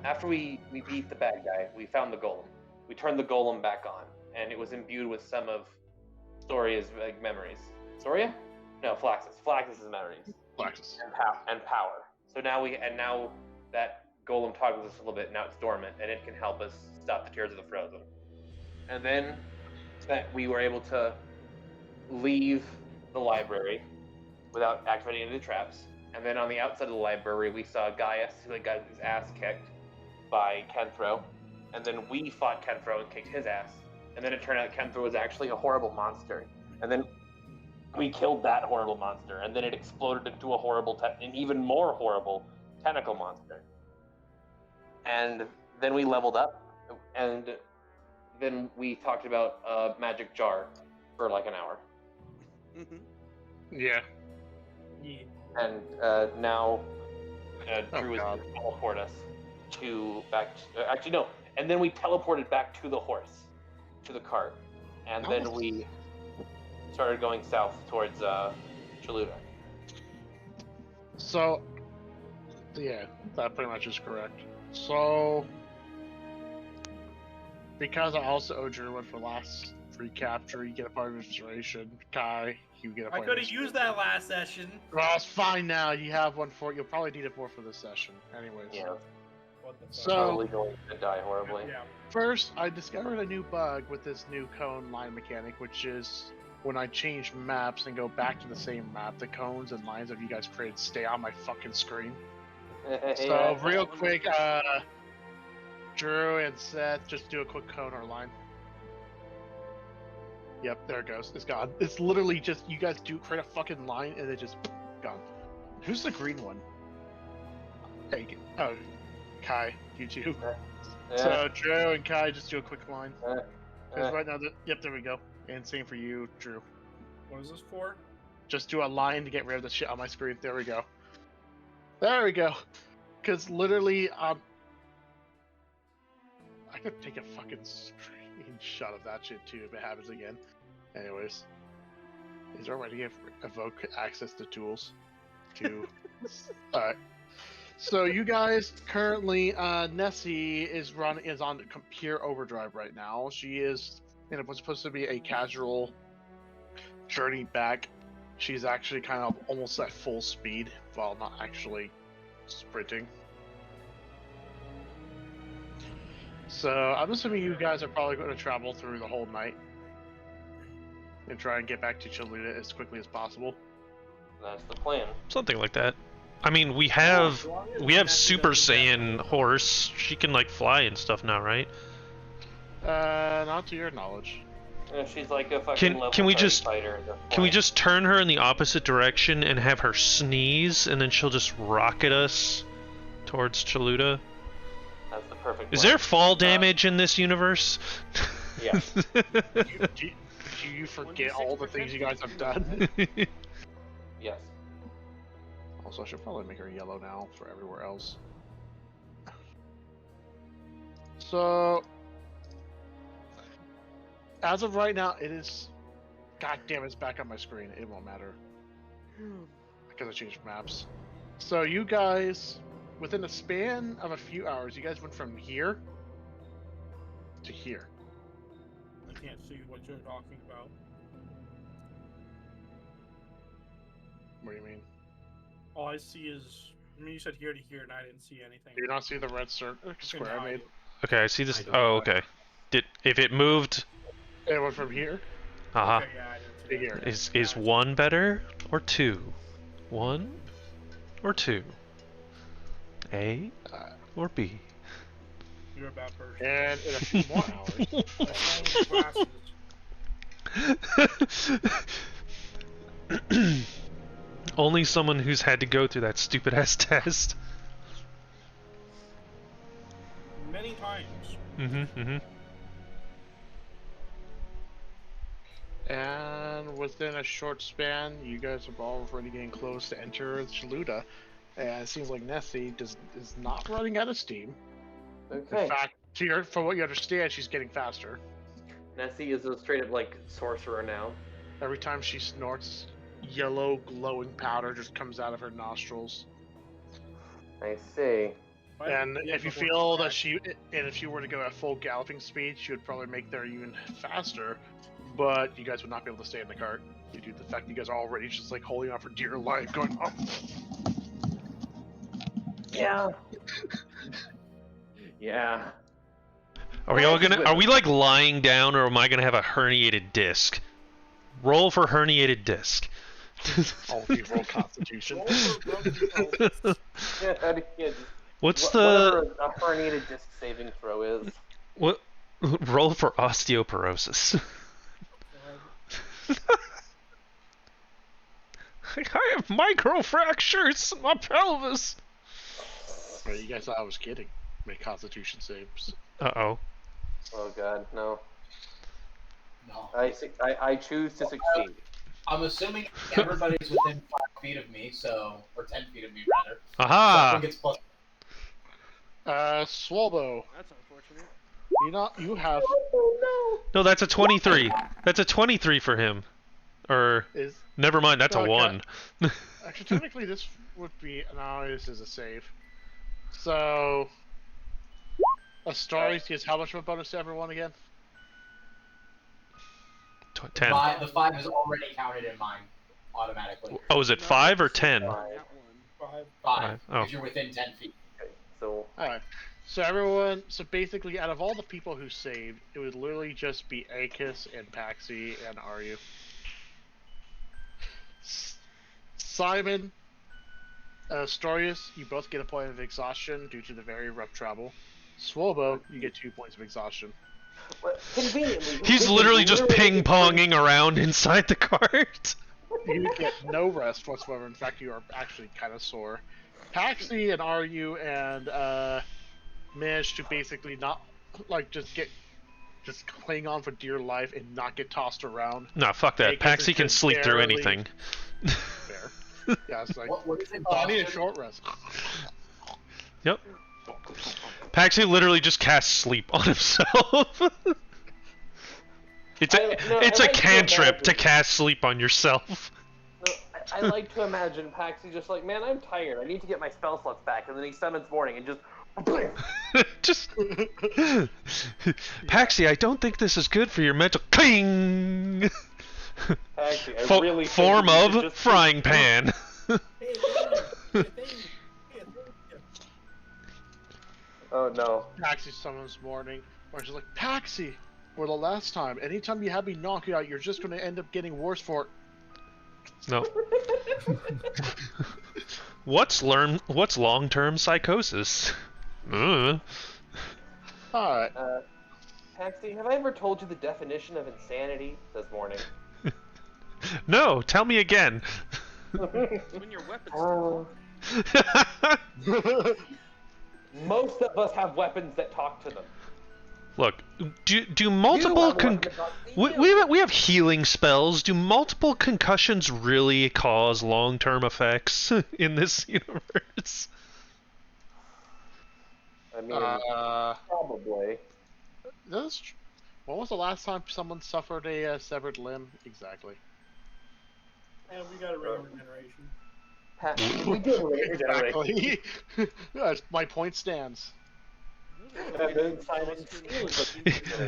after we beat the bad guy, we found the golem. We turned the golem back on, and it was imbued with some of Storia's like memories. Storia? No, Flaxus. Flaxus's memories. Flaxus. And power. So now that golem talked with us a little bit. Now it's dormant, and it can help us stop the Tears of the Frozen. And then we were able to leave the library without activating any of the traps. And then on the outside of the library, we saw Gaius, who had got his ass kicked by Kenthro. And then we fought Kenthro and kicked his ass. And then it turned out Kenthro was actually a horrible monster. And then we killed that horrible monster. And then it exploded into an even more horrible tentacle monster. And then we leveled up. And then we talked about a magic jar for like an hour. Yeah. And now Drew is going to teleport us actually, no. And then we teleported back to the horse, to the cart. And then we started going south towards Chaluda. So, yeah, that pretty much is correct. So, because I also owe Drew one for last free capture, you get a part of inspiration. Kai, you get a part I could have used that last session. Well, it's fine now. You have one for it. You'll probably need it more for this session. Anyways. Yeah. So, probably going to die horribly. Yeah. First, I discovered a new bug with this new cone line mechanic, which is when I change maps and go back to the same map, the cones and lines that you guys created stay on my fucking screen. So, real quick, Drew and Seth, just do a quick cone or line. Yep, there it goes. It's gone. It's literally just, you guys do create a fucking line and it just gone. Who's the green one? Hey, oh, Kai, you two. So Drew and Kai, just do a quick line. Right now, yep, there we go. And same for you, Drew. What is this for? Just do a line to get rid of the shit on my screen. There we go. There we go. Because literally, I could take a fucking screenshot of that shit too if it happens again. Anyways, is there a way to evoke access to tools? Alright. So you guys currently, Nessie is on pure overdrive right now. She is, and it was supposed to be a casual journey back. She's actually kind of almost at full speed while not actually sprinting. So I'm assuming you guys are probably going to travel through the whole night and try and get back to Chaluda as quickly as possible. That's the plan. Something like that. I mean, we have Super Saiyan horse. She can like fly and stuff now, right? Not to your knowledge. Yeah, she's like a fucking can we just fighter. Can we just turn her in the opposite direction and have her sneeze, and then she'll just rocket us towards Chaluda? That's the perfect. Is there fall damage in this universe? Yeah. Do you forget all the things you guys have done? Yes. Also, I should probably make her yellow now for everywhere else. So, as of right now, it is... God damn, it's back on my screen. It won't matter. Because I changed maps. So you guys, within a span of a few hours, you guys went from here to here. I can't see what you're talking about. What do you mean? All I see is, I mean, you said here to here, and I didn't see anything. Do you not see the red square I made? Okay, I see this. Oh, okay. If it moved? It went from here. Okay, yeah, I didn't see Here. Is one better or two? One or two? A or B? You're a bad person. And in a few more hours. Only someone who's had to go through that stupid ass test. Many times. And within a short span, you guys are already getting close to enter Chaluda. And it seems like Nessie is not running out of steam. Okay. In fact, from what you understand, she's getting faster. Nessie is a straight up like sorcerer now. Every time she snorts, yellow glowing powder just comes out of her nostrils. I see. And Yeah, if you before feel crash. that if she were to go at full galloping speed, she would probably make there even faster. But you guys would not be able to stay in the cart due to the fact that you guys are already just like holding on for dear life, going, oh. Yeah. Yeah. Are we all gonna? Are we like lying down, or am I gonna have a herniated disc? Roll for herniated disc. All of you roll Constitution. Roll for broken pelvis. Yeah, What's whatever the a herniated disc saving throw is. what? Roll for osteoporosis. I have microfractures in my pelvis. Right, you guys thought I was kidding. Make Constitution saves. Uh-oh. Oh god, no. No. I choose to succeed. I'm assuming everybody's within 5 feet of me, so or 10 feet of me rather. So I Aha! think it's plus. Swalbo, That's unfortunate. you have No, that's a 23. That's a 23 for him. Or is never mind, that's a Okay. 1. actually technically this would be no, this is a save. So Astraris gets how much of a bonus to everyone again? 10. The 5 is already counted in mine automatically. Oh, is it 5 or 10? That one. 5. 5 Oh. if you're within 10 feet. Okay, so Alright. So basically out of all the people who saved, it would literally just be Akis and Paxi and Aryu. Simon, Storius, you both get a point of exhaustion due to the very rough travel. Swobo, you get 2 points of exhaustion. well, conveniently, He's literally just ping-ponging around inside the cart. You get no rest whatsoever. In fact, you are actually kind of sore. Paxi and Aryu and managed to basically not like just cling on for dear life and not get tossed around. Nah, fuck that. Akis is Paxi can just sleep through barely- anything. Fair. Yeah, it's like What is it? I need a short rest. Yep. Paxi literally just casts sleep on himself. It's I a like to cantrip imagine- to cast sleep on yourself. No, I like to imagine Paxi just like, man, I'm tired. I need to get my spell slots back, and then he summons morning and just. Just Paxi, I don't think this is good for your mental. Cling. Paxi, I really think Form that you should of just frying pan. Oh no. Paxi summons morning, or just like Paxi. For the last time, anytime you have me knock you out, you're just going to end up getting worse for it. No. What's long-term psychosis? Alright. Paxi, have I ever told you the definition of insanity? Says morning. No, tell me again. When your weapons Oh. Most of us have weapons that talk to them. Look, do multiple we have healing spells. Do multiple concussions really cause long-term effects in this universe? I mean, probably. When was the last time someone suffered a severed limb? Exactly. And we got a ring of regeneration. We did regenerate. Exactly. My point stands.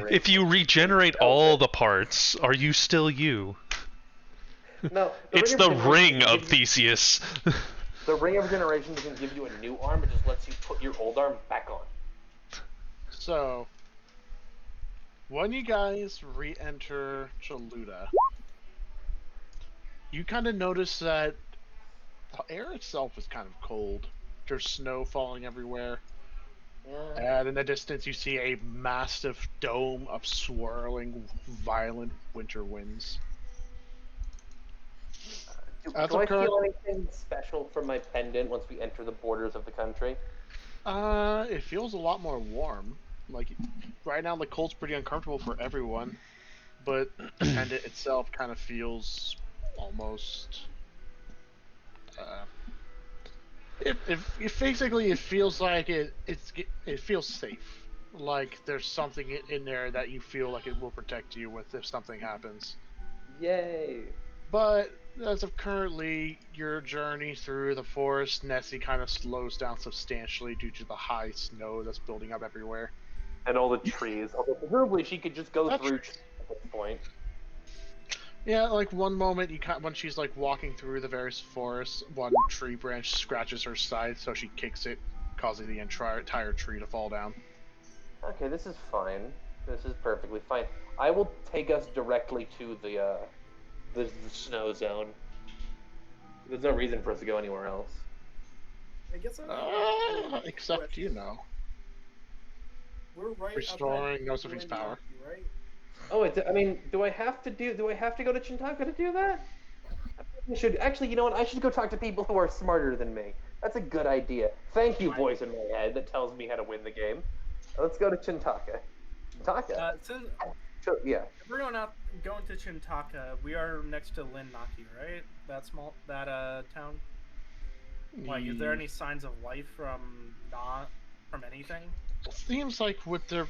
If you regenerate all the parts, are you still you? No, It's the ring of Theseus. The ring of regeneration doesn't give you a new arm; it just lets you put your old arm back on. So, when you guys re-enter Chaluda, you kind of notice that the air itself is kind of cold. There's snow falling everywhere. Yeah. And in the distance, you see a massive dome of swirling, violent winter winds. Do As I of current- feel anything special from my pendant once we enter the borders of the country? It feels a lot more warm. Like, right now, the cold's pretty uncomfortable for everyone, but the pendant itself kind of feels almost. It feels like it feels safe. Like there's something in there that you feel like it will protect you with if something happens. Yay! But as of currently, your journey through the forest, Nessie kind of slows down substantially due to the high snow that's building up everywhere. And all the trees. Although presumably she could just go Not through trees. at this point. Yeah, like one moment when she's like walking through the various forests, one tree branch scratches her side, so she kicks it, causing the entire tree to fall down. Okay, this is fine. This is perfectly fine. I will take us directly to the snow zone. There's no reason for us to go anywhere else. I guess I have a Except question. We're right restoring outside Nozofi's Lynn power. Naki, right? Oh, I mean, do I have to go to Chintaka to do that? I should actually, you know what? I should go talk to people who are smarter than me. That's a good idea. Thank you, voice in my head that tells me how to win the game. Let's go to Chintaka. Chintaka? Since Sure, yeah. if we're going to Chintaka, we are next to Lynn Naki, right? That town. Like, is there any signs of life from anything? Seems like with their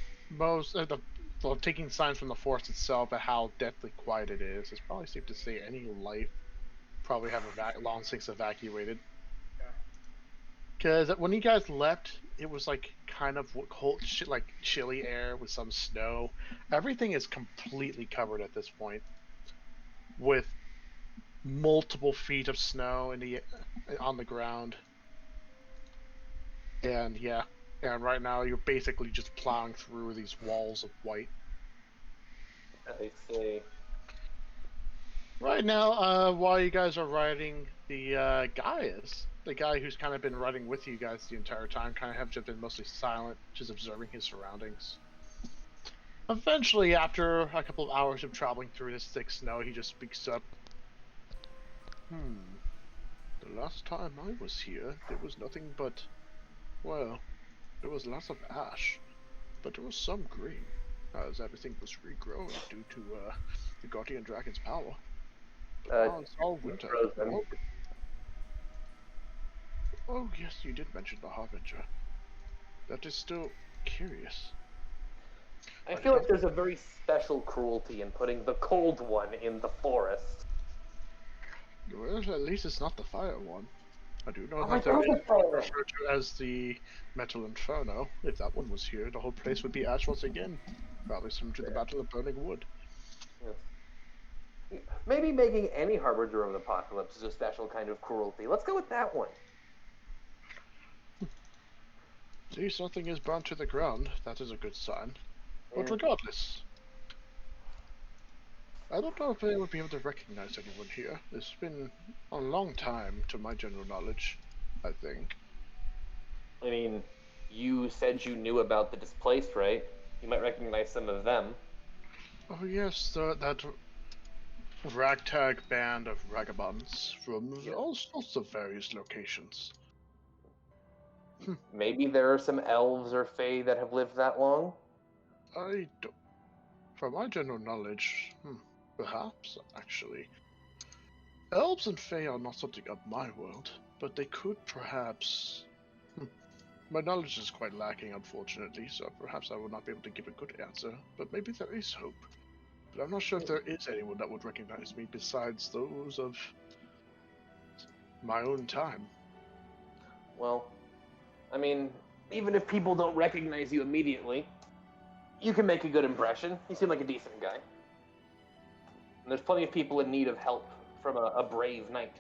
taking signs from the forest itself and how deathly quiet it is, it's probably safe to say any life probably have long since evacuated. Because when you guys left, it was like kind of cold, like chilly air with some snow. Everything is completely covered at this point, with multiple feet of snow on the ground. And yeah, and right now you're basically just plowing through these walls of white. I see. Right now, while you guys are riding, the guy who's kind of been riding with you guys the entire time, kind of have just been mostly silent, just observing his surroundings. Eventually, after a couple of hours of traveling through this thick snow, he just speaks up. The last time I was here, there was nothing but, well, there was lots of ash, but there was some green, as everything was regrowing due to the Guardian Dragon's power. But now it's all winter. Frozen. Oh, yes, you did mention the Harbinger. That is still curious. I feel like there's a very special cruelty in putting the cold one in the forest. Well, at least it's not the fire one. I do know Oh, that there is the fire. referred to as the Metal Inferno. If that one was here, the whole place would be ash once again. Probably similar to the Battle of Burning Wood. Yes. Maybe making any harbinger of an apocalypse is a special kind of cruelty. Let's go with that one. See, something is burnt to the ground. That is a good sign. But Yeah. regardless, I don't know if I would be able to recognize anyone here. It's been a long time, to my general knowledge, I think. I mean, you said you knew about the displaced, right? You might recognize some of them. Oh yes, that ragtag band of vagabonds from all sorts of various locations. Maybe there are some elves or fae that have lived that long. I don't. From my general knowledge, perhaps, actually. Elves and fae are not something of my world, but they could perhaps. My knowledge is quite lacking, unfortunately, so perhaps I will not be able to give a good answer, but maybe there is hope. But I'm not sure if there is anyone that would recognize me besides those of my own time. Well, I mean, even if people don't recognize you immediately, you can make a good impression. You seem like a decent guy. And there's plenty of people in need of help from a brave knight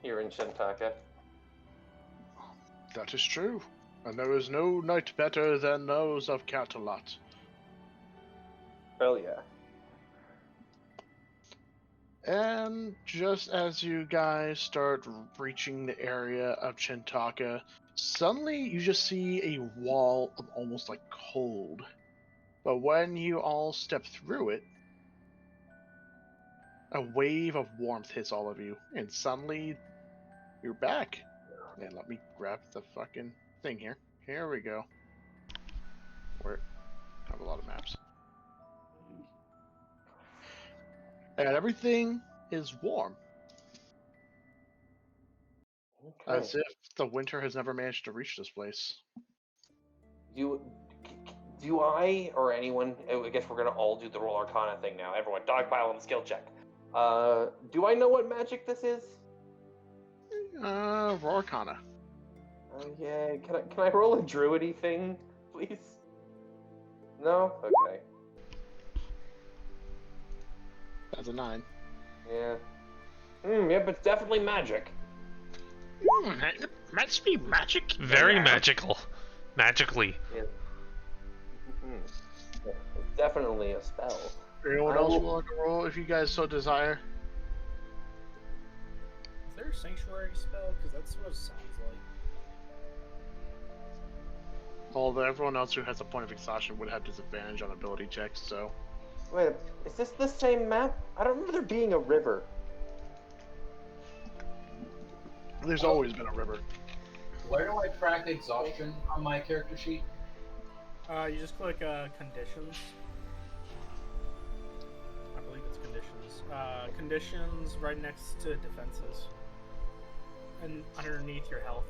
here in Chintaka. That is true. And there is no knight better than those of Catalat. Hell yeah. And just as you guys start reaching the area of Chintaka, suddenly you just see a wall of almost like cold. But when you all step through it, a wave of warmth hits all of you, and suddenly you're back. And let me grab the fucking thing here. Here we go. We have a lot of maps. And everything is warm. Okay. As if the winter has never managed to reach this place. Do I or anyone? I guess we're gonna all do the roll Arcana thing now. Everyone, dogpile on the skill check. Do I know what magic this is? Roll Arcana. Yeah. Can I roll a druidy thing, please? No. Okay. That's a 9. Yeah. Yep. It's definitely magic. Must be magic. Very magical. Magically. Yeah. It's definitely a spell. Anyone else willing to roll if you guys so desire? Is there a sanctuary spell? Because that's what it sounds like. Although everyone else who has a point of exhaustion would have disadvantage on ability checks, so. Wait, is this the same map? I don't remember there being a river. There's always been a river. Where do I track exhaustion on my character sheet? You just click conditions. I believe it's conditions. Conditions right next to defenses. And underneath your health.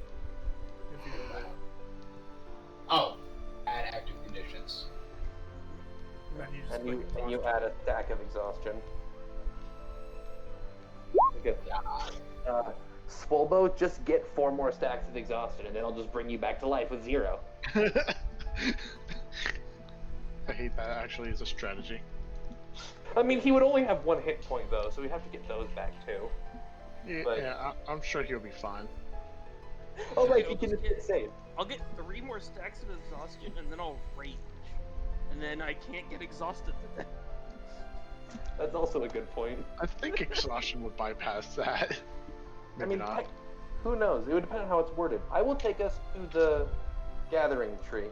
If you Oh, add active conditions. And you add a stack of exhaustion. Okay. Swolbo, just get 4 more stacks of exhaustion, and then I'll just bring you back to life with 0. I hate that actually as a strategy. I mean, he would only have 1 hit point though, so we have to get those back too. Yeah, But- I'm sure he'll be fine. Oh right, he can just hit save. I'll get 3 more stacks of exhaustion, and then I'll rage. And then I can't get exhausted to death. That's also a good point. I think exhaustion would bypass that. Maybe I mean, not. who knows? It would depend on how it's worded. I will take us to the gathering tree.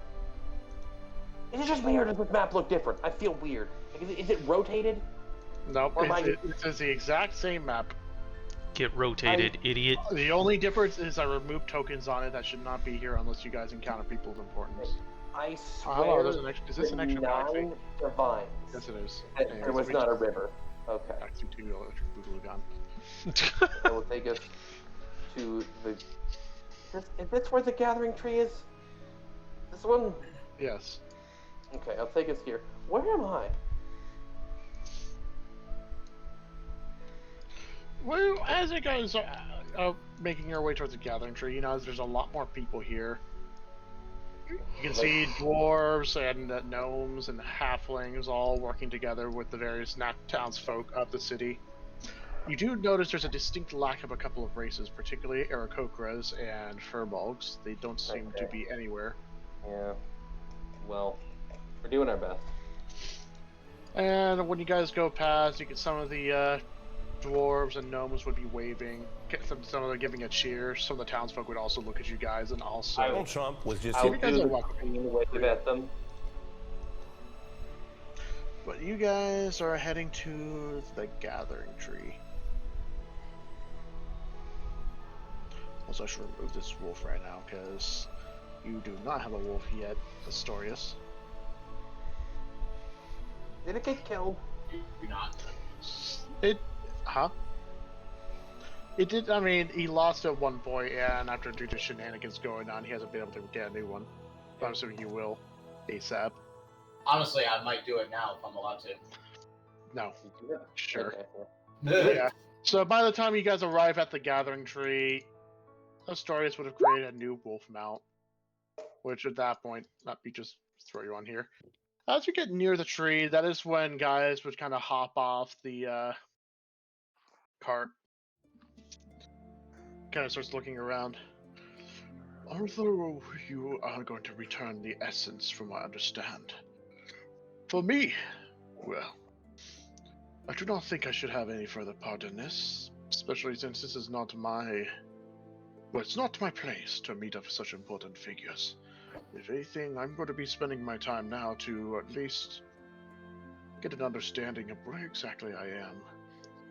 Is it just weird? Does this map look different? I feel weird. Like, is it rotated? Nope, Or am I- it says the exact same map. Get rotated, idiot. The only difference is I removed tokens on it that should not be here unless you guys encounter people of importance. I swear. Oh, there's an extra, is this an extra back fee? 9 divines. Yes, it is. That Anyways, there was we not a just- river. Okay. Back to 2 electric boogaloo gun. That will take us to the. Is this where the gathering tree is? This one? Yes. Okay, I'll take us here. Where am I? Well, as you guys are making your way towards the gathering tree, you know, there's a lot more people here. You can see dwarves and gnomes and halflings all working together with the various townsfolk of the city. You do notice there's a distinct lack of a couple of races, particularly Aarakocras and Furbolgs. They don't seem to be anywhere. Yeah. Well, we're doing our best. And when you guys go past, you get some of the dwarves and gnomes would be waving. Some of them giving a cheer. Some of the townsfolk would also look at you guys and also. Donald Trump was just. I'll You guys do are the welcome. thing and wave at them. But you guys are heading to the gathering tree. Also, I should remove this wolf right now because you do not have a wolf yet, Astorius. Did it get killed? Do not. It did. I mean, he lost at one point, and after due to shenanigans going on, he hasn't been able to get a new one. But I'm assuming you will, ASAP. Honestly, I might do it now if I'm allowed to. No, sure. Okay. Yeah. So by the time you guys arrive at the gathering tree, Astorius would have created a new wolf mount, which at that point, let me just throw you on here. As you get near the tree, that is when guys would kind of hop off the cart. Kind of starts looking around. Although you are going to return the essence, from what I understand. For me, well, I do not think I should have any further part in this, especially since this is not my... Well, it's not my place to meet up with such important figures. If anything, I'm going to be spending my time now to at least get an understanding of where exactly I am.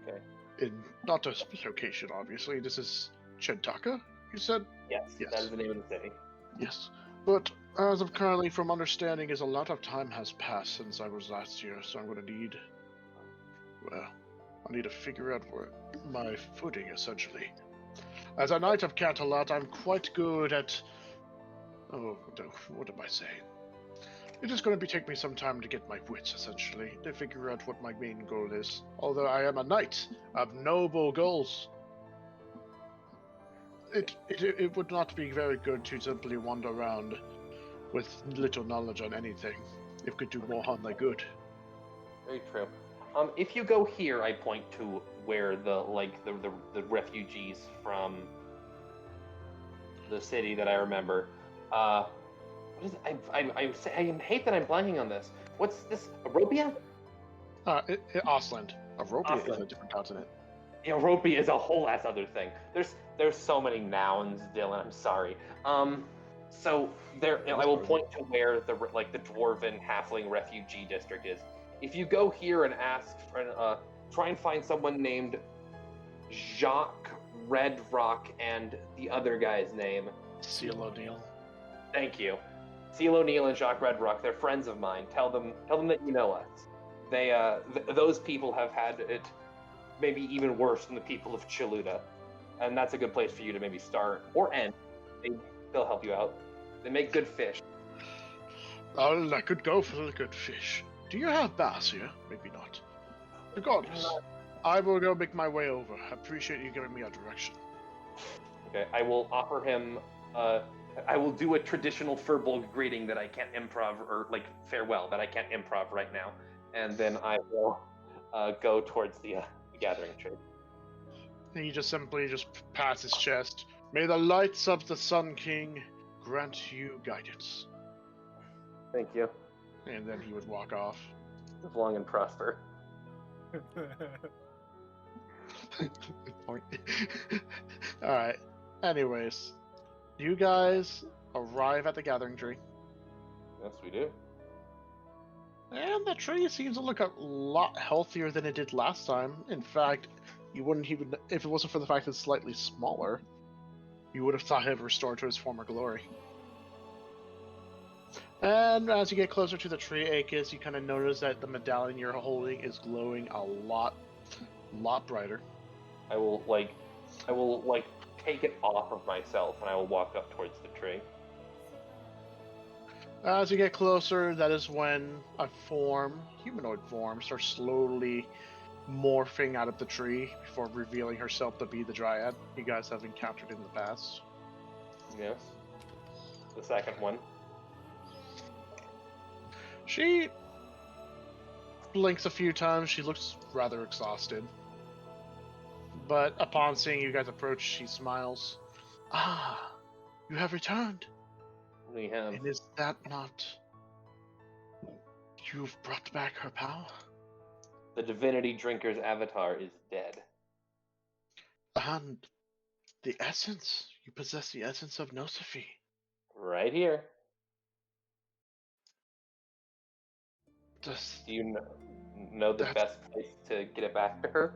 Okay. In not a location, obviously. This is Chentaka, you said? Yes, Yes. that is the name of the city. Yes. But as of currently, from understanding, is a lot of time has passed since I was last here, so I'm going to need... Well, I need to figure out where my footing, essentially. As a Knight of Catalat, I'm quite good at... Oh, what am I saying? It is going to take me some time to get my wits, essentially, to figure out what my main goal is. Although I am a knight of noble goals. It would not be very good to simply wander around with little knowledge on anything. It could do more harm than good. Very true. If you go here, I point to where the refugees from the city that I remember. What is it? I hate that I'm blanking on this. What's this? Aropia? Auseland. Aropia is Auseland. a different continent. Aropia is a whole ass other thing. There's so many nouns, Dylan. I'm sorry. So there, I will point to where the dwarven halfling refugee district is. If you go here and ask for, try and find someone named Jacques Redrock and the other guy's name. Seal O'Neill. Thank you. Seal O'Neill and Jacques Redrock. They're friends of mine. Tell them that you know us. They, those people have had it maybe even worse than the people of Chiluda, and that's a good place for you to maybe start or end. They'll help you out. They make good fish. Oh, I could go for the good fish. Do you have bass here? Maybe not. Regardless, I will go make my way over. I appreciate you giving me a direction. Okay, I will offer him. I will do a traditional Furbolg greeting that I can't improv, or farewell that I can't improv right now, and then I will go towards the gathering tree. And he just simply pats his chest. May the lights of the Sun King grant you guidance. Thank you. And then he would walk off. Live long and prosper. Good point. Alright. Anyways, you guys arrive at the gathering tree. Yes, we do. And the tree seems to look a lot healthier than it did last time. In fact, you wouldn't even, if it wasn't for the fact that it's slightly smaller, you would have thought it restored to its former glory. And as you get closer to the tree, Akis, you kind of notice that the medallion you're holding is glowing a lot brighter. I will take it off of myself, and I will walk up towards the tree. As you get closer, that is when a humanoid form, starts slowly morphing out of the tree before revealing herself to be the Dryad you guys have encountered in the past. Yes. The second one. She blinks a few times. She looks rather exhausted. But upon seeing you guys approach, she smiles. Ah, you have returned. We have. And is that not... You've brought back her power? The divinity drinker's avatar is dead. And the essence. You possess the essence of Nosophy. Right here. Do Does you know the best place to get it back to her?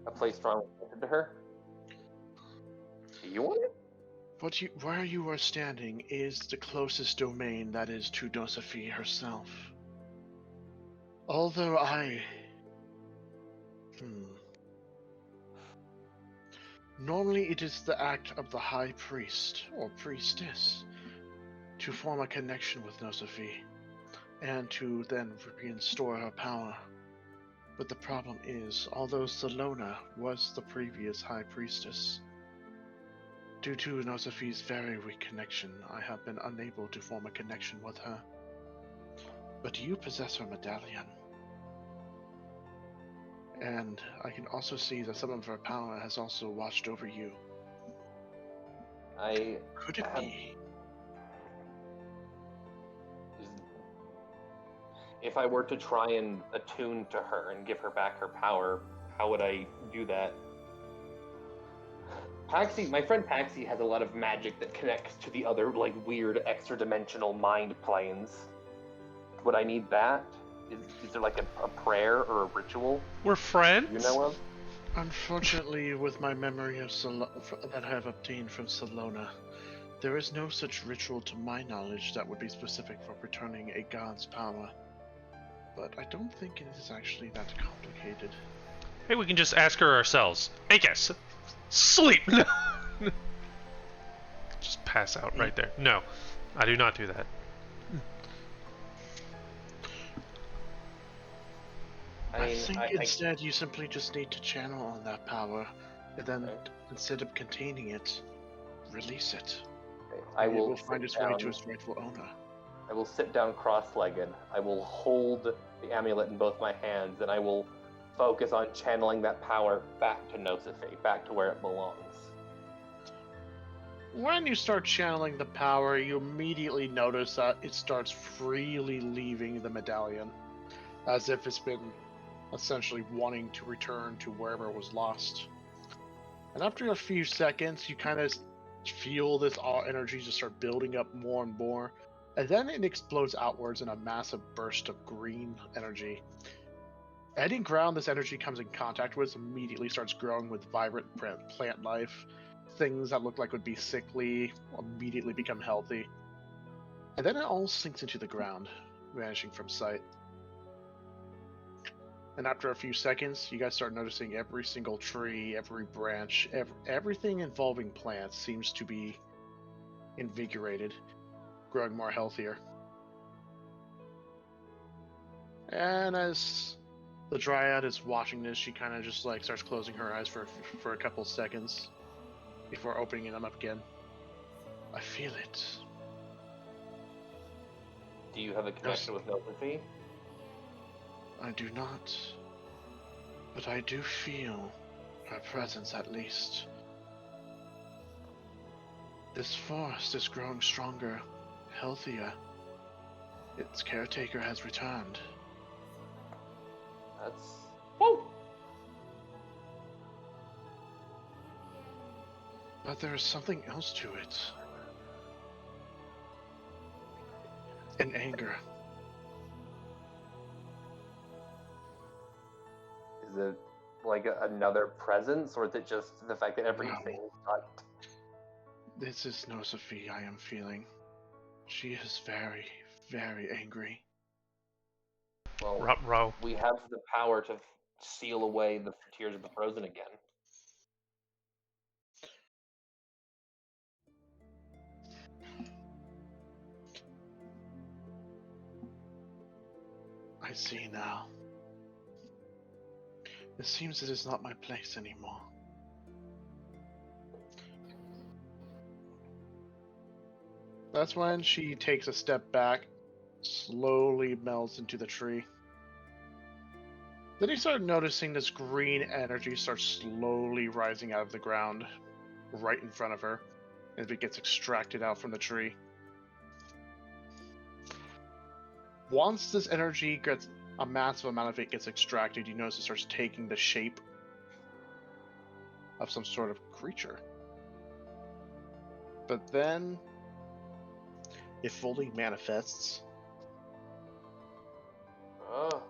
A place strongly connected to her? Do you want it? where you are standing is the closest domain that is to Nosophy herself. Although Normally it is the act of the high priest or priestess to form a connection with Nosophy and to then restore her power. But the problem is, although Salona was the previous high priestess, due to Nosophy's very weak connection, I have been unable to form a connection with her. But you possess her medallion. And I can also see that some of her power has also watched over you. Could it be? If I were to try and attune to her and give her back her power, how would I do that? My friend Paxi has a lot of magic that connects to the other, weird extra-dimensional mind planes. Would I need that? Is there a prayer or a ritual? We're friends? You know of? Unfortunately, with my memory of that I have obtained from Salona, there is no such ritual to my knowledge that would be specific for returning a god's power. But I don't think it is actually that complicated. Hey, we can just ask her ourselves. I guess. Sleep! No! Just pass out right there. No, I do not do that. I think instead you simply just need to channel on that power, and then instead of containing it, release it. I will it will find its way to its rightful owner. I will sit down cross-legged. I will hold the amulet in both my hands, and I will focus on channeling that power back to Nosophy, back to where it belongs. When you start channeling the power, you immediately notice that it starts freely leaving the medallion, as if it's been essentially wanting to return to wherever it was lost. And after a few seconds, you kind of feel this energy just start building up more and more, and then it explodes outwards in a massive burst of green energy. Any ground this energy comes in contact with immediately starts growing with vibrant plant life. Things that look like would be sickly immediately become healthy. And then it all sinks into the ground, vanishing from sight. And after a few seconds, you guys start noticing every single tree, every branch, everything involving plants seems to be invigorated, growing more healthier. And as the Dryad is watching this, she kind of just like starts closing her eyes for a couple seconds before opening them up again. I feel it. Do you have a connection with Nosophy? I do not. But I do feel her presence at least. This forest is growing stronger, healthier. Its caretaker has returned. That's... Woo! But there is something else to it. An anger. Is it like another presence, or is it just the fact that everything got... This is Nosophy I am feeling. She is very, very angry. Well, we have the power to seal away the tears of the frozen again. I see now. It seems it is not my place anymore. That's when she takes a step back, slowly melts into the tree. Then you start noticing this green energy starts slowly rising out of the ground, right in front of her, as it gets extracted out from the tree. Once this energy gets, a massive amount of it gets extracted, you notice it starts taking the shape of some sort of creature. But then it fully manifests. Oh.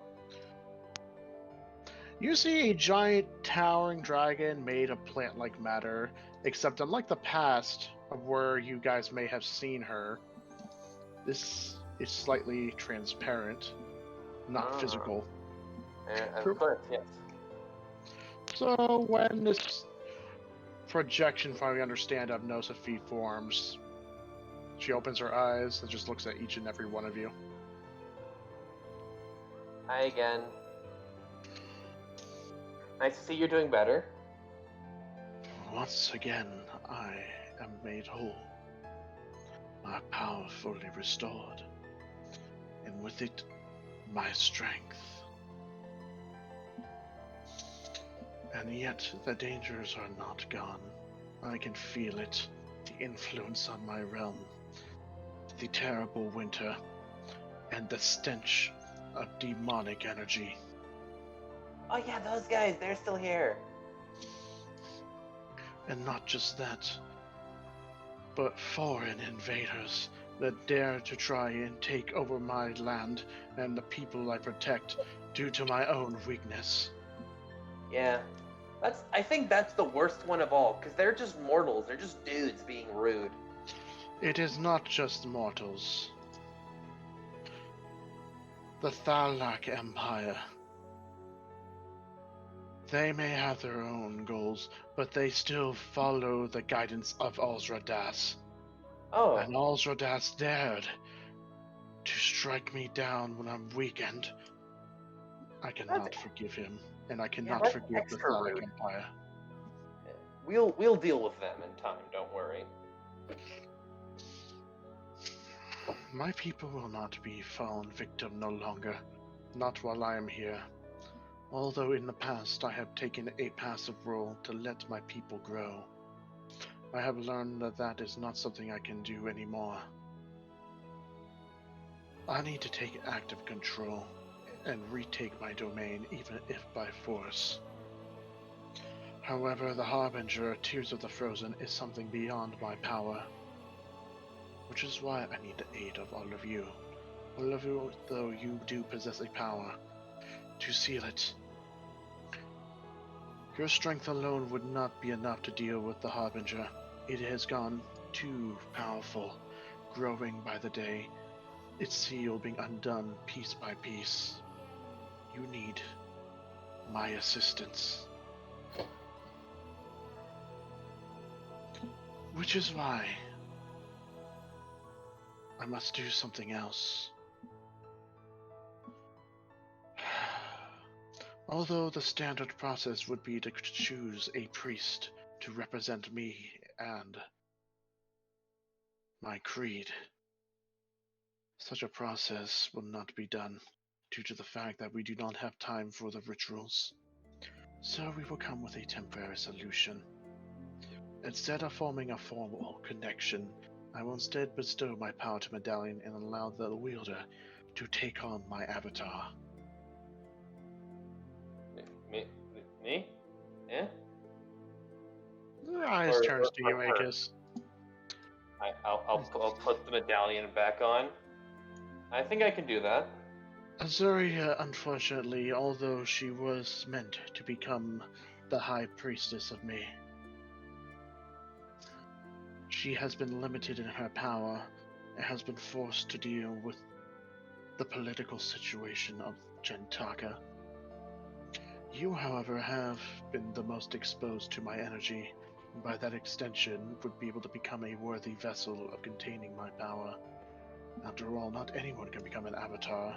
You see a giant towering dragon made of plant-like matter, except unlike the past of where you guys may have seen her, this is slightly transparent, not physical. Of course, yes. So when this projection finally understand of Nosophy forms, she opens her eyes and just looks at each and every one of you. Hi again. Nice to see you're doing better. Once again, I am made whole. My power fully restored. And with it, my strength. And yet, the dangers are not gone. I can feel it. The influence on my realm. The terrible winter. And the stench of demonic energy. Oh yeah, those guys, they're still here. And not just that, but foreign invaders that dare to try and take over my land and the people I protect due to my own weakness. Yeah, I think that's the worst one of all, because they're just mortals, they're just dudes being rude. It is not just mortals. The Thalak Empire. They may have their own goals, but they still follow the guidance of Alzradas. Oh. And Alzradas dared to strike me down when I'm weakened. I cannot forgive him, and I cannot that's forgive the extra Auseland rude. Empire. We'll deal with them in time. Don't worry. My people will not be fallen victim no longer, not while I am here. Although in the past I have taken a passive role to let my people grow, I have learned that that is not something I can do anymore. I need to take active control and retake my domain, even if by force. However, the Harbinger, Tears of the Frozen, is something beyond my power. Which is why I need the aid of all of you. All of you, though you do possess a power, to seal it. Your strength alone would not be enough to deal with the Harbinger. It has gone too powerful, growing by the day, its seal being undone piece by piece. You need my assistance. Which is why I must do something else. Although the standard process would be to choose a priest to represent me and my creed, such a process will not be done due to the fact that we do not have time for the rituals. So we will come with a temporary solution. Instead of forming a formal connection, I will instead bestow my power to Medallion and allow the wielder to take on my avatar. Me? Yeah? Your eyes turns to you, her. Aegis. I'll put the medallion back on. I think I can do that. Azuria, unfortunately, although she was meant to become the High Priestess of me, she has been limited in her power and has been forced to deal with the political situation of Gentaka. You, however, have been the most exposed to my energy, and by that extension would be able to become a worthy vessel of containing my power. After all, not anyone can become an avatar.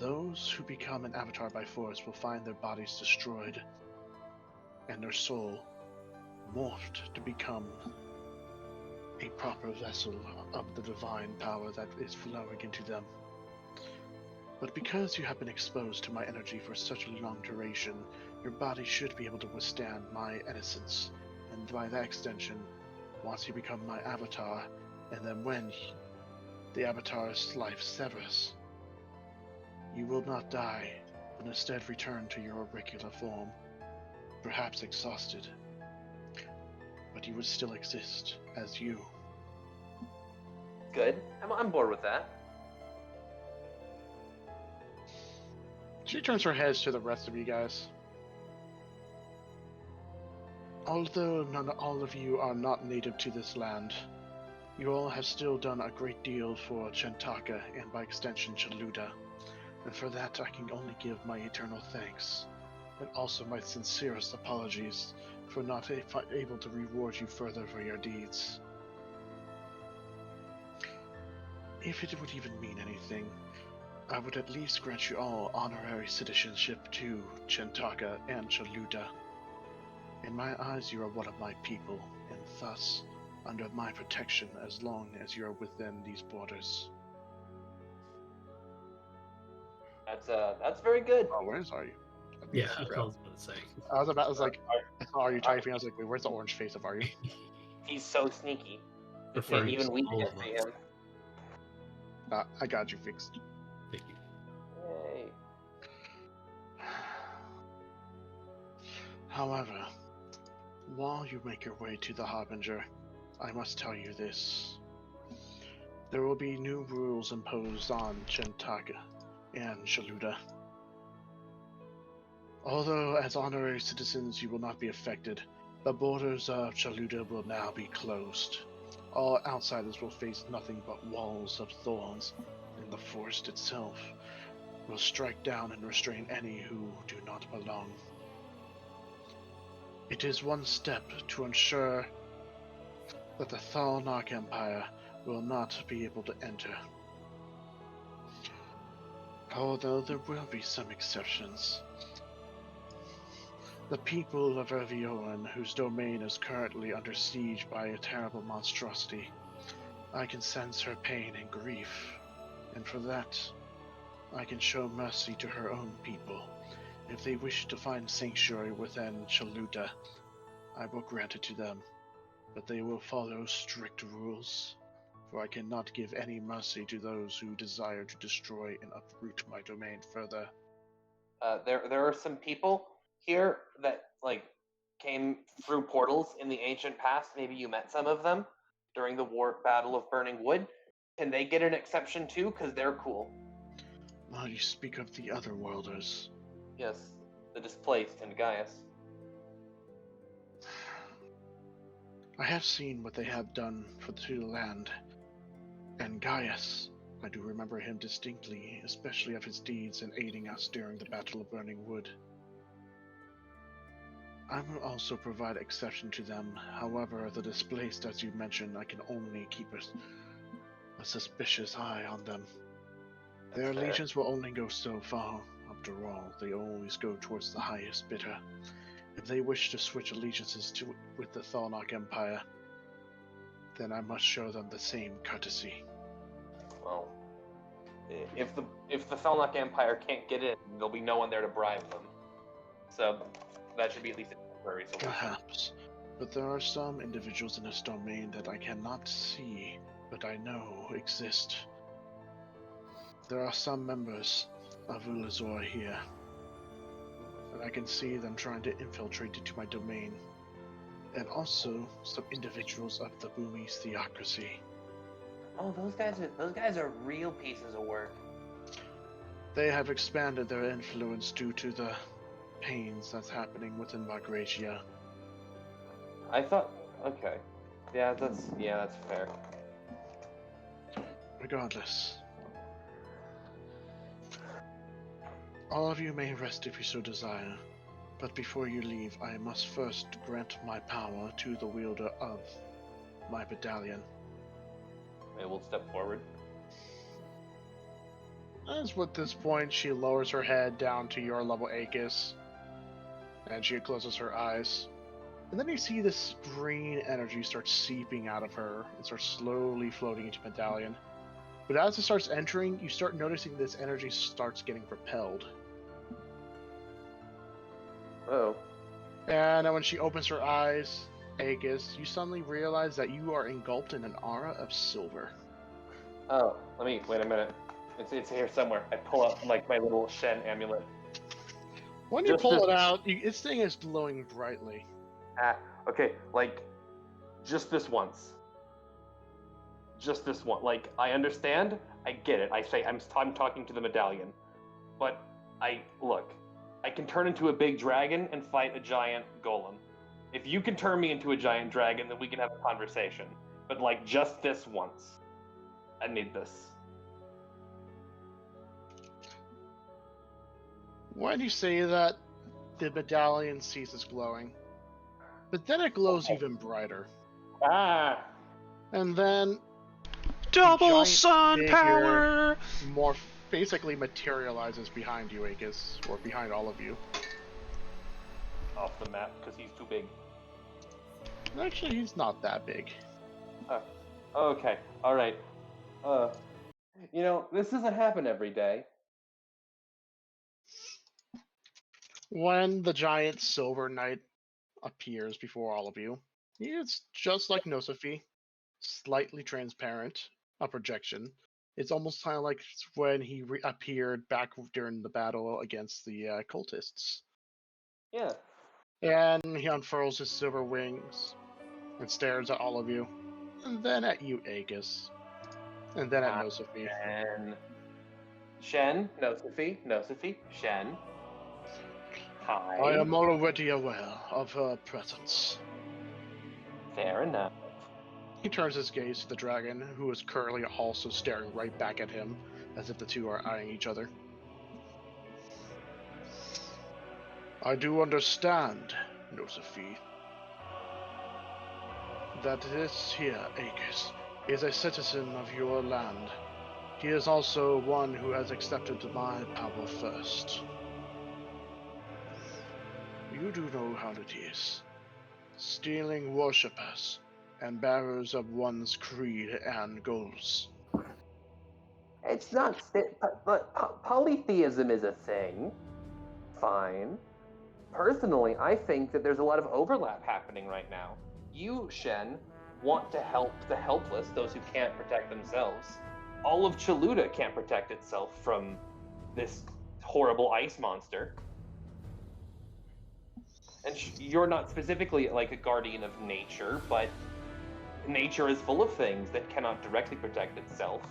Those who become an avatar by force will find their bodies destroyed, and their soul morphed to become a proper vessel of the divine power that is flowing into them. But because you have been exposed to my energy for such a long duration, your body should be able to withstand my innocence, and by that extension, once you become my avatar, and then when the avatar's life severs, you will not die, but instead return to your regular form, perhaps exhausted, but you would still exist as you. Good. I'm on board with that. She turns her head to the rest of you guys. Although not all of you are not native to this land, you all have still done a great deal for Gentaka and by extension Chaluda, and for that I can only give my eternal thanks, and also my sincerest apologies for not able to reward you further for your deeds. If it would even mean anything, I would at least grant you all honorary citizenship to Gentaka and Chaluda. In my eyes, you are one of my people, and thus under my protection as long as you are within these borders. That's very good. Oh, where's are you? Yeah, I was about to say. I was like, are you typing? I was like, wait, where's the orange face of Aryu? He's so sneaky. Prefer Even you we all can't of see us. him. I got you fixed. Thank you. Yay. However, while you make your way to the Harbinger, I must tell you this. There will be new rules imposed on Gentaka and Chaluda. Although as honorary citizens you will not be affected, the borders of Chaluda will now be closed. All outsiders will face nothing but walls of thorns, and the forest itself will strike down and restrain any who do not belong. It is one step to ensure that the Thalnark Empire will not be able to enter. Although there will be some exceptions. The people of Ervioen, whose domain is currently under siege by a terrible monstrosity, I can sense her pain and grief, and for that, I can show mercy to her own people. If they wish to find sanctuary within Chaluta, I will grant it to them, but they will follow strict rules, for I cannot give any mercy to those who desire to destroy and uproot my domain further. There are some people here that came through portals in the ancient past. Maybe you met some of them during the Battle of Burning Wood. Can they get an exception too? Because they're cool. You speak of the otherworlders. Yes, the displaced and Gaius. I have seen what they have done to the land, and Gaius. I do remember him distinctly, especially of his deeds in aiding us during the Battle of Burning Wood. I will also provide exception to them. However, the displaced, as you mentioned, I can only keep a suspicious eye on them. Their allegiance will only go so far. After all, they always go towards the highest bidder. If they wish to switch allegiances with the Thalnak Empire, then I must show them the same courtesy. Well, if the Thalnak Empire can't get in, there'll be no one there to bribe them. So that should be at least a temporary solution. Perhaps, but there are some individuals in this domain that I cannot see, but I know exist. There are some members of Ulazor here, and I can see them trying to infiltrate into my domain, and also some individuals of the Boomies theocracy. Oh, those guys are real pieces of work. They have expanded their influence due to the pains that's happening within Migratia. I thought, okay, yeah, that's fair. Regardless, all of you may rest if you so desire, but before you leave, I must first grant my power to the wielder of my medallion. I will step forward. As with this point, she lowers her head down to your level, Aegis, and she closes her eyes. And then you see this green energy start seeping out of her and starts slowly floating into medallion. But as it starts entering, you start noticing this energy starts getting propelled. Oh. And then when she opens her eyes, Aegis, you suddenly realize that you are engulfed in an aura of silver. Oh, wait a minute. It's here somewhere. I pull out my little Shen amulet. When you pull it out, this thing is glowing brightly. Okay, just this once. Just this one. I understand. I get it. I say I'm talking to the medallion, but I can turn into a big dragon and fight a giant golem. If you can turn me into a giant dragon, then we can have a conversation. But just this once. I need this. When you say that, the medallion ceases glowing. But then it glows even brighter. Ah! And then double sun power! More basically materializes behind you, Aegis, or behind all of you. Off the map, because he's too big. Actually, he's not that big. Okay, alright. This doesn't happen every day. When the giant silver knight appears before all of you, it's just like Nosophy, slightly transparent, a projection. It's almost kind of like when he appeared back during the battle against the cultists. Yeah. And he unfurls his silver wings and stares at all of you, and then at you, Aegis, and then at Nosophy. And Shen, Nosophy, Shen. Hi. I am already aware of her presence. Fair enough. He turns his gaze to the dragon, who is currently also staring right back at him, as if the two are eyeing each other. I do understand, Nosophy, that this here, Aegis, is a citizen of your land. He is also one who has accepted my power first. You do know how it is. Stealing worshippers and bearers of one's creed and goals. It's not. But polytheism is a thing. Fine. Personally, I think that there's a lot of overlap happening right now. You, Shen, want to help the helpless, those who can't protect themselves. All of Chaluda can't protect itself from this horrible ice monster. And you're not specifically like a guardian of nature, but nature is full of things that cannot directly protect itself.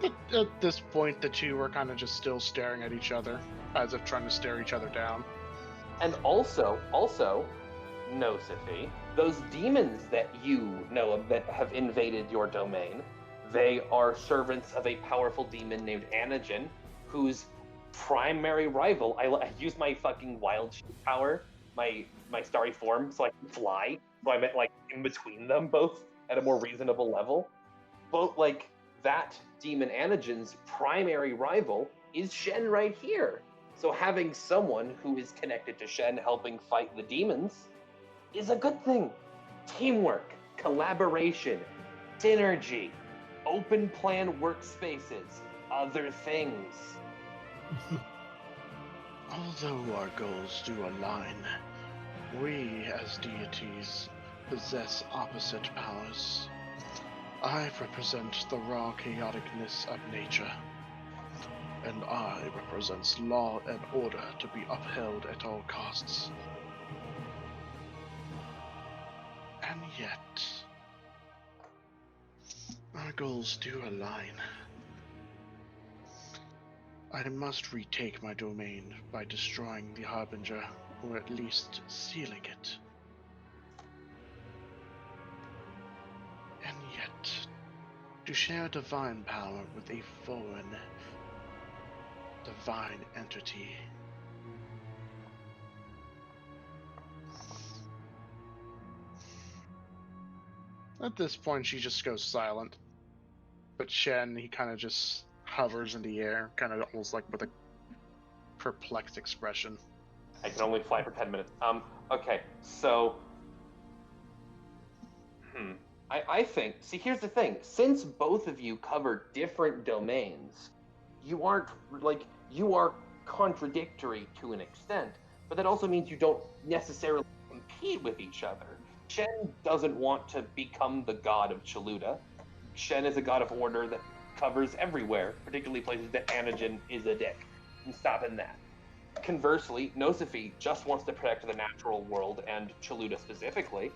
At this point, the two were kind of just still staring at each other, as if trying to stare each other down. And also, Nosophy, those demons that you know of that have invaded your domain, they are servants of a powerful demon named Anagen, whose primary rival, I use my fucking wild shape power, my starry form, so I can fly. So I'm at like in between them both at a more reasonable level. Both like that demon Anagen's primary rival is Shen right here. So having someone who is connected to Shen helping fight the demons is a good thing. Teamwork, collaboration, synergy, open plan workspaces, other things. Although our goals do align, we as deities possess opposite powers. I represent the raw chaoticness of nature, and I represent law and order to be upheld at all costs. And yet, our goals do align. I must retake my domain by destroying the Harbinger, or at least sealing it. And yet, to share divine power with a foreign divine entity. At this point, she just goes silent. But Shen, he kind of just hovers in the air, kind of almost like with a perplexed expression. I can only fly for 10 minutes. Okay, so... I think, see, here's the thing. Since both of you cover different domains, you aren't, like, you are contradictory to an extent, but that also means you don't necessarily compete with each other. Shen doesn't want to become the god of Chaluda. Shen is a god of order that covers everywhere, particularly places that Anagen is a dick. And stopping that. Conversely, Nosophy just wants to protect the natural world and Chaluda specifically.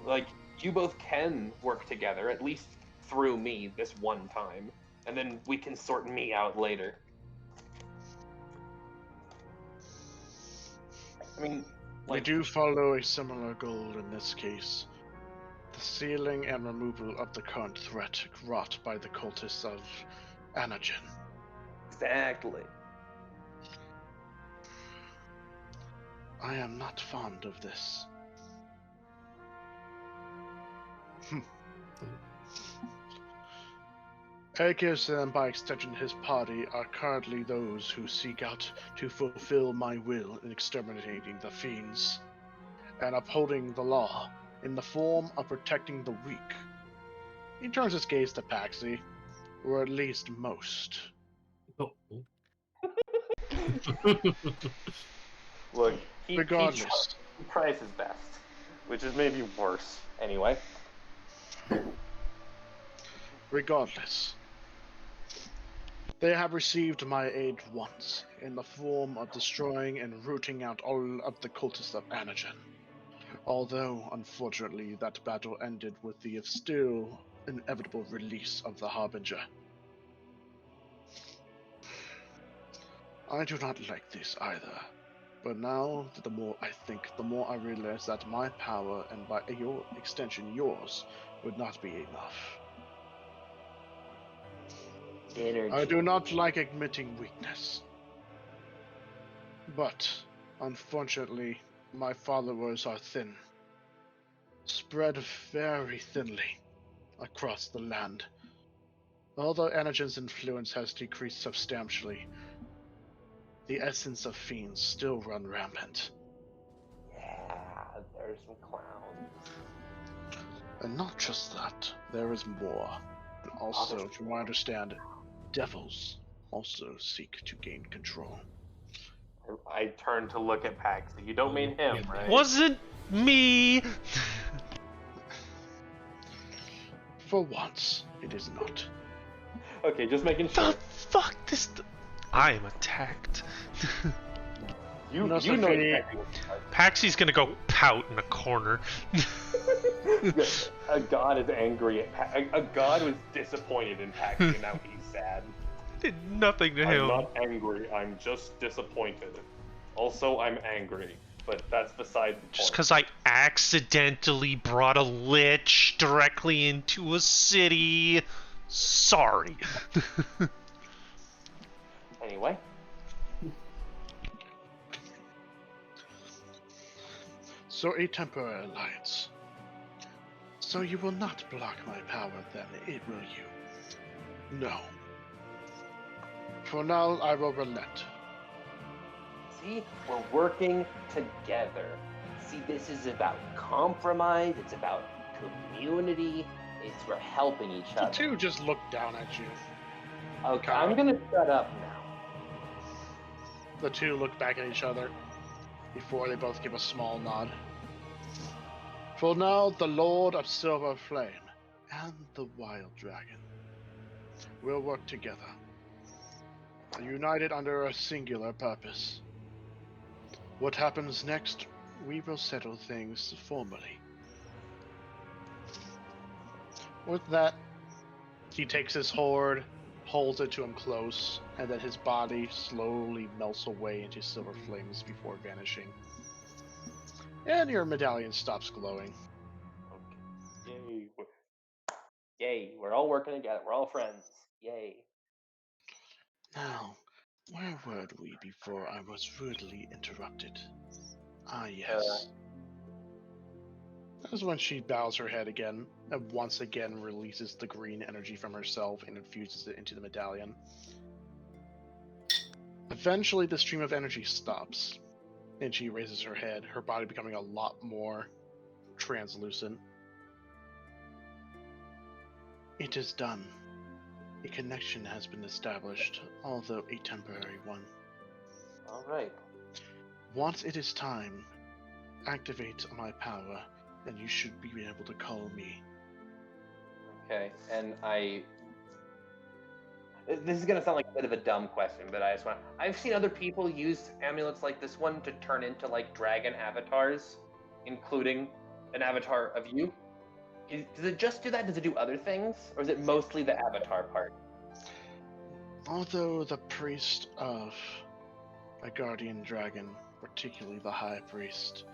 Like, you both can work together, at least through me this one time, and then we can sort me out later. I mean, we do follow a similar goal in this case. The sealing and removal of the current threat wrought by the cultists of Anagen. Exactly. I am not fond of this. Aegis and by extension his party are currently those who seek out to fulfill my will in exterminating the fiends and upholding the law in the form of protecting the weak. He turns his gaze to Paxi, or at least most. Oh. Look, he Regardless. tries his best, which is maybe worse anyway. Regardless, they have received my aid once, in the form of destroying and rooting out all of the cultists of Anagen. Although, unfortunately, that battle ended with the still inevitable release of the Harbinger. I do not like this either, but now, the more I think, the more I realize that my power, and by your extension yours, would not be enough. Energy. I do not like admitting weakness. But, unfortunately, my followers are thin. Spread very thinly. across the land. Although Anagen's influence has decreased substantially, the essence of fiends still run rampant. Yeah, there's some clowns. And not just that, there is more. And also, there's from what I understand, devils also seek to gain control. I turn to look at Paxi. You don't mean him, Yeah, right? Wasn't me. For once, it is not. Okay, just making sure. The fuck this. I am attacked. You No, know Sophie. exactly what you Paxi's gonna go pout in a corner. are. A god is angry at a god was disappointed in Paxi, and now he's sad. Did nothing to I'm him. not angry. I'm just disappointed. Also, I'm angry, but that's beside the point. Just because I accidentally brought a lich directly into a city. Sorry. Anyway, So a temporary alliance. So you will not block my power then, it will you? No. For now, I will relent. see, we're working together. See, this is about compromise. It's about community. It's we're helping each The other. two just look down at you. Okay, I'm gonna shut up now. The two look back at each other before they both give a small nod. For now, the Lord of Silver Flame and the Wild Dragon will work together, united under a singular purpose. What happens next, we will settle things formally. With that, he takes his horde, holds it to him close, and then his body slowly melts away into silver flames before vanishing. And your medallion stops glowing. Okay. Yay. Yay. We're all working together. We're all friends. Yay. Now, where were we before I was rudely interrupted? Ah, yes. That is when she bows her head again, and once again releases the green energy from herself and infuses it into the medallion. Eventually, the stream of energy stops, and she raises her head, her body becoming a lot more translucent. It is done. A connection has been established, although a temporary one. All right. Once it is time, activate my power, and you should be able to call me. Okay. And this is gonna sound like a bit of a dumb question, but I just want. I've seen other people use amulets like this one to turn into like dragon avatars, including an avatar of you. Does it just do that? Does it do other things, or is it mostly the avatar part? Although the priest of a guardian dragon, particularly the high priest,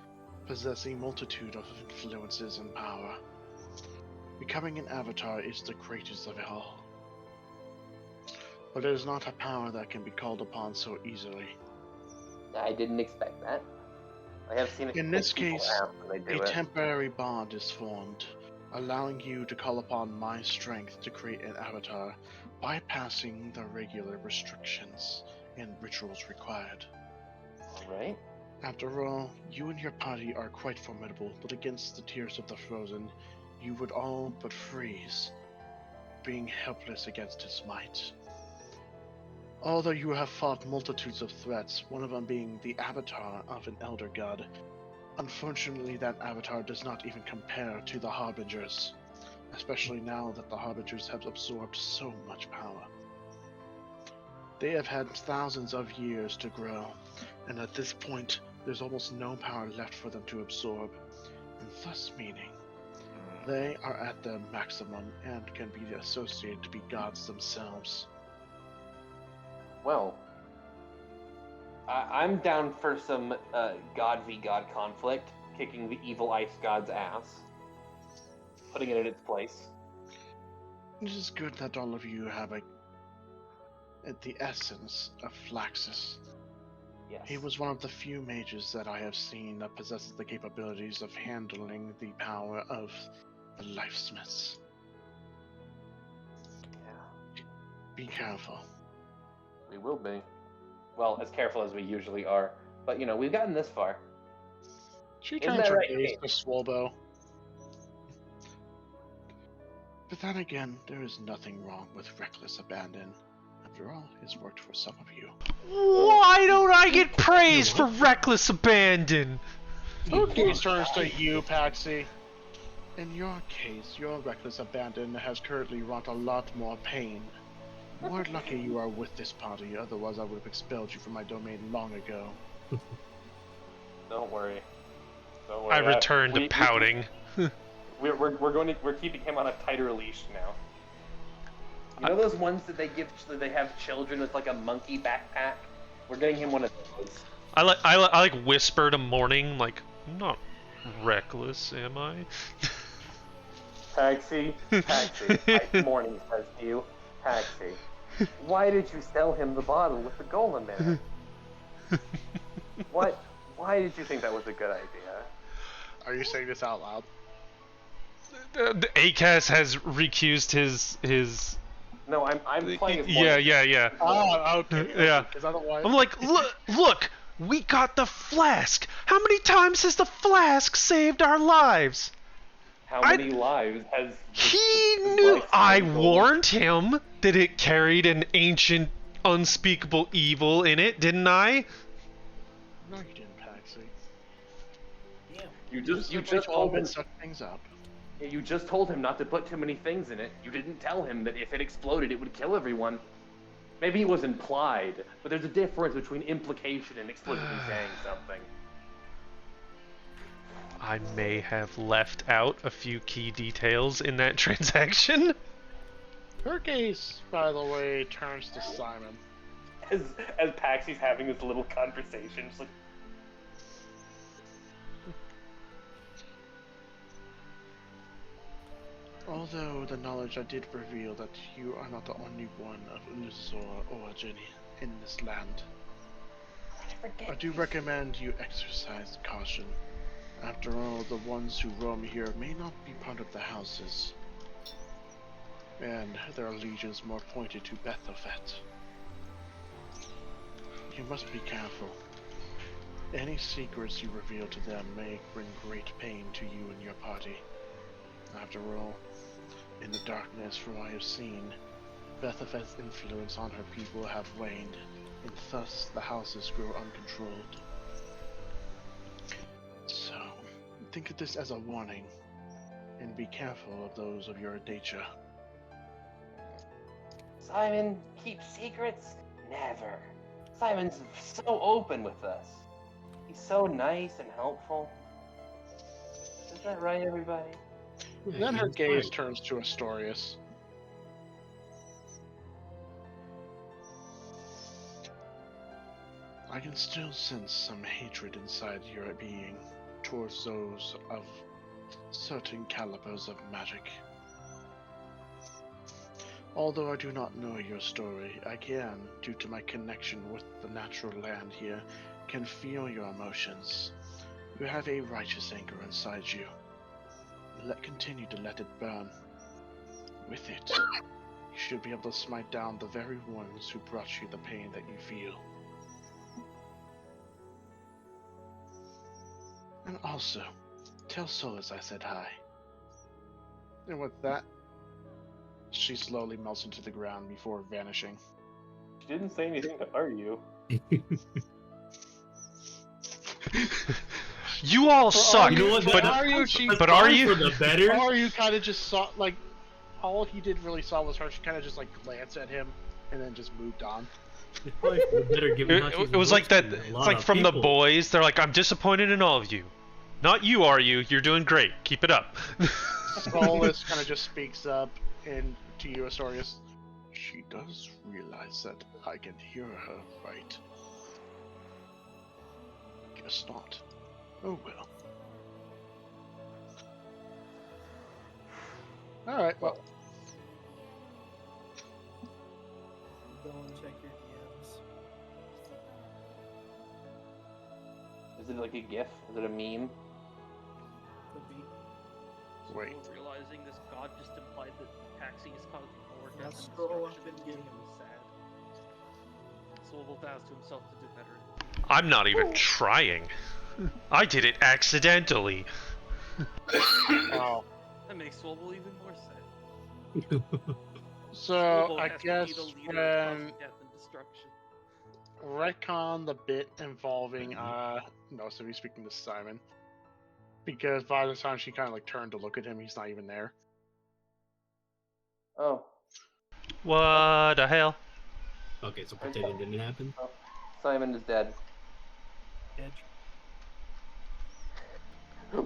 possess a multitude of influences and power, becoming an avatar is the greatest of it all. But it is not a power that can be called upon so easily. I didn't expect that. I have seen it. In this people case, ask when they a do it. temporary bond is formed, allowing you to call upon my strength to create an avatar, bypassing the regular restrictions and rituals required. All right. After all, you and your party are quite formidable, but against the Tears of the Frozen, you would all but freeze, being helpless against his might. Although you have fought multitudes of threats, one of them being the avatar of an elder god, unfortunately that avatar does not even compare to the Harbingers, especially now that the Harbingers have absorbed so much power. They have had thousands of years to grow, and at this point, there's almost no power left for them to absorb, and thus meaning they are at their maximum and can be associated to be gods themselves. Well, I'm down for some god v god conflict, kicking the evil ice god's ass, putting it in its place. It is good that all of you have the essence of Flaxus. Yes. He was one of the few mages that I have seen that possesses the capabilities of handling the power of the Lifesmiths. Be careful. We will be. Well, as careful as we usually are. But, we've gotten this far. She Isn't turns that her right, gaze Kate? to Swolbo. But then again, there is nothing wrong with reckless abandon. After all, it's worked for some of you. Why don't I get praise for reckless abandon? Her gaze turns to you, Paxi. In your case, your reckless abandon has currently wrought a lot more pain. More lucky you are with this party, otherwise I would have expelled you from my domain long ago. Don't worry. Don't worry. I returned to pouting. We're keeping him on a tighter leash now. You know those ones that they have children with like a monkey backpack? We're getting him one of those. I like whisper to Morning, like, I'm not reckless, am I? Taxi. Morning says to you, Taxi. Why did you sell him the bottle with the golem in it? Why did you think that was a good idea? Are you saying this out loud? The ACAS has recused his. No, I'm playing as Yeah. Oh, okay. Yeah. Is that why? I'm like, look, we got the flask. How many times has the flask saved our lives? How many lives has... He knew. I warned him that it carried an ancient, unspeakable evil in it, didn't I? No, you didn't, Paxi. You just told him suck things up. You just told him not to put too many things in it. You didn't tell him that if it exploded, it would kill everyone. Maybe it was implied, but there's a difference between implication and explicitly saying something. I may have left out a few key details in that transaction. Her gaze, by the way, turns to Simon. As Paxi's having this little conversation, just like... Although the knowledge I did reveal that you are not the only one of Ulusor origin in this land, I do recommend you exercise caution. After all, the ones who roam here may not be part of the houses, and their allegiance more pointed to Bethophet. You must be careful. Any secrets you reveal to them may bring great pain to you and your party. After all, in the darkness, from what I have seen, Bethophet's influence on her people have waned, and thus the houses grow uncontrolled. So, think of this as a warning, and be careful of those of your dacha. Simon, keep secrets? Never. Simon's so open with us. He's so nice and helpful. Is that right, everybody? Then her gaze turns to Astorius. I can still sense some hatred inside your being towards those of certain calibers of magic. Although I do not know your story, I can, due to my connection with the natural land here, can feel your emotions. You have a righteous anger inside you. Continue to let it burn. With it, you should be able to smite down the very ones who brought you the pain that you feel. And also, tell Solus I said hi. And with that, she slowly melts into the ground before vanishing. She didn't say anything to argue. You all suck. You know what, but are you? But are you? For the better. Or you kind of just saw, like, all he did really saw was her. She kind of just like glanced at him and then just moved on. It's probably for the better, given how she's It was like that. roasting a It's lot like of from the people. boys. They're like, I'm disappointed in all of you. Not you, are you? You're doing great. Keep it up. Solus kind of just speaks up and to you, Astorius. She does realize that I can hear her, right? Guess not. Oh well. Alright, well. Go and check your DMs. Is it like a GIF? Is it a meme? Could be. Wait. Realizing this god just implied that Taxi is causing more Yes. Oh, I've been getting him sad. Swivel vows to himself to do better. I'm not even trying. I did it accidentally. Oh. That makes Swivel even more sad. So Swivel I has to guess be the leader when causing death and destruction. retcon the bit involving no, so he's speaking to Simon. Because by the time she kind of like turned to look at him, he's not even there. Oh, What the hell? Okay, so pretending didn't happen. Simon is dead. Bitch.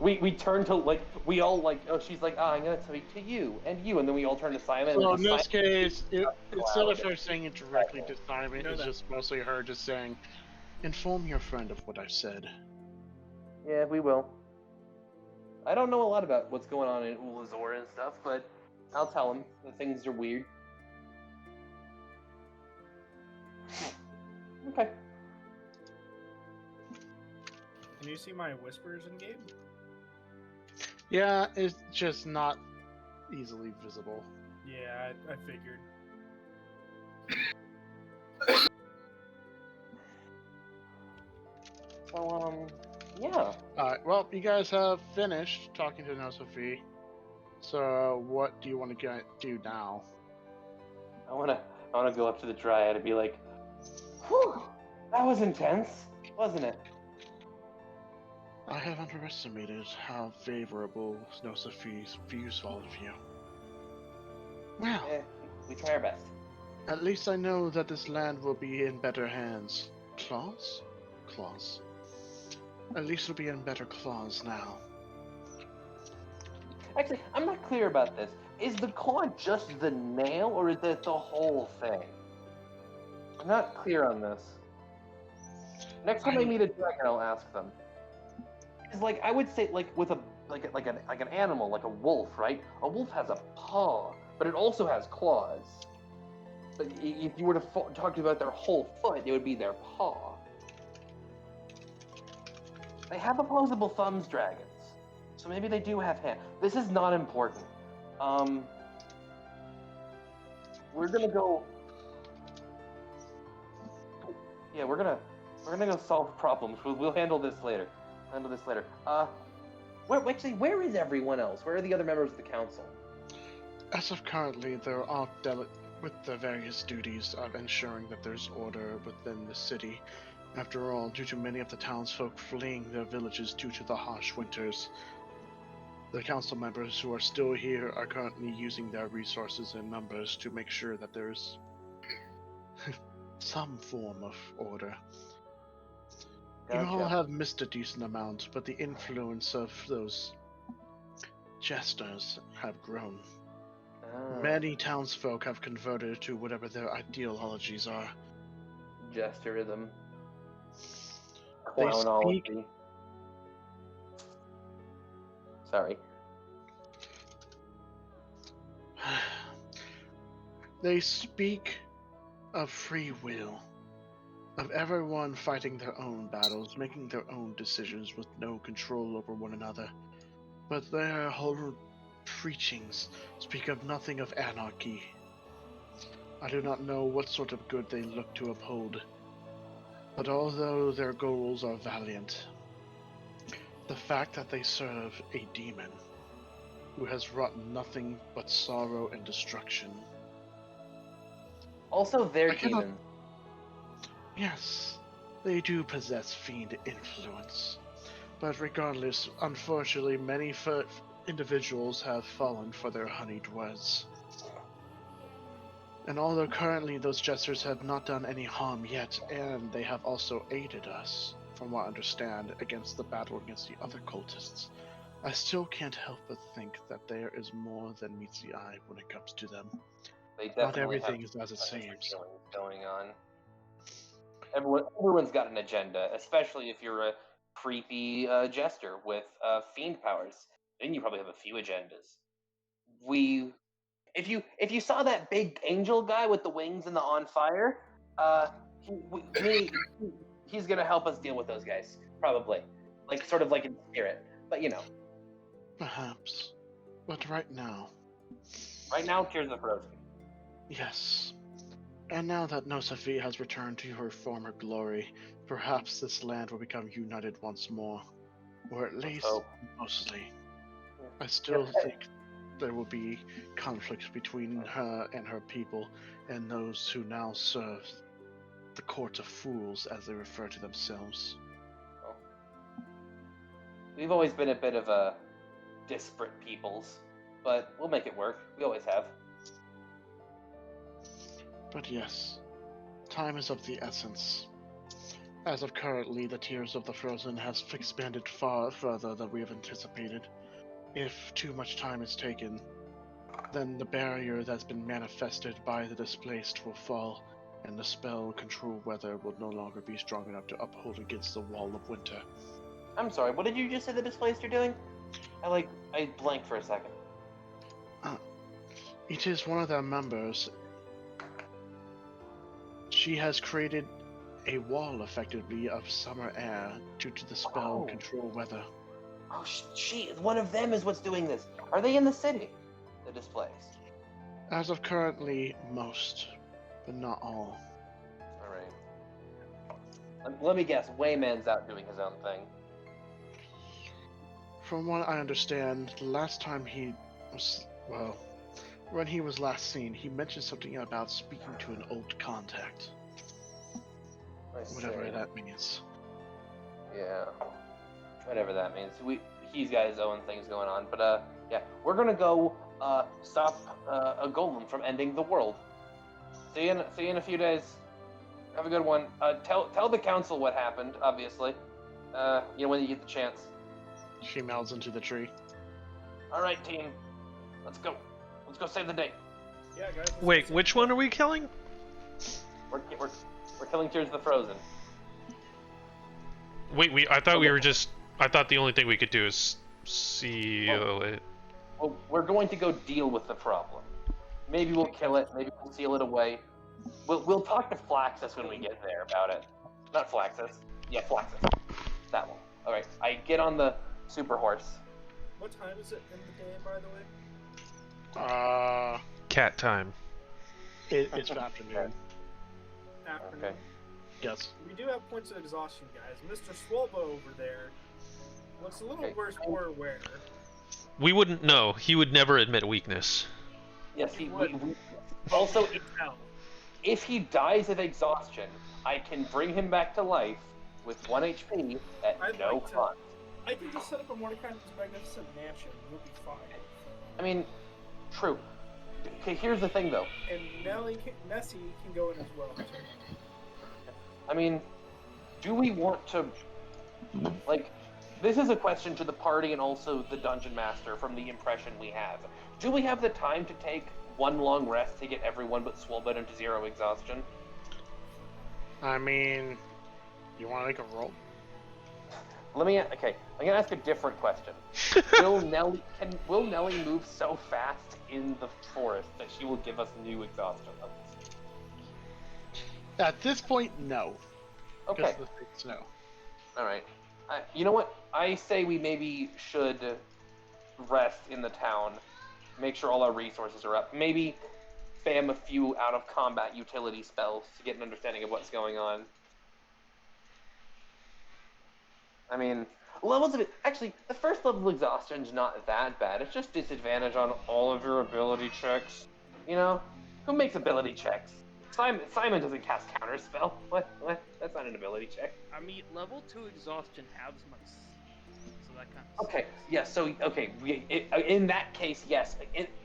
We turn to we all oh, she's like, I'm gonna speak to you and you, and then we all turn to Simon. So in and this Simon, case, instead of cloud. her saying it directly to Simon, You know it's that. just mostly her just saying, "Inform your friend of what I've said." Yeah, we will. I don't know a lot about what's going on in Ulazor and stuff, but I'll tell him that things are weird. Okay. Can you see my whispers in game? Yeah, it's just not easily visible. Yeah, I figured. So, yeah. Alright, well, you guys have finished talking to Nosophie. So, what do you want to do now? I wanna go up to the Dryad and be like, whew, that was intense, wasn't it? I have underestimated how favorable Nosophie's views fall of you. Well, Yeah, we try our best. at least I know that this land will be in better hands. Claws? Claws. At least it'll be in better claws now. Actually, I'm not clear about this. Is the claw just the nail, or is it the whole thing? I'm not clear on this. Next time I meet a dragon, I'll ask them. Because, I would say, with an animal, like a wolf, right? A wolf has a paw, but it also has claws. But if you were to talk about their whole foot, it would be their paw. They have opposable thumbs, dragons. So maybe they do have hands. This is not important. We're gonna go. Yeah, we're gonna go solve problems. We'll handle this later. Where is everyone else? Where are the other members of the council? As of currently, they're all with the various duties of ensuring that there's order within the city. After all, due to many of the townsfolk fleeing their villages due to the harsh winters, the council members who are still here are currently using their resources and numbers to make sure that there's some form of order. Gotcha. You all have missed a decent amount, but the influence of those jesters have grown. Oh, Many townsfolk have converted to whatever their ideologies are. Jesterism. They Clownology. speak Sorry. They speak of free will, of everyone fighting their own battles, making their own decisions with no control over one another. But their whole preachings speak of nothing of anarchy. I do not know what sort of good they look to uphold, but although their goals are valiant, the fact that they serve a demon who has wrought nothing but sorrow and destruction. Also, they're I cannot- demons. Yes, they do possess fiend influence. But regardless, unfortunately, many individuals have fallen for their honeyed words. And although currently those jesters have not done any harm yet, and they have also aided us, from what I understand, against the battle against the other cultists, I still can't help but think that there is more than meets the eye when it comes to them. They Not definitely everything have is as it sinister seems. feelings going on. Everyone's got an agenda, especially if you're a creepy jester with fiend powers. Then you probably have a few agendas. If you saw that big angel guy with the wings and the on fire, he's gonna help us deal with those guys, probably, sort of like in spirit. But Perhaps. But right now, right now, Tears of the Frozen. Yes. And now that Nosafi has returned to her former glory, perhaps this land will become united once more. Or at least, hope. mostly. I still think there will be conflict between her and her people and those who now serve the court of fools, as they refer to themselves. We've always been a bit of a disparate peoples, but we'll make it work. We always have. But yes, time is of the essence. As of currently, the Tears of the Frozen has expanded far further than we have anticipated. If too much time is taken, then the barrier that's been manifested by the displaced will fall, and the spell Control Weather will no longer be strong enough to uphold against the wall of winter. I'm sorry, what did you just say the displaced are doing? I blanked for a second. It is one of their members. She has created a wall, effectively, of summer air due to the spell Control Weather. Oh, one of them is what's doing this. Are they in the city? The displaced. As of currently, most, but not all. Alright. Let me guess, Wayman's out doing his own thing. From what I understand, the last time he was, well, when he was last seen, he mentioned something about speaking to an old contact. Whatever that means. Yeah. Whatever that means. He's got his own things going on, but yeah, we're gonna go stop a golem from ending the world. See you in a few days. Have a good one. Tell the council what happened, obviously. When you get the chance. She melds into the tree. All right, team. Let's go. Let's go save the day. Yeah, guys. Wait, which one are we killing? We're killing Tears of the Frozen. Wait, I thought we were just. I thought the only thing we could do is seal it. Well, we're going to go deal with the problem. Maybe we'll kill it. Maybe we'll seal it away. We'll talk to Flaxus when we get there about it. Not Flaxus. Yeah, Flaxus. That one. All right. I get on the super horse. What time is it in the day, by the way? Cat time. It's afternoon. Afternoon. Okay. Yes. We do have points of exhaustion, guys. Mr. Swolbo over there looks a little worse for wear. We wouldn't know. He would never admit weakness. Yes, He would. Also, Hell. if he dies of exhaustion, I can bring him back to life with 1 HP at no cost. I can just set up a Mordecai's Magnificent Mansion. We'll be fine. I mean, true. Okay, here's the thing, though. And Nessie can go in as well. Too. I mean, do we want to... this is a question to the party and also the Dungeon Master from the impression we have. Do we have the time to take one long rest to get everyone but Swolbud into 0 exhaustion? I mean, you want to make a roll? Okay, I'm gonna ask a different question. Will Nellie move so fast in the forest that she will give us new exhaustion levels? At this point, no. Okay. No. Alright. You know what? I say we maybe should rest in the town, make sure all our resources are up, maybe spam a few out-of-combat utility spells to get an understanding of what's going on. I mean, levels of it. Actually, the first level of exhaustion's not that bad. It's just disadvantage on all of your ability checks. You know? Who makes ability checks? Simon doesn't cast counterspell. What? That's not an ability check. I mean, level 2 exhaustion halves my so that kind of. Okay. Yeah. So in that case, yes.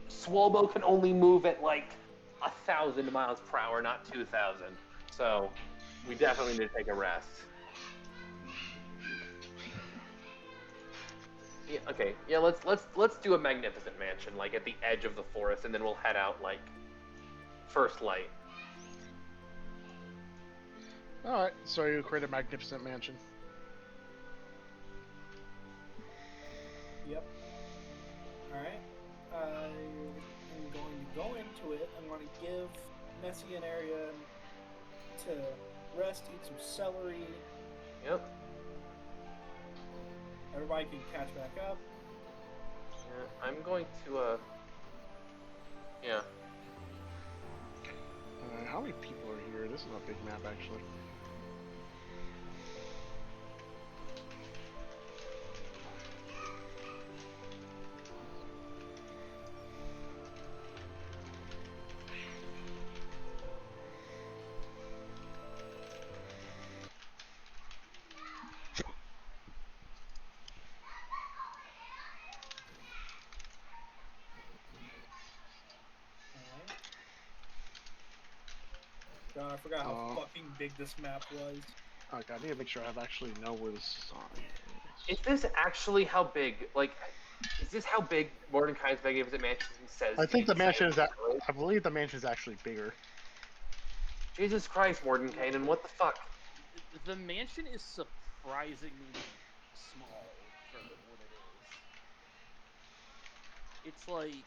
Swolbo can only move at 1,000 miles per hour, not 2,000. So we definitely need to take a rest. Yeah, okay. Yeah, let's do a magnificent mansion, at the edge of the forest, and then we'll head out first light. Alright, so you create a magnificent mansion. Yep. Alright. I'm going to go into it. I'm going to give Nessie an area to rest, eat some celery. Yep. Everybody can catch back up. Yeah, I'm going to, yeah. How many people are here? This is a big map, actually. God, I forgot how fucking big this map was. Okay, I need to make sure I actually know where this is on. Is this actually how big? Like, is this how big Mordecai's Magnificent Mansion says? I think the mansion is that. Really? I believe the mansion is actually bigger. Jesus Christ, Mordenkainen, what the fuck? The mansion is surprisingly small for what it is. It's like,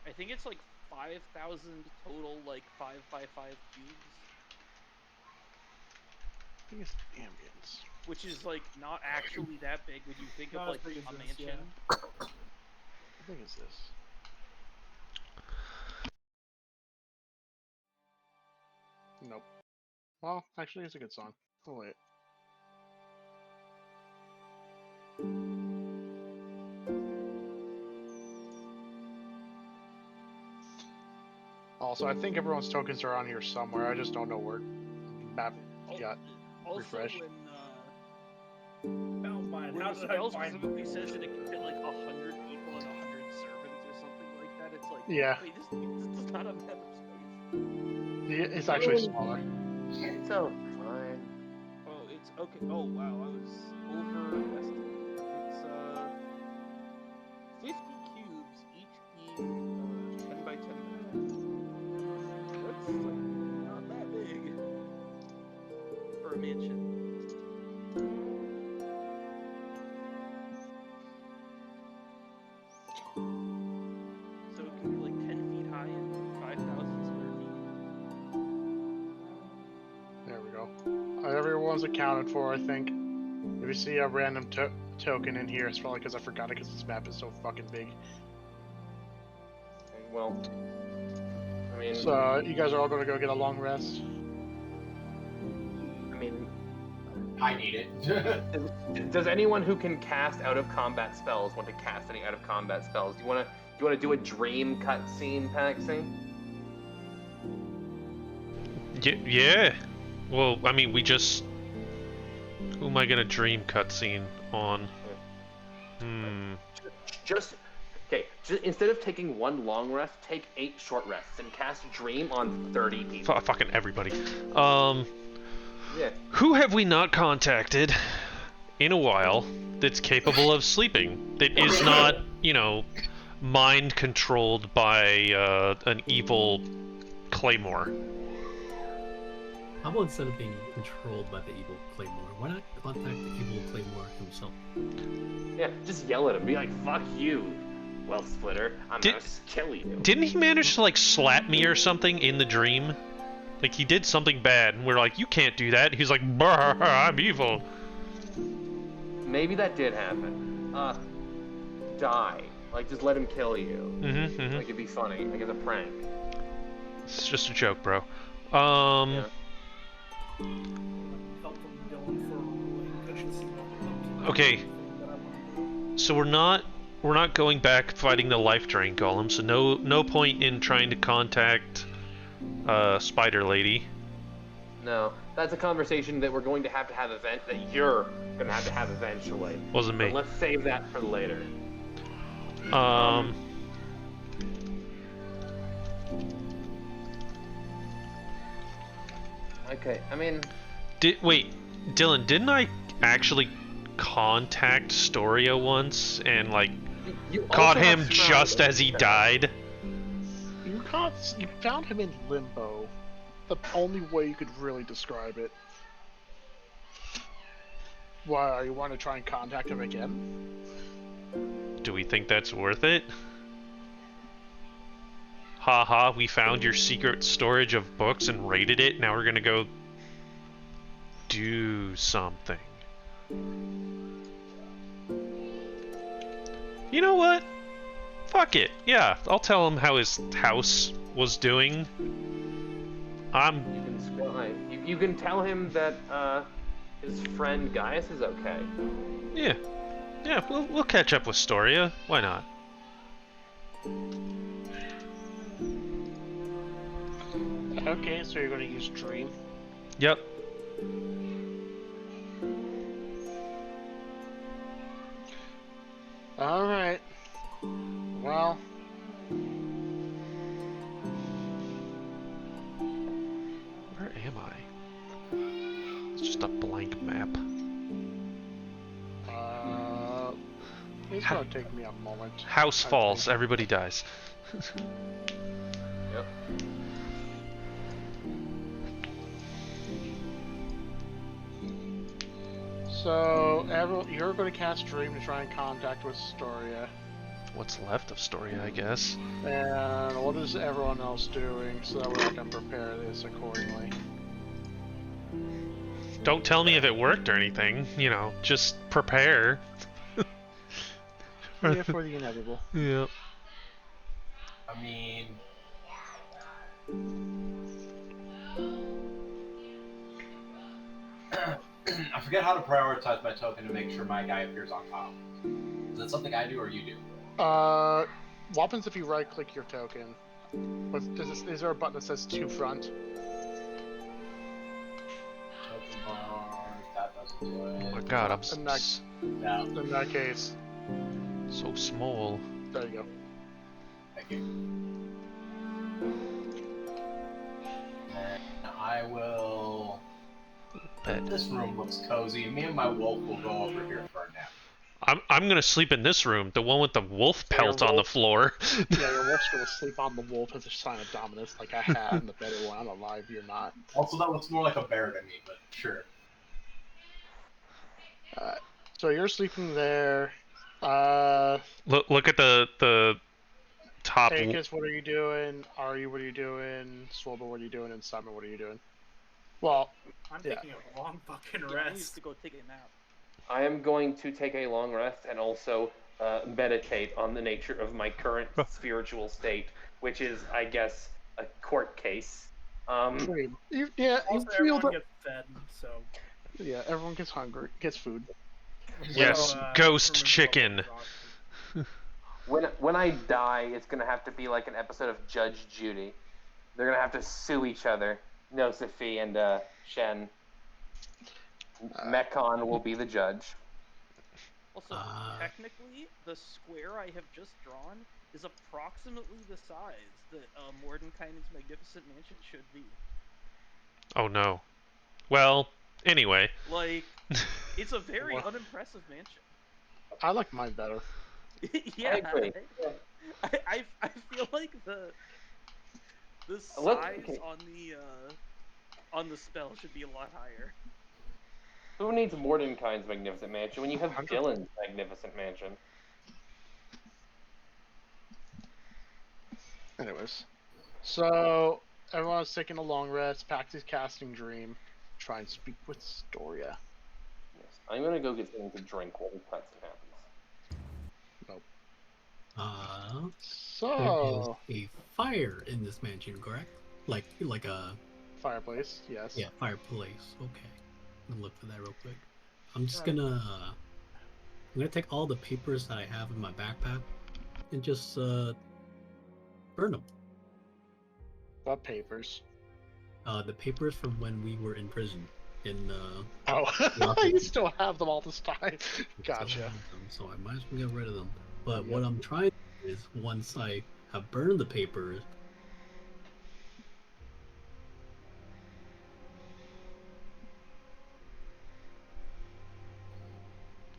I think it's like 5,000 total, like 5x5 cubes. I think it's ambience. Which is like not actually that big when you think of Not as like big as a this, mansion. yeah. I think it's this. Nope. Well, actually, it's a good song. Oh wait. Also, I think everyone's tokens are on here somewhere. I just don't know where. Map got refreshed. When the how did I spell find specifically says that it can fit like 100 people and 100 servants or something like that, it's like, Yeah. wait, this does not have enough space. Yeah, it's actually smaller. So fine. Oh, it's okay. Oh wow, I was overestimated. It's 50 cubes, each being 10 by 10 minutes. That's like not that big for a mansion. So it can be like 10 feet high and 5,000 square feet. There we go. Everyone's accounted for, I think. If you see a random token in here, it's probably because I forgot it because this map is so fucking big. Well, I mean... So, you guys are all going to go get a long rest? I mean... I need it. Does anyone who can cast out-of-combat spells want to cast any out-of-combat spells? Do you want to do a dream cutscene, Paxi? Yeah. Well, I mean, we just... Who am I gonna dream cutscene on? Just... Okay, instead of taking one long rest, take 8 short rests and cast Dream on 30 people. Fucking everybody. Yeah. Who have we not contacted in a while that's capable of sleeping? That is not, you know, mind controlled by an evil claymore. How about instead of being controlled by the evil Claymore, why not contact the evil Claymore himself? Yeah, just yell at him. Be like, fuck you, Wealth Splitter. I'm gonna kill you. Didn't he manage to, like, slap me or something in the dream? Like, he did something bad, and we're like, you can't do that. He's like, brr, I'm evil. Maybe that did happen. Die. Like, just let him kill you. Like, it'd be funny. Like, it's a prank. It's just a joke, bro. Yeah. Okay. So we're not going back fighting the life drain golem, so no point in trying to contact Spider Lady. No, that's a conversation that we're going to have that you're gonna have to have eventually. Wasn't me. But let's save that for later. Okay, I mean... Wait, Dylan, didn't I actually contact Storia once and, like, you caught also him have just Shroud. as he died? You found him in limbo. The only way you could really describe it. Why, you want to try and contact him again? Do we think that's worth it? Haha, we found your secret storage of books and raided it. Now we're gonna go do something. You know what? Fuck it. Yeah, I'll tell him how his house was doing. You can scribe. You can tell him that his friend Gaius is okay. Yeah. Yeah, we'll catch up with Storia. Why not? Okay, so you're going to use Dream. Yep. Alright. Well. Where am I? It's just a blank map. It's going to take me a moment. House falls, everybody dies. Yep. So, you're going to cast Dream to try and contact with Storia. What's left of Storia, I guess. And what is everyone else doing so that way I can prepare this accordingly? Don't tell me if it worked or anything, you know, just prepare. Yeah, for the inevitable. Yeah. I mean, I forget how to prioritize my token to make sure my guy appears on top. Is that something I do or you do? What happens if you right-click your token? Is there a button that says to front? Token bar, that doesn't do it. Oh my god, I'm No, In that case, so small. there you go. thank you. And I will... Bed. This room looks cozy. Me and my wolf will go over here for a nap. I'm gonna sleep in this room, the one with the wolf So your pelt on the wolf- floor. Yeah, your wolf's gonna sleep on the wolf as a sign of dominance, like I have in the better one. I'm alive, you're not. Also, that looks more like a bear to me, but sure. So you're sleeping there. Look at the top. Akis, what are you doing? Ari, what are you doing? Swolba, what are you doing? And Simon, what are you doing? Well, I'm yeah. taking a long fucking Yeah, I need rest. to go take a nap. I am going to take a long rest and also meditate on the nature of my current spiritual state, which is, I guess, a court case. Dream. You Also, feel everyone that. gets fed, so. Yeah, everyone gets hungry, gets food. Yes, So, ghost remove chicken. exhaustion. When I die, it's gonna have to be like an episode of Judge Judy. They're gonna have to sue each other. Nosefi and Shen. Mekon will be the judge. Also, technically, the square I have just drawn is approximately the size that Mordenkainen's magnificent mansion should be. Oh no. Well, anyway. Like, it's a very Well- unimpressive mansion. I like mine better. Yeah, agree. I feel like the size Okay. on the spell should be a lot higher. Who needs Mordenkainen's magnificent mansion when you have 100. Dylan's magnificent mansion? Anyways, so everyone's taking a long rest. Pax is casting Dream. Try and speak with Storia. Yes. I'm gonna go get something to drink while this cutscene happens. So there is a fire in this mansion, correct? Like a fireplace, yes. yeah fireplace. Okay, I'm gonna look for that real quick. I'm just gonna take all the papers that I have in my backpack and just burn them. What papers? The papers from when we were in prison. Oh, Rocket. you still have them all this time. I still Gotcha. have them, so I might as well get rid of them. But what I'm trying to do is once I have burned the papers,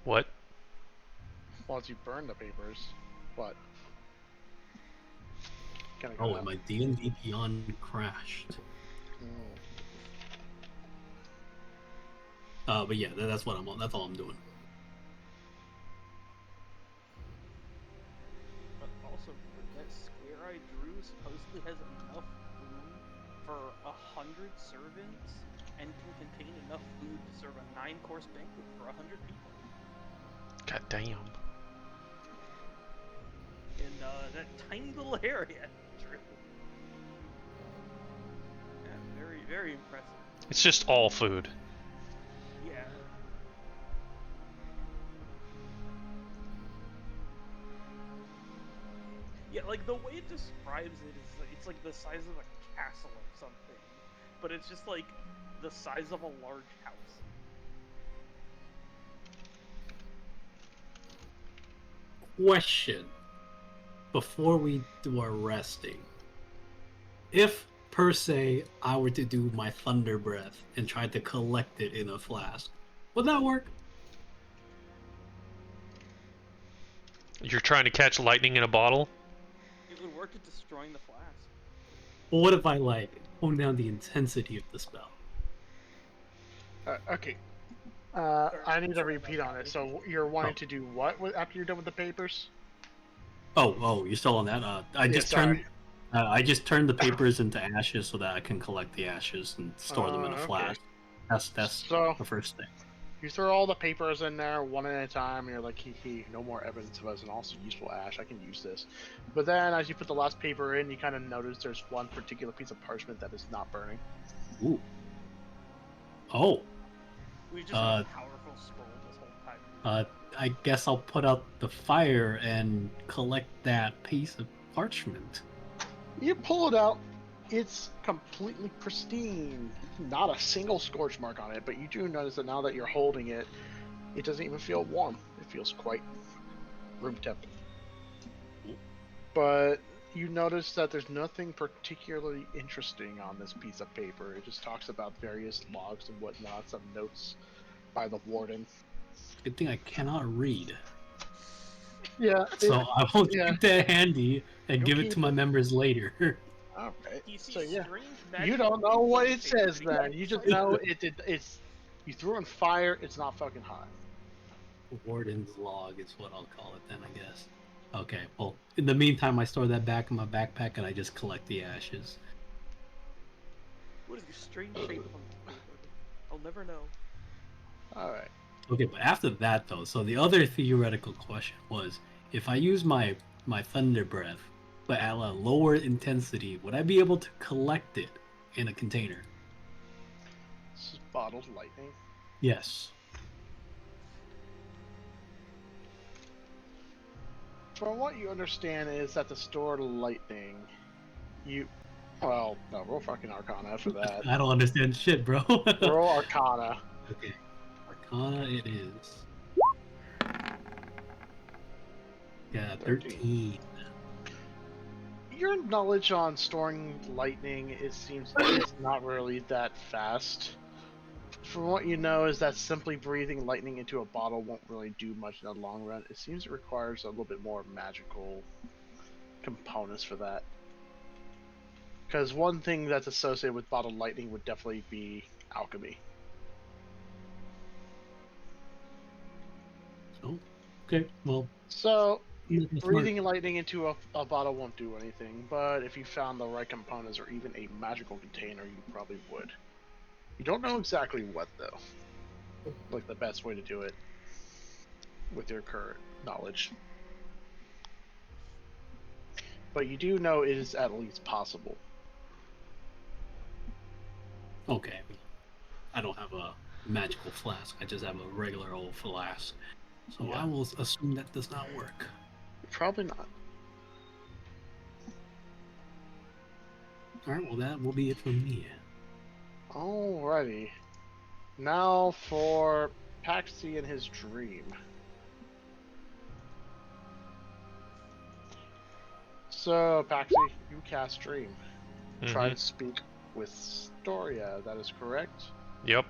What? Once you burn the papers, what? Can I go oh, now? and my D&D Beyond crashed. But yeah, that's what I'm on. That's all I'm doing. But also, that square I drew supposedly has enough room for 100 servants and can contain enough food to serve a 9-course banquet for 100 people. God damn. in that tiny little area. True. Yeah, very, very impressive. It's just all food. Yeah. Yeah, like the way it describes it is like, it's like the size of a castle or something, but it's just like the size of a large house. Question. Before we do our resting, if per se I were to do my thunder breath and try to collect it in a flask, would that work? You're trying to catch lightning in a bottle? It would work at destroying the flask. Well, what if I like tone down the intensity of the spell? Okay. I need to repeat on it. So you're wanting to do what after you're done with the papers? Oh, you're still on that? I just turned the papers into ashes so that I can collect the ashes and store them in a flask. That's So the first thing. you throw all the papers in there one at a time, and you're like, hee, no more evidence of us, and also useful ash. I can use this. But then, as you put the last paper in, you kind of notice there's one particular piece of parchment that is not burning. Ooh. Oh. We just had a powerful scroll this whole time. I guess I'll put out the fire and collect that piece of parchment. You pull it out. It's completely pristine. Not a single scorch mark on it, but you do notice that now that you're holding it, it doesn't even feel warm. It feels quite room temp. But you notice that there's nothing particularly interesting on this piece of paper. It just talks about various logs and whatnot, some notes by the warden. Good thing I cannot read. Yeah. So I will keep that handy and give it to my members later. Alright. So yeah. yeah. You don't know what it says then. You just know it's you threw in fire, it's not fucking hot. Warden's log is what I'll call it then, I guess. Okay, well, in the meantime, I store that back in my backpack and I just collect the ashes. What is your strange shape on the paper? I'll never know. Alright. Okay, but after that though, so the other theoretical question was, if I use my thunder breath, but at a lower intensity, would I be able to collect it in a container? This is bottled lightning. Yes. From what you understand is that to store lightning, well, no, roll fucking Arcana for that. I don't understand shit, bro. Roll Arcana. Okay. Arcana it is. Yeah, 13. Your knowledge on storing lightning, it seems it's not really that fast. From what you know is that simply breathing lightning into a bottle won't really do much in the long run. It seems it requires a little bit more magical components for that. Because one thing that's associated with bottled lightning would definitely be alchemy. Oh, okay, well. So, breathing lightning into a bottle won't do anything, but if you found the right components or even a magical container, you probably would. You don't know exactly what, though. Like the best way to do it with your current knowledge. But you do know it is at least possible. Okay. I don't have a magical flask. I just have a regular old flask. So yeah. I will assume that does not work. Probably not. Alright, well that will be it from me. Alrighty. Now for Paxi and his dream. So, Paxi, you cast Dream. Try to speak with Storia, that is correct? Yep.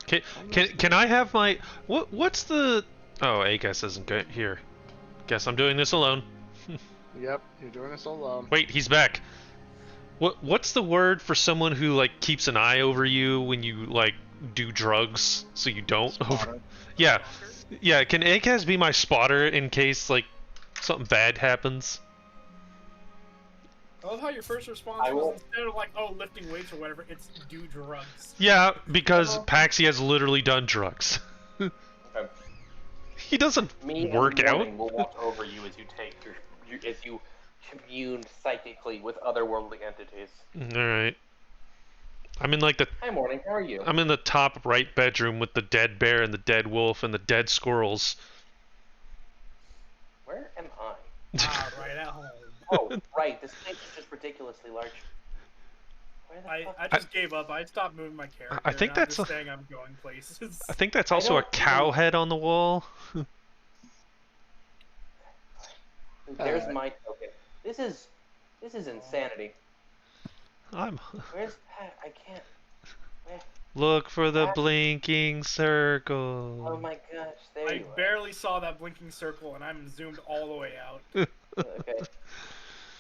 Can I have my... What's the... Oh, Agas isn't good here. Guess I'm doing this alone. Yep, you're doing this alone. Wait, he's back. What's the word for someone who, like, keeps an eye over you when you, like, do drugs so you don't? Spotter. Yeah. Yeah, can Agas be my spotter in case, like, something bad happens? I love how your first response was instead of like, oh, lifting weights or whatever, it's do drugs. Yeah, because Paxi has literally done drugs. Okay. He doesn't Me work in the out. morning will watch over you as you take as you commune psychically with otherworldly entities. All right. I'm in like the Hi, morning. How are you? I'm in the top right bedroom with the dead bear and the dead wolf and the dead squirrels. Where am I? Right at home. Oh, right. This place is just ridiculously large. Where the fuck? I just gave up. I stopped moving my character. I think and I'm that's just saying I'm going places. I think that's also a cow head on the wall. There's my token. This is insanity. Where's Pat? I can't. Where? Look for the blinking circle. Oh my gosh, there you I are. barely saw that blinking circle, and I'm zoomed all the way out. Okay.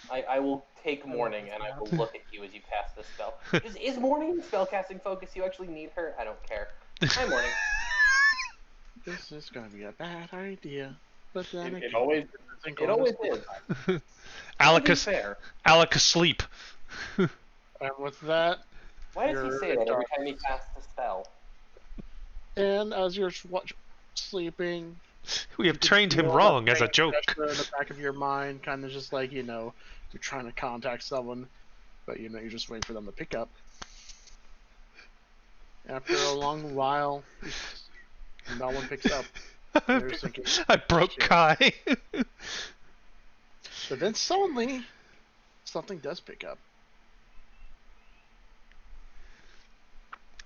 I will take morning, and I will look at you as you cast this spell. Is morning spellcasting focus? You actually need her? I don't care. Hi, morning. This is gonna be a bad idea. But then It always is. Alec asleep. And with that, Why does he say that every time he casts a spell? and as you're sleeping, We have trained him wrong as a joke. In the back of your mind, kind of just like, you're trying to contact someone, but you're just waiting for them to pick up. After a long while, no one picks up. You're thinking, I broke shit. Kai. But then suddenly, something does pick up.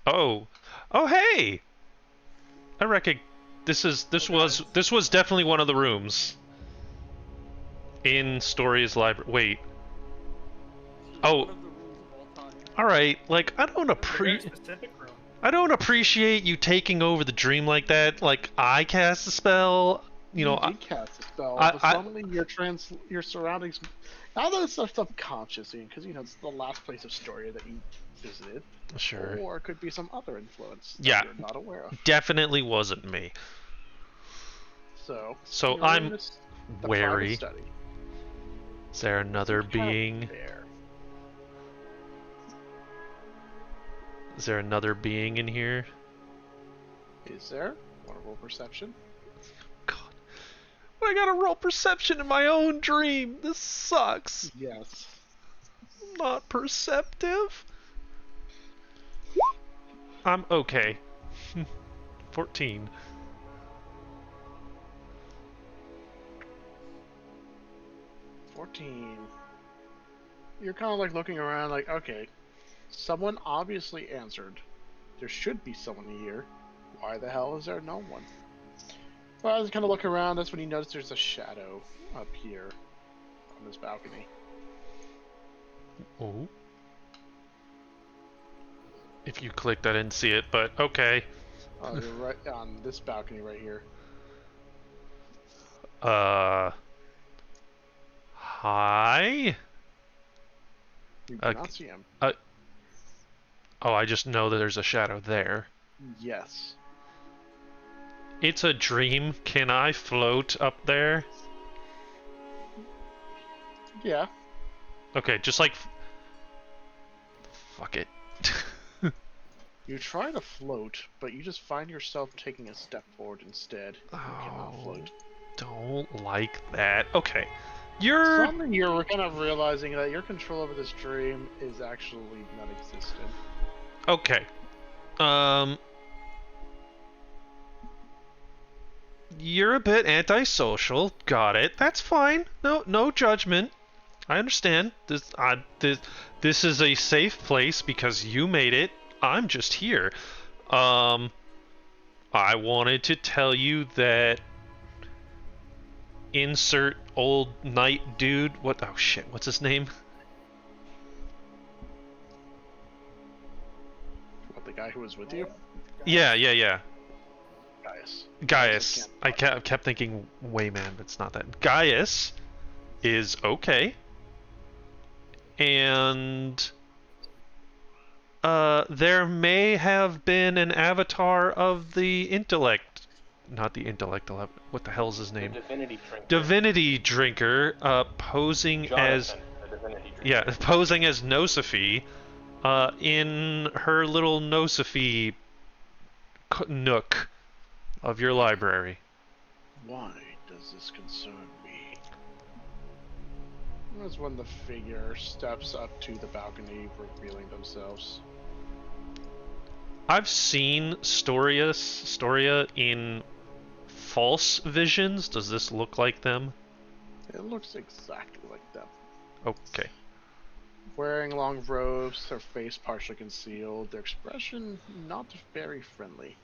Oh, hey! I reckon this was definitely one of the rooms in Story's library. Wait. Oh. All right. Like I don't appreciate you taking over the dream like that. Like I cast a spell. You did cast a spell, but suddenly your surroundings. Now that it's subconscious, because it's the last place of Story that you visited. Sure. Or it could be some other influence that you're not aware of. Definitely wasn't me. So I'm wary. Is there another being? Is there another being in here? Is there? Want to roll perception? God. I gotta roll perception in my own dream. This sucks. Yes. I'm not perceptive. I'm okay. 14. You're kind of like looking around like, okay, someone obviously answered. There should be someone here. Why the hell is there no one? Well, as you kind of look around, that's when you notice there's a shadow up here on this balcony. Oh. If you clicked, I didn't see it, but okay. Oh, you're right on this balcony right here. Hi? You do not see him. Oh, I just know that there's a shadow there. Yes. It's a dream. Can I float up there? Yeah. Okay, just like... Fuck it. You try to float, but you just find yourself taking a step forward instead. You cannot float. Don't like that. Okay. You're kind of realizing that your control over this dream is actually non-existent. Okay. You're a bit antisocial. Got it. That's fine. No judgment. I understand. This is a safe place because you made it. I'm just here. I wanted to tell you that insert old knight dude. What? Oh shit. What's his name? What, the guy who was with you? Yeah. Gaius. I kept thinking Wayman, but it's not that. Gaius is okay. And there may have been an avatar of the intellect. Not the intellect. What the hell is his name? The divinity drinker. Divinity drinker, posing Jonathan, as the divinity drinker. posing as Nosophy, in her little Nosophy nook of your library. Why does this concern me? That's when the figure steps up to the balcony, revealing themselves. I've seen Storia in false visions. Does this look like them? It looks exactly like them. Okay. Wearing long robes, their face partially concealed, their expression not very friendly.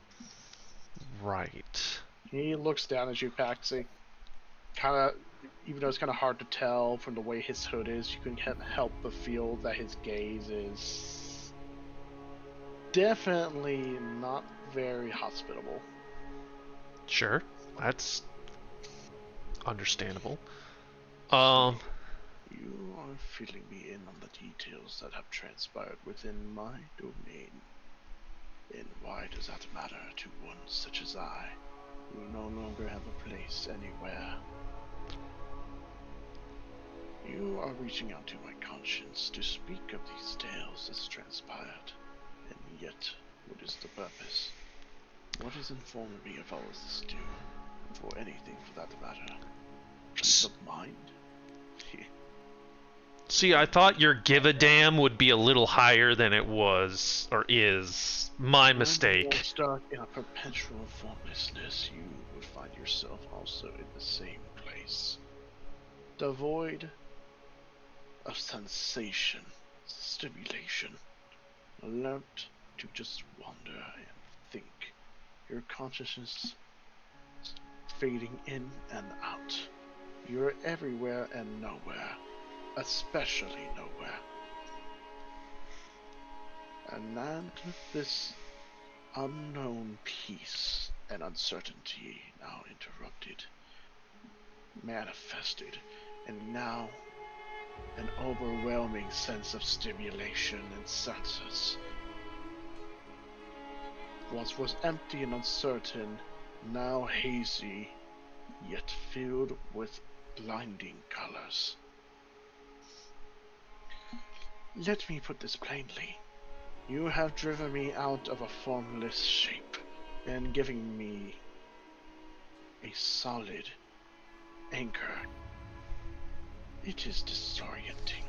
Right. He looks down at you, Paxi. Kinda, even though it's kind of hard to tell from the way his hood is, you can help but feel that his gaze is definitely not very hospitable. Sure. That's understandable. You are filling me in on the details that have transpired within my domain. And why does that matter to one such as I, who no longer have a place anywhere? You are reaching out to my conscience to speak of these tales as transpired. And yet, what is the purpose? What is informing me of all of this do? For anything for that matter. Peace of mind? See, I thought your give a damn would be a little higher than it was, or is. My mistake. When stuck in a perpetual formlessness, you would find yourself also in the same place. Devoid of sensation, stimulation, alert to just wander and think. Your consciousness fading in and out. You're everywhere and nowhere. Especially nowhere. And this unknown peace and uncertainty now interrupted, manifested, and now an overwhelming sense of stimulation and senses. What was empty and uncertain, now hazy, yet filled with blinding colors. Let me put this plainly. You have driven me out of a formless shape and giving me a solid anchor. It is disorienting.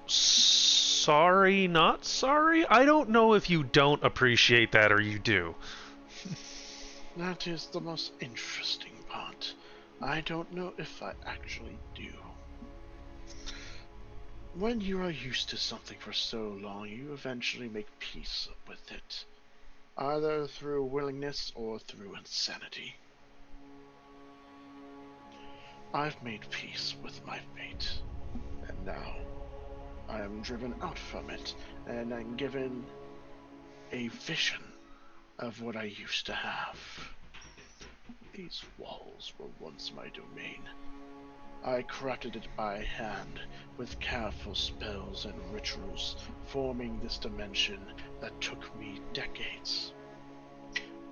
Sorry, not sorry? I don't know if you don't appreciate that or you do. That is the most interesting part. I don't know if I actually do. When you are used to something for so long, you eventually make peace with it, either through willingness or through insanity. I've made peace with my fate, and now I am driven out from it, and I'm given a vision of what I used to have. These walls were once my domain. I crafted it by hand, with careful spells and rituals, forming this dimension that took me decades.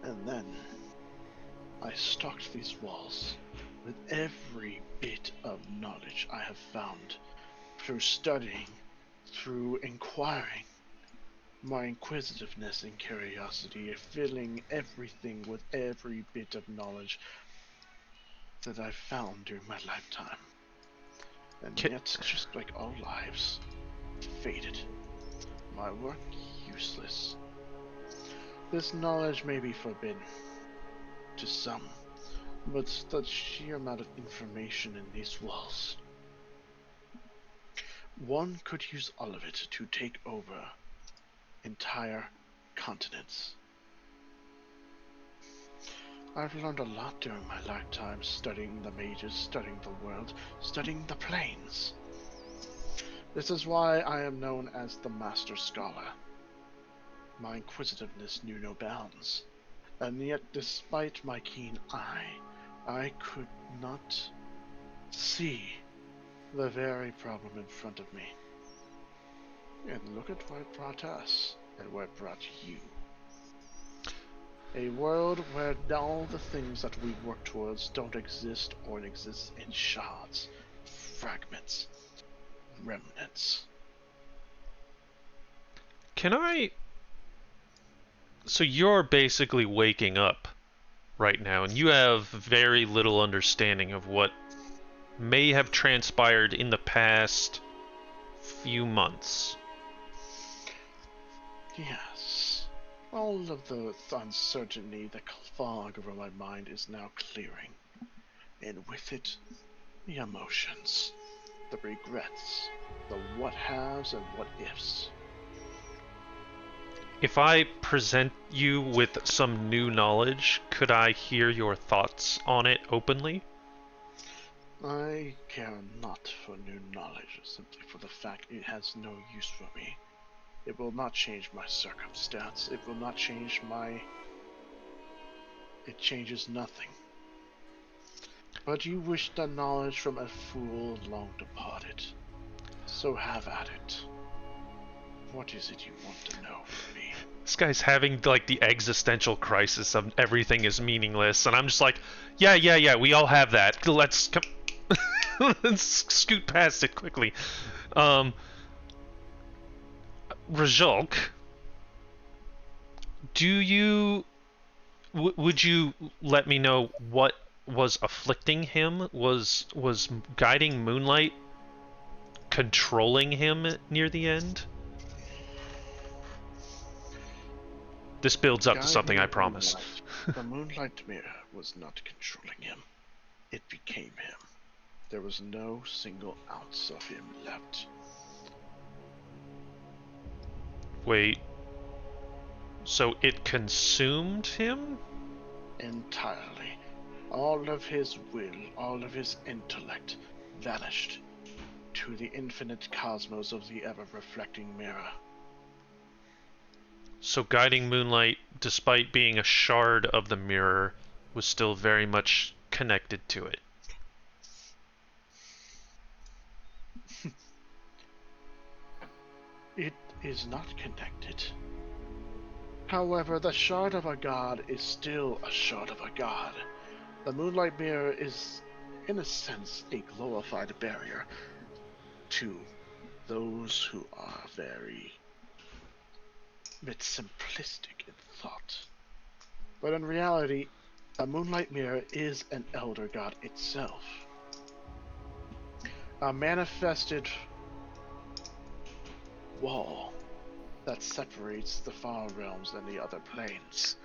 And then, I stalked these walls, with every bit of knowledge I have found, through studying, through inquiring, my inquisitiveness and curiosity filling everything with every bit of knowledge that I've found during my lifetime. And yet, just like all lives, faded. My work useless. This knowledge may be forbidden to some, but the sheer amount of information in these walls. One could use all of it to take over entire continents. I've learned a lot during my lifetime, studying the mages, studying the world, studying the planes. This is why I am known as the Master Scholar. My inquisitiveness knew no bounds, and yet despite my keen eye, I could not see the very problem in front of me. And look at where it brought us, and where it brought you. A world where all the things that we work towards don't exist or exist in shards, fragments, remnants. Can I... So you're basically waking up right now, and you have very little understanding of what may have transpired in the past few months. Yes. All of the uncertainty, the fog over my mind is now clearing. And with it, the emotions, the regrets, the what-haves and what-ifs. If I present you with some new knowledge, could I hear your thoughts on it openly? I care not for new knowledge, simply for the fact it has no use for me. It will not change my circumstance. It will not change my... It changes nothing. But you wish the knowledge from a fool long departed. So have at it. What is it you want to know from me? This guy's having like the existential crisis of everything is meaningless, and I'm just like, yeah, we all have that. Let's let's scoot past it quickly. Rajulk, do you would you let me know what was afflicting him? Was guiding moonlight controlling him near the end? This builds up to something, I promise. The moonlight mirror was not controlling him. It became him. There was no single ounce of him left. Wait. So it consumed him? Entirely. All of his will, all of his intellect vanished to the infinite cosmos of the ever-reflecting mirror. So guiding moonlight, despite being a shard of the mirror, was still very much connected to it. It is not connected. However, the shard of a god is still a shard of a god. The moonlight mirror is, in a sense, a glorified barrier to those who are very bit simplistic in thought. But in reality, a moonlight mirror is an elder god itself. A manifested wall that separates the far realms and the other planes.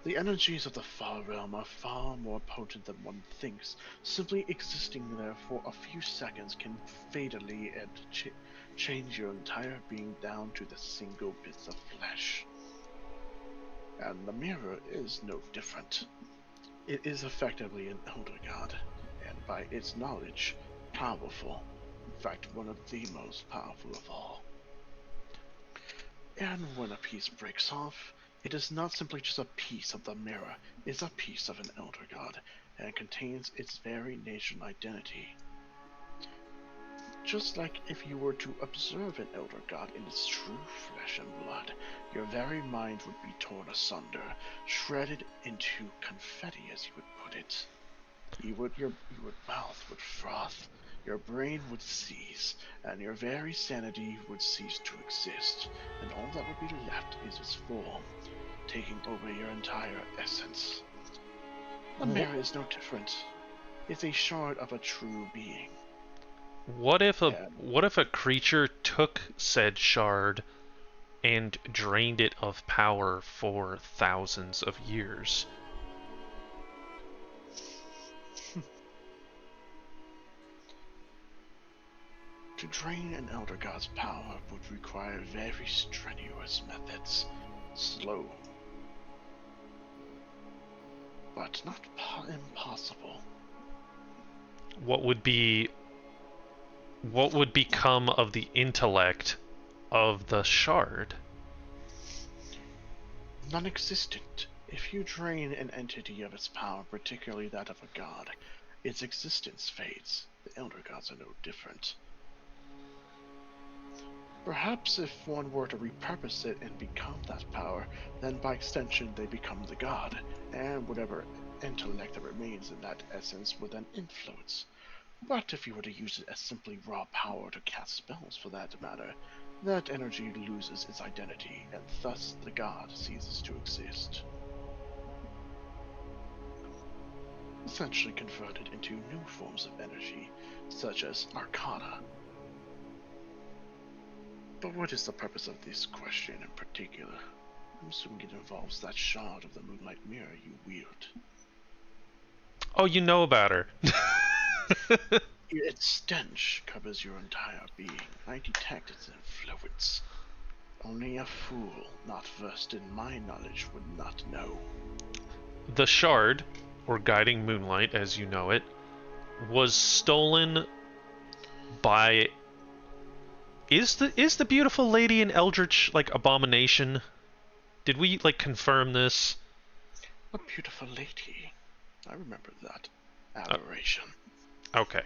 The energies of the far realm are far more potent than one thinks. Simply existing there for a few seconds can fatally and change your entire being down to the single bits of flesh. And the mirror is no different. It is effectively an elder god, and by its knowledge, powerful. In fact, one of the most powerful of all. And when a piece breaks off, it is not simply just a piece of the mirror, it is a piece of an elder god, and contains its very nature and identity. Just like if you were to observe an elder god in its true flesh and blood, your very mind would be torn asunder, shredded into confetti, as you would put it. Your mouth would froth, your brain would seize, and your very sanity would cease to exist, and all that would be left is its form, taking over your entire essence. The mirror is no different. It's a shard of a true being. What if a creature took said shard and drained it of power for thousands of years? To drain an elder god's power would require very strenuous methods. Slow. But not impossible. What would become of the intellect of the shard? Non-existent. If you drain an entity of its power, particularly that of a god, its existence fades. The elder gods are no different. Perhaps if one were to repurpose it and become that power, then by extension they become the god, and whatever intellect that remains in that essence would then influence. But if you were to use it as simply raw power to cast spells for that matter, that energy loses its identity, and thus the god ceases to exist. essentially converted into new forms of energy, such as arcana. But what is the purpose of this question in particular? I'm assuming it involves that shard of the moonlight mirror you wield. Oh, you know about her. Its stench covers your entire being. I detect its influence. Only a fool not versed in my knowledge would not know. The shard, or guiding moonlight as you know it, was stolen by... Is the beautiful lady an eldritch, like, abomination? Did we, like, confirm this? A beautiful lady. I remember that. Aberration. Okay.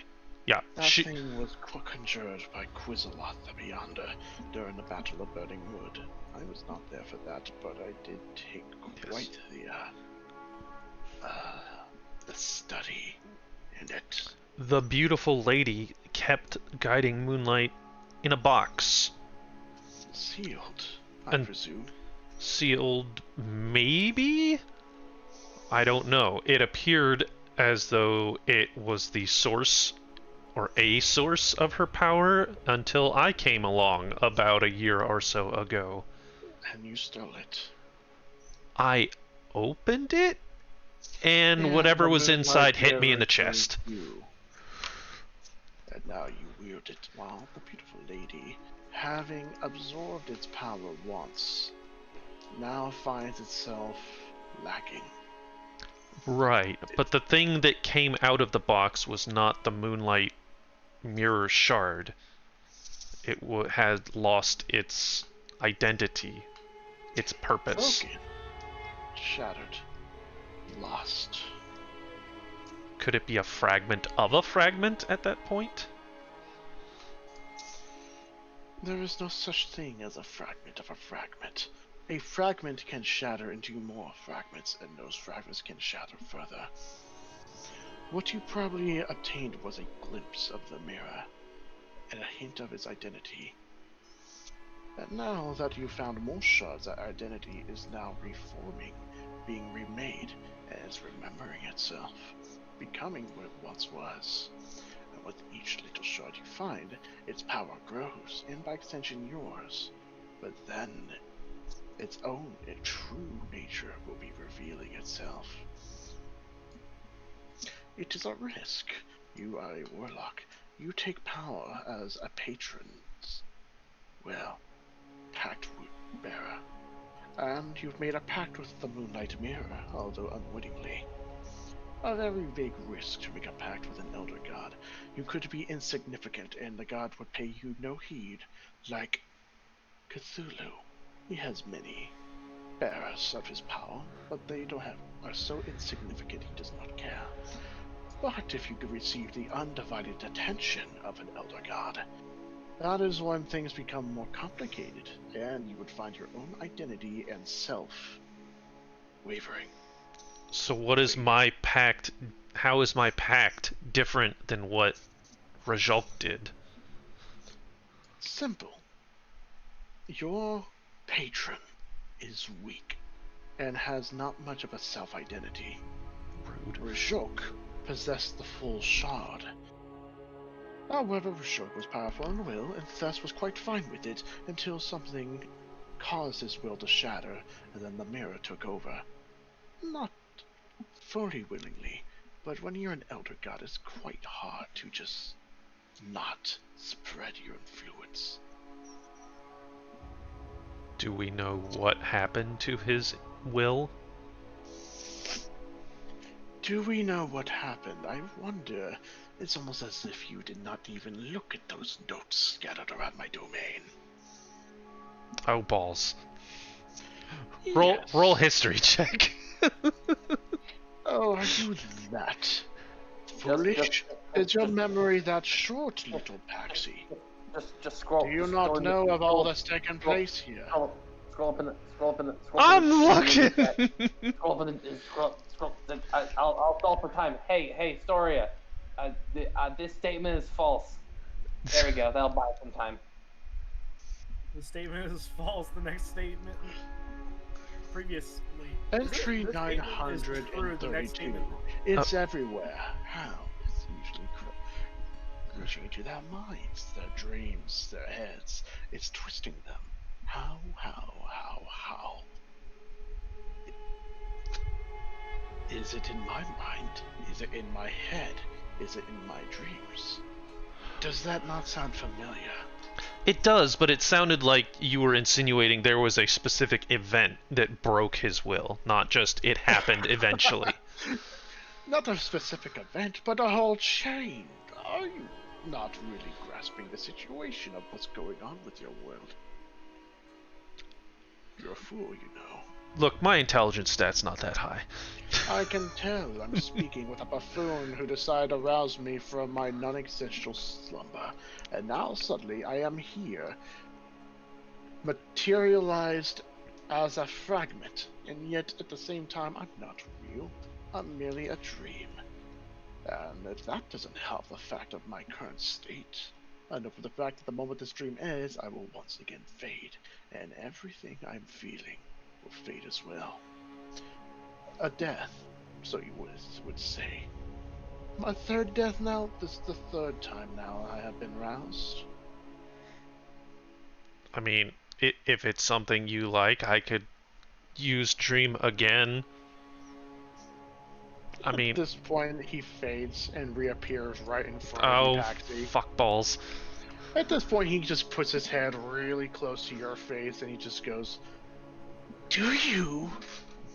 Yeah. That thing was conjured by Quizzaloth the Beyonder during the Battle of Burning Wood. I was not there for that, but I did take quite the study in it. The beautiful lady kept guiding moonlight in a box. Sealed, I presume. Sealed, maybe? I don't know. It appeared as though it was the source, or a source of her power, until I came along about a year or so ago. And you stole it. I opened it, and whatever was inside hit me in the chest. And now you wield it while the beautiful lady, having absorbed its power once, now finds itself lacking. Right, but the thing that came out of the box was not the moonlight mirror shard. It had lost its identity, its purpose. Broken, shattered, lost. Could it be a fragment of a fragment at that point? There is no such thing as a fragment of a fragment. A fragment can shatter into more fragments, and those fragments can shatter further. What you probably obtained was a glimpse of the mirror, and a hint of its identity. And now that you found more shards, that identity is now reforming, being remade, and is remembering itself, becoming what it once was. And with each little shard you find, its power grows, and by extension yours. But then, its own true nature will be revealing itself. It is a risk. You are a warlock. You take power as a patron's, well, pact bearer. And you've made a pact with the Moonlight Mirror, although unwittingly. A very big risk to make a pact with an Elder God. You could be insignificant and the god would pay you no heed, like Cthulhu. He has many bearers of his power, but they are so insignificant he does not care. But if you could receive the undivided attention of an Elder God, that is when things become more complicated, and you would find your own identity and self wavering. So what is my pact? How is my pact different than what Rajok did? Simple. Your patron is weak and has not much of a self-identity. Rude. Rajok possessed the full shard. However, Rajok was powerful in will and thus was quite fine with it until something caused his will to shatter, and then the mirror took over. Not fully willingly, but when you're an Elder God, it's quite hard to just not spread your influence. Do we know what happened to his will? Do we know what happened? I wonder. It's almost as if you did not even look at those notes scattered around my domain. Oh, balls. Yes. Roll history check. Oh, are you that foolish? Is your memory that short, little Paxi? Just scroll. Do you just not scroll know the, of all that's taken place here? Scroll up in the. I'm looking. Scroll up in the. Scroll. I'll stall for time. Hey, Storia. This statement is false. There we go. That'll buy some time. The statement is false. The next statement previously. Entry This statement is true, the next 932. statement- It's everywhere. How? It's usually reaching into their minds, their dreams, their heads. It's twisting them. How? Is it in my mind? Is it in my head? Is it in my dreams? Does that not sound familiar? It does, but it sounded like you were insinuating there was a specific event that broke his will, not just it happened eventually. Not a specific event, but a whole chain. Are you not really grasping the situation of what's going on with your world? You're a fool, you know. Look, my intelligence stat's not that high. I can tell I'm speaking with a buffoon who decided to rouse me from my non-existential slumber. And now suddenly I am here, materialized as a fragment, and yet at the same time I'm not real. I'm merely a dream. And if that doesn't help the fact of my current state, I know for the fact that the moment this dream ends, I will once again fade, and everything I'm feeling will fade as well. A death, so you would say. My third death now? This is the third time now I have been roused. I mean, if it's something you like, I could use Dream again. I mean... At this point, he fades and reappears right in front of you, Paxi. Fuck balls. At this point, he just puts his head really close to your face and he just goes, "Do you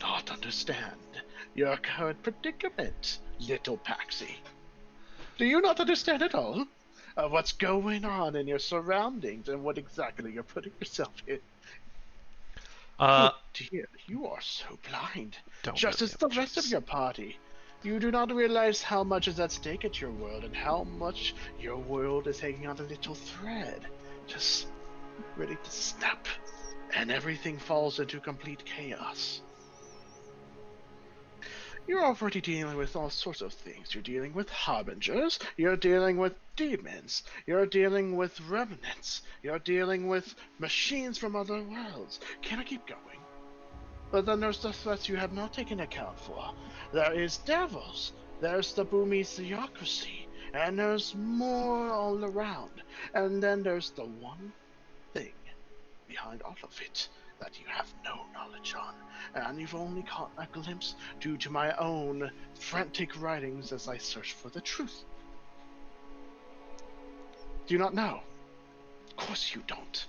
not understand your current predicament, little Paxi? Do you not understand at all what's going on in your surroundings and what exactly you're putting yourself in? Oh dear, you are so blind, just really as the rest of your party. You do not realize how much is at stake at your world and how much your world is hanging on a little thread, just ready to snap, and everything falls into complete chaos. You're already dealing with all sorts of things. You're dealing with harbingers, you're dealing with demons, you're dealing with remnants, you're dealing with machines from other worlds. Can I keep going? But then there's the threats you have not taken account for. There is devils, there's the Boomy theocracy, and there's more all around. And then there's the one thing behind all of it that you have no knowledge on, and you've only caught a glimpse due to my own frantic writings as I search for the truth. Do you not know? Of course you don't.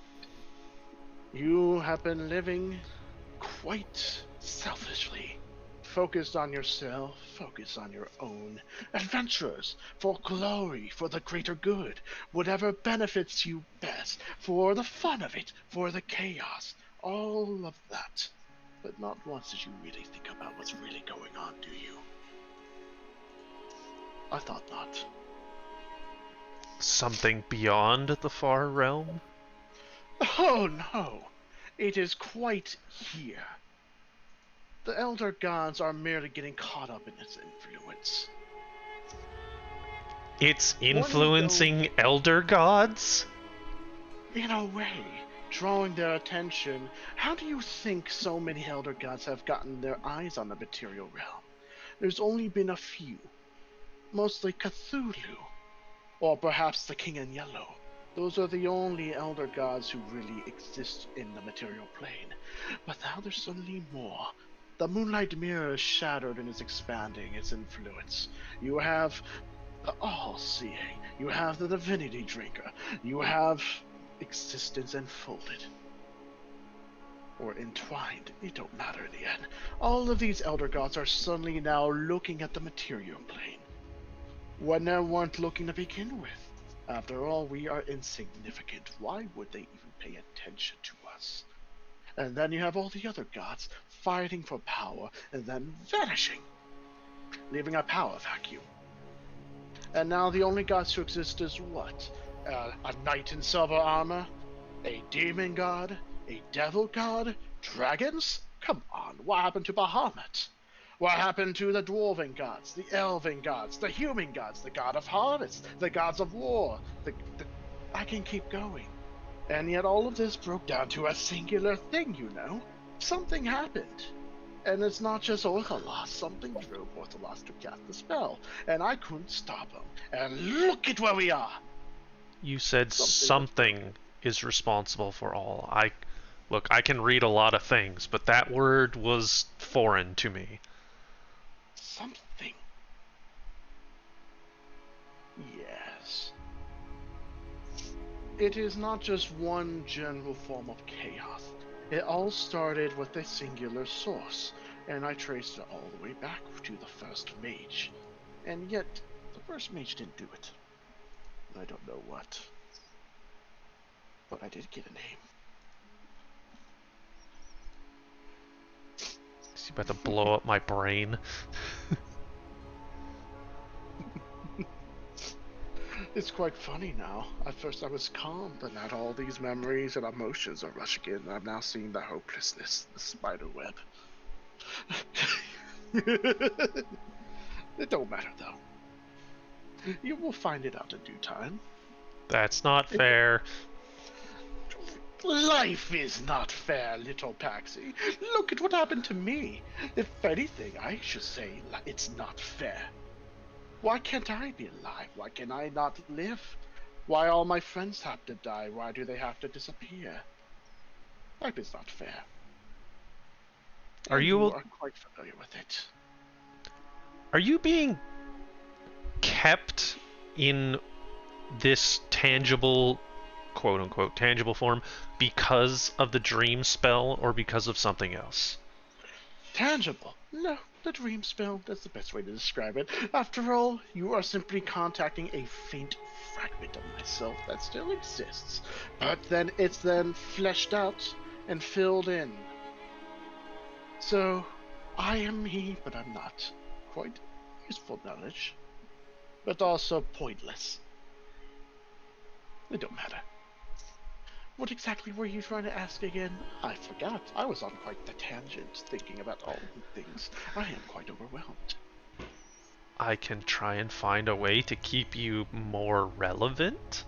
You have been living quite selfishly, focused on yourself, focused on your own adventures, for glory, for the greater good, whatever benefits you best, for the fun of it, for the chaos, all of that. But not once did you really think about what's really going on, do you? I thought not. Something beyond the far realm? Oh no! It is quite here. The Elder Gods are merely getting caught up in its influence. It's influencing Elder Gods? In a way, drawing their attention. How do you think so many Elder Gods have gotten their eyes on the material realm? There's only been a few. Mostly Cthulhu. Or perhaps the King in Yellow. Those are the only Elder Gods who really exist in the material plane. But now there's suddenly more. The Moonlight Mirror is shattered and is expanding its influence. You have the All-Seeing. You have the Divinity Drinker. You have existence enfolded. Or entwined. It don't matter in the end. All of these Elder Gods are suddenly now looking at the material plane. When they weren't looking to begin with. After all, we are insignificant. Why would they even pay attention to us? And then you have all the other gods fighting for power and then vanishing, leaving a power vacuum. And now the only gods who exist is what? A knight in silver armor? A demon god? A devil god? Dragons? Come on, what happened to Bahamut? What happened to the dwarven gods, the elven gods, the human gods, the god of harvest, the gods of war? I can keep going. And yet all of this broke down to a singular thing, you know? something happened. And it's not just Ortholos. Something drove Ortholos to cast the spell, and I couldn't stop him. And look at where we are! You said something is responsible for all. Look, I can read a lot of things, but that word was foreign to me. Something. Yes. It is not just one general form of chaos. It all started with a singular source, and I traced it all the way back to the first mage. And yet, the first mage didn't do it. I don't know what. But I did get a name. Is he about to blow up my brain? It's quite funny now. At first I was calm, but now all these memories and emotions are rushing in, and I'm now seeing the hopelessness, the spider web. It don't matter, though. You will find it out in due time. That's not fair. Life is not fair, little Paxi. Look at what happened to me. If anything, I should say it's not fair. Why can't I be alive? Why can I not live? Why all my friends have to die? Why do they have to disappear? Life is not fair. Are you are quite familiar with it. Are you being kept in this tangible, quote-unquote, tangible form because of the dream spell or because of something else? Tangible? No, the dream spell, that's the best way to describe it. After all, you are simply contacting a faint fragment of myself that still exists, but then it's then fleshed out and filled in. So, I am me, but I'm not. Quite useful knowledge, but also pointless. It don't matter. What exactly were you trying to ask again? I forgot. I was on quite the tangent, thinking about all the things. I am quite overwhelmed. I can try and find a way to keep you more relevant?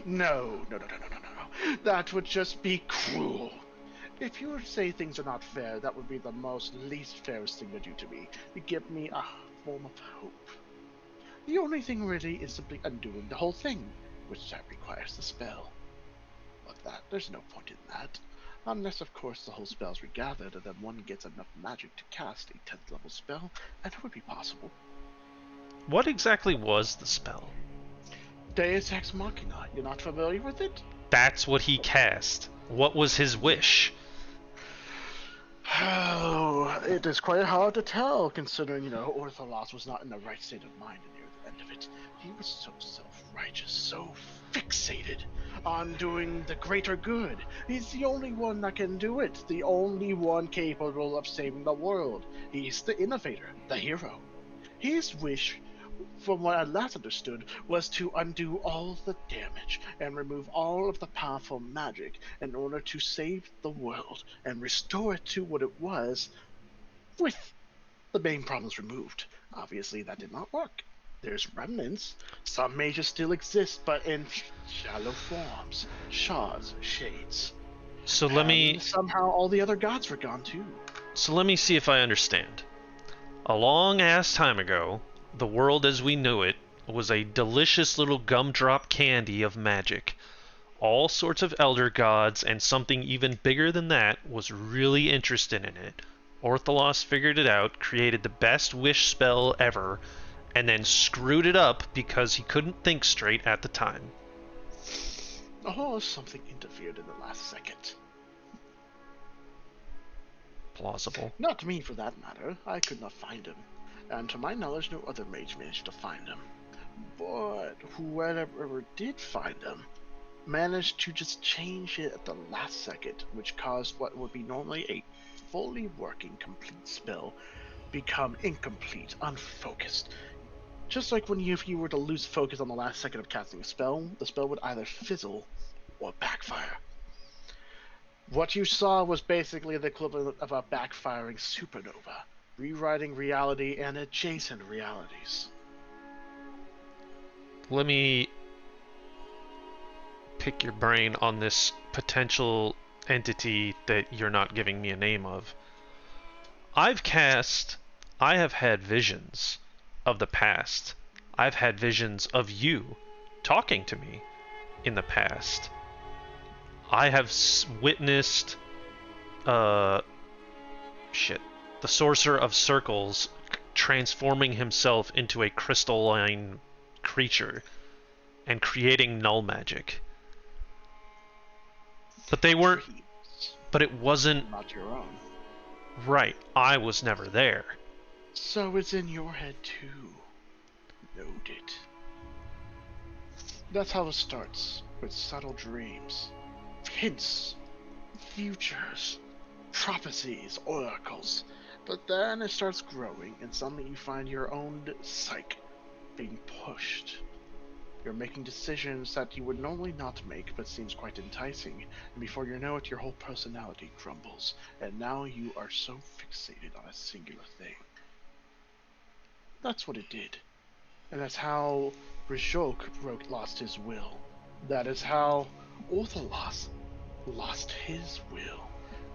No. That would just be cruel. If you were to say things are not fair, that would be the most least fairest thing to do to me. To give me a form of hope. The only thing really is simply undoing the whole thing, which that requires the spell. But there's no point in that. Unless, of course, the whole spell's regathered and then one gets enough magic to cast a 10th level spell, and it would be possible. What exactly was the spell? Deus Ex Machina. You're not familiar with it? That's what he cast. What was his wish? Oh, it is quite hard to tell, considering, Ortholos was not in the right state of mind near the end of it. He was so self-righteous, so fixated on doing the greater good. He's the only one that can do it, the only one capable of saving the world. He's the innovator, the hero. His wish, from what I last understood, was to undo all the damage and remove all of the powerful magic in order to save the world and restore it to what it was, with the main problems removed. Obviously, that did not work. There's remnants. Some mages still exist, but in shallow forms, shards, shades. So somehow all the other gods were gone too. So let me see if I understand. A long-ass time ago, the world as we knew it was a delicious little gumdrop candy of magic. All sorts of elder gods, and something even bigger than that was really interested in it. Ortholos figured it out, created the best wish spell ever, and then screwed it up because he couldn't think straight at the time. Oh, something interfered in the last second. Plausible. Not me, for that matter. I could not find him. And to my knowledge, no other mage managed to find him. But whoever did find him managed to just change it at the last second, which caused what would be normally a fully working complete spell become incomplete, unfocused. Just like if you were to lose focus on the last second of casting a spell, the spell would either fizzle or backfire. What you saw was basically the equivalent of a backfiring supernova, rewriting reality and adjacent realities. Let me pick your brain on this potential entity that you're not giving me a name of. I have had visions of the past. I've had visions of you talking to me in the past. I have witnessed, the Sorcerer of Circles transforming himself into a crystalline creature and creating null magic. But it wasn't Not your own. right. I was never there. So it's in your head too. Noted. That's how it starts, with subtle dreams. Hints, futures, prophecies, oracles. But then it starts growing, and suddenly you find your own psyche being pushed. You're making decisions that you would normally not make, but seems quite enticing, and before you know it, your whole personality crumbles, and now you are so fixated on a singular thing. That's what it did. And that's how Brajok lost his will. That is how Ortholos lost his will.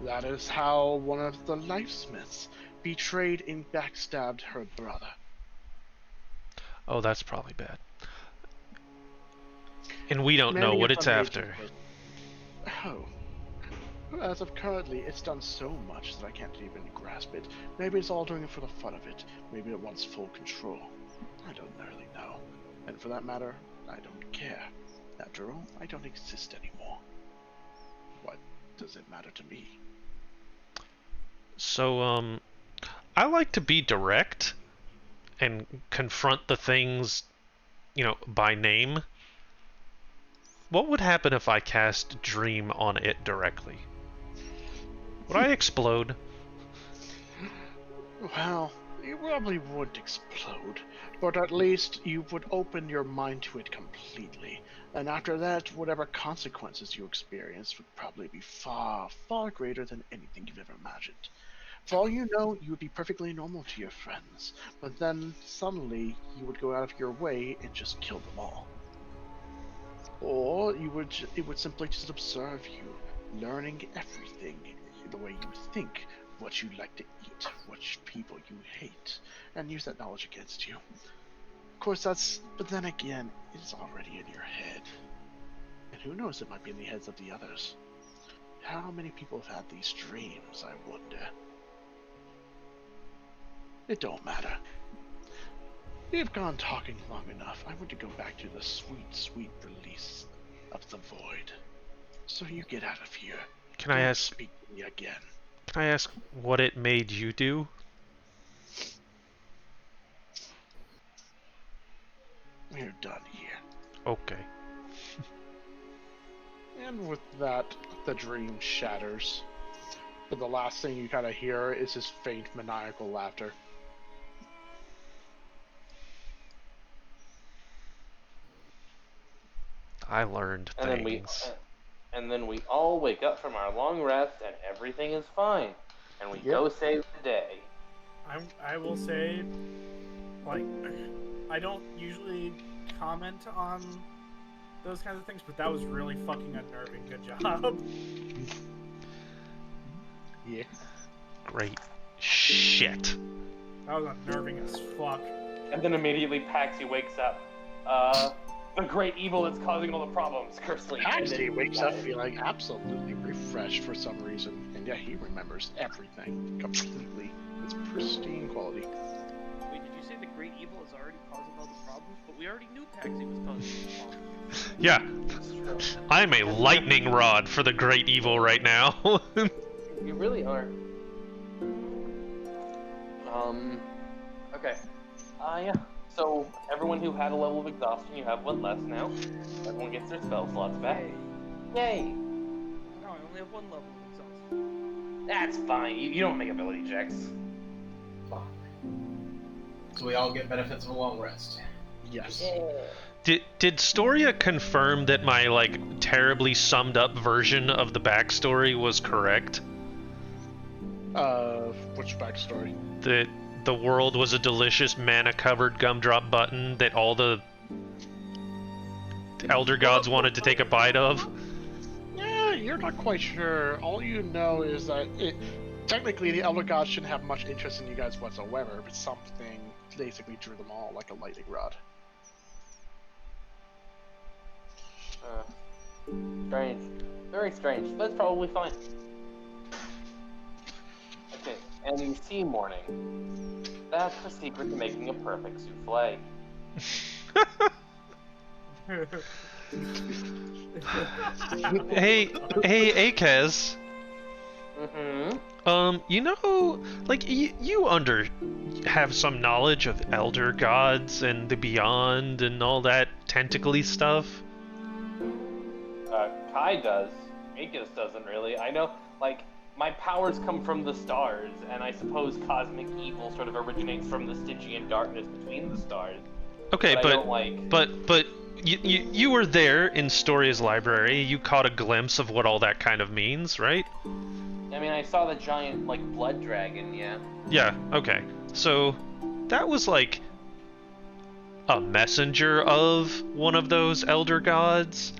That is how one of the Lifesmiths betrayed and backstabbed her brother. Oh, that's probably bad. And we don't know Many what of it's them after. Oh. As of currently, it's done so much that I can't even grasp it. Maybe it's all doing it for the fun of it. Maybe it wants full control. I don't really know. And for that matter, I don't care. After all, I don't exist anymore. What does it matter to me? So, I like to be direct and confront the things, by name. What would happen if I cast Dream on it directly? Would I explode? Well, you probably wouldn't explode, but at least you would open your mind to it completely. And after that, whatever consequences you experience would probably be far, far greater than anything you've ever imagined. For all you know, you would be perfectly normal to your friends, but then suddenly you would go out of your way and just kill them all. Or it would simply just observe you, learning everything, the way you think, what you like to eat, which people you hate, and use that knowledge against you. Of course, but then again, it's already in your head. And who knows, it might be in the heads of the others. How many people have had these dreams, I wonder? It don't matter. We've gone talking long enough. I want to go back to the sweet, sweet release of the void. So you get out of here. Can I ask? Speak to me again. Can I ask what it made you do? We're done here. Okay. And with that, the dream shatters. But the last thing you kind of hear is his faint maniacal laughter. I learned things. And then we all wake up from our long rest, and everything is fine, and we go save the day. I will say, like, I don't usually comment on those kinds of things, but that was really fucking unnerving. Good job. Yeah. Great shit. That was unnerving as fuck. And then immediately Paxi wakes up. The great evil that's causing all the problems, Kersley. Paxi wakes up feeling absolutely refreshed for some reason. And yeah, he remembers everything completely. It's pristine quality. Wait, did you say the great evil is already causing all the problems? But we already knew Paxi was causing the problems. Yeah. I'm a lightning rod for the great evil right now. You really are. Okay. Yeah. So, everyone who had a level of exhaustion, you have one less now. Everyone gets their spell slots back. Yay! No, I only have one level of exhaustion. That's fine. You don't make ability checks. Fuck. So we all get benefits of a long rest. Yes. Yeah. Did Storia confirm that my, terribly summed up version of the backstory was correct? Which backstory? That the world was a delicious mana-covered gumdrop button that all the Elder Gods wanted to take a bite of? Yeah, you're not quite sure. All you know is that technically the Elder Gods shouldn't have much interest in you guys whatsoever, but something basically drew them all like a lightning rod. Strange. Very strange. That's probably fine. Okay, and you see, Morning. That's the secret to making a perfect souffle. Hey, Akez. You know, like, you have some knowledge of Elder Gods and the Beyond and all that tentacly stuff? Kai does. Akis doesn't really. I know, like, my powers come from the stars, and I suppose cosmic evil sort of originates from the Stygian darkness between the stars. Okay, but you were there in Storia's library. You caught a glimpse of what all that kind of means, right? I mean, I saw the giant, like, blood dragon, yeah. Yeah, okay. So, that was like a messenger of one of those Elder Gods.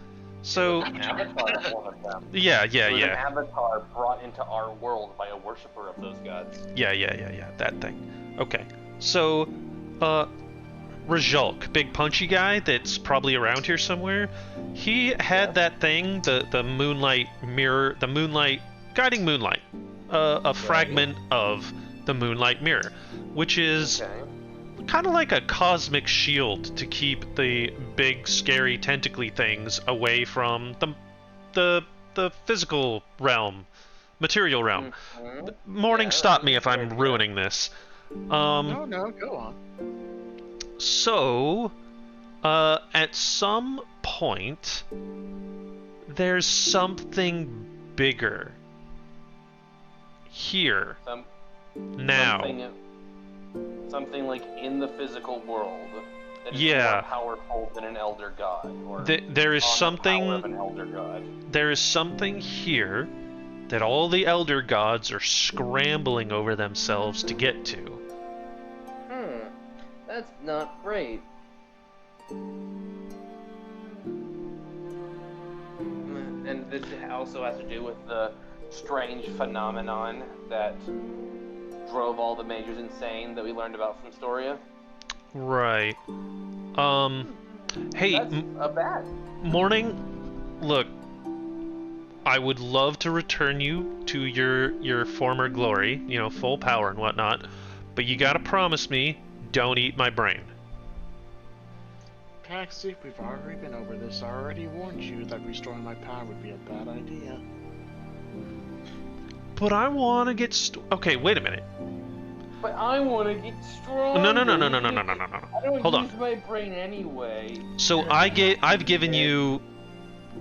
So, an avatar of one of them. Yeah. An avatar brought into our world by a worshipper of those gods. Yeah, that thing. Okay. So, Rajulk, big punchy guy that's probably around here somewhere, he had that thing, the moonlight mirror, the moonlight, guiding moonlight, a fragment of the moonlight mirror, which is kind of like a cosmic shield to keep the big, scary, tentacly things away from the physical realm, material realm. Morning, stop me if I'm ruining this. No, go on. So, at some point, there's something bigger here now. Something like in the physical world that is more powerful than an elder god, or there is something. The power of an elder god. There is something here that all the elder gods are scrambling over themselves to get to. That's not great. And this also has to do with the strange phenomenon that drove all the mages insane that we learned about from Storia. Right. Hey, that's bad. Morning, look, I would love to return you to your former glory, you know, full power and whatnot, but you gotta promise me, don't eat my brain. Paxi, we've already been over this. I already warned you that restoring my power would be a bad idea. But I want to get okay, wait a minute. But I want to get strong. No. I don't Hold use my brain anyway. So I've given you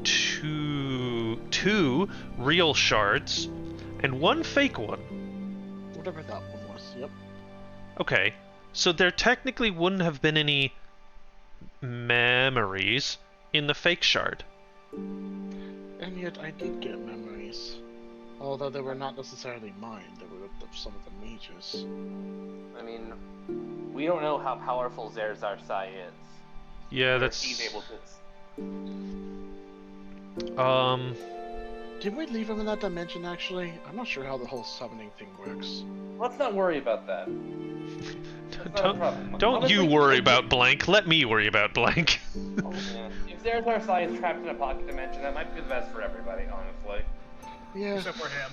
two real shards and one fake one. Whatever that one was. Yep. Okay. So there technically wouldn't have been any memories in the fake shard. And yet I did get memories. Although they were not necessarily mine, they were of some of the mages. I mean, we don't know how powerful Zerzar Sai is. Yeah, He's able to... Did we leave him in that dimension, actually? I'm not sure how the whole summoning thing works. Let's not worry about that. Don't you worry about blank. Let me worry about blank. Oh, yeah. If Zerzar Sai is trapped in a pocket dimension, that might be the best for everybody, honestly. Yeah. Except for him.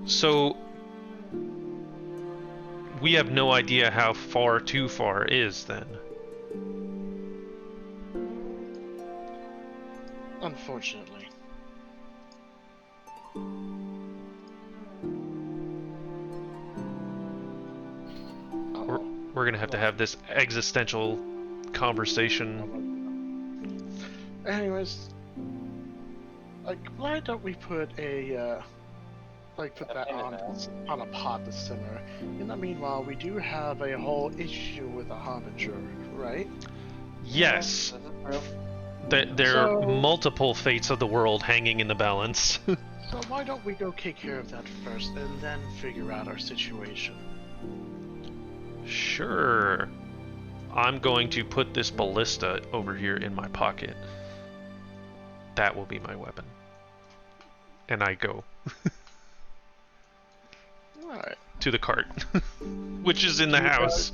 So, we have no idea how far too far is, then. Unfortunately. We're gonna have to have this existential conversation. Anyways, like, why don't we put a, put that on a pot to simmer? In the meanwhile, we do have a whole issue with the Harbinger, right? Yes. There are multiple fates of the world hanging in the balance. So why don't we go take care of that first, and then figure out our situation? Sure. I'm going to put this ballista over here in my pocket. That will be my weapon. and I go Alright. to the cart, which is in the You house.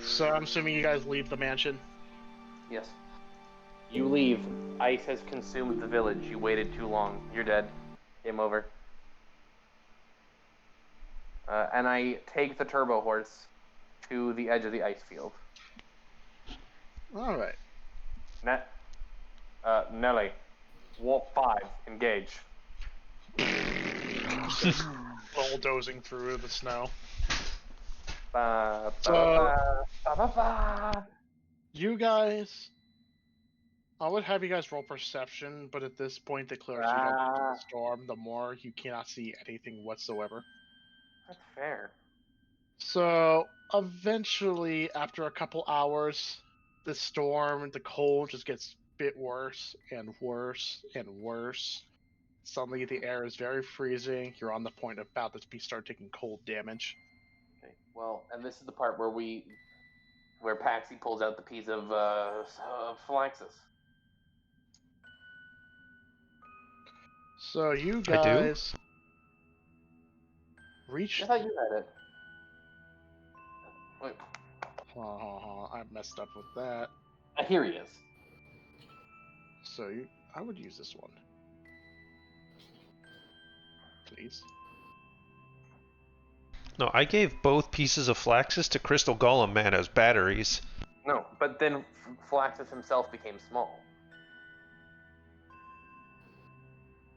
So I'm assuming you guys leave the mansion. Yes. You leave. Ice has consumed the village. You waited too long. You're dead. Game over. And I take the turbo horse to the edge of the ice field. Alright. Nelly, walk 5, engage. Bulldozing through the snow. Ba, ba, So- ba, ba, ba, ba. You guys... I would have you guys roll perception, but at this point, the closer you get to the storm, the more you cannot see anything whatsoever. That's fair. So, eventually, after a couple hours, the storm, the cold just gets a bit worse and worse and worse. Suddenly, the air is very freezing. You're on the point of about to start taking cold damage. Okay. Well, and this is the part where Paxi pulls out the piece of Phalaxis. So you I do? guys reach. I thought you had it. Wait, I messed up with that. here he is. So I would use this one, please. No, I gave both pieces of Flaxus to Crystal Golem Man as batteries. No, but then Phalaxis himself became small.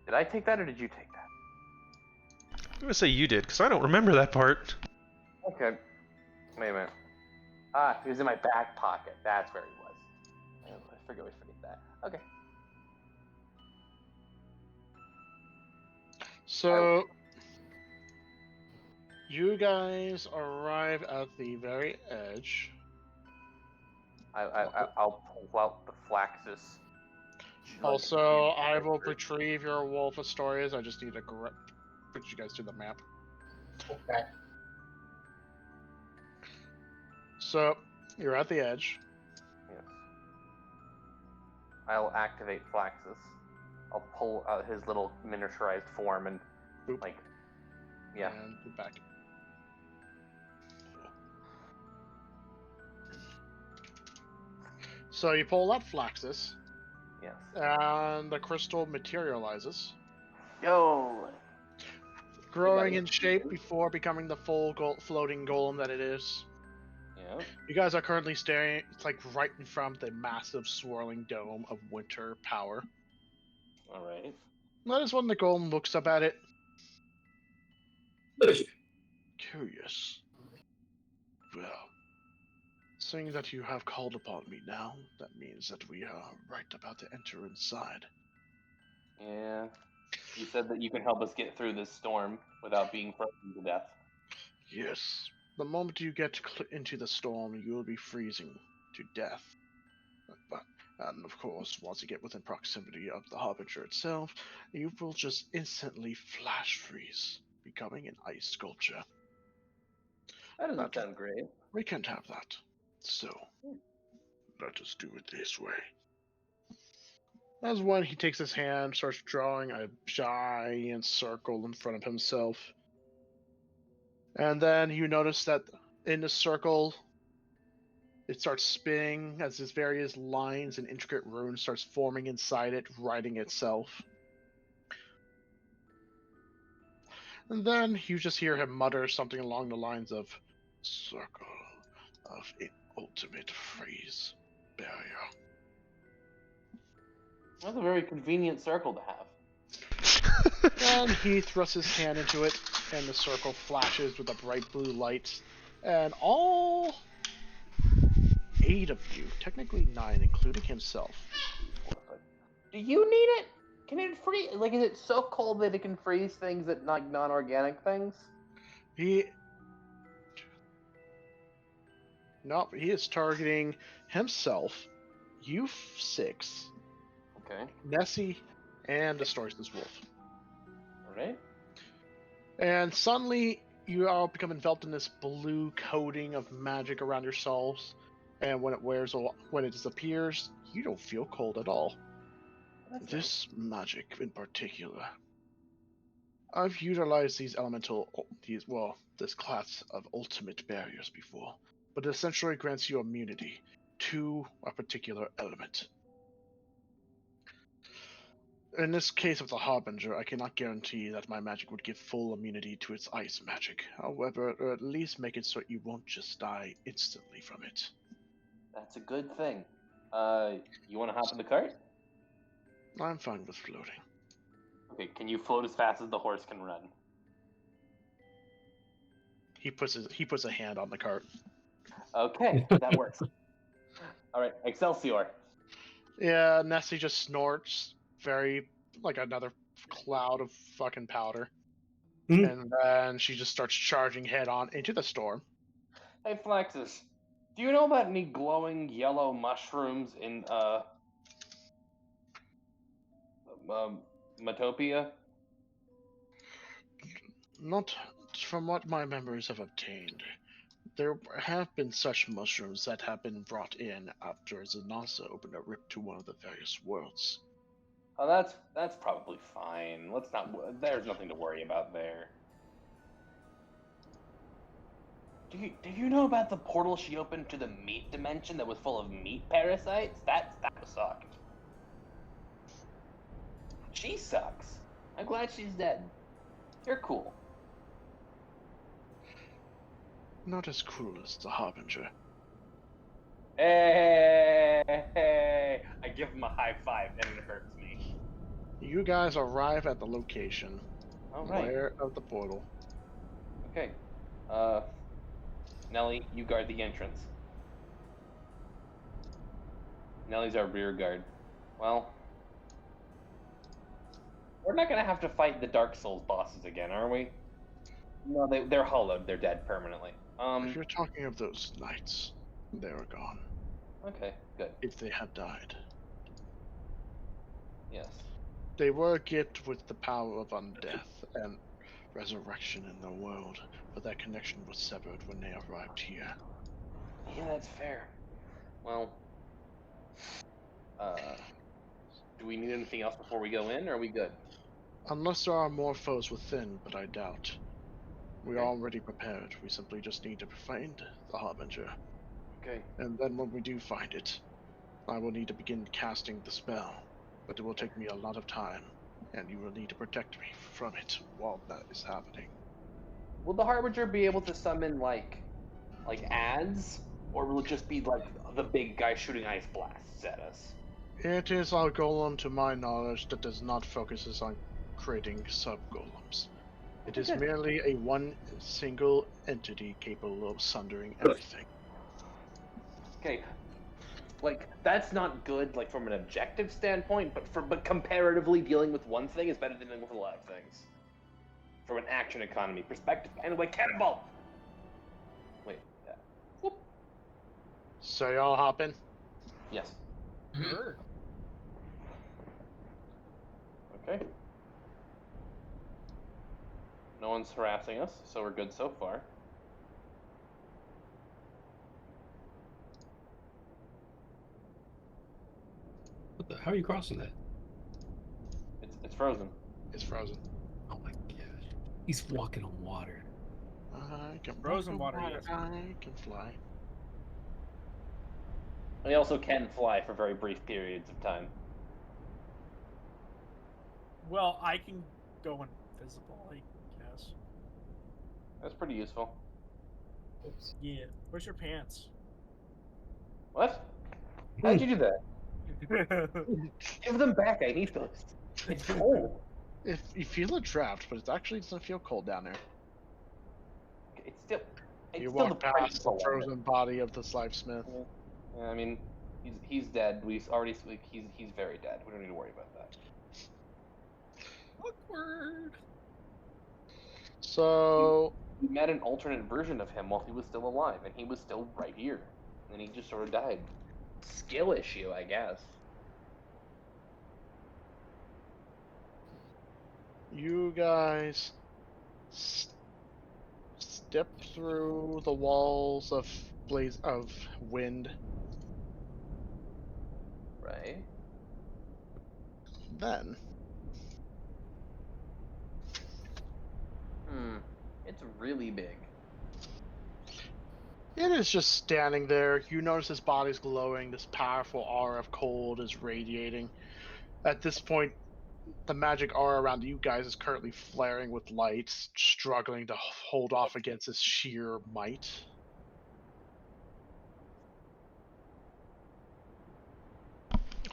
Did I take that, or did you take that? I'm gonna say you did, because I don't remember that part. Okay. Wait a minute. He was in my back pocket. That's where he was. I always forget that. Okay. So you guys arrive at the very edge. I'll pull out the Flaxus. Also, I will retrieve your Wolf of Stories. I just need to put you guys to the map. Okay. So you're at the edge. Yes. I'll activate Flaxus. I'll pull out his little miniaturized form and, Boop. like, yeah. And go back. So you pull out Flaxus, Yes. and the crystal materializes, Yo! growing in shape before becoming the full floating golem that it is. Yeah. You guys are currently staring, it's like right in front of the massive swirling dome of winter power. Alright. That is when the golem looks up at it. Curious. Well, seeing that you have called upon me now, that means that we are right about to enter inside. Yeah. You said that you can help us get through this storm without being frozen to death. Yes. The moment you get into the storm, you will be freezing to death. And of course, once you get within proximity of the Harbinger itself, you will just instantly flash freeze, becoming an ice sculpture. That doesn't sound great. We can't have that. So, let us do it this way. As when he takes his hand, starts drawing a giant circle in front of himself. And then you notice that in the circle, it starts spinning as its various lines and intricate runes starts forming inside it, writing itself. And then you just hear him mutter something along the lines of, "Circle of ultimate freeze barrier." That's a very convenient circle to have. Then he thrusts his hand into it, and the circle flashes with a bright blue light. And all 8 of you, technically 9, including himself. Do you need it? Can it freeze? Like, is it so cold that it can freeze things that like non-organic things? He is targeting himself, you 6, Okay. Nessie, and the Story's Wolf. All right. And suddenly, you all become enveloped in this blue coating of magic around yourselves. And when it disappears, you don't feel cold at all. This magic in particular. I've utilized this class of ultimate barriers before, but it essentially grants you immunity to a particular element. In this case of the Harbinger, I cannot guarantee that my magic would give full immunity to its ice magic. However, or at least make it so you won't just die instantly from it. That's a good thing. You want to hop in the cart? I'm fine with floating. Okay, can you float as fast as the horse can run? He puts a hand on the cart. Okay, that works. All right, Excelsior. Yeah, Nessie just snorts, very like another cloud of fucking powder, and then she just starts charging head on into the storm. Hey, Flexus, do you know about any glowing yellow mushrooms in Metopia? Not from what my members have obtained. There have been such mushrooms that have been brought in after Zanasa opened a rip to one of the various worlds. Oh, that's probably fine. Let's not. There's nothing to worry about there. Do you know about the portal she opened to the meat dimension that was full of meat parasites? That sucked. She sucks. I'm glad she's dead. You're cool. Not as cruel as the Harbinger. Hey! I give him a high five and it hurts me. You guys arrive at the location. All right. Lair of the portal. Okay. Nelly, you guard the entrance. Nelly's our rear guard. Well, we're not gonna have to fight the Dark Souls bosses again, are we? No, they're hollowed. They're dead permanently. If you're talking of those knights, they are gone. Okay, good. If they had died. Yes. They were a gift with the power of undeath and resurrection in the world, but that connection was severed when they arrived here. Yeah, that's fair. Well, do we need anything else before we go in, or are we good? Unless there are more foes within, but I doubt. We are Okay. already prepared. We simply just need to find the Harbinger. Okay. And then when we do find it, I will need to begin casting the spell. But it will take me a lot of time, and you will need to protect me from it while that is happening. Will the Harbinger be able to summon like ads, or will it just be like the big guy shooting ice blasts at us? It is our golem, to my knowledge, that does not focus on creating sub-golems. It is merely a one single entity capable of sundering everything. Okay, like that's not good, like from an objective standpoint, but comparatively, dealing with one thing is better than dealing with a lot of things. From an action economy perspective. Anyway, cannonball. Wait. Yeah. Whoop. So y'all hop in? Yes. Sure. Okay. No one's harassing us, so we're good so far. How are you crossing that? It's frozen. It's frozen. Oh my gosh. He's walking on water. I can Frozen water, yes. I can fly. They also can fly for very brief periods of time. Well, I can go invisible, I guess. That's pretty useful. Oops. Yeah. Where's your pants? What? How'd you do that? Give them back. I need those. It's cold. If you feel a draft, but it actually doesn't feel cold down there. It's still. It's You still walk the past the principle of it. frozen body of the Slivesmith. Yeah, I mean, he's dead. We've already he's very dead. We don't need to worry about that. Awkward. So We met an alternate version of him while he was still alive, and he was still right here. And he just sort of died. Skill issue, I guess. you guys step through the walls of wind. Right. then. It's really big. It is just standing there. You notice his body's glowing. This powerful aura of cold is radiating. At this point, the magic aura around you guys is currently flaring with lights, struggling to hold off against his sheer might.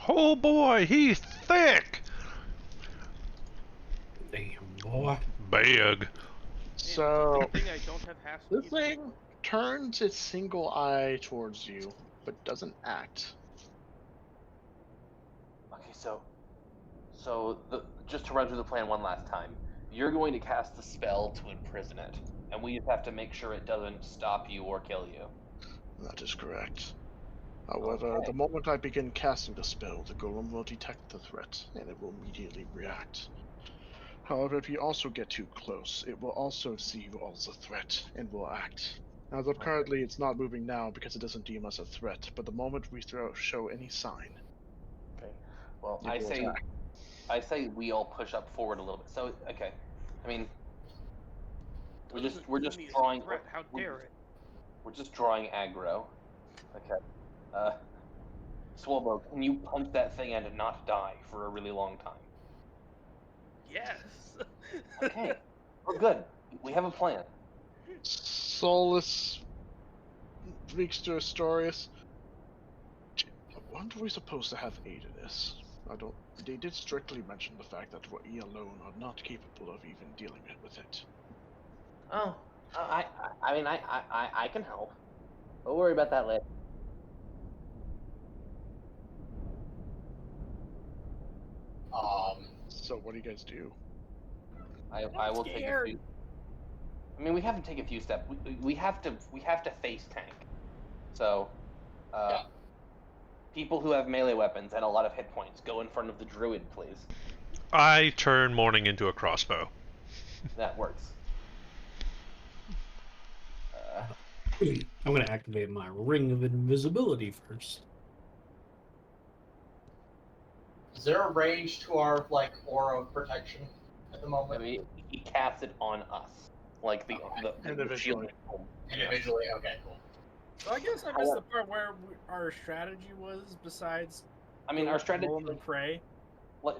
Oh boy, he's thick. Damn, boy. Big. So Good thing I don't have half the speed. thing turns its single eye towards you, but doesn't act. Okay, so just to run through the plan one last time, you're going to cast the spell to imprison it, and we just have to make sure it doesn't stop you or kill you. That is correct. However, Okay. the moment I begin casting the spell, the golem will detect the threat, and it will immediately react. However, if you also get too close, it will also see you as a threat, and will act. As of currently, it's not moving now because it doesn't deem us a threat, but the moment we show any sign, Okay. Well, it will attack. I say we all push up forward a little bit. So, okay. I mean, we're just Doesn't mean it's a drawing. threat, how dare it? We're just drawing aggro. Okay. Swallow, can you punch that thing and not die for a really long time? Yes. Okay. We're good. We have a plan. Solus speaks to Astorius. Aren't we supposed to have aid in this? They did strictly mention the fact that we alone are not capable of even dealing with it. Oh, I can help. We'll worry about that later. So what do you guys do? I will take a few. I mean, we have to take a few steps. We have to face tank. So, people who have melee weapons and a lot of hit points, go in front of the druid, please. I turn morning into a crossbow. That works. I'm gonna activate my ring of invisibility first. Is there a range to our aura of protection at the I moment? mean, he casts it on us, like the shield. Individually, okay, cool. So I guess I missed the part where our strategy was. Besides, I mean, our strategy. Golem and prey.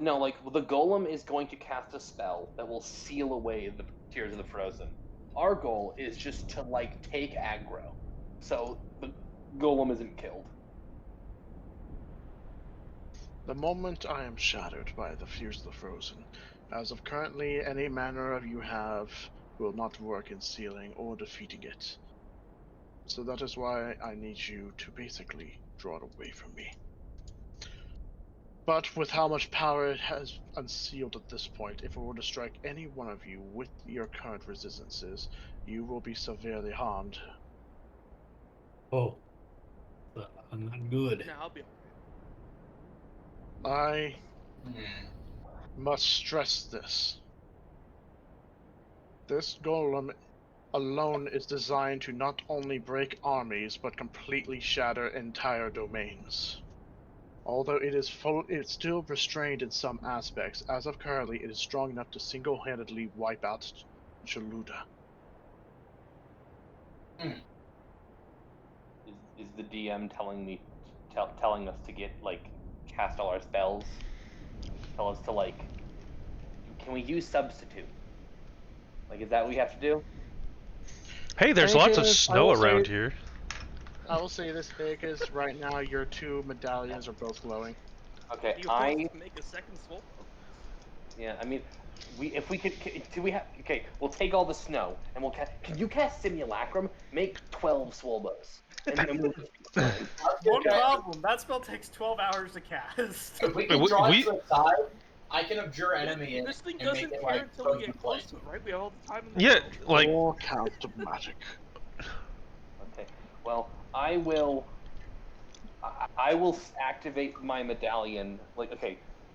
No, like the golem is going to cast a spell that will seal away the Tears of the Frozen. Our goal is just to take aggro, so the golem isn't killed. The moment I am shattered by the Fears of the Frozen, as of currently, any manner of you have will not work in sealing or defeating it. So that is why I need you to basically draw it away from me. But with how much power it has unsealed at this point, if it were to strike any one of you with your current resistances, you will be severely harmed. Oh, I'm not good. Nah, I'll be I must stress this. This golem alone is designed to not only break armies, but completely shatter entire domains. Although it's still restrained in some aspects, as of currently, it is strong enough to single-handedly wipe out Chaluda. Is the DM telling us to get cast all our spells? Tell us to can we use substitute? Is that what we have to do? Hey, there's lots of snow around here. I will say this, because right now your two medallions are both glowing. Okay, you both make a second swallow. Yeah, I mean, if we could, do we have? Okay, we'll take all the snow and we'll cast. Can you cast Simulacrum? Make 12 Swolbos. One problem: that spell takes 12 hours to cast. If we can draw it to the side, I can abjure enemy in. This thing and doesn't make it, care until we frozen get close flame. to it, right? We have all the time in the Yeah, world. Or count of magic. Okay. Well, I will activate my medallion.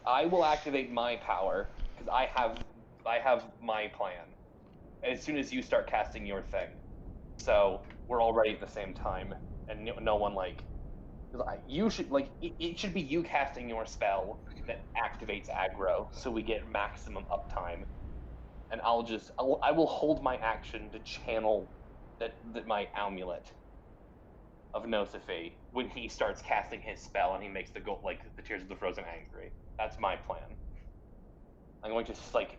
I will activate my power because I have my plan. As soon as you start casting your thing, so we're all ready at the same time, and no one You should it should be you casting your spell that activates aggro, so we get maximum uptime. And I will hold my action to channel that my amulet of Nosophy when he starts casting his spell and he makes the Tears of the Frozen angry. That's my plan. I'm going to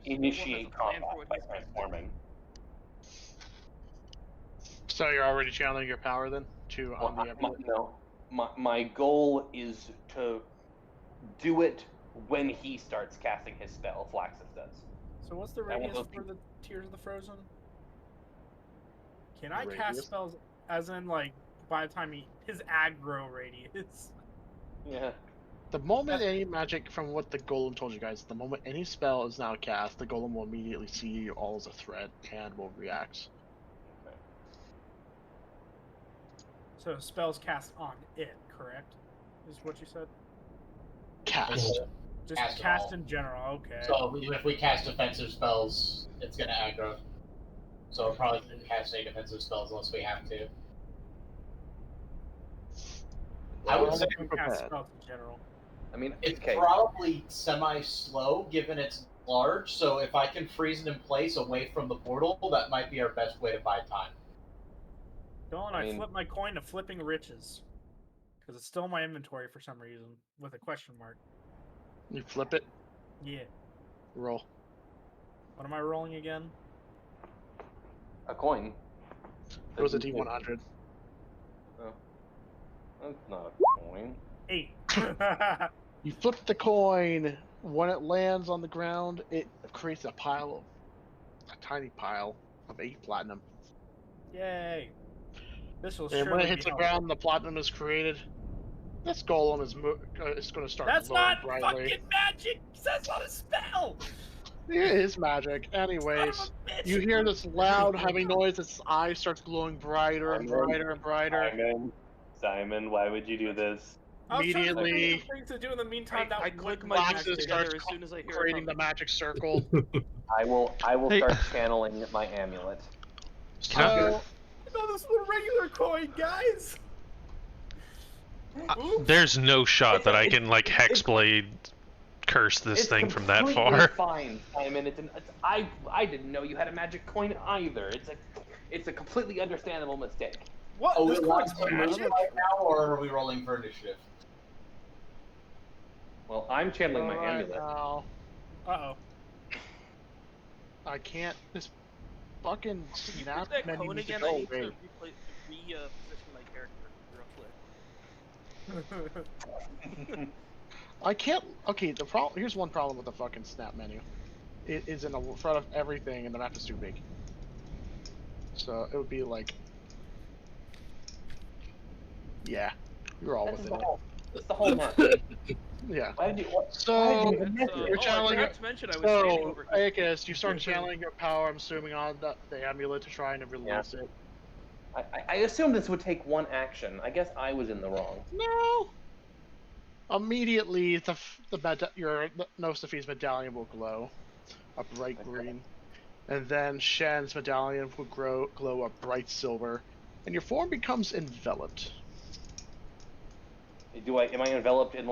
initiate combat by transforming. So you're already channeling your power then on the amulet? My goal is to do it when he starts casting his spell. Flaxus does. So what's the radius for the Tears of the Frozen? Can I cast spells as in by the time his aggro radius? Yeah. The moment any magic, from what the golem told you guys, the moment any spell is now cast, the golem will immediately see you all as a threat and will react. So spells cast on it, correct? Is what you said? Cast. Just cast in general, okay. So even if we cast defensive spells, it's gonna aggro. So we're probably gonna cast any defensive spells unless we have to. I would say cast spells in general. I mean, it's probably semi-slow given it's large, so if I can freeze it in place away from the portal, that might be our best way to buy time. I flip my coin to flipping riches. Because it's still in my inventory for some reason, with a question mark. You flip it? Yeah. Roll. What am I rolling again? A coin. It was a D100. Oh. That's not a coin. 8. You flip the coin. When it lands on the ground, it creates a tiny pile of 8 platinum. Yay. This will and when it hits the ground, the platinum is created. This golem is going to start That's glowing not brightly. fucking magic! That's not a spell! It is magic. Anyways, you hear this loud humming noise. Its eye starts glowing brighter and brighter and brighter. Simon, why would you do this? Immediately, things to do in the meantime. I click my hands together as soon as I hear creating the magic circle. I will start channeling my amulet. So, no, this is a regular coin, guys. There's no shot that I can Hexblade curse this thing from that far. It's fine, Simon. I didn't know you had a magic coin either. It's a completely understandable mistake. What? Are we This coin's magic right now, or are we rolling for initiative? Well, I'm channeling my amulet. Now. Uh-oh. I can't. This fucking snap that menu cone needs to again, go I need to away. reposition my character real quick. I can't. Okay, the problem. Here's one problem with the fucking snap menu. It is in the front of everything, and the map is too big. So it would be yeah, you're all within it. That's the whole map. Yeah. Why did you? So you're channeling. I mention I was standing over here. Aeacus, you start channeling your power. I'm assuming on the amulet to try and release it. I assumed this would take one action. I guess I was in the wrong. No. Immediately, your Nosophy's medallion will glow a bright green, and then Shen's medallion will glow a bright silver, and your form becomes enveloped. Am I enveloped in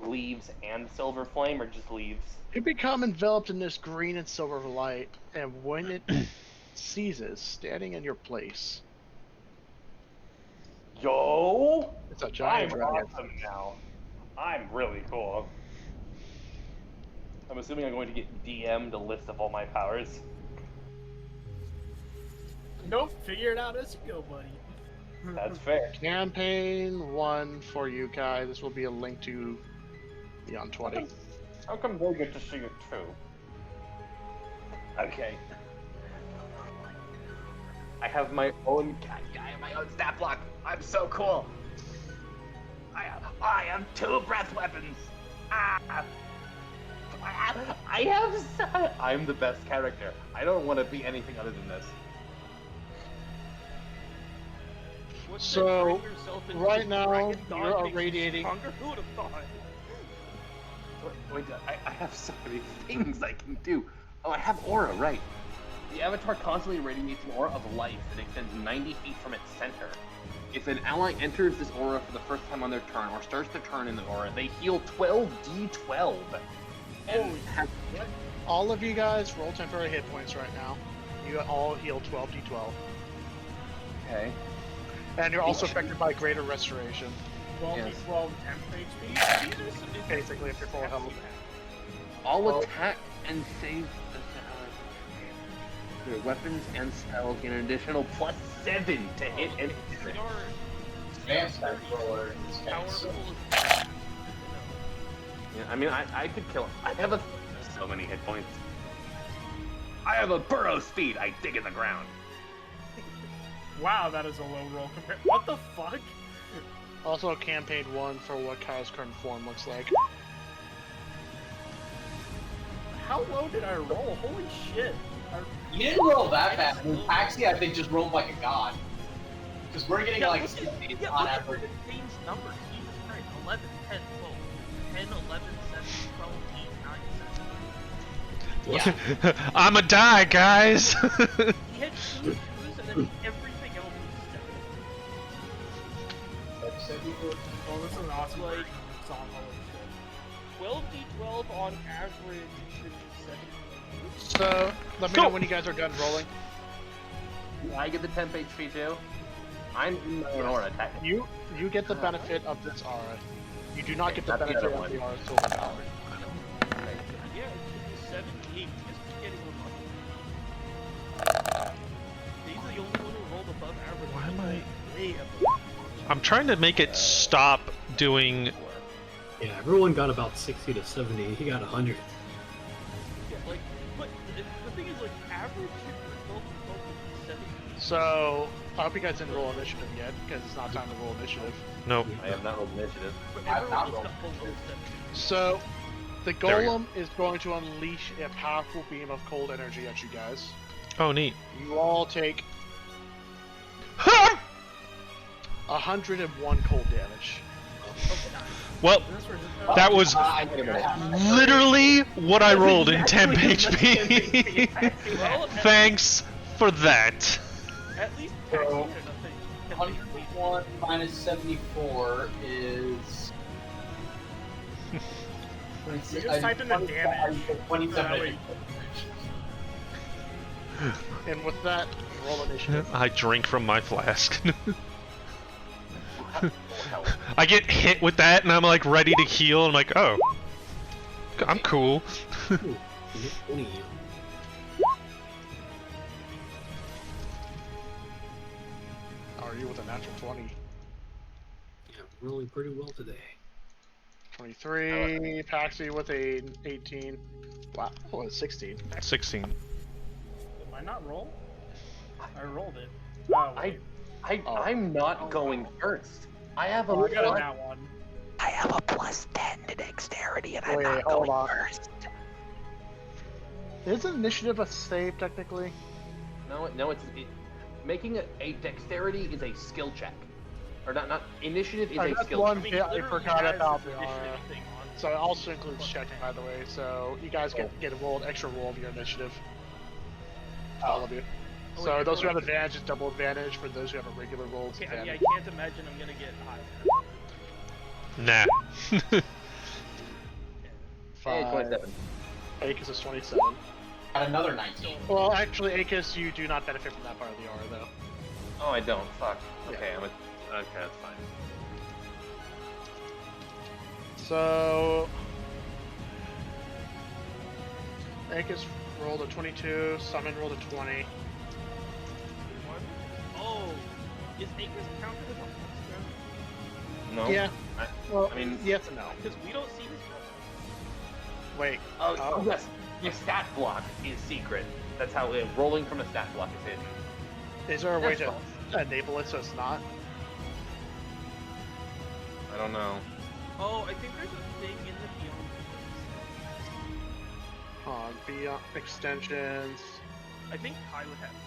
leaves and silver flame, or just leaves? You become enveloped in this green and silver light, and when it ceases, standing in your place. Yo! It's a giant I'm dragon. awesome now. I'm really cool. I'm assuming I'm going to get DM'd a list of all my powers. Nope, figure it out as you go, buddy. That's fair. Campaign 1 for you, Kai. This will be a link to Beyond 20. How come they get to see it too? Okay. I have my own stat block. I'm so cool. I have 2 breath weapons. I'm the best character. I don't want to be anything other than this. So, right now, you're irradiating. Who would have thought? Wait, I have so many things I can do. Oh, I have aura, right. The avatar constantly radiates an aura of life that extends 90 feet from its center. if an ally enters this aura for the first time on their turn or starts their turn in the aura, they heal 12d12. And All of you guys roll temporary hit points right now. You all heal 12d12. Okay. And you're also affected by greater restoration. 12d12 temp HP. Basically, if you're full health. All attack and save their weapons and spells get an additional +7 to hit and crit. Advanced attack roller in this case. Yeah, I mean, I could kill him. I have so many hit points. I have a burrow speed. I dig in the ground. Wow, that is a low roll compared. What the fuck? Also, campaign 1 for what Kai's current form looks like. How low did I roll? Holy shit. You didn't roll that bad. Paxi, I think, just rolled like a god. Because we're getting like 16 on average. Dane's numbers. Jesus Christ. 11, 10, 12. 10, 11, 7, 12, 8, 9, 7. Yeah. I'ma die, guys. He had 2 twos and then everything else was 7. Oh, this is an awesome Like- song. Holy shit. 12d12 on average should be 7. So, let me know when you guys are done rolling. Do I get the temp HP too? I'm in my own aura attack. You get the benefit of this aura. You do not get the That's the benefit other of the one. aura silver power. Yeah, it should be 7, 8. Just getting unlucky. These are the only one who rolled above average. Why am I- Way above. I'm trying to make it stop doing. Yeah, everyone got about 60 to 70. He got 100. Yeah, like, but the thing is, like, average hit for 12 would be 7. So, I hope you guys didn't roll initiative yet, because it's not time to roll initiative. Nope. I have not rolled initiative. But I've everyone not else rolled got below 7. So, the There we go. golem is going to unleash a powerful beam of cold energy at you guys. Oh, neat. You all take 101 cold damage. Well, that was I get it. literally what I rolled in temp HP. Well, Thanks for that. at least So, Paxi or nothing. 101 minus 74 is. You just type in the damage. 27. And with that, roll initiative. I drink from my flask. I get hit with that and I'm like ready to heal. I'm like, oh, I'm cool. Ooh, you get 20. How are you with a natural 20? Yeah, rolling pretty well today. 23, Paxi with a 18. Wow, oh, 16. 16. Did I not roll? I rolled it. Oh, I'm not going first. I have a I got a plus- nat one. I have a +10 to dexterity, and I'm Wait, not hold going on. first. Isn't initiative a save, technically? No, it's making a dexterity is a skill check, or not initiative is a That's skill one check. bit I literally forgot has about this the aura. initiative thing on. So it also includes checking, by the way. So you guys get a roll, extra roll of your initiative. All of you. Oh, So wait, those who have roll. advantage is double advantage. For those who have a regular roll, it's Okay, I advantage. can't imagine I'm gonna get high. Nah. Hey, 5. 27. Akis is 27. Got another 19. Well, actually, Akis, you do not benefit from that part of the aura, though. Oh, I don't. Fuck. Yeah. Okay, okay, that's fine. So Akis rolled a 22. Summon rolled a 20. Oh, is Acres counted as a monster? No. Yeah. Well, I mean- yes and no. Because we don't see his Wait. Oh, yes. Your stat block is secret. That's how rolling from a stat block is hidden. Is there a way That's to enable it so it's not? I don't know. Oh, I think there's a thing in the Beyond. Beyond extensions. I think Kai would have to do it.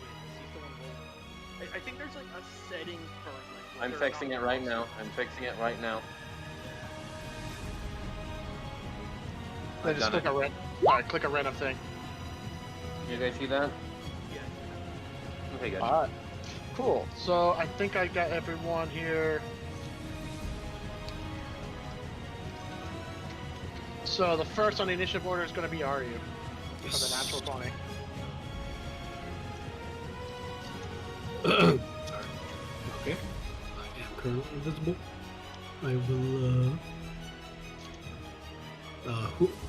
'Cause he's the one rolling. I think there's like a setting for like. I'm whether or fixing not it right monster- now. I'm fixing it right now. Then I've just done click it. click a random thing. You guys see that? Yeah. Okay, good. Alright. Cool. So I think I got everyone here. So the first on the initiative order is going to be Aryu for the natural 20. Sorry. Okay. I am currently invisible. I will.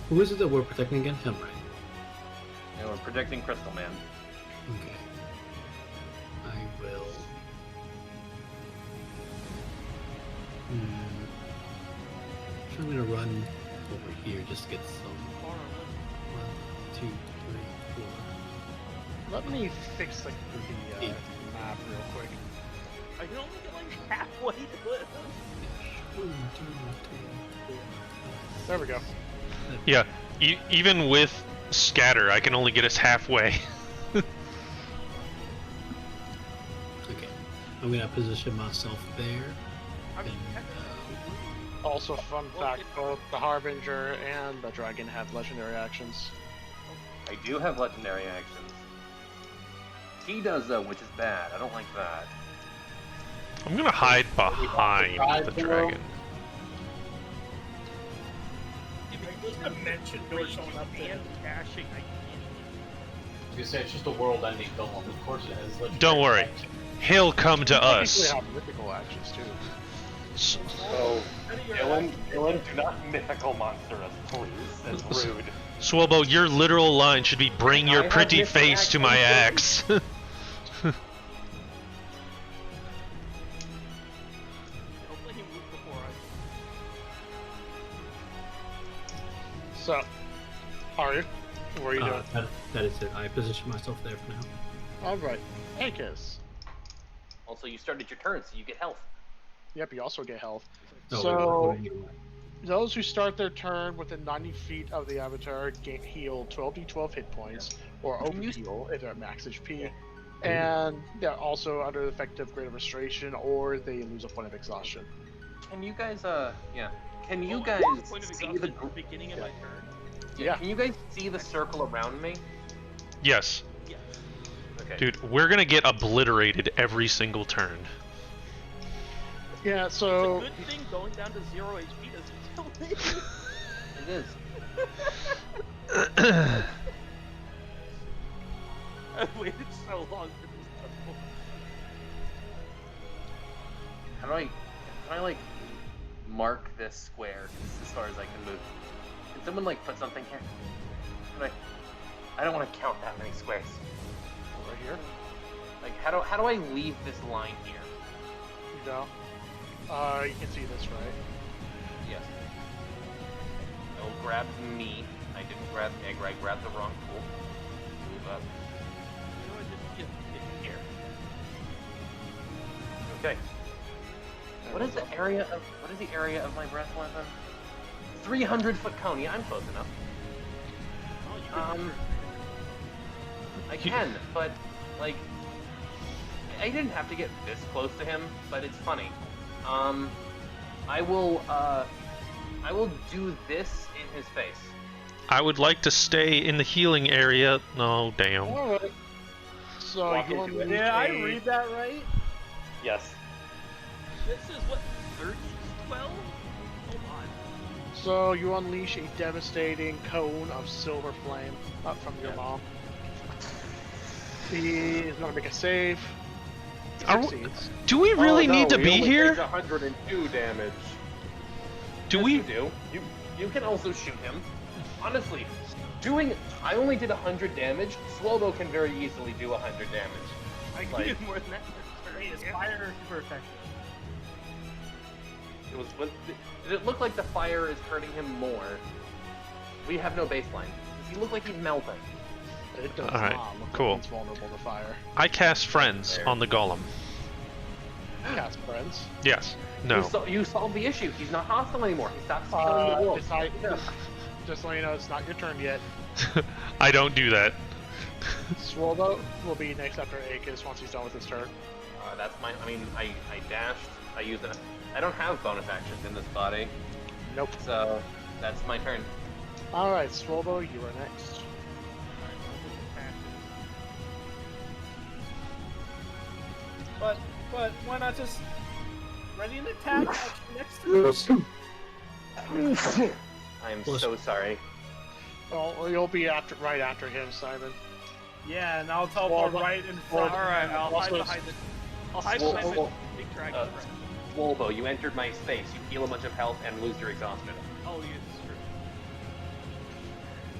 Who is it that we're protecting again? Him, right? And we're protecting Crystal Man. Okay. I will. So I'm gonna run over here, just get some. 1, 2, 3, 4. Let me fix the map real quick. I can only get like halfway to it. 1, 2, 3, 4. There we go. Yeah, even with scatter, I can only get us halfway. Okay. I'm gonna position myself there. I mean, And, Also, fun fact, both the Harbinger and the Dragon have legendary actions. I do have legendary actions. He does though, which is bad. I don't like that. I'm gonna hide behind the dragon. I mentioned there was someone up there. and caching, I I was gonna say, it's just a world-ending golem. Of course it has legendary Don't worry, action. he'll come to Technically us. have mythical actions too. So, Dylan, do not mythical monster us, please. That's rude. Swobo, your literal line should be "Bring your I have pretty mythical face to my axe." actions, hopefully he moved before I. So, Aryu, what are you doing? that is it. I position myself there for now. Alright, Akis. Also, you started your turn, so you get health. Yep, you also get health. Oh, So- wait, anyway. Those who start their turn within 90 feet of the avatar heal 12d12 hit points, or overheal if they're at max HP. And they're also under the effect of Greater Restoration, or they lose a point of exhaustion. Can you guys, can you Oh, guys I lost a point of see exhaustion the at the beginning of my turn. Yeah. Can you guys see the circle around me? Yes, Yes. Okay. dude, we're gonna get obliterated every single turn. Yeah, so It's a good thing going down to 0 HP doesn't kill me. It is. I've waited so long for this level. How do I like mark this square as far as I can move? Can someone like put something here? I don't want to count that many squares. right here, Like how do I leave this line here? you know, you can see this, right? Yes. Don't grab me. I didn't grab egg. I grabbed the wrong tool. Move up. You know, just get Here. Okay. What is the area of my breath weapon? 300-foot cone. Yeah, I'm close enough. Oh, you can I can, but like I didn't have to get this close to him, but it's funny. I will do this in his face. I would like to stay in the healing area. No, damn. Alright. So Walk you into it. unleash Did I a- read that right? Yes. This is what 12? Hold on. So you unleash a devastating cone of silver flame up from your Yeah. mom. He is going to make a save. Are we- Succeeds. Do we really Oh, no, need to he be only here? takes 102 damage. Do Yes, we? You do. You can also shoot him. Honestly, I only did 100 damage. Swobo can very easily do 100 damage. I can Like- do more than that. in a Wait, turn. is fire super effective? Did it look like the fire is hurting him more? We have no baseline. Does he look like he's melting? It does Alright, not look cool. like he's vulnerable to fire. I cast friends on the golem. Cast friends. Yes. No. You solved the issue. He's not hostile anymore. He stops killing the wolves. Just so you know, it's not your turn yet. I don't do that. Swolbo will be next after Akis once he's done with his turn. That's my. I mean, I dashed. I used it. I don't have bonus actions in this body, Nope. so that's my turn. Alright, Swolbo, you are next. But why not just ready an attack next to me? I'm so sorry. Well, you'll be right after him, Simon. Yeah, and I'll teleport right in front. Alright, I'll hide also- behind it. I'll hide Well, behind well, the big dragon. Wolbo, you entered my space. You heal a bunch of health and lose your exhaustion. Oh, yeah, it's true.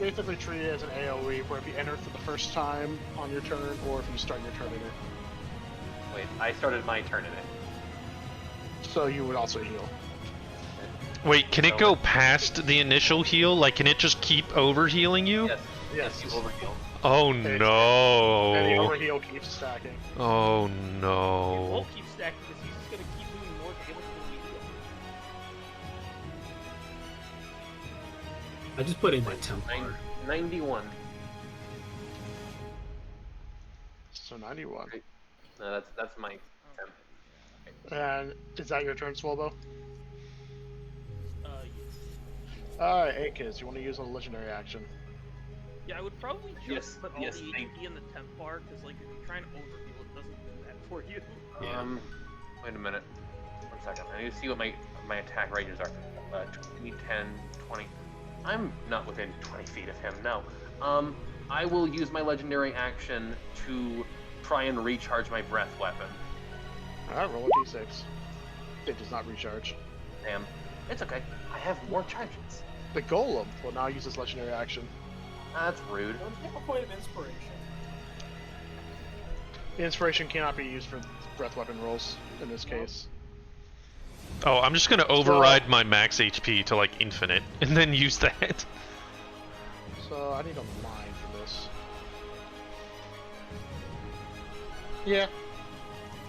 Basically treat it as an AoE, where if you enter for the first time on your turn, or if you start your turn in it. Wait, I started my turn in it. So you would also heal. Wait, can it go past the initial heal? Like, can it just keep over healing you? Yes, you overheal. Oh And the no! overheal keeps stacking. Oh It no! won't keep stacking because he's just gonna keep doing more damage than we heal. I just put in my temp bar. 91. So 91. No, that's my temp. And is that your turn, Swolbo? Yes. Alright, Akis, you want to use a legendary action? Yeah, I would probably just Yes, put all yes, the thank- HP in the temp bar because, like, if you're trying to overheal, it doesn't do that for you. Yeah. Wait a minute. 1 second. I need to see what my attack ranges are. 20, 10, 20. I'm not within 20 feet of him, no. I will use my legendary action to try and recharge my breath weapon. Alright, roll a d6. It does not recharge. Damn. It's okay. I have more charges. The Golem will now use his legendary action. That's rude. Don't take a point of inspiration. The inspiration cannot be used for breath weapon rolls in this case. Oh, I'm just gonna override my max HP to like infinite, and then use that. So I need a line for this. Yeah.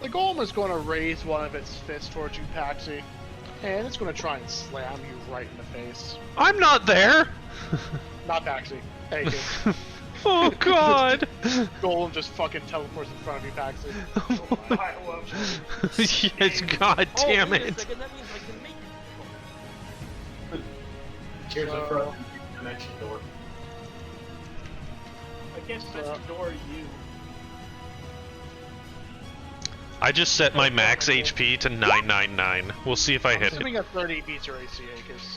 The Golem is going to raise one of its fists towards you, Paxi, and it's going to try and slam you right in the face. I'm not there! Not Paxi. Hey, kid. Oh god! Golem just fucking teleports in front of you, Paxi. I love you. Yes, god damn wait a it! second, that means I can make it. Here's a front dimension door. I can't dimension door you. I just set my max HP to 999. We'll see if I I'm hit it. assuming a 30 beats your AC, Akis.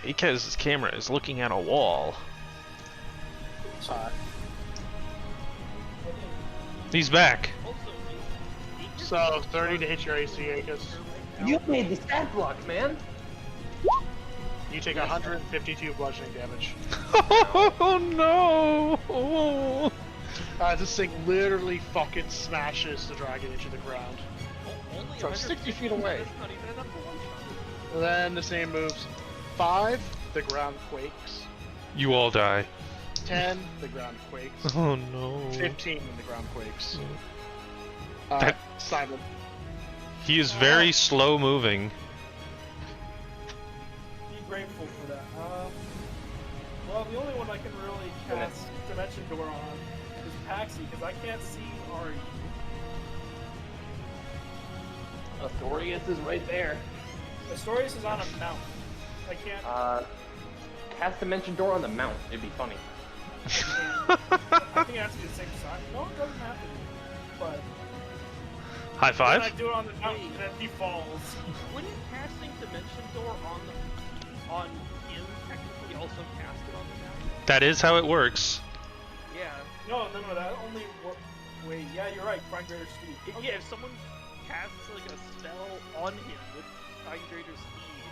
Because camera is looking at a wall. He's back. So 30 to hit your AC, Akis. You made the stat block, man. You take 152 bludgeoning damage. Oh no! This thing literally fucking smashes the dragon into the ground. Only From 60 feet away. That's not even enough for one shot. And then the same moves. 5, the ground quakes. You all die. 10, the ground quakes. Oh no. 15, the ground quakes. That- Simon. He is very slow moving. Be grateful for that. Well, the only one I can really cast Dimension Door on is Paxi, because I can't see Ari. Astorius is right there. Astorius is on a mount. I can't. Cast Dimension Door on the mount. It'd be funny. I think it has to be the same size. No, it doesn't have to be. But High then I five? do it on the mountain, and then he falls. Wouldn't casting Dimension Door on him technically also cast it on the map? That is how it works. Yeah. No, that only wait. Yeah, you're right. Find Greater Speed. Yeah, if someone casts like a spell on him with Find Greater Speed,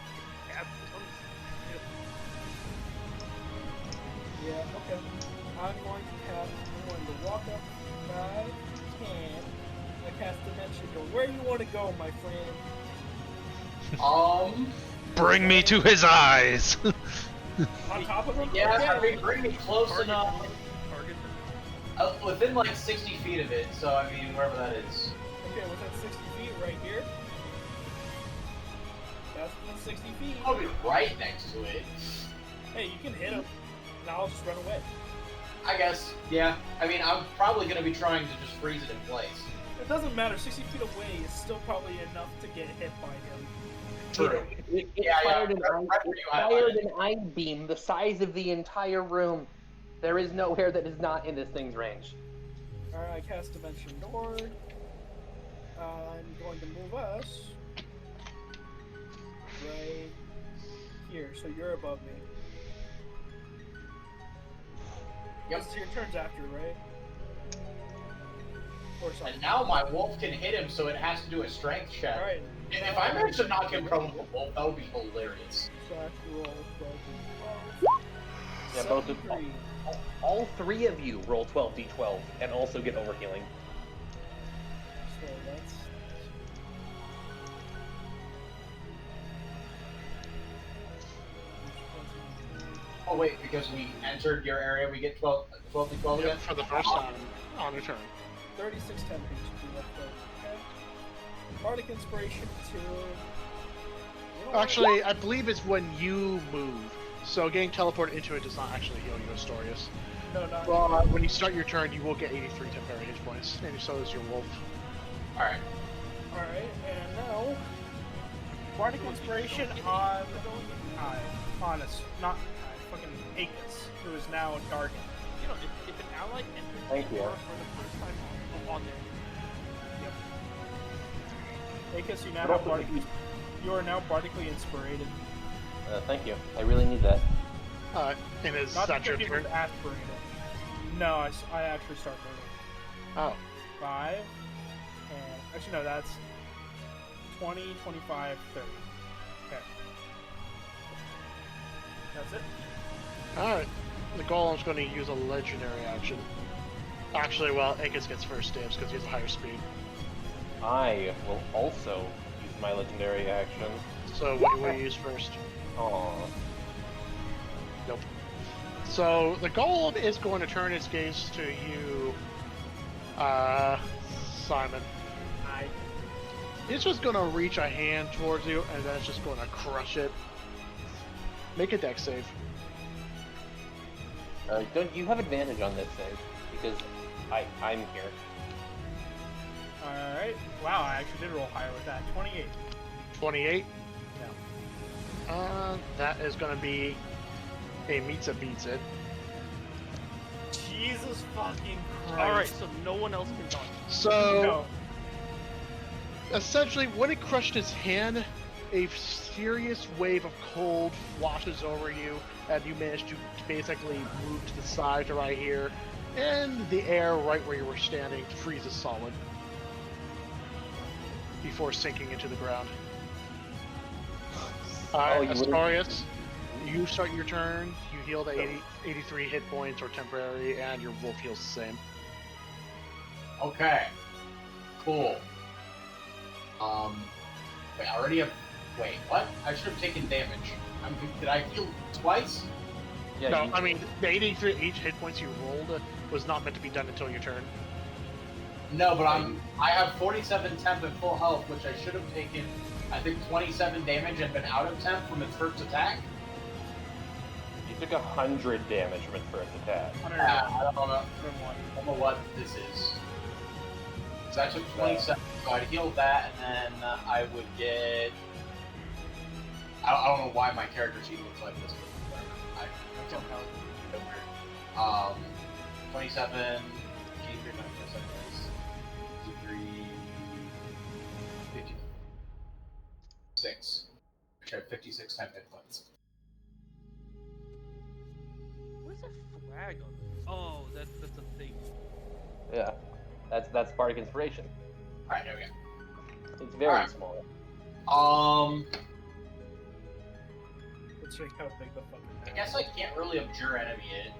it casts it on him. Yeah, okay. I'm going to walk up 5, 10. I cast Dimension Door. Where do you want to go, my friend? Bring me to his eyes! On top of him? Yeah, Okay. bring me close Target enough. Target. Within like 60 feet of it, so I mean, wherever that is. Okay, within 60 feet, right here. That's within 60 feet. I'll be right next to it. Hey, you can hit him. Now I'll just run away. I guess. Yeah. I mean, I'm probably going to be trying to just freeze it in place. It doesn't matter. 60 feet away is still probably enough to get hit by him. True. It Yeah, fired, right where you fired highlighted. an eye beam the size of the entire room. There is nowhere that is not in this thing's range. Alright, I cast Dimension Door. I'm going to move us right here, so you're above me. Yep. This is your turns after, right? Or something. And now my wolf can hit him, so it has to do a strength check. Alright. And if I manage to knock him prone with the wolf, that would be hilarious. So I have to roll 12 Yeah, both of all three of you roll 12d12 and also get overhealing. So that's... Oh wait, because we entered your area, we get 12d12 again? For the first time on a turn. 36 temp HP left over. Okay. Bardic Inspiration 2. Actually, I believe it's when you move. So getting teleported into it does not actually heal you, Astorius. No, not Well, when you start your turn, you will get 83 temporary hit points, and so does your wolf. Alright. Alright, and now Bardic Inspiration on fucking Acus, who is now Dargan. You know, if an ally enters Thank the you. war for the first time on there. Acus, you now But have also Bardic. You are now Bardically Inspirated. Thank you. I really need that. And is Not that your 50 turn? was aspirated. No, I actually start moving. Oh. 5, and actually no, that's 20, 25, 30. Okay. That's it. Alright. The Golem's going to use a legendary action. Actually, well, Aegis gets first dibs because he has a higher speed. I will also use my legendary action. So what will you use first? Aww. Nope. So the Golem is going to turn its gaze to you, Simon. It's just going to reach a hand towards you, and then it's just going to crush it. Make a dex save. Don't you have advantage on this save? Because I'm here. Alright. Wow, I actually did roll higher with that. 28. 28? Yeah. That is going to be a meets it, beats it. Jesus fucking Christ. Alright, so no one else can dodge. So, No. essentially, when it crushed its hand, a serious wave of cold washes over you, and you manage to basically move to the side to right here, and the air right where you were standing freezes solid before sinking into the ground. you would've- Astorius, you start your turn, you heal the 83 hit points or temporary, and your wolf heals the same. Okay. Cool. Wait, I already have... Wait, what? I should have taken damage. Did I heal twice? Yeah, No, you- I mean, the 83 each hit points you rolled was not meant to be done until your turn. No, but I have 47 temp and full health, which I should have taken, I think, 27 damage and been out of temp from its first attack. you took 100 damage from its first attack. 101. I don't know. 101. I don't know what this is. So I took 27, so I'd heal that, and then I would get... I don't know why my character sheet looks like this, but I don't know. 27, G3, 56. I have 56 temp hit points. Where's a flag on this? Oh, that's a thing. Yeah, that's Bardic Inspiration. Alright, here we go. It's very Alright. small. Let's see how big the fucking I guess I can't really abjure enemy it.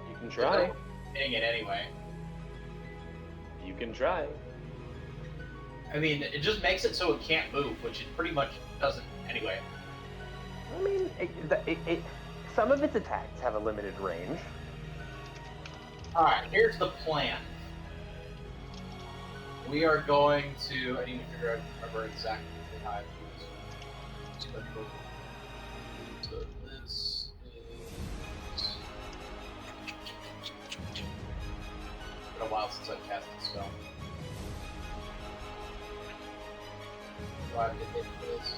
You can try. Hitting it anyway. You can try. I mean, it just makes it so it can't move, which it pretty much doesn't anyway. I mean, some of its attacks have a limited range. Alright, here's the plan. We are going to... I need to figure out remember exactly how I do this. Special. So this is... It's been a while since I've cast the spell. Do I have to hit this?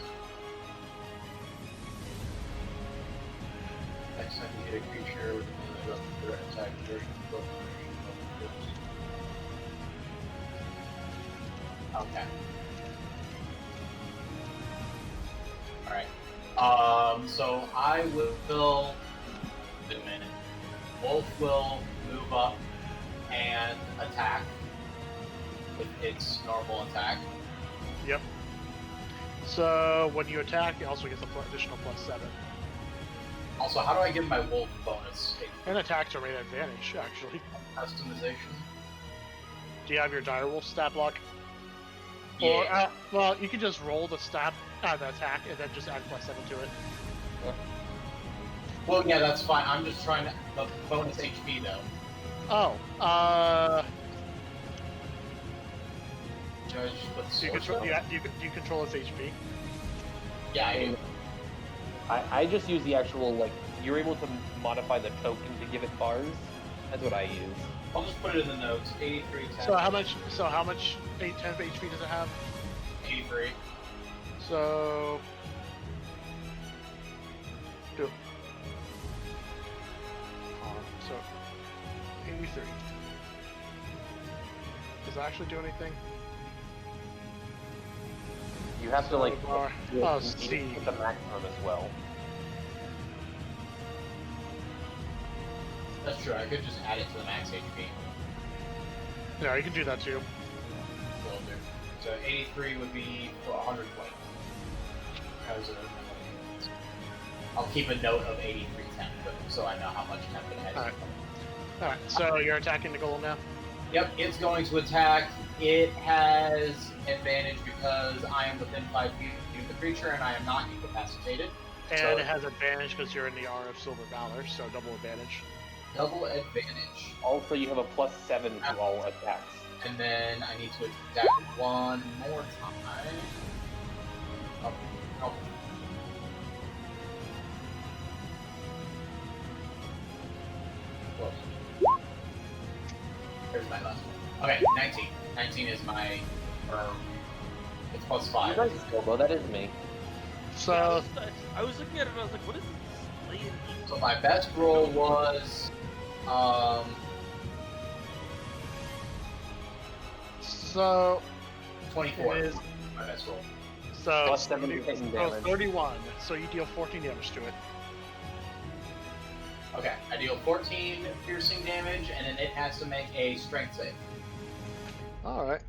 Next time you hit a creature with a attack version. Okay. Alright. So I will. Wait a minute. Wolf will move up and attack with its normal attack. Yep. So when you attack, it also gets an additional +7. Also, how do I give my wolf bonus? And attacks are made advantage, actually. Customization? Do you have your direwolf stat block? Yeah. Or, well, you can just roll the stat, the attack, and then just add +7 to it. Well, yeah, that's fine. I'm just trying to... The bonus HP, though. Oh, Judge, let's do you control its HP? Yeah, I do. I just use the actual, like, you're able to modify the token to give it bars. That's what I use. I'll just put it in the notes. 83, 10. So how much 10 HP does it have? 83. So... So... 83. Does it actually do anything? You have to, like, see. hit the maximum as well. That's true. I could just add it to the max HP. Yeah, you can do that too. Will do. So 83 would be 120. I'll keep a note of 83 temp, so I know how much temp it has. Alright, so you're attacking the golem now? Yep, it's going to attack. It has advantage because I am within 5 feet of the creature and I am not incapacitated. And so it has advantage because you're in the R of Silver Valor, so double advantage. Double advantage. Also, you have a +7 to all attacks. And then I need to attack one more time. Oh. Whoa. Here's my last one. Okay, 19. 19 is my... it's +5. Nice, Bilbo, that is me. So... I was looking at it and I was like, what is this? So my best roll was... So... 24 is my best roll. So... +7 hitting damage. 31, so you deal 14 damage to it. Okay, I deal 14 piercing damage, and then it has to make a strength save. Alright.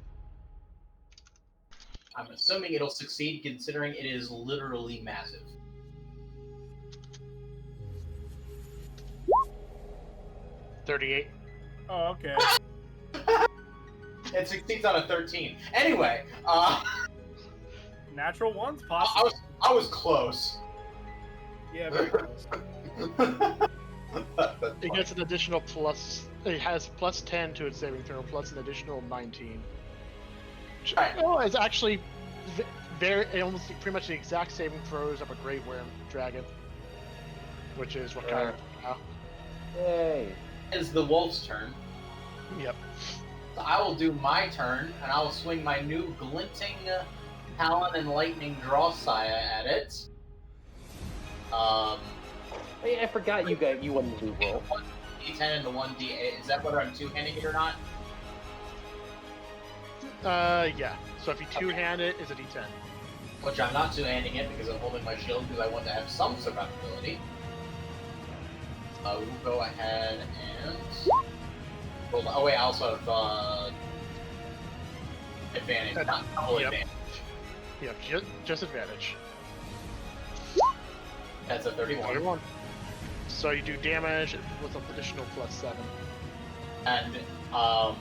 I'm assuming it'll succeed, considering it is literally massive. $38. Oh, okay. It succeeds on a 13. Anyway, Natural ones, possible. I was close. Yeah, very close. It gets an additional plus... It has +10 to its saving throw, plus an additional 19. Right. Oh, it's actually almost pretty much the exact saving throws of a Great Worm Dragon. Which is what kind of... Yay. It's the wolf's turn. Yep. So I will do my turn, and I will swing my new glinting Talon and Lightning Draw Saya at it. Hey, I forgot you won the blue roll. 1d10 and the 1d8. Is that whether I'm two-handing it or not? Yeah. So if you two-hand it, it's a D10. Which I'm not two-handing it because I'm holding my shield because I want to have some survivability. We'll go ahead and roll. Oh wait, I also have advantage, not double advantage. Yep, just advantage. That's a 31. 31. So you do damage with an additional +7. And I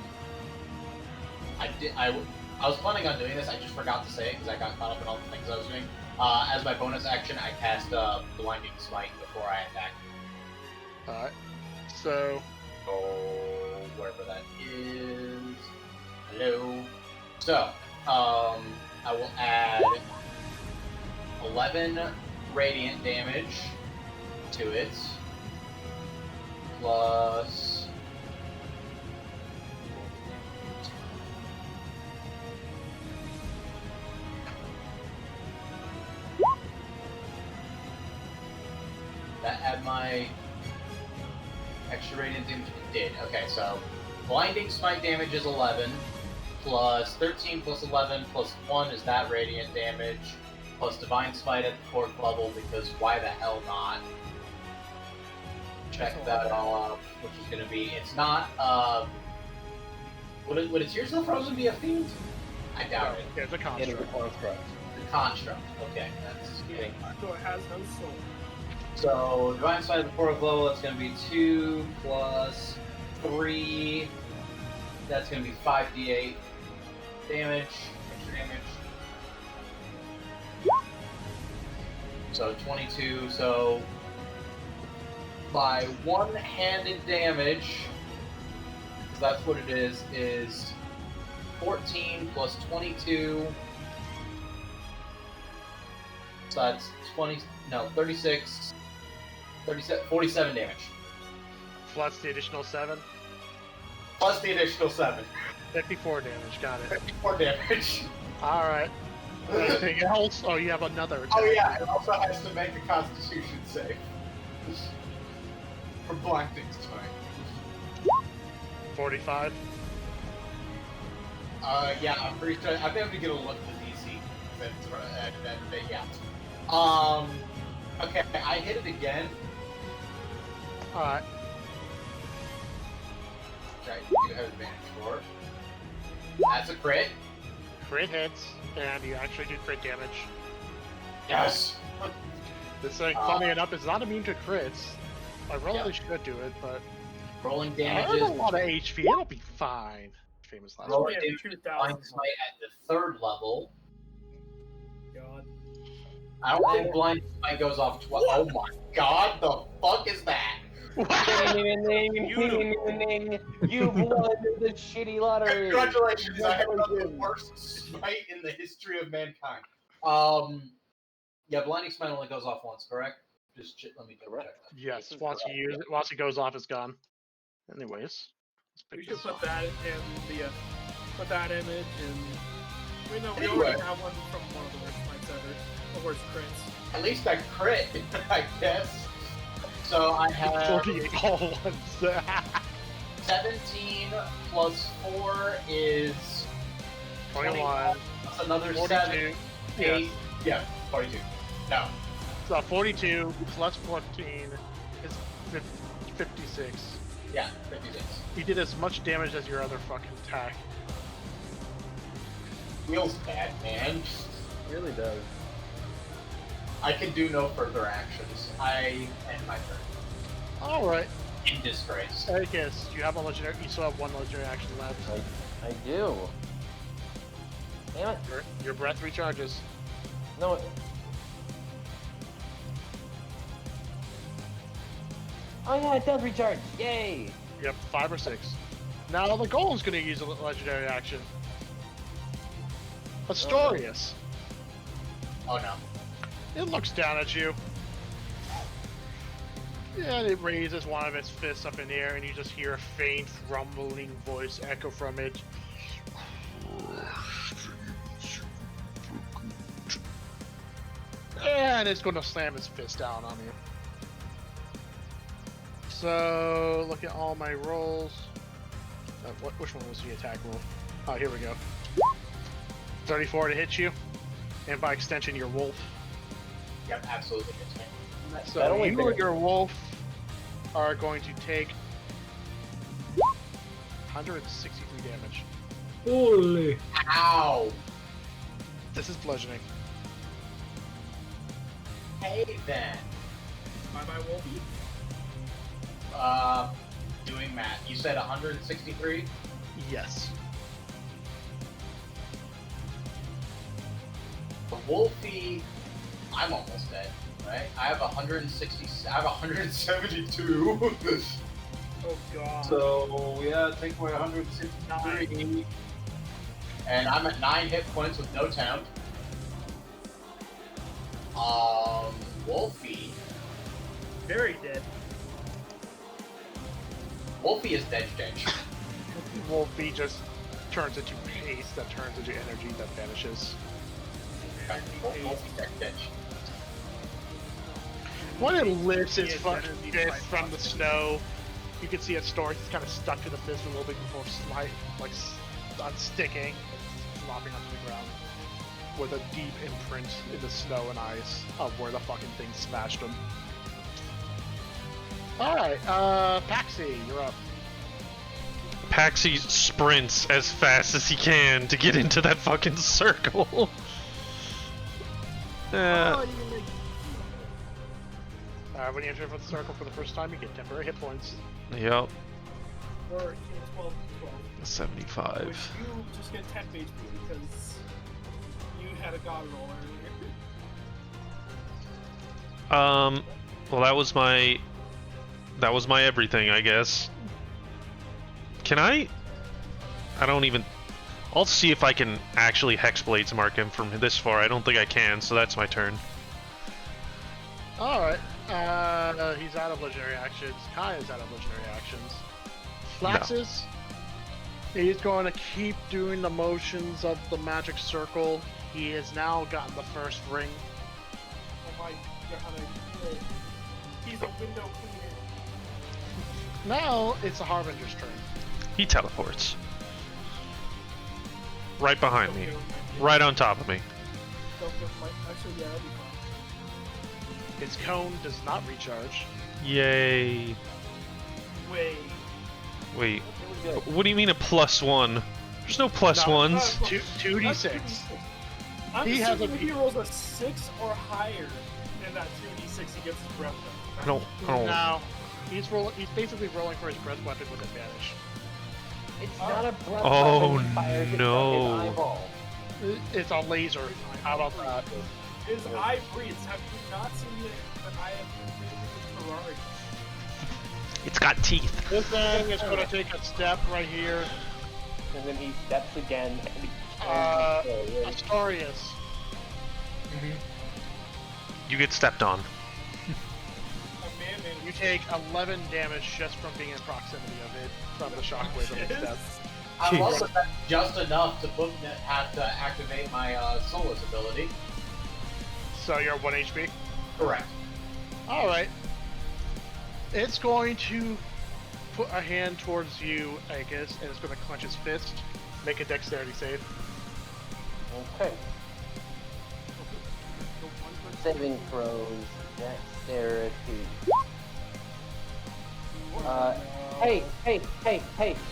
was planning on doing this. I just forgot to say it because I got caught up in all the things I was doing. As my bonus action, I cast Blinding Smite before I attack. Alright. So... Oh, wherever that is. Hello. So, I will add 11 radiant damage to it, plus that add my extra radiant damage? It did. Okay, so blinding smite damage is 11, plus 13 plus 11 plus 1 is that radiant damage, plus divine smite at the 4th level, because why the hell not? Check that all out, which is going to be, it's not, would a Tears of the Frozen be a fiend? I doubt it. It's a It is construct. a construct. The construct, okay, that's getting So it has no soul. So, Divine Smite at the 4th level, that's going to be 2 plus 3. That's going to be 5d8 damage, extra damage. So, 22. So, by one-handed damage, because that's what it is 14 plus 22. So that's 36, 47 damage. Plus the additional 7. Plus the additional 7. 54 damage, got it. 54 damage. Alright. Anything else? Oh, you have another attack. Oh yeah, it also has to make a Constitution save. For blinding smite. 45. Yeah, I'm pretty sure. I've been able to get a look at the DC. Yeah. Okay, I hit it again. Alright. Which I do have advantage for. That's a crit. Crit hits, and you actually do crit damage. Yes. This thing, funny enough, is not immune to crits. I really should do it, but Rolling I damage have is a lot of HP. It'll be fine. Famous last rolling word. damage is blind smite at the 3rd level. God. I don't think blind smite goes off twice. Oh my god, the fuck is that? You've won the shitty lottery. Congratulations, I have done the worst smite in the history of mankind. Yeah, blinding smite only goes off once, correct? Just let me double check that. Yes, once you use it, once it goes off, it's gone. Anyways, We should put that in the put that image in. We know we Anyway. already have one from one of the worst fights ever. The worst crits. At least I crit, I guess. So I have 48 all once. 17 plus 4 is 21. That's another 42. 7, 8. Yeah, 42. No. So 42 plus 14 is 56. Yeah, 56. You did as much damage as your other fucking attack. Feels bad, man. It really does. I can do no further actions. I end my turn. Alright. In disgrace. I guess you have a legendary. You still have one legendary action left. I do. Damn it. Your breath recharges. No. Oh yeah, it does recharge. Yay. Yep, 5 or 6. Now the golem's gonna use a legendary action. Astorius. Oh no. It looks down at you. And it raises one of its fists up in the air, and you just hear a faint, rumbling voice echo from it. And it's going to slam its fist down on you. So, look at all my rolls. Which one was the attack roll? Oh, here we go. 34 to hit you, and by extension, your wolf. Yep, absolutely hits me. So you or your wolf are going to take 163 damage. Holy! Ow! This is bludgeoning. Hey then. Bye-bye, Wolfie. Doing math. You said 163? Yes. The Wolfie, I'm almost dead, right? I have 160. I have 172. Oh god. So yeah, take away 163, and I'm at 9 hit points with no temp. Wolfie. Very dead. Wolfie is dead. Wolfie just turns into haste that turns into energy that vanishes. Wolfie dead. When it lifts its fucking fist from the snow, You can see its story. It's kind of stuck to the fist a little bit before unsticking and flopping onto the ground with a deep imprint in the snow and ice of where the fucking thing smashed him. Alright, Paxi, you're up. Paxi sprints as fast as he can to get into that fucking circle. When you enter the circle for the first time, you get temporary hit points. Yep. Or 12. 75. Which you just get 10 HP because you had a god roll earlier. Well, that was my everything, I guess. Can I don't even... I'll see if I can actually Hexblades mark him from this far. I don't think I can, so that's my turn. Alright, he's out of legendary actions. Kai is out of legendary actions. Flaxus, he's going to keep doing the motions of the magic circle. He has now gotten the first ring. Oh my god, he's a window cleaner. Now it's the Harbinger's turn. He teleports. Right behind me. Right on top of me. Actually, yeah, that'd be fine. Its cone does not recharge. Yay. Wait. What do you mean a +1? There's no plus ones. 2d6. I'm He has assuming if he rolls a 6 or higher than that 2d6, he gets his breath weapon. I don't. No. He's basically rolling for his breath weapon with advantage. It's not a breath Oh, weapon fired at no. his eyeball. It's a laser. How about that? His eye breathes. Have you not seen the eye of Ferrari? It's got teeth. This thing is going to take a step right here. And then he steps again. Astarius. You get stepped on. You take 11 damage just from being in proximity of it, from the shockwave of its death. I've also got just enough to have to activate my Soulless ability. So you're 1 HP? Correct. Alright. It's going to put a hand towards you, Aegis, and it's going to clench its fist. Make a dexterity save. Okay. Saving throws, dexterity. Hey,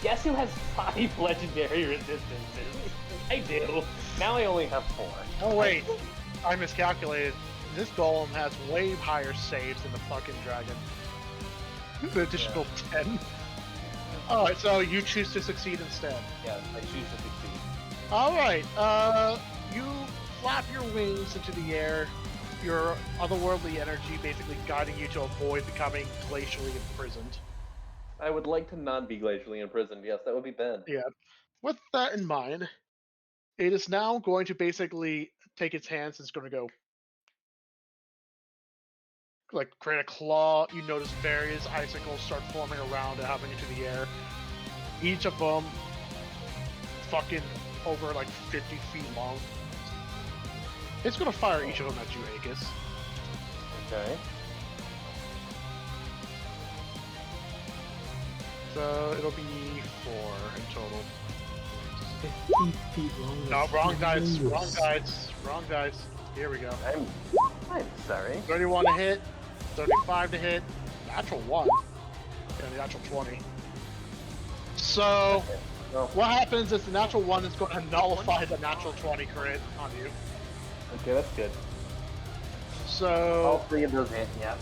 guess who has 5 legendary resistances? I do. Now I only have 4. Oh wait, I miscalculated. This golem has way higher saves than the fucking dragon. An additional 10. Alright, so you choose to succeed instead. Yeah, I choose to succeed. Alright, you flap your wings into the air, your otherworldly energy basically guiding you to avoid becoming glacially imprisoned. I would like to not be glacially imprisoned. Yes, that would be bad. Yeah. With that in mind, it is now going to basically take its hands and it's going to go like create a claw. You notice various icicles start forming around and hopping into the air. Each of them fucking over like 50 feet long. It's going to fire each of them at you, Aegis. Okay. So it'll be 4 in total. 50 feet long. No, wrong dice. Wrong dice. Here we go. I'm sorry. 31 to hit, 35 to hit, natural 1, and the natural 20. So, what happens is the natural 1 is going to nullify the natural 20 crit on you. Okay, that's good. So, All 3 of those hit, yeah.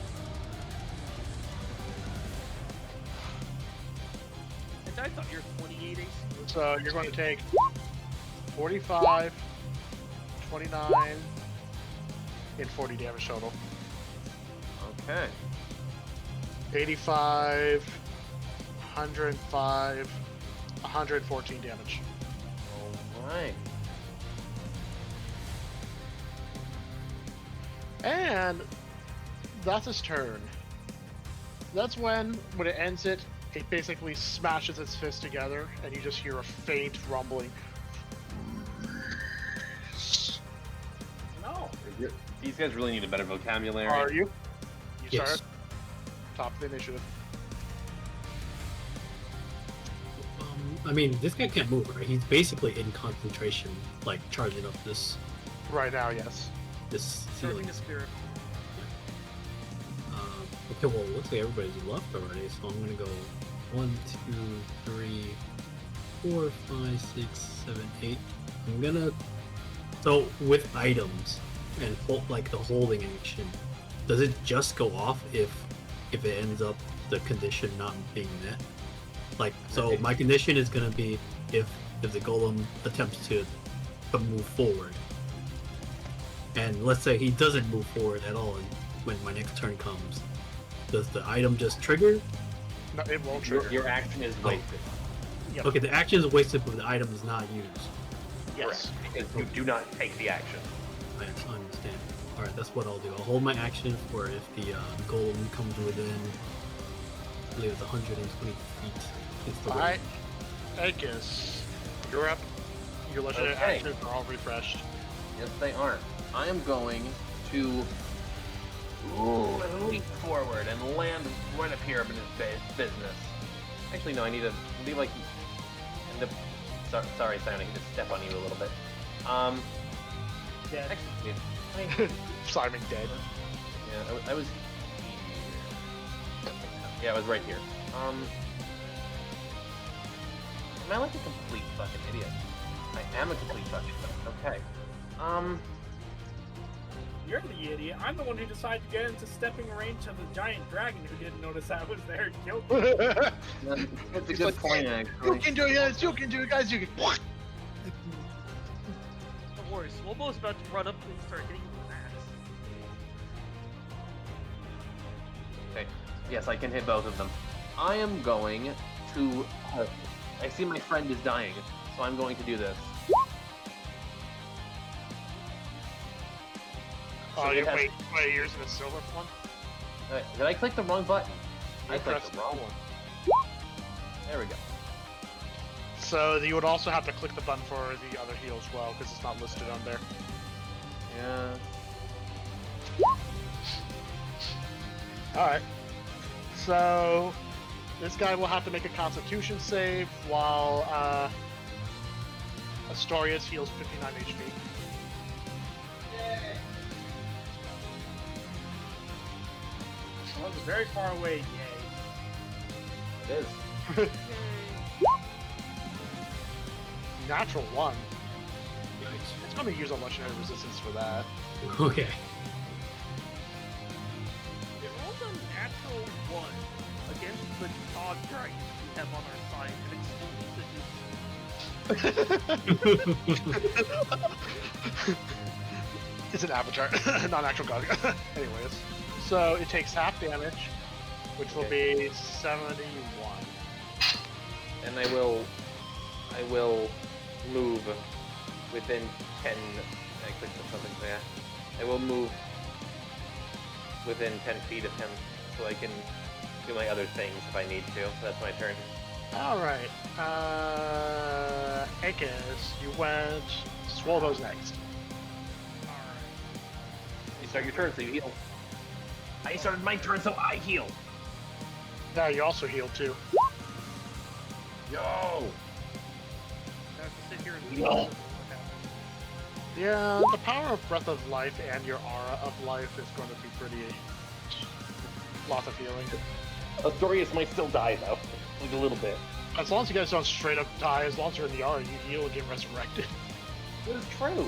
I thought you were 28 AC. so you're going to take 45, 29, and 40 damage total. Okay. 85, 105, 114 damage. Alright. And that's his turn. That's when it ends it basically smashes its fist together, and you just hear a faint rumbling. No. These guys really need a better vocabulary. Are you? You Yes. start top of the initiative. I mean, this guy can't move, right? He's basically in concentration, like charging up this Right now, yes. Serving ceiling. the spirit. Okay, well, looks like everybody's left already, so I'm gonna go 1, 2, 3, 4, 5, 6, 7, 8. I'm gonna. So with items and like the holding action, does it just go off if it ends up the condition not being met? Like, so my condition is gonna be if the golem attempts to move forward, and let's say he doesn't move forward at all, and when my next turn comes, does the item just trigger? No, it won't trigger. Your action is wasted. Yep. Okay, the action is wasted, but the item is not used. Yes. Because you do not take the action. I understand. Alright, that's what I'll do. I'll hold my action for if the golem comes within, I believe it's 120 feet. It's the Alright. Aegis, you're up. Your legendary Okay. actions are all refreshed. Yes, they are. I am going to leap forward and land right up here in his business. Actually, no, I need to be like. Sorry, Simon, I can just step on you a little bit. Dead. Actually, Simon dead. yeah, I was here. Yeah, I was right here. Am I like a complete fucking idiot? I am a complete fucking idiot. Okay. You're the idiot. I'm the one who decided to get into stepping range of the giant dragon who didn't notice I was there and killed me. That's a good point, You actually. can do it, guys. You can do it, guys. You can. Don't worry, Swobo's about to run up and start hitting you with an axe. Okay. Yes, I can hit both of them. I am going to. I see my friend is dying, so I'm going to do this. Oh, So you it has- wait, you're using a silver one? Did I click the wrong button? I You clicked pressed the wrong one. There we go. So you would also have to click the button for the other heal as well, because it's not listed on there. Yeah. Alright. So this guy will have to make a constitution save while Astorius heals 59 HP. Well, it's very far away, yay. It is. Natural 1. Nice. It's going to use a legendary resistance for that. Okay. It rolled a natural 1 against the dog dragon we have on our side, and it's It's an avatar, not an actual god. Anyways, so it takes half damage, which will be 71. And I will move within 10. I clicked on something there. I will move within 10 feet of him, so I can do my other things if I need to. So that's my turn. Alright, Aegis, you went. Swallows next. You start your turn, so you heal. I started my turn, so I heal. No, you also healed too. Yo! I have to sit here and No. what happened. Yeah, the power of Breath of Life and your Aura of Life is going to be pretty. Lots of healing. Astorius might still die, though. Like a little bit. As long as you guys don't straight up die, as long as you're in the Aura, you heal and get resurrected. That is true.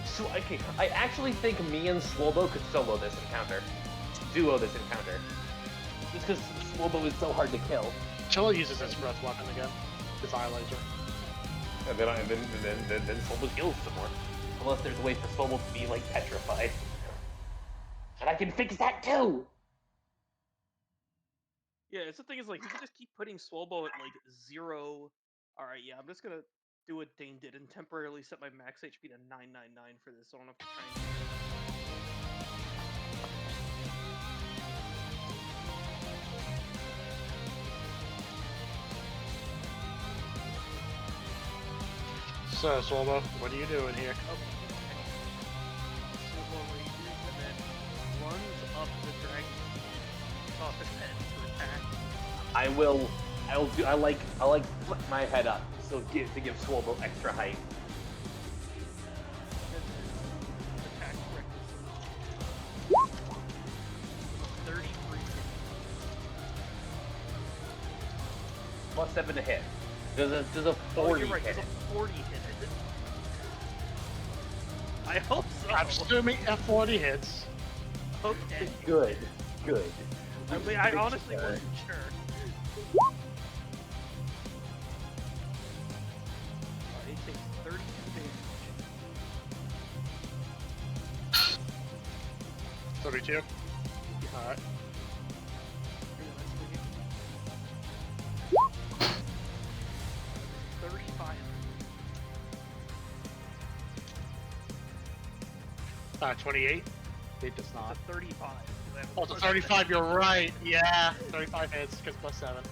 So, okay, I actually think me and Swobo could solo this encounter. Duo this encounter. Just because Swobo is so hard to kill. Chilla uses his breath weapon again, his eye laser. And then Swobo heals some more. Unless there's a way for Swobo to be, like, petrified. And I can fix that, too! Yeah, it's the thing is, like, you can just keep putting Swobo at, like, 0. Alright, yeah, I'm just gonna do what Dane did and temporarily set my max HP to 999 for this, so I don't have to try and... So, Swallow, what are you doing here? Swobo rages and then runs up the dragon, off his head to attack. I will, I like flip my head up so to give Swole extra height. Attack reckless. 33 hit. +7 to hit. Does a 40 Oh, you're right. hit? There's a 40 hit. I hope so. I'm assuming F40 hits. Okay. Good. I mean, I honestly wasn't sure. He takes 32 damage. 32. Alright. 35. 28. It does not. It's a 35. Oh, it's a 35, you're right. Yeah, 35 hits, because +7. That's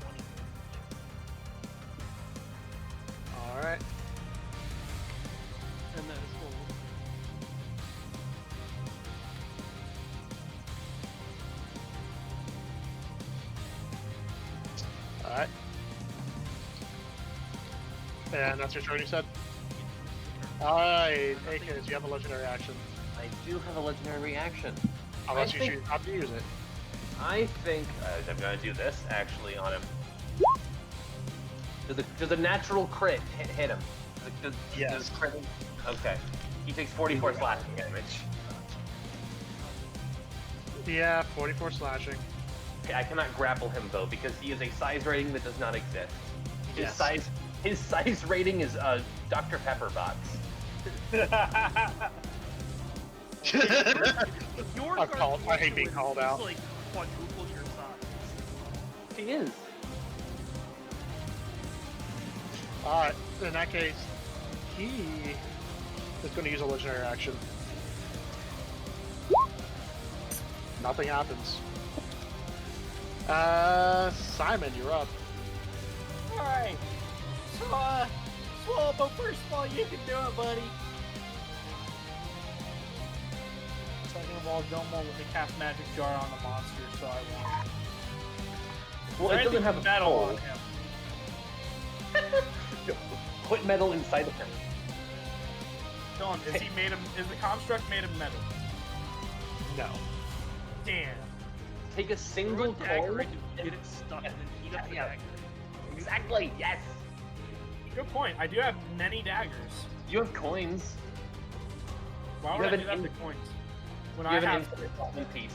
20. Alright. And then it's full. Alright. And that's your turn, you said? Alright, AKs, you have a legendary action. I do have a legendary reaction. Unless I you think- choose not to use it. I think I'm gonna do this actually on him. Does a natural crit hit him? Yes. Does crit? Okay. He takes 44 slashing damage. Yeah, 44 slashing. Okay, I cannot grapple him though because he is a size rating that does not exist. Yes. His size rating is a Dr. Pepper box. Your I hate being called out. Is like quadruple your size. He is. Alright, in that case, he is going to use a legendary action. Nothing happens. Simon, you're up. Alright. So, Swole, but first of all, you can do it, buddy. Second of all, don't want to cast magic jar on the monster, so I won't. Well, it doesn't have a metal hole. on him. Put metal inside of him. Dylan, is he made of? Is the construct made of metal? No. Damn. Take a single Throw a dagger coin into it, get it stuck, and then heat up the Yeah. dagger. Exactly. Yes. Good point. I do have many daggers. You have coins. Why You would I have do an that to coins? When You I have an have, infinite platinum piece.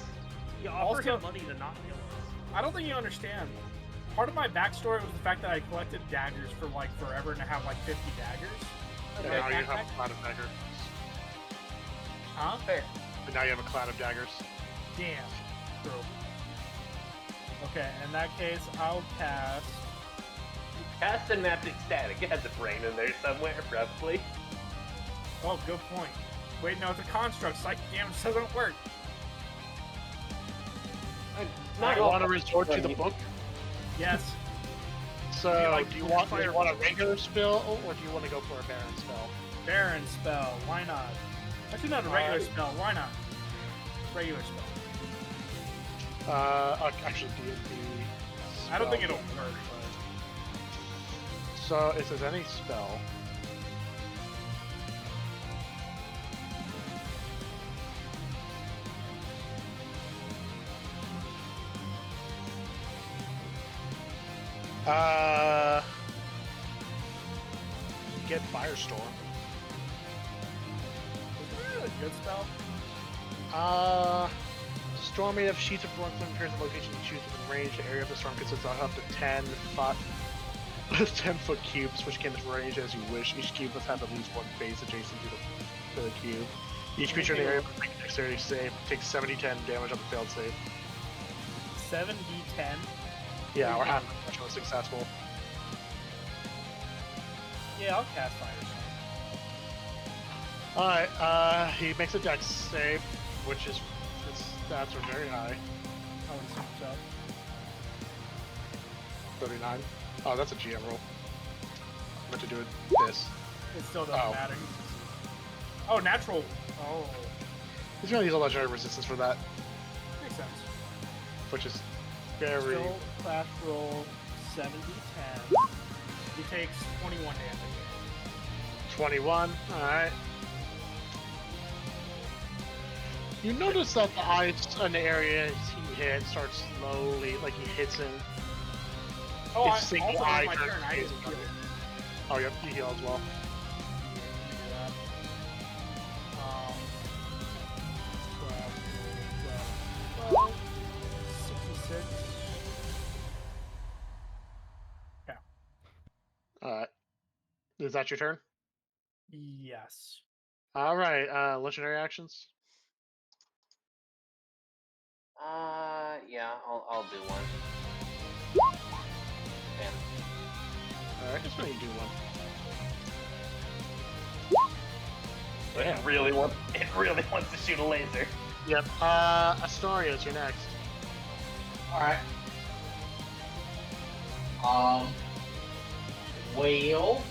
You offer Also- him money to not kill us. I don't think you understand. Part of my backstory was the fact that I collected daggers for like forever and I have like 50 daggers. And Okay, now you have backpack? a cloud of daggers. Huh? Fair. And now you have a cloud of daggers. Damn. True. Okay, in that case, I'll cast. Cast Synaptic Static. It has a brain in there somewhere, probably. Oh, good point. Wait, no, it's a construct. Psychic damage doesn't work. Not I all- want to resort to the book. Yes. So, You like do you to want fire a regular spell, or do you want to go for a Baron spell? Baron spell. Why not? Actually, not a regular spell. Why not? Regular spell. Actually, D&D. I don't think spell. it'll work, So, it says any spell. Get Firestorm. but is it a good spell? Stormy of sheets of one flame appears in the location you choose within range. The area of the storm consists of up to 10 10-foot cubes, which can range as you wish. Each cube must have at least one face adjacent to the cube. Each creature in the area must make a dexterity save. Takes 70-10 damage on the failed save. 7d10. Yeah, or half the was successful. Yeah, I'll cast Firestorm. Alright, he makes a dex save, which is, his stats are very high. Oh, it's souped up. 39. Oh, that's a GM roll. I meant to do this. It still doesn't Oh. matter. Oh, natural. Oh. He's gonna use a legendary resistance for that. makes sense. which is very. Still flash roll 70-10. He takes 21 damage. 21. All right. You notice that the ice in the area he hit starts slowly, like he hits him. Oh, It's single also eye on my turn turn, I just phase. healed. Oh, yep, you heal as well. Yeah, 12, 66. Yeah. Alright. Is that your turn? Yes. Alright, legendary actions. Yeah, I'll do one. Damn. Alright, just let you do one. It really wants to shoot a laser. Yep, Astoria, it's your next. Alright. Well,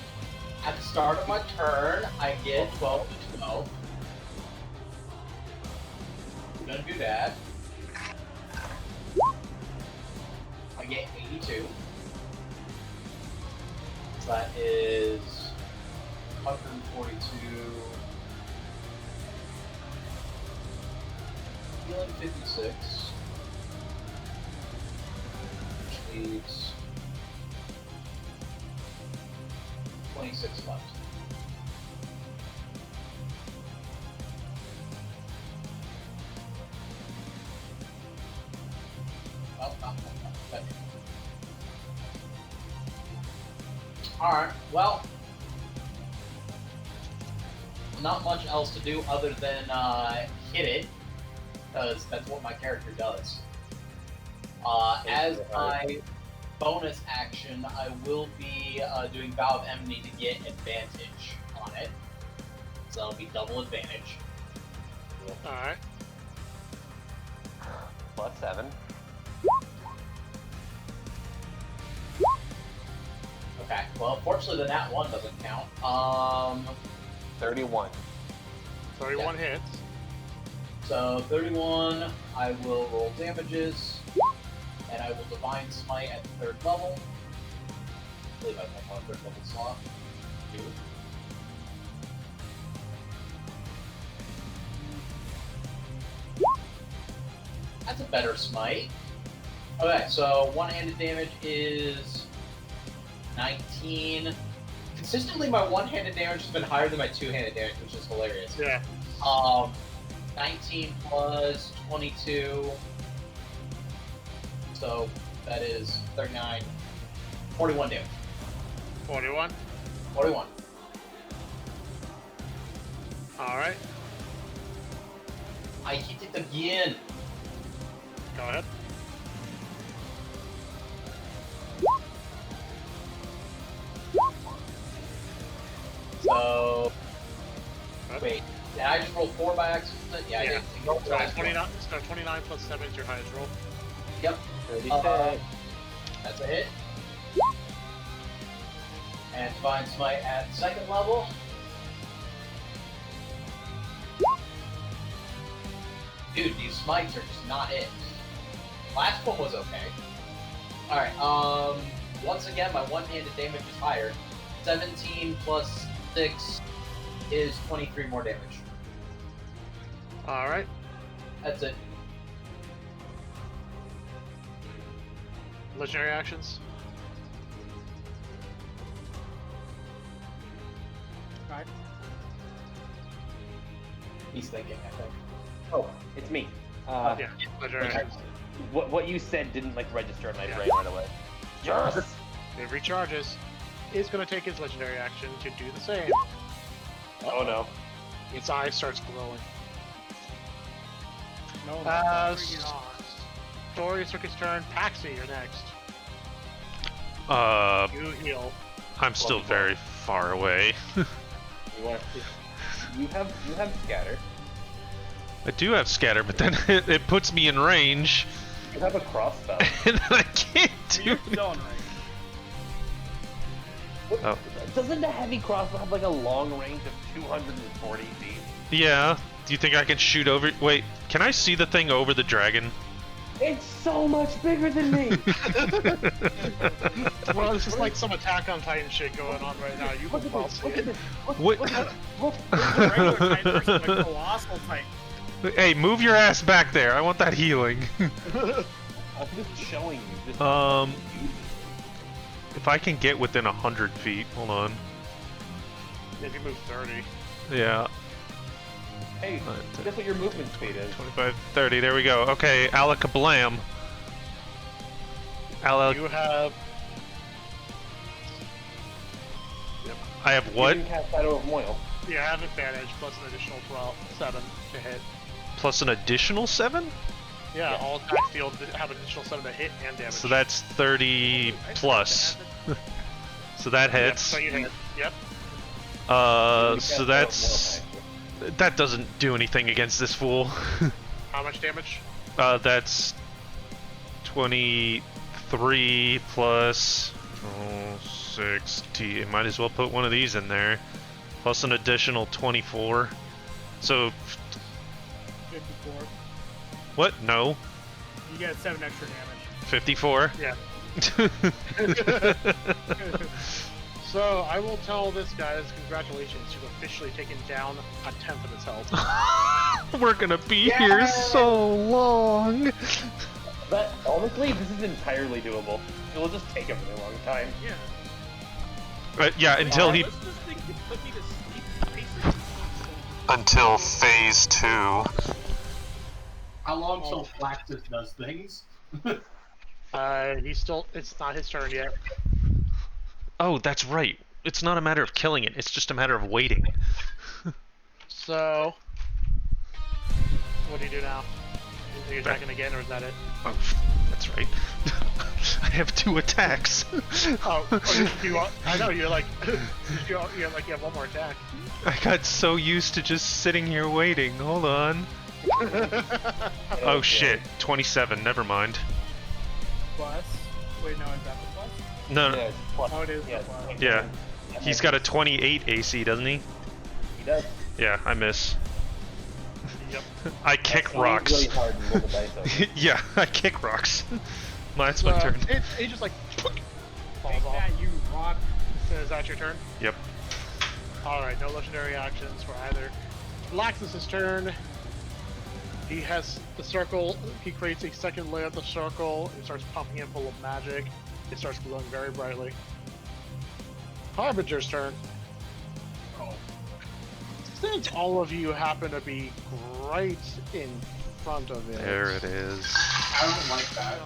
at the start of my turn, I get 12 to 12. I'm gonna do that. I get 82. So that is 142. Healing 56. Which leaves 26 left. Alright, well, not much else to do other than hit it, because that's what my character does. As my bonus action, I will be doing Bow of Enmity to get advantage on it. So that'll be double advantage. Alright. +7. Okay, well, fortunately the nat 1 doesn't count. 31. 31 Yeah. hits. So 31, I will roll damages, and I will Divine Smite at the 3rd level. I believe I have one 3rd level slot. 2. That's a better smite. Okay, so one-handed damage is 19. Consistently, my one-handed damage has been higher than my two-handed damage, which is hilarious. Yeah. 19 plus 22. So that is 39. 41 damage. 41. 41. Alright, I hit it again. go ahead. So Okay. wait, did I just roll 4 by accident? Yeah, I Yeah. did. Ignore the last one. 29, so 29 plus 7 is your highest roll. Yep. 36. That's a hit. And Divine Smite at 2nd level. Dude, these smites are just not it. Last one was okay. Alright, once again, my one-handed damage is higher. 17 plus 6 is 23 more damage. Alright. That's it. Legendary actions. Right. He's thinking, I think. Oh, it's me. Yeah, legendary okay. actions. What you said didn't like register in my Yeah. brain right away. Yes. It recharges. It's going to take its legendary action to do the same. Oh no. Its eye starts glowing. No, As- bring it on. Story took his turn. Paxi, you're next. You heal. I'm still very far away. You have scatter. I do have scatter, but then it puts me in range, You have a crossbow. and then I can't do You're it. still in range. Oh. Doesn't the heavy crossbow have like a long range of 240 feet? Yeah. Do you think I can shoot over? Wait, can I see the thing over the dragon? It's so much bigger than me. Well, this is like some Attack on Titan shit going on right now. You can well see it. What? Look, the regular Titan versus the colossal Titan. Hey, move your ass back there. I want that healing. I'm just showing you. Just If I can get within 100 feet, hold on. If you move 30. Yeah. Hey, guess what your movement speed is? 25, 30. There we go. Okay, Alakablam. You have. Yep. I have what? You can cast Shadow of Moil. You have advantage plus an additional 7 to hit. Plus an additional 7? Yeah, all attack fields have an additional 7 to hit and damage. So that's 30 plus. So that Yep, hits. so you hit. Yep. So that's... That doesn't do anything against this fool. How much damage? That's 23 plus 60. Might as well put one of these in there. Plus an additional 24. So... 54. What? No. You get 7 extra damage. 54? Yeah. So, I will tell this guy, congratulations, you've officially taken down a tenth of his health. We're gonna be here so long! But honestly, this is entirely doable. It will just take a really long time. Yeah. Yeah, until he... What's this thing to put me to sleep? Basically. Until phase 2. How long till Flaxus does things? It's not his turn yet. Oh, that's right. It's not a matter of killing it, it's just a matter of waiting. So, what do you do now? Are you attacking again, or is that it? Oh, that's right. I have 2 attacks. I know, you're like, you have one more attack. I got so used to just sitting here waiting. Hold on. Oh shit, 27, never mind. Plus. Wait, no, is that the plus? No, Yeah, it's plus. Oh, it is Yeah, the plus. yeah. He's got a 28 AC, doesn't he? He does. Yeah, I miss. Yep. I kick That's rocks. really hard and roll the dice over. Yeah, I kick rocks. That's my turn. It just like falls Take off. that, you rock. Is that your turn? Yep. Alright, no legendary actions for either. Laxus' turn. He has the circle, he creates a second layer of the circle, and starts pumping it full of magic. It starts glowing very brightly. Harbinger's turn. Oh. Since all of you happen to be right in front of it. There it is. I don't like that.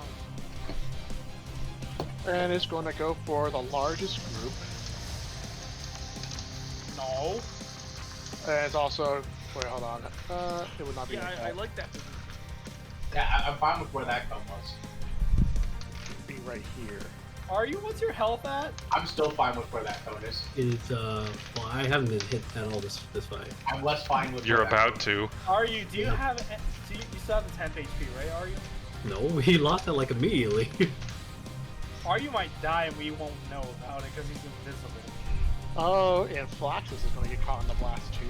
And it's going to go for the largest group. No. And it's also... Wait, hold on. It would not be Yeah, like I that. like that. Yeah, I'm fine with where that cone was. It'd be right here. Are you? What's your health at? I'm still fine with where that cone is. It's well, I haven't been hit at all this fight. I'm less fine with You're where that about cone to. Are you? Do you have? Do you still have the 10th HP, right? Are you? No, he lost it like immediately. Or you might die and we won't know about it because he's invisible. Oh, and Flaxus is going to get caught in the blast too.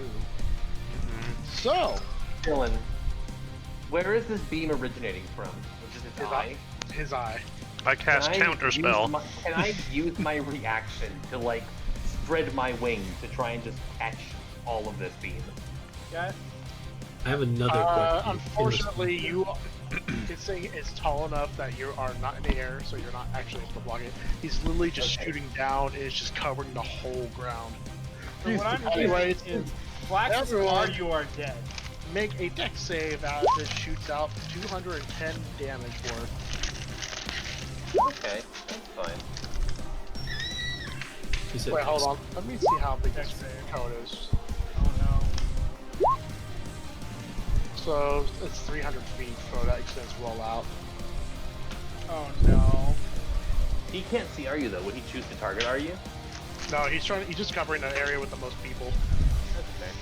So, Dylan, where is this beam originating from? Which is his eye? his eye. I cast Can I counter use spell. Can I use my reaction to like spread my wings to try and just catch all of this beam? Yeah. I have another question. Unfortunately, this thing is tall enough that you are not in the air, so you're not actually able to block it. He's literally just shooting down, and it's just covering the whole ground. So what I'm Anyways, hearing is Flaxus everyone- or you are dead. Make a dex save as this shoots out 210 damage worth. Okay, that's fine. He said Wait, hold next. on. Let me see how big this Dex save. cone is. Oh no. So it's 300 feet, so that extends well out. Oh no. He can't see, are you though? Would he choose to target? Are you? No, he's just covering the area with the most people. That's okay.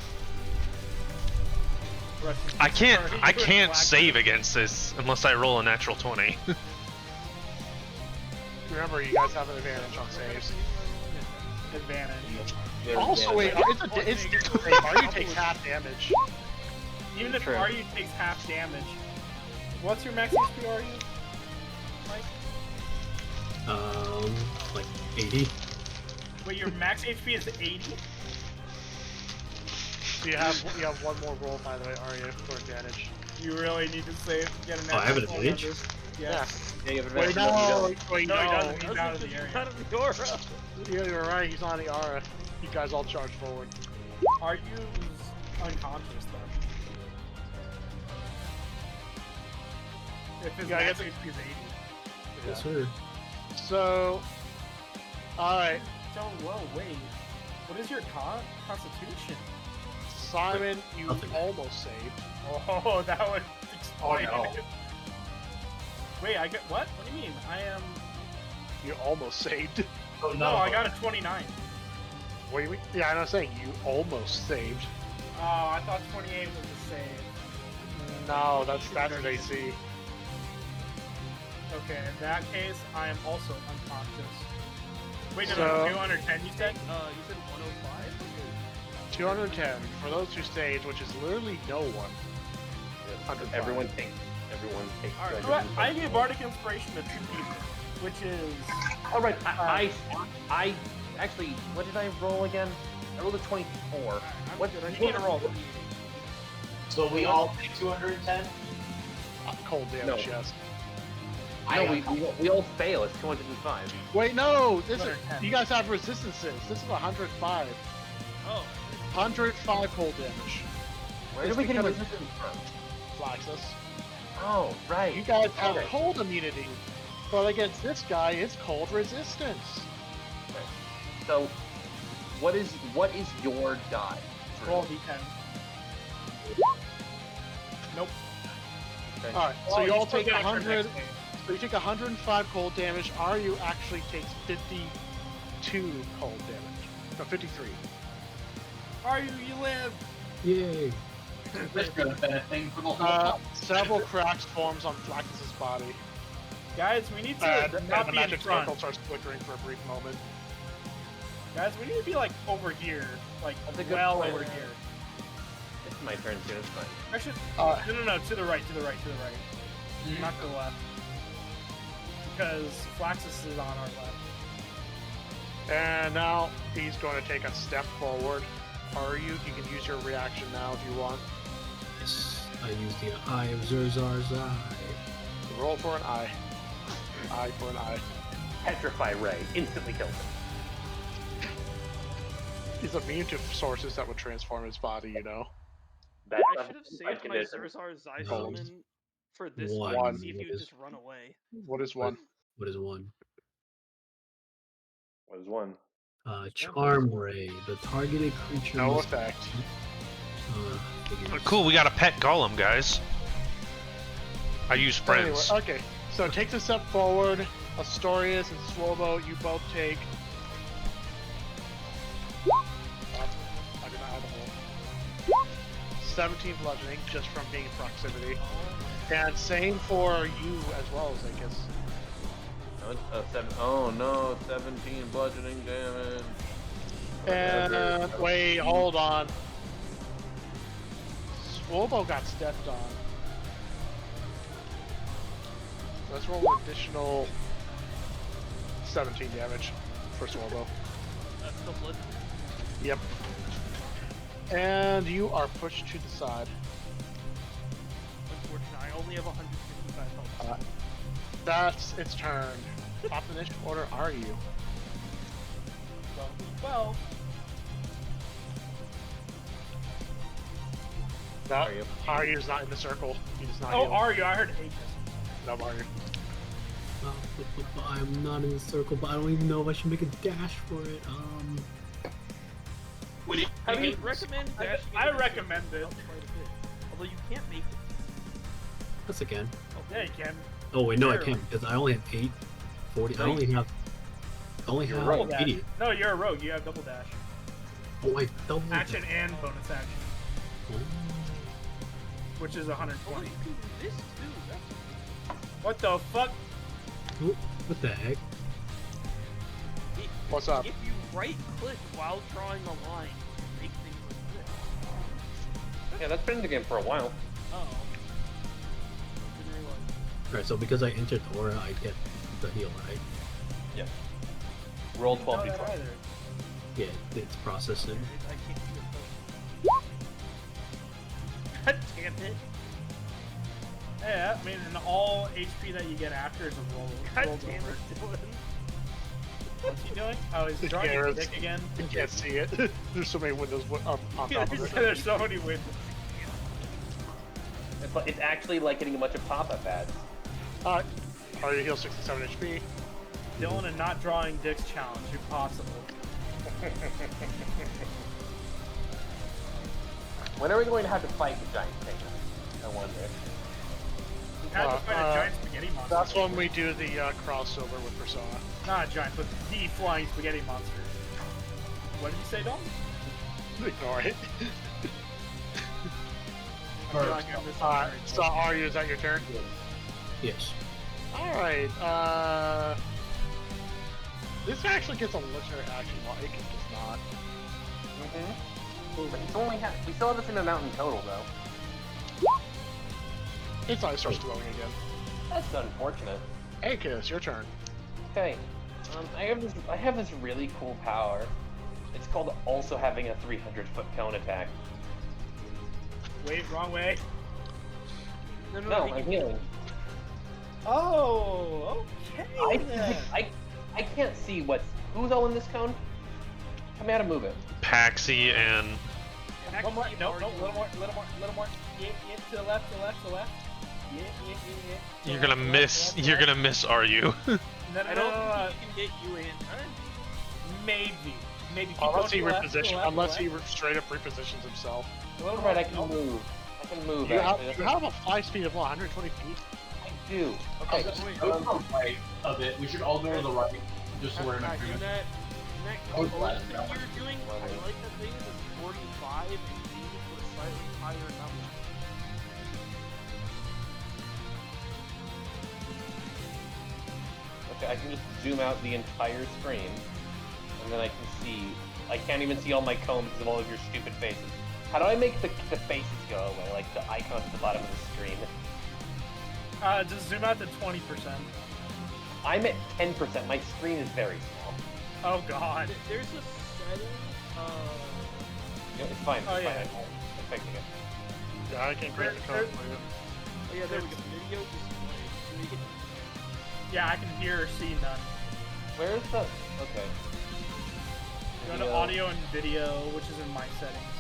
I can't save against this unless I roll a natural 20. Remember, you guys have an advantage on saves. Advantage. Also, wait, it's different. Aryu takes half damage. Even if True. Aryu takes half damage. What's your max HP, are you? Mike? Like 80. Wait, your max HP is 80? You have one more roll, by the way, Arya, for advantage. You really need to save, get an Oh, I have natural advantage? on this. Yes. Yeah, you have Wait, advantage. no, wait, No, he no. doesn't. He's out of the area. Out of the aura. Yeah, you're right. He's on the aura. You guys all charge forward. Are you unconscious though? If his Yeah, I max guess HP is 80. Yes, sir. So, alright. So, whoa, wait. What is your constitution? Simon, you Nothing. almost saved. Oh, that would explain no. it. Wait, I get what? What do you mean? I am. You almost saved. Oh No, I got a 29. What do you mean? Yeah, I'm not saying you almost saved. Oh, I thought 28 was a save. No, that's an AC. Okay, in that case, I am also unconscious. Wait, no, So- 210 you said? You said 105? 210 for those who saved, which is literally no one. Everyone take. Alright, So I gave Bardic Inspiration to 2 people, which is... All right, I actually, what did I roll again? I rolled a 24. What good. You need to roll. So we all take 210? Cold damage, No. yes. No, we all fail. It's 205. Wait, no! This is, 210. you guys have resistances. This is 105. Oh. 105 cold damage. Where It's did we get because- resistance from? Flaxus. Oh, right. You guys have Okay. cold immunity. But against this guy, it's cold resistance. So, what is your die? Roll D10. Nope. Okay. Alright, so Well, you all still take got your 100. next phase. So you take 105 cold damage. Ryu actually takes 52 cold damage. No, 53. Are you live? Yay. This could have been a thing for the whole Several cracks forms on Flaxus's body. Guys, we need to And not the be in magic front. circle starts flickering for a brief moment. Guys, we need to be like over here. Like That's a good well point. over here. It's my turn soon. It's fine. Actually, no, to the right, to the right, to the right. Mhm. Not to the left. Because Flaxus is on our left. And now he's going to take a step forward. You can use your reaction now if you want. Yes. I use the Eye of Zerzar's Eye. Roll for an eye. Eye for an eye. Petrify Ray instantly kills him. He's immune to sources that would transform his body, you know. That's I should have saved my Zerzar Zai Columns. summon for this One. fight to see if What you would is- just run away. What is one? What is one? What is one? Charm Ray. The targeted creature. No must- effect. figures. Cool, we got a pet golem, guys. I use friends. Anyway, okay, so it takes a step forward. Astorius and Swobo, you both take. I did not have a hole. 17 bludgeoning just from being in proximity. And same for you as well, Zinkus. No, it's, oh no, 17 bludgeoning damage. And wait, hold on. Swobo got stepped on. Let's roll an additional 17 damage for Swobo. That's the blood. Yep. And you are pushed to the side. Unfortunately, I only have 155 health. That's its turn. Top initiative order are you? 12. No, Aryu. Aryu's not in the circle. He's not Oh, healed. are you? I heard Aegis. No, Aryu. I'm not in the circle, but I don't even know if I should make a dash for it. I mean, recommend dashing I into the recommend circle it. quite a bit. Although you can't make it. Yes, I can. Yeah, you can. Oh wait, no, I Sure. can't because I only have 8, 40. I only have. You're a rogue. 80. No, you're a rogue. You have double dash. Oh, I double. Action and bonus action, Oh. which is Although 120. you can do this too. That's What the fuck? Oh, what the heck? What's up? If you right click while drawing a line, you make things like this. Yeah, that's been in the game for a while. Oh. Didn't realize Alright, so because I entered the aura, I get the heal, right? Yep. Roll Know 12 that d12. either. Yeah, it's processing. I can't do it. God damn it. Yeah, I mean, and all HP that you get after is a roll. God rolled damn over. it, Dylan. What's he doing? Oh, he's The drawing his cameras. dick again. You can't see it. There's so many windows on top of it. There's so many windows. It's actually like getting a bunch of pop-up ads. Are you heal 67 HP? Dylan and not drawing dicks challenge, if possible. When are we going to have to fight the giant thing? I wonder. We had to fight a giant spaghetti monster. That's when we do the crossover with Persona. Not a giant, but the flying spaghetti monster. What did you say, Dom? Ignore it. I feel like I'm missing So Arya, is that your turn? Yes. Alright, this actually gets a legendary action while it does not. But it's only we still have this in a mountain total, though. It's Ice starts glowing again. That's unfortunate. Hey, Kiss, your turn. Okay. I have this really cool power. It's called also having a 300-foot cone attack. Wait, wrong way. No, I'm healing. Oh, okay. then. I can't see who's all in this cone. Tell me how to move it. Paxi and One more. No, no, little more. Yeah, to the left, Yeah. you're gonna miss. You're gonna miss. Are you? No, I don't think he can get you in time. Maybe. Keep Unless he going to the left, unless he straight up repositions himself. A little Right, more. I can move. I can move. You have, actually. you have a fly speed of 120 feet. I do. Okay. Go to the right of it. We should all go to the right, just so we're in In agreement. that I was code glad that that you're doing, I like that thing is 45 and change it to a slightly higher number. Okay, I can just zoom out the entire screen, and then I can see. I can't even see all my cones because of all of your stupid faces. How do I make the faces go away, like the icons at the bottom of the screen? Just zoom out to 20%. I'm at 10%. My screen is very small. Oh God. There's a setting, It's fine. It's Oh, fine. yeah. I'm fixing it. Yeah, I can create the code for you. oh yeah, there we go, video display. Make it Yeah, I can hear or see none. Where's the? Okay. Go to audio and video, which is in my settings.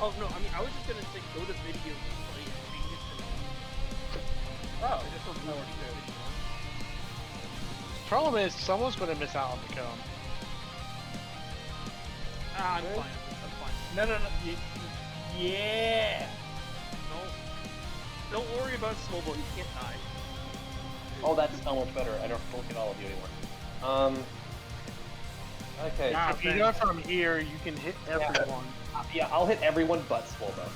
Oh no, I mean I was just gonna say go to video display and change it to Oh, I just don't know what to do. Problem is, someone's going to miss out on the cone. I'm fine. I'm fine. no. Yeah. Don't worry about Snowball, you can't die. Oh, that's so much better. I don't look at all of you anymore. Okay. Nah. If you go from here, you can hit everyone. Yeah, I'll hit everyone but Swolbo.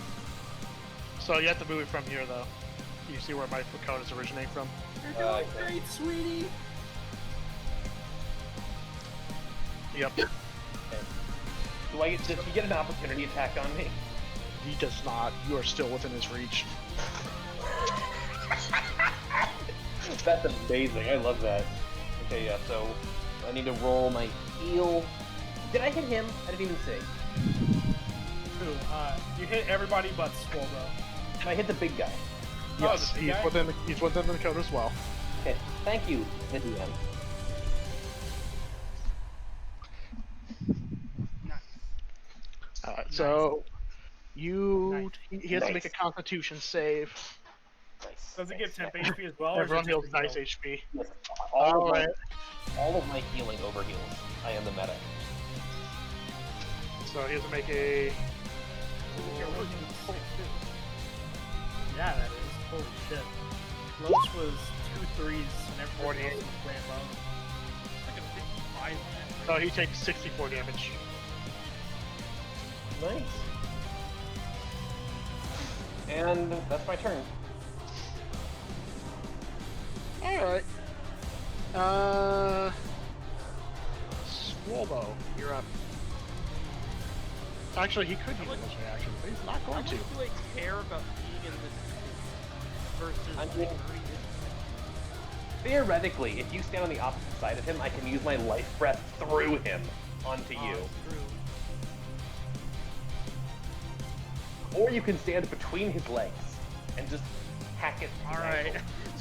So you have to move it from here, though. You see where my code is originating from? You're doing Okay. great, sweetie. Yep. Does he get an opportunity attack on me? He does not. You are still within his reach. That's amazing. I love that. Okay, yeah, so I need to roll my heal. Did I hit him? I didn't even see. Who? You hit everybody but Swolbo. I hit the big guy. Oh, Yes, the big guy? he's within the code as well. Okay, thank you, Vivian. Nice. Alright, so Nice. he has to make a Constitution save. Nice. Does it give temp HP as well? or is Everyone it heals just nice heal? HP. Yes, all Alright. of my healing overheals. I am the meta. So he has to make a. Yeah, that is. Holy shit. Loach was 2 threes and everybody else was way above. Like a 55 man. So he takes 64 damage. Nice. And that's my turn. Alright. Swolbo, you're up. Actually, he could use this reaction, but he's not How going much to. do I care about being in this versus I mean- like, theoretically, if you stand on the opposite side of him, I can use my life breath through him onto you. It's true. Or you can stand between his legs and just hack it. All right.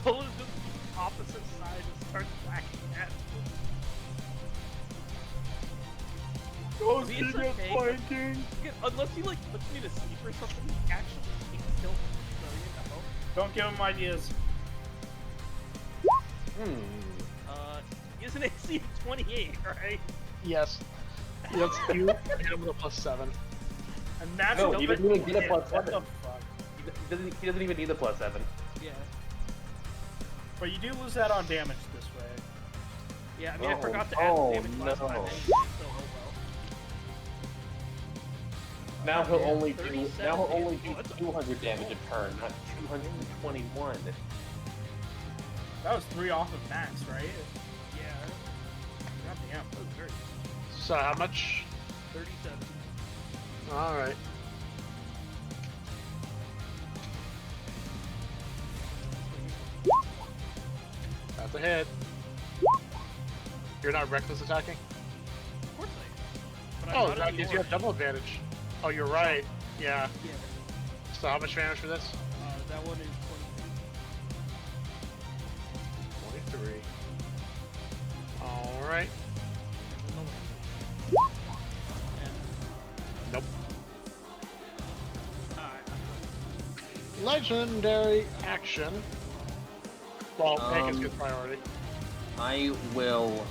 So let's just opposite side and start whacking at him. Oh, I mean, it's okay. Unless he like puts me to sleep or something, he actually can kill him. So you know. Don't give him ideas. He has an AC of 28, right? Yes. Let's do hit him with a +7. And that's No, he doesn't even get a What +7. the fuck? He doesn't even need the +7. Yeah. But you do lose that on damage this way. Yeah, I mean, I Oh, forgot to add the damage last no. time anyway, so oh well. Now he'll Yeah, only do 37 damage. 200 damage a turn, not 221. That was 3 off of max, right? Yeah. God damn. That was very So how much? 37. Alright. That's a hit. You're not reckless attacking? Of course I am. But I'm Oh, not that in the gives you a orange. double advantage. Oh, you're right. Yeah. Yeah. So how much damage for this? That one is 23. Alright. Nope. Legendary action. Well, Hank is good priority. I will.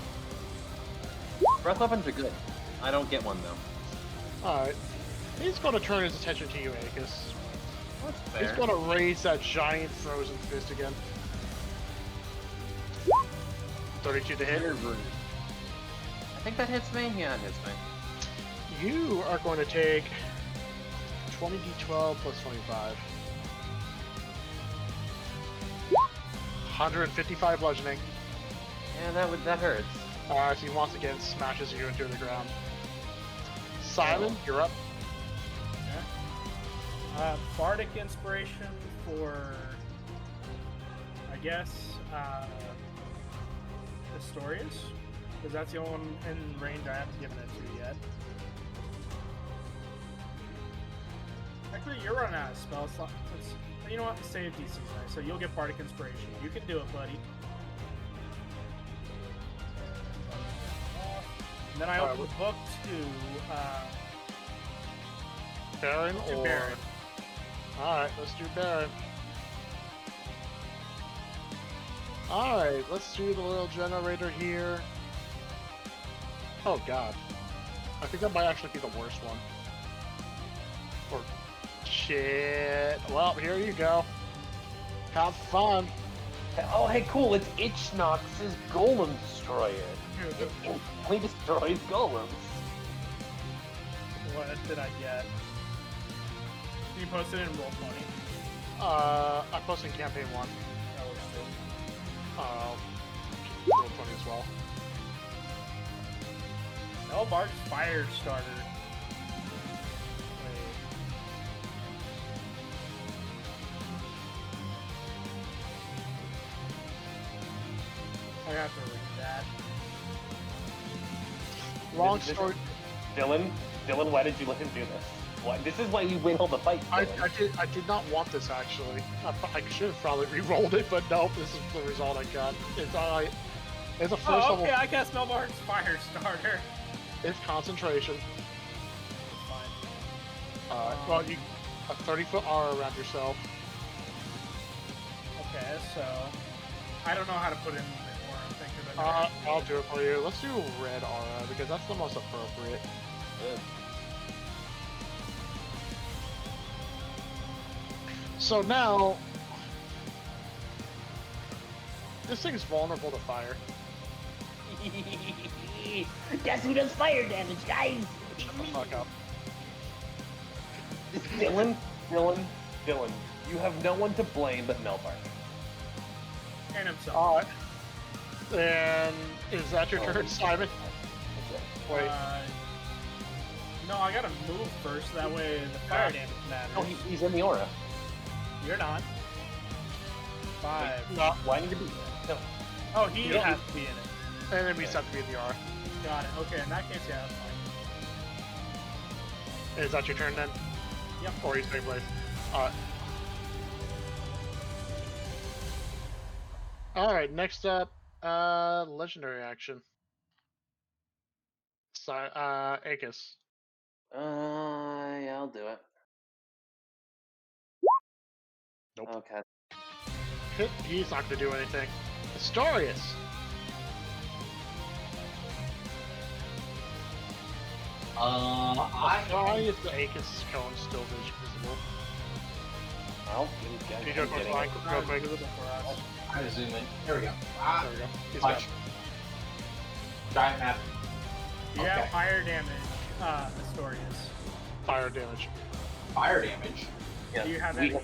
Breath weapons are good. I don't get one though. Alright. He's going to turn his attention to you, Aegis. That's He's fair. going to raise that giant frozen fist again. 32 to hit. I think that hits me. Yeah, it hits me. You are going to take 20d12 plus 25. 155 bludgeoning. Yeah, that hurts. So he once again smashes you into the ground. Simon, you're up. Bardic inspiration for, I guess, Historius? Because that's the only one in range I haven't given it to yet. Actually, you're running out of spell slots. You know what? Save DC's nice, so you'll get Bardic inspiration. You can do it, buddy. And then I open the book to Baron or Baron. Alright, let's do Baron. Alright, let's do the little generator here. Oh god. I think that might actually be the worst one. Or shit. Well, here you go. Have fun. Oh, hey, cool. It's Ichnox's Golem Destroyer. It instantly destroys golems. What did I get? You posted it in Roll20. I posted in Campaign 1. That was Roll 20 as well. No, Bart's Fire Starter. Wait. I have to read that. Long story. Dylan, why did you let him do this? Why? This is why we win all the fights. I Dylan. did not want this actually. I should have probably re-rolled it, but nope, this is the result I got. It's a first Oh, level. okay, I cast Melbart's Fire Starter. It's concentration. Fine. Well, you a 30-foot aura around yourself. Okay, so I don't know how to put in more. I'm thinking I'll do it for you. Let's do red aura because that's the most appropriate. Good. So now, this thing is vulnerable to fire. Guess who does fire damage, guys? Shut the fuck up. Dylan, you have no one to blame but Melbart. And himself. Alright. And is that your turn, Simon? Wait. No, I gotta move first, that way the fire damage matters. Oh, he's in the aura. You're not. 5. No. Why need to be? No. Oh, he Yeah. has to be in it. Enemies have to be in the R. Got it. Okay, in that case, yeah, that's fine. Is that your turn then? Yep. Or you same place? Alright, next up, legendary action. Aegis. Yeah, I'll do it. Nope. Okay. He's not gonna do anything. Astorius! Astorius, the Aegis cone still visible. Well, Can you go across the line real quick? Try to zoom in. There we go. There we go. He's Punch. gone. Giant map. You Okay. have fire damage, Astorius. Fire damage. Fire damage. Yeah, Do you have we, any?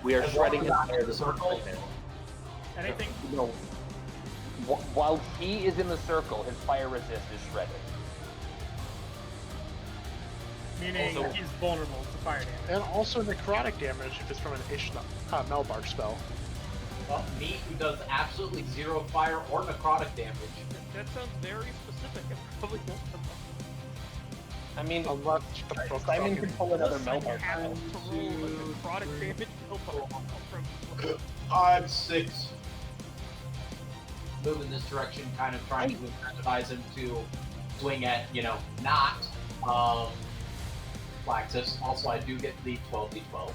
we are As shredding long as his I'm fire in the circle? Anything? No. While he is in the circle, his fire resist is shredded. Meaning Also- he's vulnerable to fire damage. And also necrotic damage if it's from an Melbark spell. Well, me, who does absolutely zero fire or necrotic damage. That sounds very specific. I probably won't come up. I mean, Unless the book Simon fucking- can pull another Unless I Melbar have spell. to roll a necrotic damage from 5, 6. Move in this direction, kind of trying to incentivize him to swing at, not Flaxus. Also, I do get the 12d12.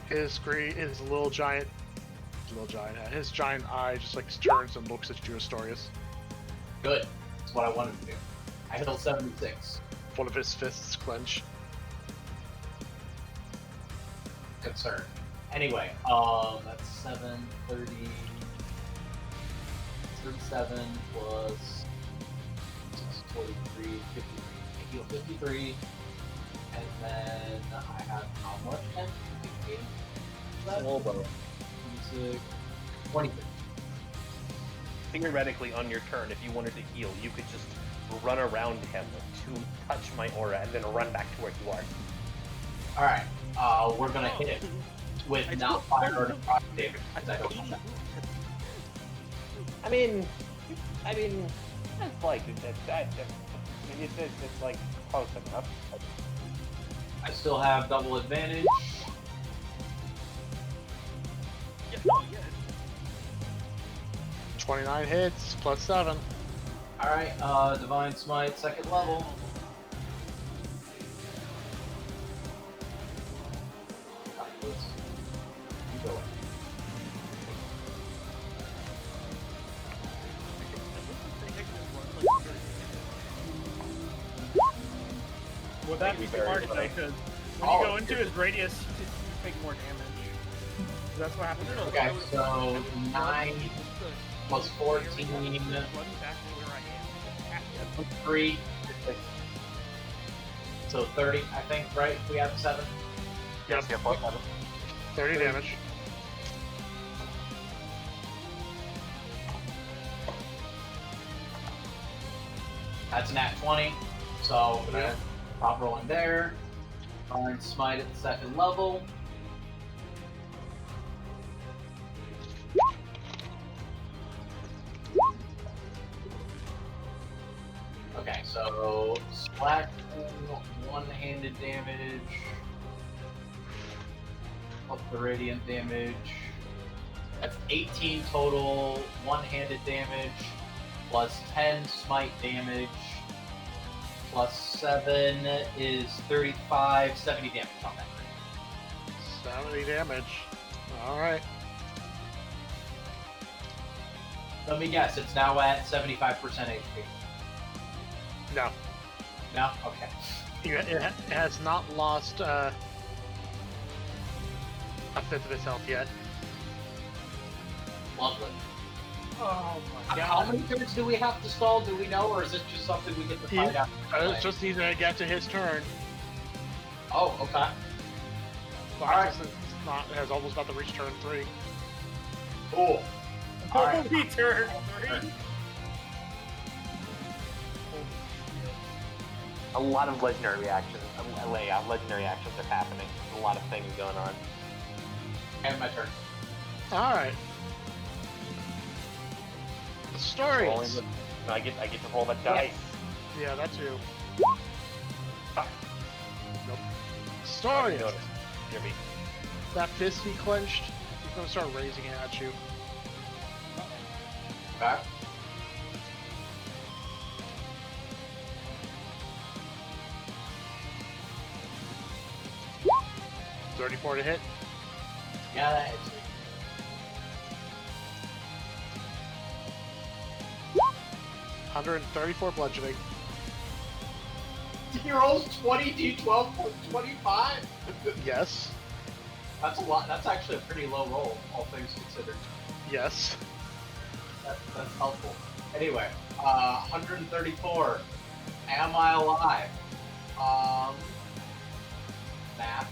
His little giant, his giant eye just like turns and looks at you, Astorius. Good. That's what I wanted to do. I heal 76. One of his fists clench. Concern. Anyway, that's 7, 30, 37 plus 6, 43, 53. I heal 53. And then I have how much? 10, 15, 26, 23. Theoretically, on your turn, if you wanted to heal, you could just run around him to touch my aura and then run back to where you are. Alright, we're gonna hit it with I not don't- fire or necrotic damage because I don't Eighty have that. I mean, that's like it's like close enough. I still have double advantage. Yeah, no, yeah. 29 hits, plus 7. Alright, Divine Smite, 2nd level. You go in. Would that be Maybe very hard to funny. because when Oh, you go into his radius, you take more damage. That's what happens. Okay, so 9 plus 14, Run back to where I am. 3. So 30, I think, right? We have 7. Yep. Yeah, plus 7. 30 damage. That's a nat 20. So I'm gonna pop rolling there. Divine Smite at the 2nd level. Okay, so slashing, one-handed damage, up the radiant damage. That's 18 total one-handed damage, plus 10 smite damage, plus 7 is 35, 70 damage on that. 70 damage. Alright. Let me guess, it's now at 75% HP. No. No? Okay. It has not lost a fifth of its health yet. Lovely. Oh my How god. many turns do we have to stall? Do we know, or is this just something we get to find out? It's just needs to get to his turn. Oh, okay. Alright. It has almost about to reach turn 3. Cool. Alright. Holy turn 3. A lot of legendary reactions. Legendary actions are happening. A lot of things going on. And my turn. Alright. Astarius! I get to roll that dice. Yeah, that too. Fuck. Nope. I Astarius! noticed. Hear me. That fist he clenched, he's gonna start raising it at you. Okay. $34 to hit. Yeah, that hits me. 134 bludgeoning. He rolls 20 d12 plus 25? Yes. That's a lot. That's actually a pretty low roll, all things considered. Yes. That's helpful. Anyway, 134. Am I alive? Math.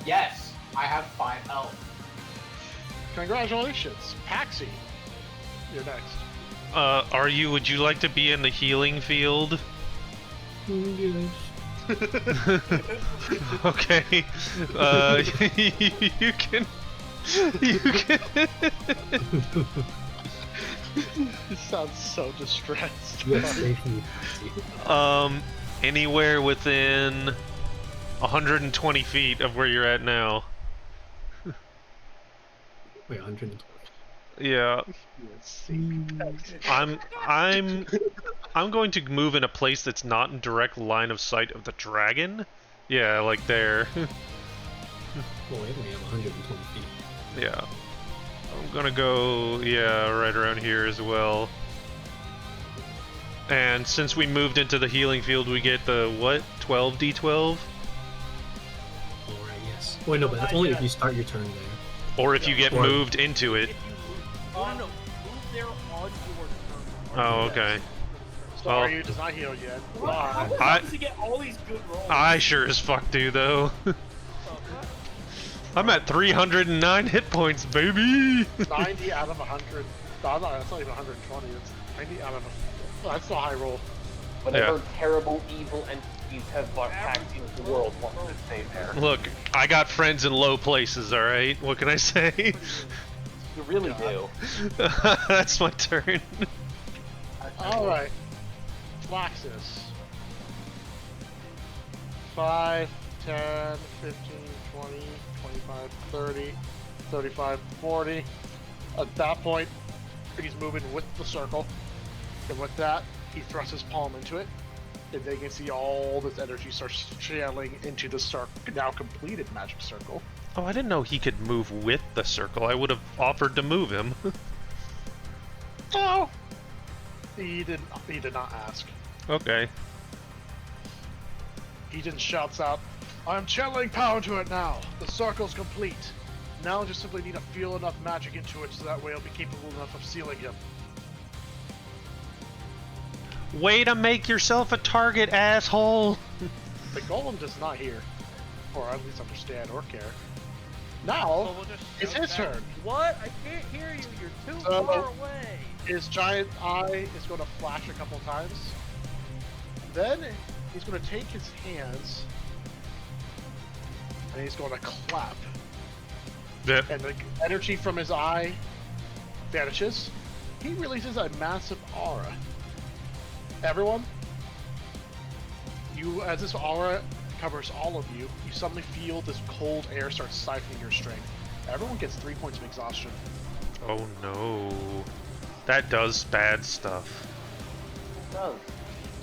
Yes, I have 5 health. Congratulations, Paxi. You're next. Would you like to be in the healing field? Yes. Okay. You can. It sounds so distressed. Yes, safely, Patsy. Anywhere within 120 feet of where you're at now. Wait, 120. Yeah. I'm going to move in a place that's not in direct line of sight of the dragon. Yeah, like there. Well, I only have 120 feet. Yeah. I'm gonna go, yeah, right around here as well. And since we moved into the healing field, we get the, what, 12d12? Alright, yes. Wait, no, but that's only if you start your turn there. Or if you get Or- moved into it. If you move, no, move there on your turn. Oh, okay. Sorry, you does not heal yet. How I- does he get all these good rolls? I sure as fuck do, though. I'm at 309 hit points, baby! 90 out of 100. No, that's not even 120. It's 90 out of. Well, that's a high roll. Whatever Yeah. terrible, evil entities have packed into the world wants to stay there. Look, I got friends in low places, alright? What can I say? You really do. That's my turn. Alright. Flaxus. 5, 10, 15, 20, 25, 30, 35, 40. At that point, he's moving with the circle. And with that, he thrusts his palm into it. And they can see all this energy starts channeling into the now completed magic circle. Oh, I didn't know he could move with the circle. I would have offered to move him. Oh! He did not ask. Okay. He just shouts out, I'm channeling power into it now. The circle's complete. Now I just simply need to feel enough magic into it so that way I'll be capable enough of sealing him. Way to make yourself a target, asshole! The golem does not hear, or at least understand or care. Now, So we'll just it's shout his back, turn. What? I can't hear you. You're too So- far away. His giant eye is going to flash a couple times. Then he's going to take his hands and he's going to clap. That And the energy from his eye vanishes. He releases a massive aura. Everyone, as this aura covers all of you, you suddenly feel this cold air start siphoning your strength. Everyone gets 3 points of exhaustion. Oh no. That does bad stuff. It does.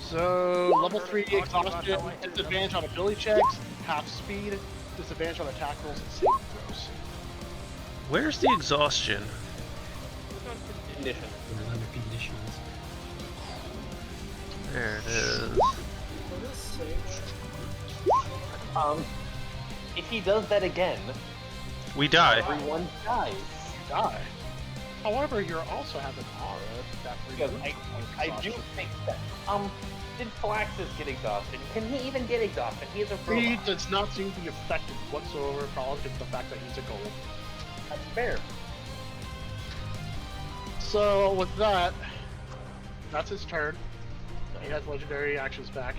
So, level 3 exhaustion, disadvantage on ability checks, half speed, disadvantage on attack rolls and saving throws. Where's the exhaustion? Condition. 11 conditions. There it is. If he does that again, We die. everyone dies. You die. However, you also have an aura that Because removes I do exhaustion. think that, did Flaxus get exhausted? Can he even get exhausted? He is a He robot. does not seem to be affected whatsoever, Colin, because of the fact that he's a golem. That's fair. So, with that, that's his turn. He has legendary actions back.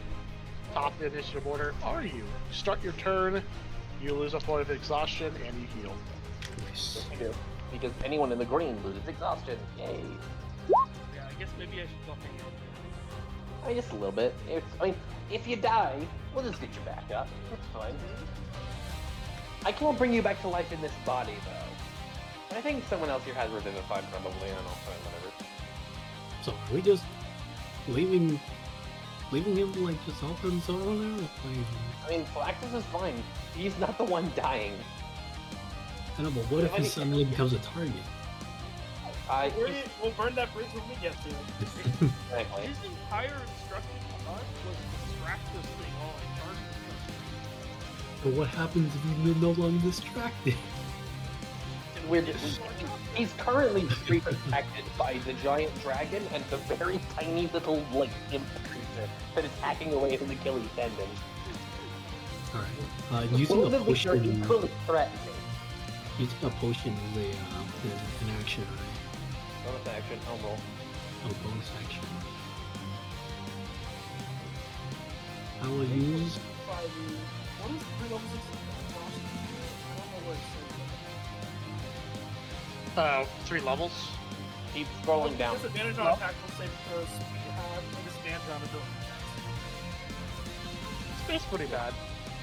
Top of the initiative order are you. You start your turn, you lose a point of exhaustion, and you heal. Nice. Yes, we do. Because anyone in the green loses exhaustion. Yay. guess maybe I should go hang out there. I mean, just a little bit. If you die, we'll just get you back up. That's fine. I can't bring you back to life in this body, though. I think someone else here has Revivify, probably. I don't know. Whatever. So are we just leaving him like just off and so on there? I mean, Flaxus is fine. He's not the one dying. I know, but what if he suddenly becomes a target? We'll burn that bridge when we get to it. Exactly. His entire instruction to us was distract this thing all in charge of this. But what happens if he's no longer distracted? He's currently being protected by the giant dragon and the very tiny little imp creature that is hacking away at his Achilles tendon. Alright. Using a potion. Equally threatening. Using a potion is an action, right? Bonus action, home roll. Oh, bonus action. I will use. What is 3 levels of exhaustion? I don't know what it says. 3 levels. Keep scrolling down. Disadvantage on tactical saving throws. You have disadvantage on ability checks. Space pretty bad.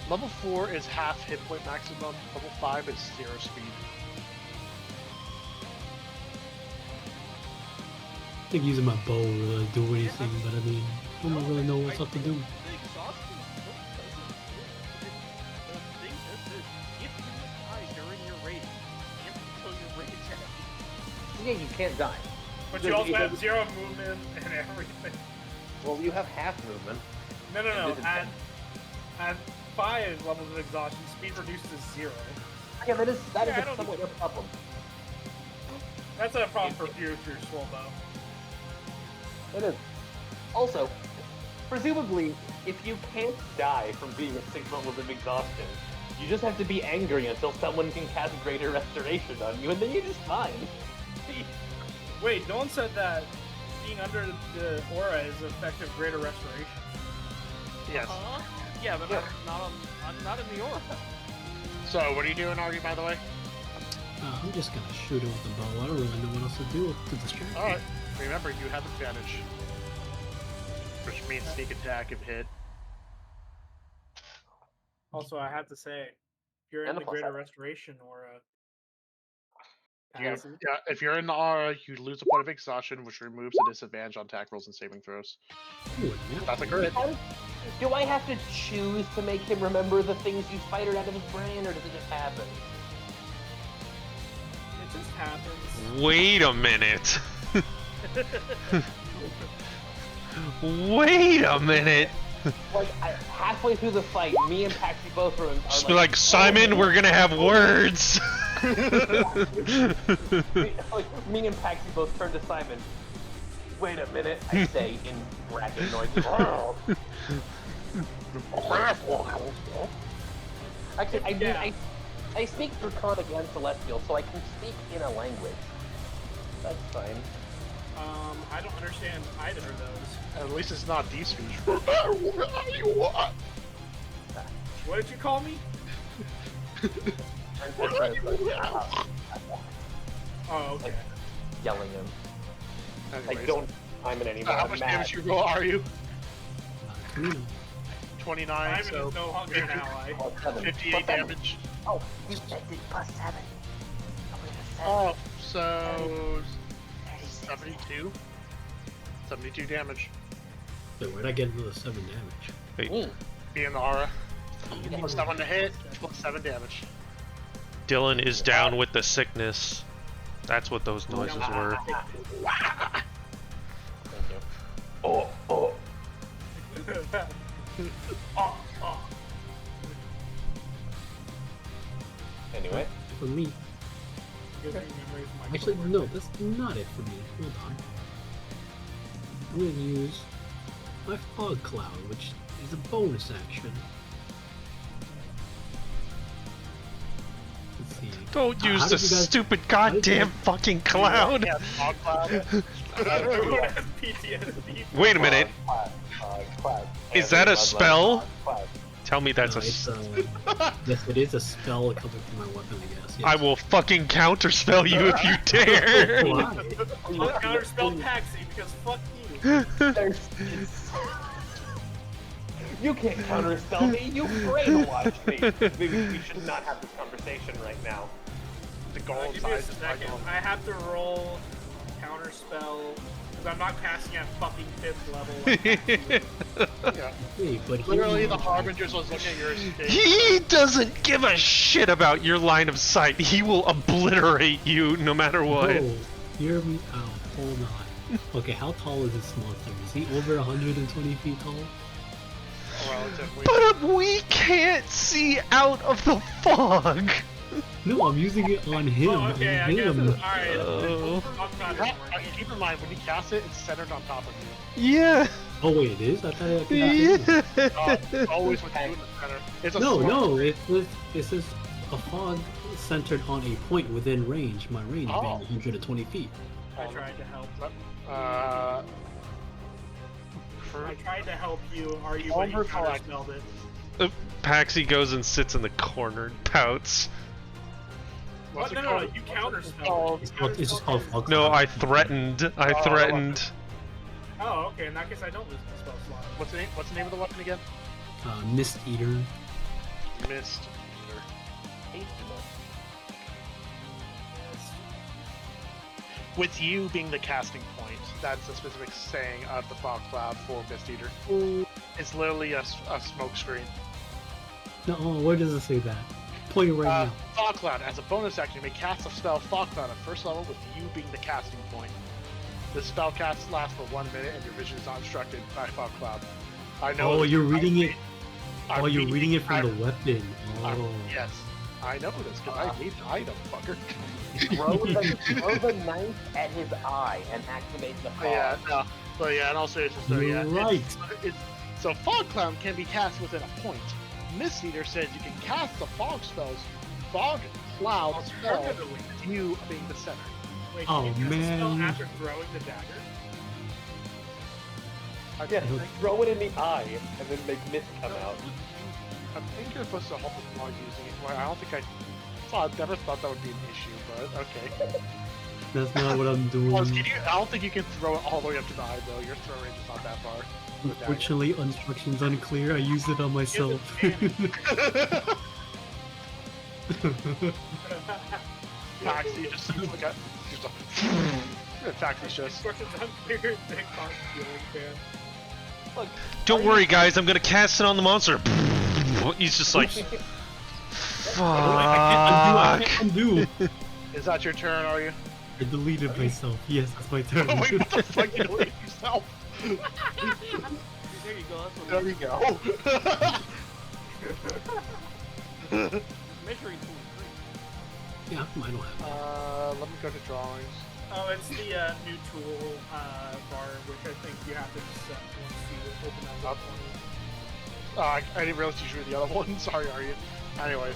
Level 4 is half hit point maximum. Level 5 is 0 speed. I think using my bow will really do anything, but I mean, I don't really know what's up to do. The exhaustion the thing is if you die during your raid, you can't kill your raid attack. Yeah, you can't die. But you also have 0 movement and everything. Well, you have half movement. No. At 5 levels of exhaustion, speed reduced to 0. Yeah, that is I a don't somewhat a problem. That's a problem for future Swolbo. It is. Also, presumably, if you can't die from being at 6 levels of exhaustion, you just have to be angry until someone can cast Greater Restoration on you, and then you're just fine. Wait, no one said that being under the aura is effective Greater Restoration. Yes. Yeah, but I'm not in the aura. So, what are you doing, Artie, by the way? I'm just gonna shoot him with the bow. I don't really know what else to do to distract him. Alright. Remember, you have advantage. Which means sneak attack if hit. Also, I have to say, if you're in And the a plus Greater seven. Restoration aura, Yeah, if you're in the aura, you lose a point of exhaustion, which removes the disadvantage on attack rolls and saving throws. Ooh, yeah. That's a crit. Do I have to choose to make him remember the things you spidered out of his brain, or does it just happen? it just happens. Wait a minute. Wait a minute. Halfway through the fight, me and Paxi both are Just be like, Simon, we're gonna have words. me and Paxi both turn to Simon. Wait a minute, I say in bracket noise. Actually, I speak Draconic and Celestial, so I can speak in a language. That's fine. I don't understand either of those. At least it's not D-speech. What did you call me? Oh, okay. Yelling him. Anyways, I don't Simon anymore. how I'm much mad. damage you roll are you? 20. 29, Simon so is no longer an ally. Plus 7. 58 Plus 7. damage. Oh, you said it plus 7. Oh, so 72? 72 damage. Wait, where'd I get another 7 damage? Wait, Be in the aura. Plus 7 to hit, plus 7 damage. Dylan is down with the sickness. That's what those noises were. Thank you. Oh. Anyway. For me. Gives me memories of my Actually, keyboard. no, that's not it for me. Hold on. I'm gonna use my fog cloud, which is a bonus action. Let's see. Don't How use did the you guys- stupid how did you goddamn guys- fucking cloud. Yeah, fog cloud. Everyone has PTSD. Wait a minute. Is that a spell? Tell me that's No, yes, it is a spell coming from my weapon, I guess. Yes. I will fucking counterspell you if you dare. Why? I'll counterspell Paxi because fuck you. You can't counterspell me. You brainwashed me. Maybe we should not have this conversation right now. The goal Give me a second. I have to roll counterspell because I'm not casting at fucking 5th level. Like Yeah. Hey, but Literally, the Harbingers was looking at your escape. He doesn't give a shit about your line of sight. He will obliterate you no matter what. Oh, hear me out. Hold on. Okay, how tall is this monster? Is he over 120 feet tall? Relatively. But we can't see out of the fog. No, I'm using it on him. Oh, okay, I on guess. him. Alright. Oh. Keep in mind, when you cast it, it's centered on top of you. Yeah. Oh wait, it is? I thought it Yeah. Always with you in the center. It's a No, sword. no, it says a fog centered on a point within range. My range being 120 feet. I tried to help. Uh, I tried to help you. Are you? All But you her collect. counterspelled it. Paxi goes and sits in the corner and pouts. What's What? it No, called? you counterspelled. It's just called fog. No, cloud. I threatened. Oh, okay. In that case, I don't lose my spell slot. What's the name of the weapon again? Mist Eater. Mist. With you being the casting point, that's the specific saying of the fog cloud for Mist Eater. It's literally a smoke screen. No, where does it say that? Point it right now. Fog cloud. As a bonus action, you may cast a spell fog cloud at first level with you being the casting point. This spell cast lasts for 1 minute, and your vision is not obstructed by fog cloud. I know. Oh, you're reading it. I'm Oh, you're reading it from the weapon. I'm- Oh. yes, I know this because I need the item, fucker. Throw the knife at his eye and activate the fog. Yeah, no, but yeah, in all seriousness, so You're yeah, right. so fog cloud can be cast within a point. Mist Eater says you can cast the fog spells, fog cloud spell, with you being the center. Wait, Oh, can you cast a spell man. after throwing the dagger? Yeah, throw it in the eye and then make mist come out. I think you're supposed to hold it while using it. Well, I don't think I never thought that would be an issue, but okay. That's not what I'm doing. I don't think you can throw it all the way up to the eye, though. Your throw range is not that far. Unfortunately, instructions unclear. I used it on myself. Taxi just seems like Taxi's just. Instructions unclear. Big box healing fan. Look, Don't worry, guys. I'm gonna cast it on the monster. He's just like, I fuck. can't undo. Is that your turn, are you? I deleted myself. Yes, that's my turn. Oh, wait, what the fuck? You deleted yourself? There you go. That's what There we go. measuring tool 3. Yeah, I don't have. Let me go to drawings. Oh, it's the new tool bar, which I think you have to just set once you open that up. I didn't realize you drew the other one. Sorry, are you? Anyways,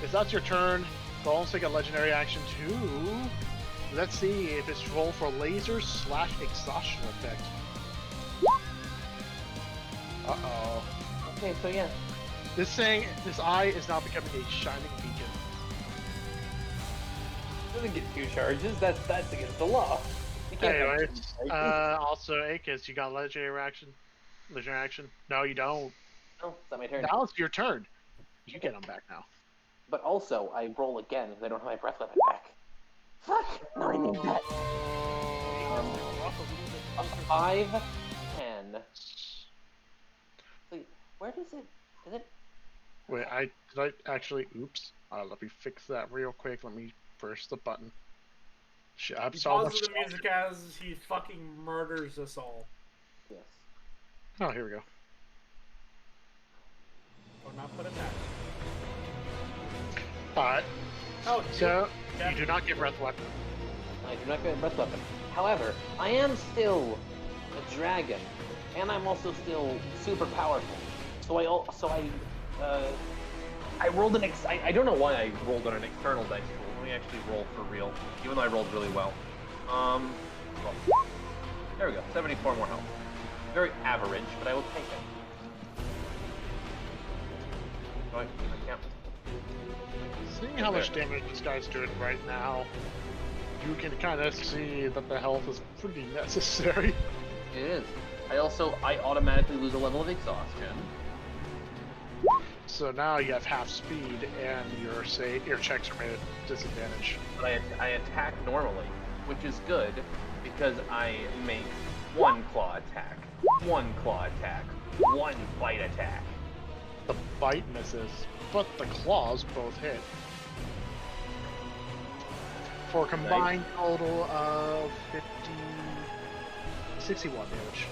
if that's your turn, go and take a legendary action too. Let's see if it's roll for laser / exhaustion effect. Uh-oh. okay, so yeah. This eye is now becoming a shining beacon. Doesn't get 2 charges. That's against the law. You can't have Anyways, 2, right? also, Akis, you got legendary action? Legendary action? No, you don't. Oh, it's not my turn. Now it's your turn. You get them back now. But also, I roll again because I don't have my breath weapon back. Fuck! No, I need that. 5, 10. Wait, where does it? Does it? Wait, did I actually? Oops. Let me fix that real quick. Let me press the button. Shit, I'm He sorry. pauses the music as he fucking murders us all. Yes. Oh, here we go. Or not put it back. Alright, Oh, so you do not get breath weapon. I do not get a breath weapon. However, I am still a dragon, and I'm also still super powerful. So I rolled I don't know why I rolled on an external dice roll. Let me actually roll for real, even though I rolled really well. Well, there we go. 74 more health. Very average, but I will take it. I can't. Seeing how much damage this guy's doing right now, you can kind of see that the health is pretty necessary. It is. I automatically lose a level of exhaustion. So now you have half speed, and your checks are made at disadvantage. But I attack normally, which is good because I make one claw attack, one bite attack. The bite misses, but the claws both hit. For a combined total of 61 damage.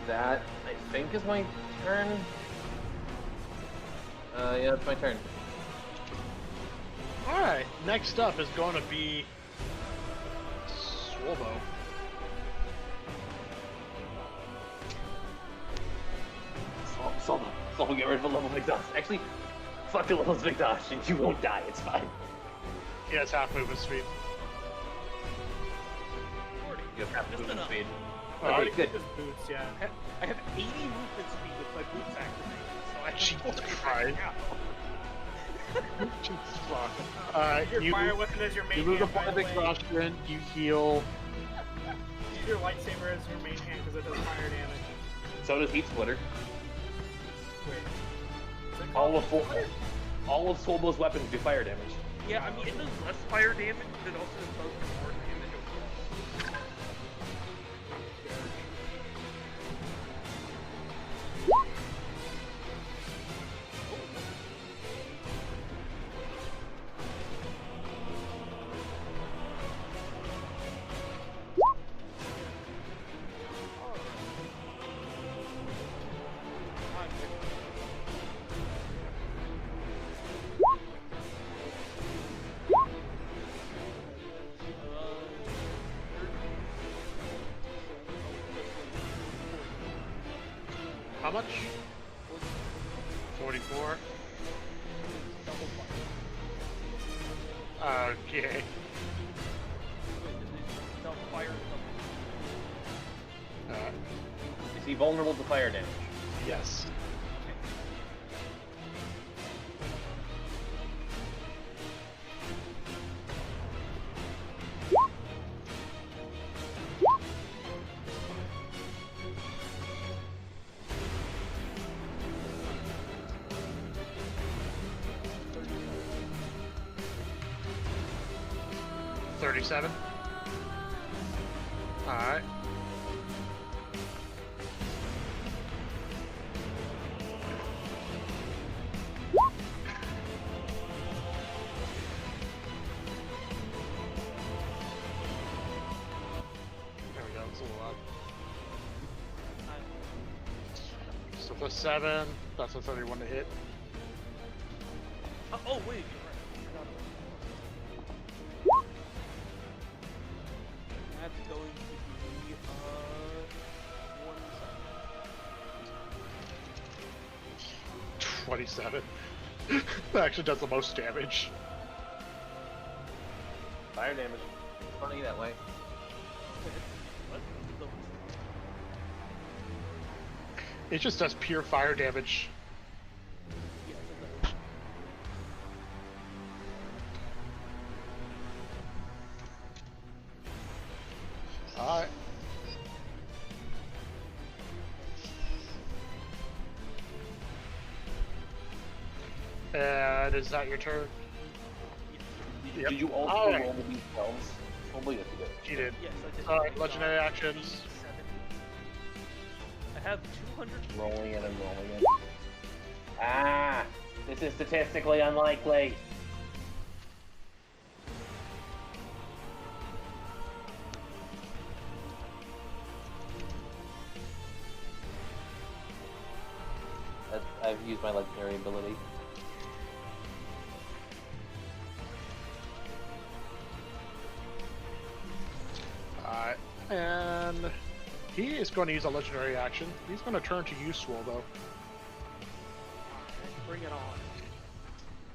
That, I think, is my turn. Yeah, it's my turn. Alright, next up is going to be Swolbo. Slow, get rid of a level of exhaustion. Actually, fuck the levels of exhaustion. You won't die, it's fine. He has half movement speed. You have half movement speed. Alright, good. Just boots, yeah. I have 80 movement speed with my boots activated, so I Jesus Christ. Jesus fuck. Your fire weapon as your main you lose a hand, by point of the way. exhaustion, you heal. Use your lightsaber as your main hand because it does fire damage. So does Heat Splitter. Wait. Is it All called of all of Swolbo's weapons do fire damage. Yeah, I mean, it does less fire damage, but it also does more damage overall. How much? 44. Okay. Is he vulnerable to fire damage? Yes. $37. Alright. There we go, it's a little up. So the 7, that's a 31 to hit. Oh, wait, you're right. I forgot about that. That's going to be, 1 second. 27. That actually does the most damage. Fire damage. It's funny that way. What? It just does pure fire damage. Yes, it does. Alright. And is that your turn? Yep. Did you also Alright. roll the d12s? Probably yes, you did. He did. Yes, I did. Alright, legendary actions. 87. I have 200. Rolling it and rolling it. Ah! This is statistically unlikely. I've used my legendary ability. Alright. And he is going to use a legendary action. He's going to turn to you, Swolbo. Bring it on.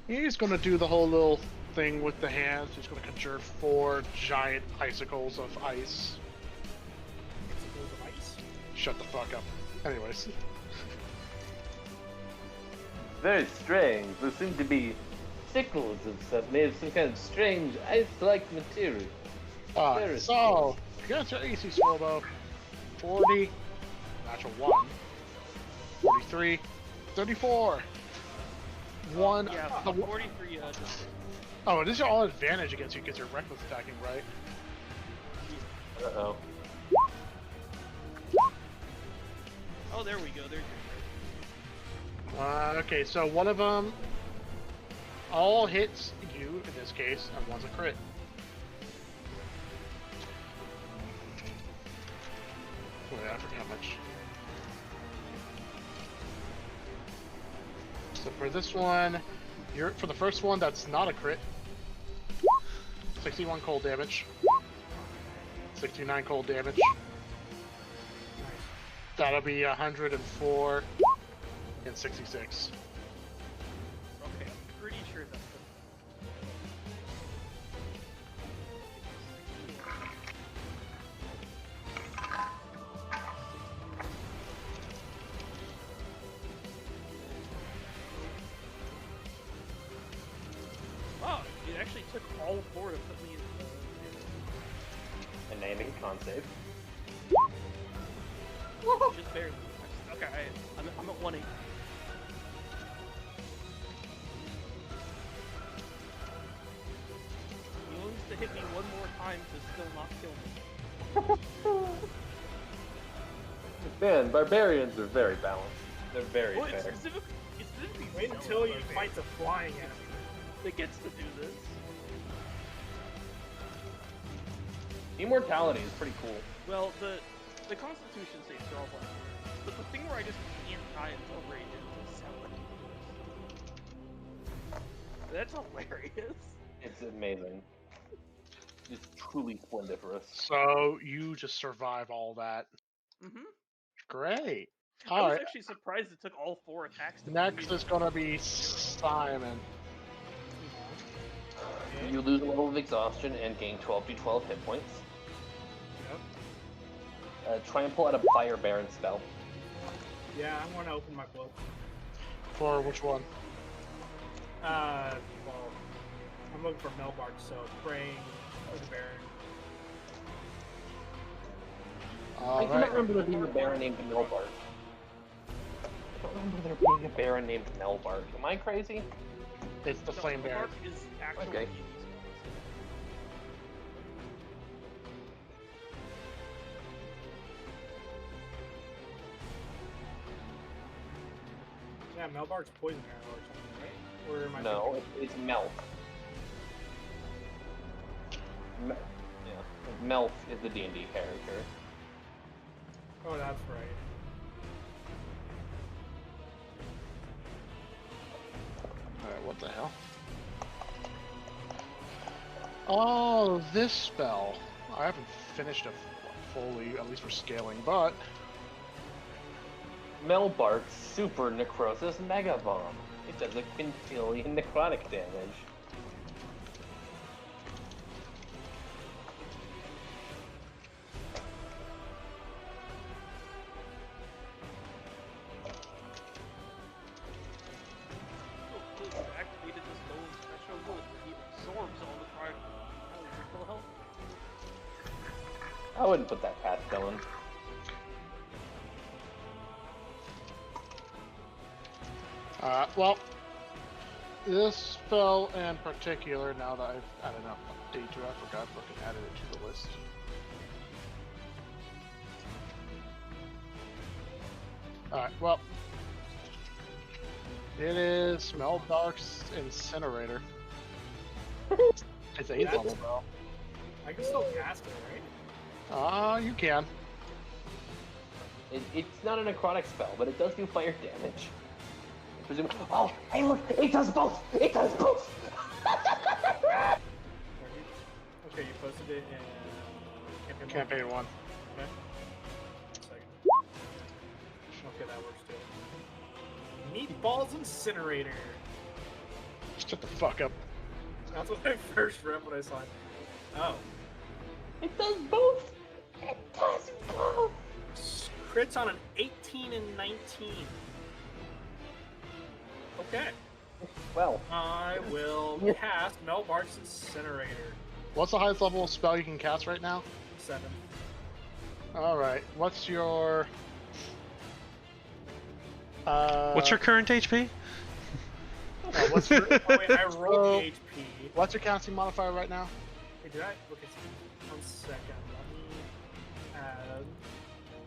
He's going to do the whole little thing with the hands. He's going to conjure 4 giant icicles of ice. Icicles of ice? Shut the fuck up. Anyways. Very strange. There seem to be sickles of stuff made of some kind of strange ice-like material. Very So, against your AC Swobo, 40, natural 1, 43, 34, 1. Yeah, 43. Oh, this is all advantage against you because you're reckless attacking, right? Uh-oh. Oh, there we go. There's your Okay, so one of them all hits you in this case, and one's a crit. Wait, I forget how much. So for this one, for the first one, that's not a crit. 61 cold damage. 69 cold damage. That'll be 104 and 66. Okay, I'm pretty sure that's it. Wow, it actually took all 4 to put me in And now you make a con save. just barely. Okay, I'm at 180. He wants to hit me one more time to still not kill me. Man, barbarians are very balanced. They're very Well, fair. it's specifically Wait until you fight the flying enemy. that gets to do this. Immortality is pretty cool. Well, the Constitution saves are all black. But the thing where I just can't die until rage is how That's hilarious. It's amazing. It's truly splendiferous. So you just survive all that. Mm-hmm. Great. I All was right. actually surprised it took all 4 attacks to Next beat is gonna be Simon. You lose a level of exhaustion and gain 12d12 hit points. Yep. Try and pull out a Fire Baron spell. Yeah, I want to open my book. For which one? Well, I'm looking for Melbark, so praying for the Baron. I All cannot right. remember there being a Baron named Melbark. I don't remember there being a Baron named Melbark. Am I crazy? It's the Flame Baron. Mark is actually Okay. Yeah, Melbark's poison arrow or something, right? Or am I No, thinking- it's Melf. Yeah, Melf is the D&D character. Oh, that's right. Alright, what the hell? Oh, this spell. I haven't finished it fully, at least for scaling, but Melbark's Super Necrosis Mega Bomb. It does a quintillion necrotic damage. Activated this golem special ability where he absorbs all the critical health. I wouldn't put that past Dylan. well, this spell in particular, now that I've added an update to it, I forgot I fucking added it to the list. Alright, well, it is Melbark's Incinerator. It's 8th level, bro. I can still cast it, right? You can. It's not a necrotic spell, but it does do fire damage. Oh, hey look, it does both! It does both! Okay, you posted it in Campaign 1. Okay. Second. Okay, that works too. Meatballs Incinerator. Shut the fuck up. That's what I first read when I saw it. Oh. It does both! It does both! Crits on an 18 and 19. Okay. Well, I will cast Melbark's Incinerator. What's the highest level spell you can cast right now? 7. Alright, what's your... What's your current HP? what's your... Oh wait, I rolled So- the HP. What's your casting modifier right now? Wait, did I? Okay, 1 second. Let me add...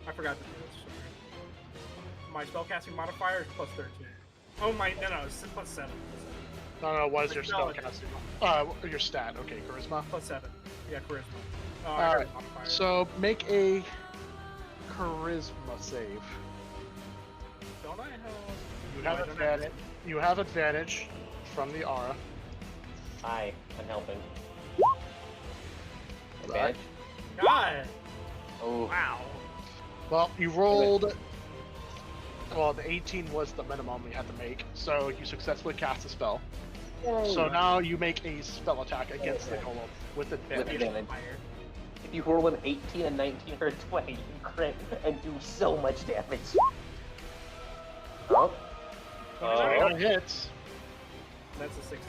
I forgot to do this, sorry. My spellcasting modifier is plus 13. Oh my, no, it's plus 7. No, what is your Technology. spellcasting? Your stat. Okay, charisma. Plus 7. Yeah, charisma. Oh, I Alright, heard modifier. so make a charisma save. Don't I have... You No, have I don't advantage. You have advantage from the aura. hi, I'm helping. Right. Advantage? God! Oh, Wow. Well, you rolled. Well, the 18 was the minimum you had to make, so you successfully cast a spell. So now you make a spell attack against the golem with advantage. advantage. Fire. If you roll an 18, a 19, or a 20, you crit and do so much damage. Oh. That hits. That's a 16.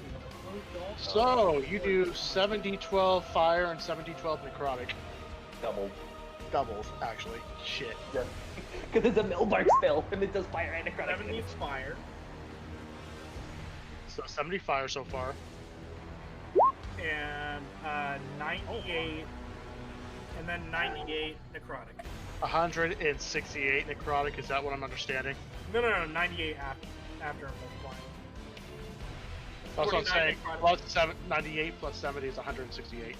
So you do 7d12 fire and 7d12 necrotic. Double. Doubles, actually. Shit. Because it's a Milbark spell, and it does fire and necrotic 70 damage. fire. So 70 fire so far. And 98. And then 98 necrotic. 168 necrotic, is that what I'm understanding? No, 98 after multiplying. That's what I'm 49 saying. necrotic. Plus 98 plus 70 is 168.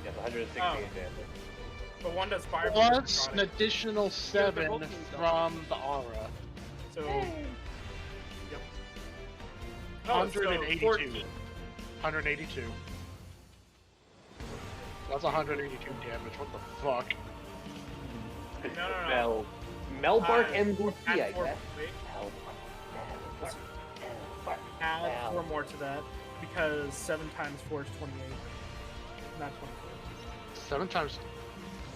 Yes, 168 Oh. damage. But one does fire. Plus necrotic. an additional 7 both teams don't. from the aura. So. Yep. Oh, so 182. 14. 182. That's 182 damage. What the fuck? No. Melbark Uh, MVP, I Add 4, guess. wait, Melbark. add 4 more to that. Because 7 times 4 is 28. Not 24. 7 times.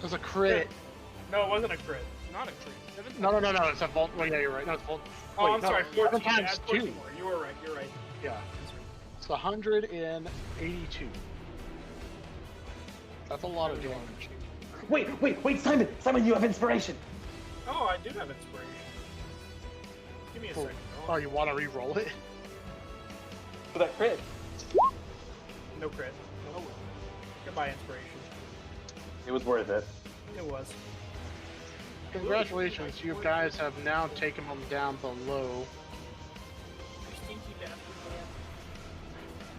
That's a crit. No, it wasn't a crit. Not a crit. 7 No. It's a vault. Well, yeah, you're right. No, it's vault. Oh, Wait, I'm no, sorry. 7 14. times Add 14 2. more. You were right. You're right. Yeah. That's right. It's 182. That's a lot of damage. Wait, Simon! Simon, you have inspiration! Oh, I do have inspiration. Give me a second. Oh, you want to re-roll it? For that crit. No crit. No. Goodbye, inspiration. It was worth it. It was. Congratulations, you guys have now taken them down below Stinky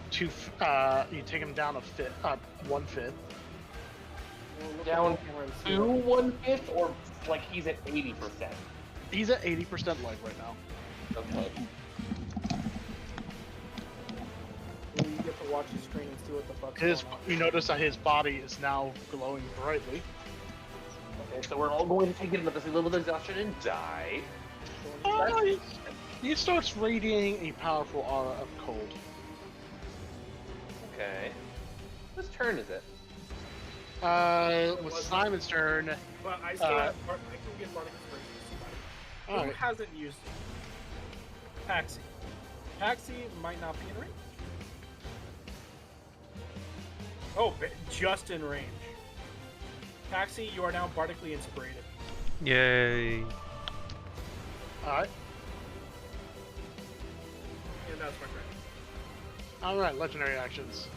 bastard. you take them down 1/5. Down to 1/5, or like he's at 80%? He's at 80% life right now. Okay. Well, you get to watch the screen and see what the fuck's His, going on. you notice that his body is now glowing brightly. Okay, so we're all going to take it into this little exhaustion and die. He starts radiating a powerful aura of cold. Okay. Whose turn is it? With Simon's turn. But I still have I can get Bardic Inspiration to somebody. Who Alright. hasn't used it? Paxi. Paxi might not be in range. Oh, just in range. Paxi, you are now Bardically Inspired. Yay. Alright. And that's my turn. Alright, legendary actions.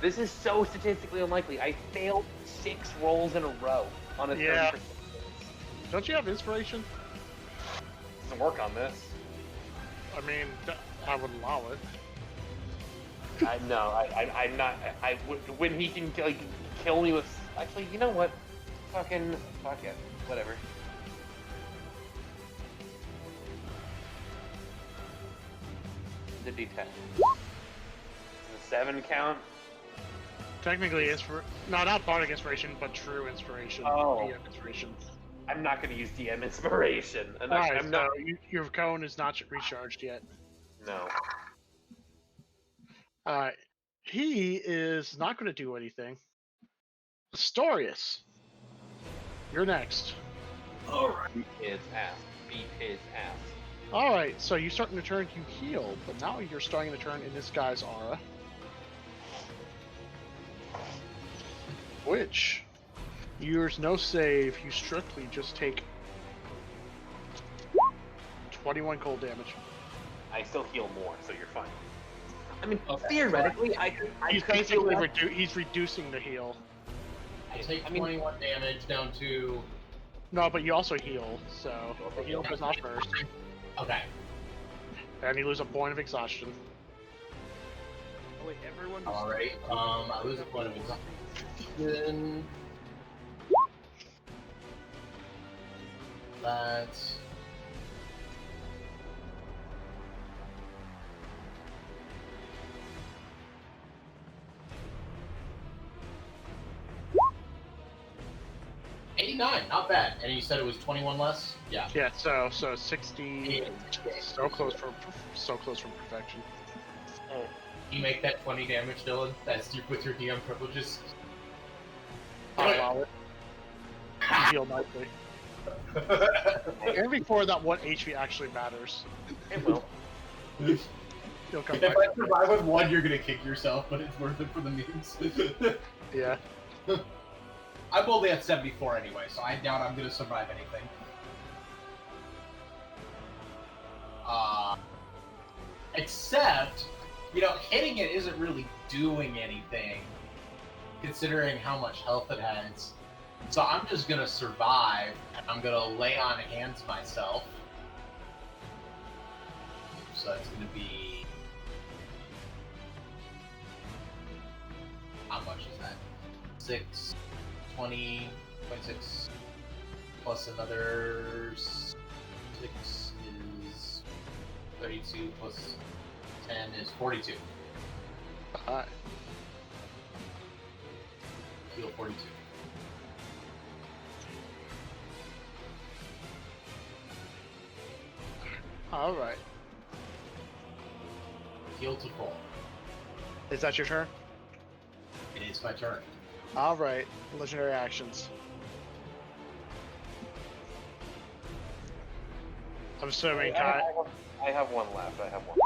This is so statistically unlikely. I failed 6 rolls in a row on a 30%. Yeah. Don't you have inspiration? Doesn't work on this. I mean, I would allow it. I'm not. When he can like kill me with. Actually, you know what? Fuck it. Whatever. The D10. The 7 count. Technically, no, not bardic inspiration, but true inspiration. Oh. DM inspiration. I'm not going to use DM inspiration. Alright, I'm not. your cone is not recharged yet. No. Alright. He is not going to do anything. Astorius, you're next. Alright. Beat his ass. Beat his ass. Alright, so you start in the turn, you heal, but now you're starting the turn in this guy's aura. Which, there's no save, you strictly just take 21 cold damage. I still heal more, so you're fine. I mean, Okay. theoretically, I He's could heal basically that. he's reducing the heal. I take I mean- 21 damage down to. No, but you also heal, so the heal goes off first. Okay. And you lose a point of exhaustion. Oh wait, everyone. Alright. I lose a point of exhaustion. That's. $89, not bad. And you said it was 21 less? Yeah. Yeah, so 60, so close from perfection. You make that 20 damage, Dylan. That's with your DM privileges. I'll allow it. You heal nicely. And before that, what HP actually matters. It will. You'll come If back. I survive with one, you're gonna kick yourself, but it's worth it for the memes. Yeah. I'm only at 74 anyway, so I doubt I'm gonna survive anything. Except, hitting it isn't really doing anything, considering how much health it has. So I'm just gonna survive, and I'm gonna lay on hands myself. So that's gonna be... How much is that? 6, 20, 26, plus another 6 is 32, plus 10 is 42. Alright. Heal 42. Alright. Heal to full. Is that your turn? It is my turn. Alright. Legendary actions. I'm assuming Kai. I have one left. I have one.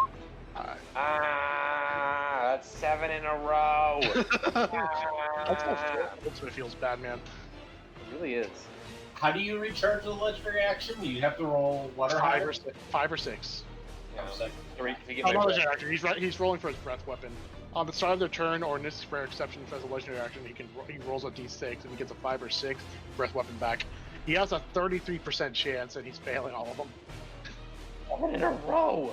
Alright. That's 7 in a row. That's what feels bad, man. It really is. How do you recharge the legendary action? You have to roll what or 5 higher? or 6. 5 or 6. Yeah, I'm second. to get Oh, my not breath. legendary action. He's rolling for his breath weapon. On the start of their turn, or in this rare exception, if as a legendary action, he rolls a d6 and he gets a 5 or 6 breath weapon back. He has a 33% chance, and he's failing all of them. 7 in a row.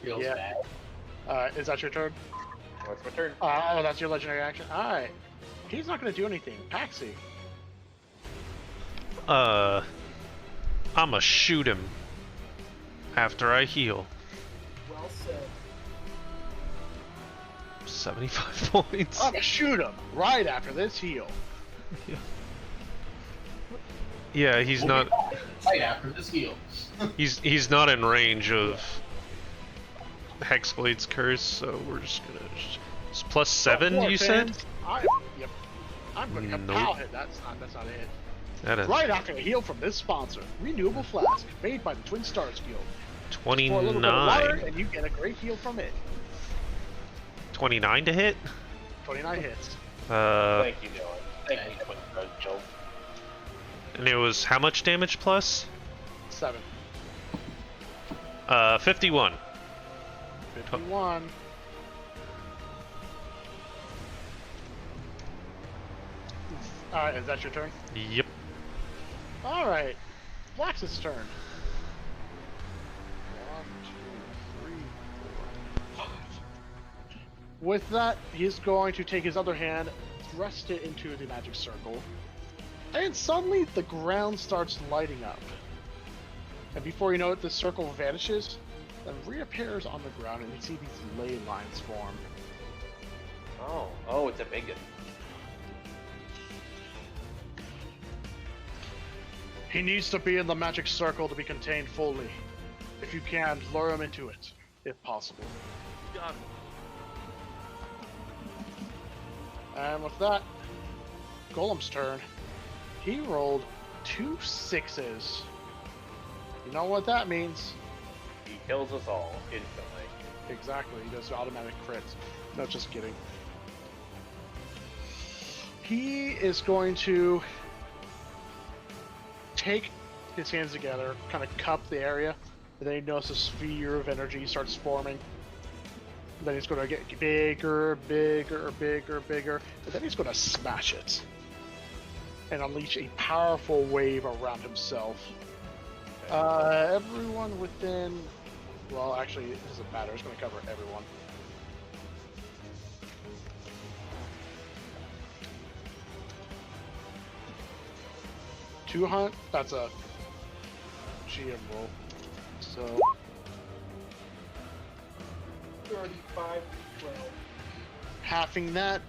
Feels Yeah. bad. Is that your turn? Oh, it's my turn. Oh, that's your legendary action. Alright. He's not going to do anything. Paxi. I'ma shoot him after I heal. Well said. 75 points. I'm going to shoot him right after this heal. Yeah, he's We'll not. be back right after this heal. He's not in range of Hexblade's curse, so we're just gonna. It's plus 7, Poor you said? fans. Yep. I'm going to Nope. kapow hit. That's not it. That is Right after a heal from this sponsor, Renewable Flask, made by the Twin Stars Guild. Pour a little bit of water, 29. and you get a great heal from it. 29 to hit? 29 hits. Thank you, Dylan. Thank you, Twin Stars Guild. And it was how much damage plus? 7. 51. 51. Alright, is that your turn? Yep. Alright. Flax's turn. 1, 2, 3, 4, 5. With that, he's going to take his other hand, thrust it into the magic circle, and suddenly the ground starts lighting up. And before you know it, the circle vanishes and reappears on the ground, and you see these ley lines form. Oh, it's a big one. He needs to be in the magic circle to be contained fully. If you can, lure him into it, if possible. Got it. And with that, Golem's turn. He rolled 2 6s. You know what that means? He kills us all instantly. Exactly, he does automatic crits. No, just kidding. He is going to take his hands together, kind of cup the area, and then he notices a sphere of energy starts forming. And then he's going to get bigger, bigger, bigger, bigger, and then he's going to smash it and unleash a powerful wave around himself. Everyone within... Well, actually, it doesn't matter. It's going to cover everyone. $200. That's a GM roll. So 35, 12. halving that,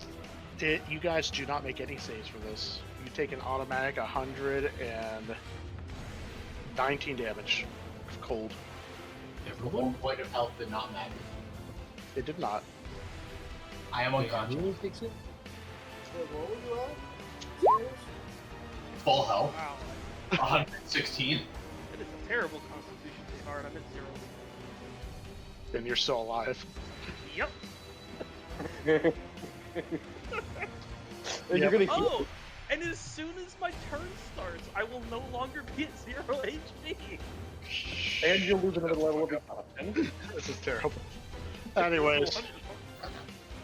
you guys do not make any saves for this. You take an automatic 119 damage of cold. Everyone? 1 point of health did not matter. It did not. I am unconscious. Everyone takes it? Wait, what were you at? Serious? Full health. Wow. 116. It is a terrible constitution card. I'm at 0. And you're still alive. Yep. And you're gonna keep Oh! And as soon as my turn starts, I will no longer be at 0 HP. and you'll lose another level of exhaustion. This is terrible. Anyways,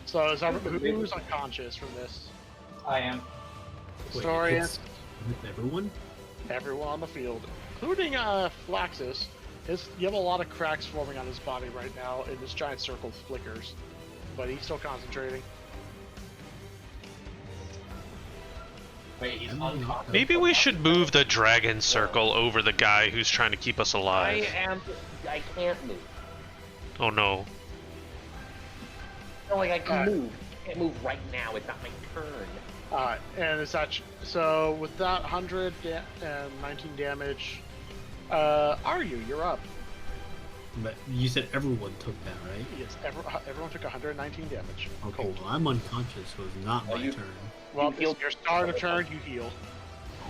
so is who's unconscious from this? I am. Wait, Storian, it's with everyone? everyone on the field, including Flaxus. You have a lot of cracks forming on his body right now, and this giant circle flickers, but he's still concentrating. Wait, he's unconscious. Maybe we should move the dragon circle over the guy who's trying to keep us alive. I can't move. Oh no. No, like I can move. I can't move right now. It's not my turn. And it's actually, so with that 119 damage, you're up. But you said everyone took that, right? Yes, everyone took 119 damage. Okay, Cold. well, I'm unconscious, so it's not my you- turn. Well, heal- it's your start of turn, you heal,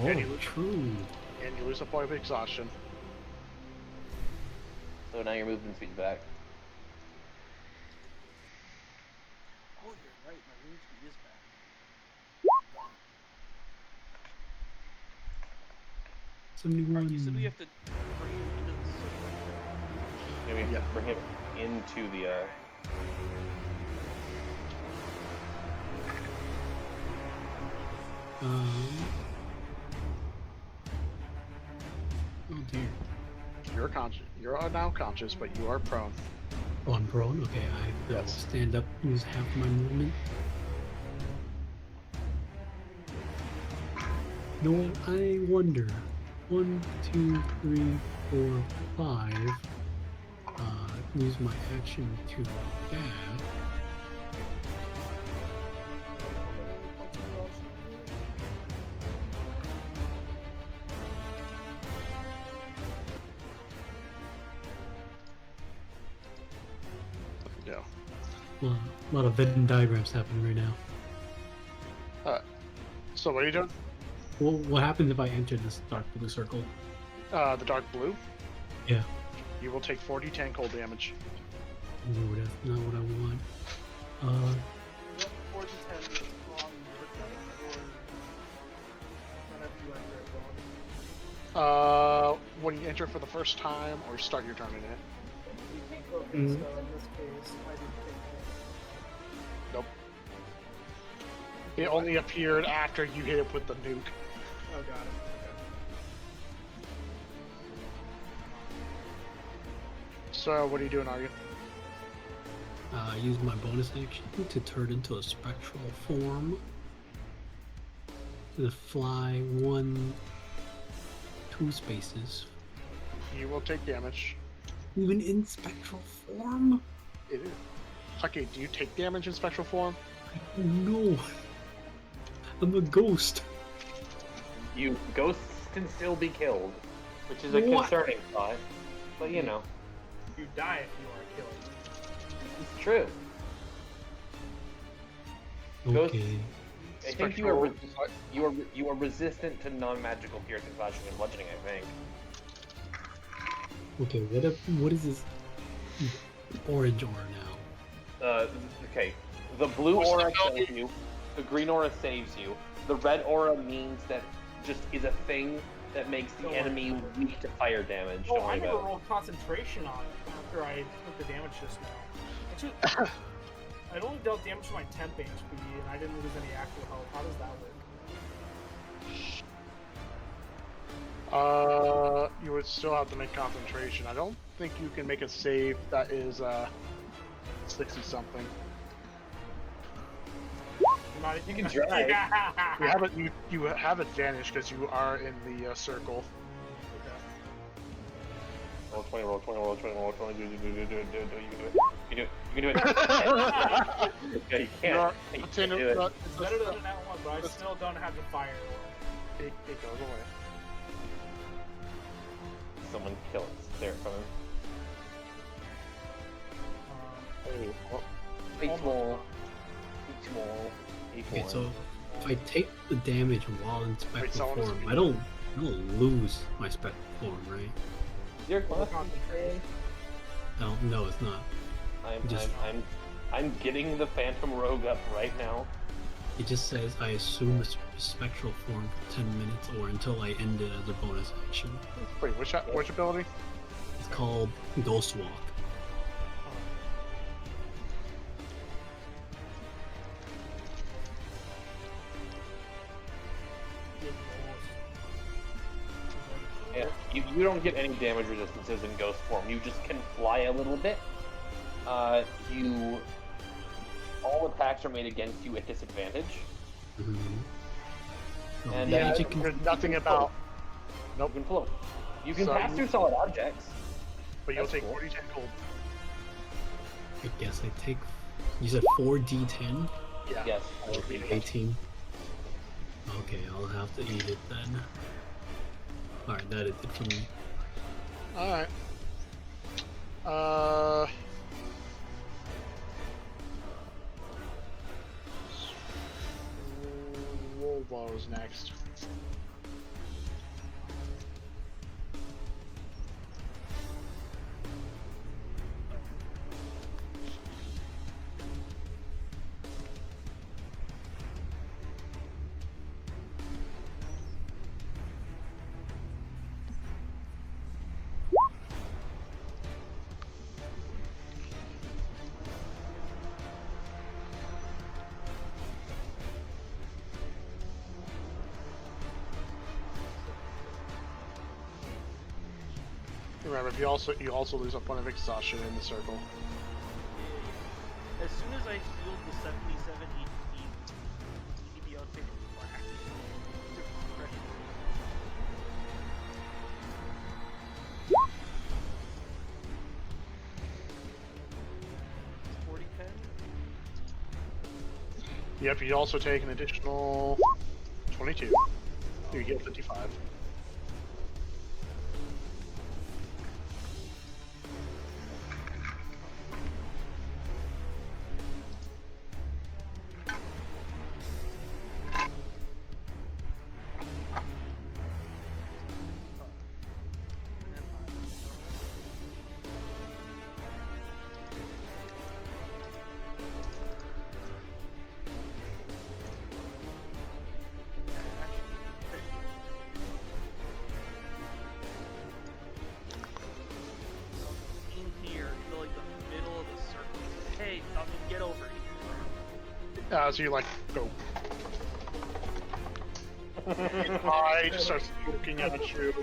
Oh, and you- true. and you lose a point of exhaustion. So now your movement speed's back. Oh, you're right. My range speed is back. Alright, you said we 71. have to bring him into the circle. Yeah, we have to bring him into the. Oh dear. You're conscious. You're now conscious, but you are prone. Oh, I'm prone? Okay, I will Yes. stand up, use half my movement. You know what? I wonder. 1, 2, 3, 4, 5. Use my action to that. Yeah. Well, a lot of Venn diagrams happening right now. So what are you doing? Well, what happens if I enter this dark blue circle? The dark blue. Yeah. You will take 40 cold damage. No, that's not what I want. 4 to 10 long or whenever you enter it. When you enter for the first time or start your turn in it. Okay, Mhm. so in this case, I didn't take it. Nope. It only appeared after you hit it with the nuke. Oh, got it. So what are you doing, are you? Use my bonus action to turn into a spectral form. To fly 2 spaces. You will take damage. Even in spectral form? It is. Okay, do you take damage in spectral form? Oh no! I'm a ghost. Ghosts can still be killed, which is a What? concerning thought. But you know, You die if you are killed. it's true. Okay. Ghosts- I think you are resistant to non-magical piercing, slashing, and bludgeoning. I think. Okay, what is this orange aura now? Okay. The blue aura kills you. The green aura saves you. The red aura means that just is a thing that makes the enemy weak to fire damage. Oh, I never rolled concentration on it after I took the damage just now. Actually, I'd only dealt damage to my temp HP, and I didn't lose any actual health. How does that work? You would still have to make concentration. I don't think you can make a save that is 60 something. You can try. You have advantage because you are in the circle. Roll 20, roll 20, roll 20, roll 20. You can do it. You can do it. Yeah, you can't. You can't do it. It's better than that one, but I still don't have the fire. It goes away. Someone kill us. There, come on. Eat small. Eat small. Okay, so if I take the damage while in spectral form, I don't lose my spectral form, right? You're concentration. No, it's not. I'm getting the Phantom Rogue up right now. It just says I assume a spectral form for 10 minutes or until I end it as a bonus action. Wait, which ability? It's called Ghost Walk. Yeah, you don't get any damage resistances in ghost form. You just can fly a little bit. All attacks are made against you at disadvantage. Mm-hmm. And there's nothing about. Nope. You can float. You can pass through solid objects. But you'll take 40 cold. I guess I take. You said 4d10? Yeah. Yes. 18. Okay, I'll have to eat it then. Alright, that is it for me. Alright. Wolvo's next. Remember, if you also lose a point of exhaustion in the circle. As soon as I healed the 77 HP, he'd be able to take a crack. Yep, you also take an additional 22. You get 55. So you like go. I just starts looking at you.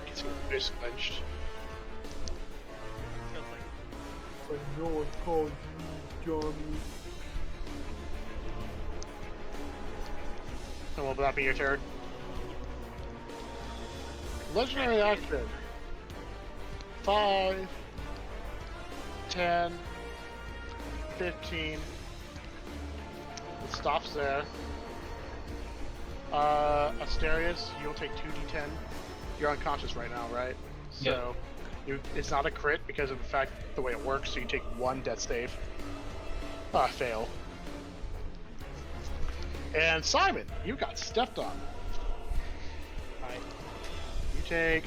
Gets your face clenched. I know I called you, Johnny. And will that be your turn? Legendary action. 5, 10, 15. It stops there. Asterius, you'll take 2d10. You're unconscious right now, right? So It's not a crit because of the fact the way it works. So you take 1 death save. Fail. And Simon, you got stepped on. Hi. You take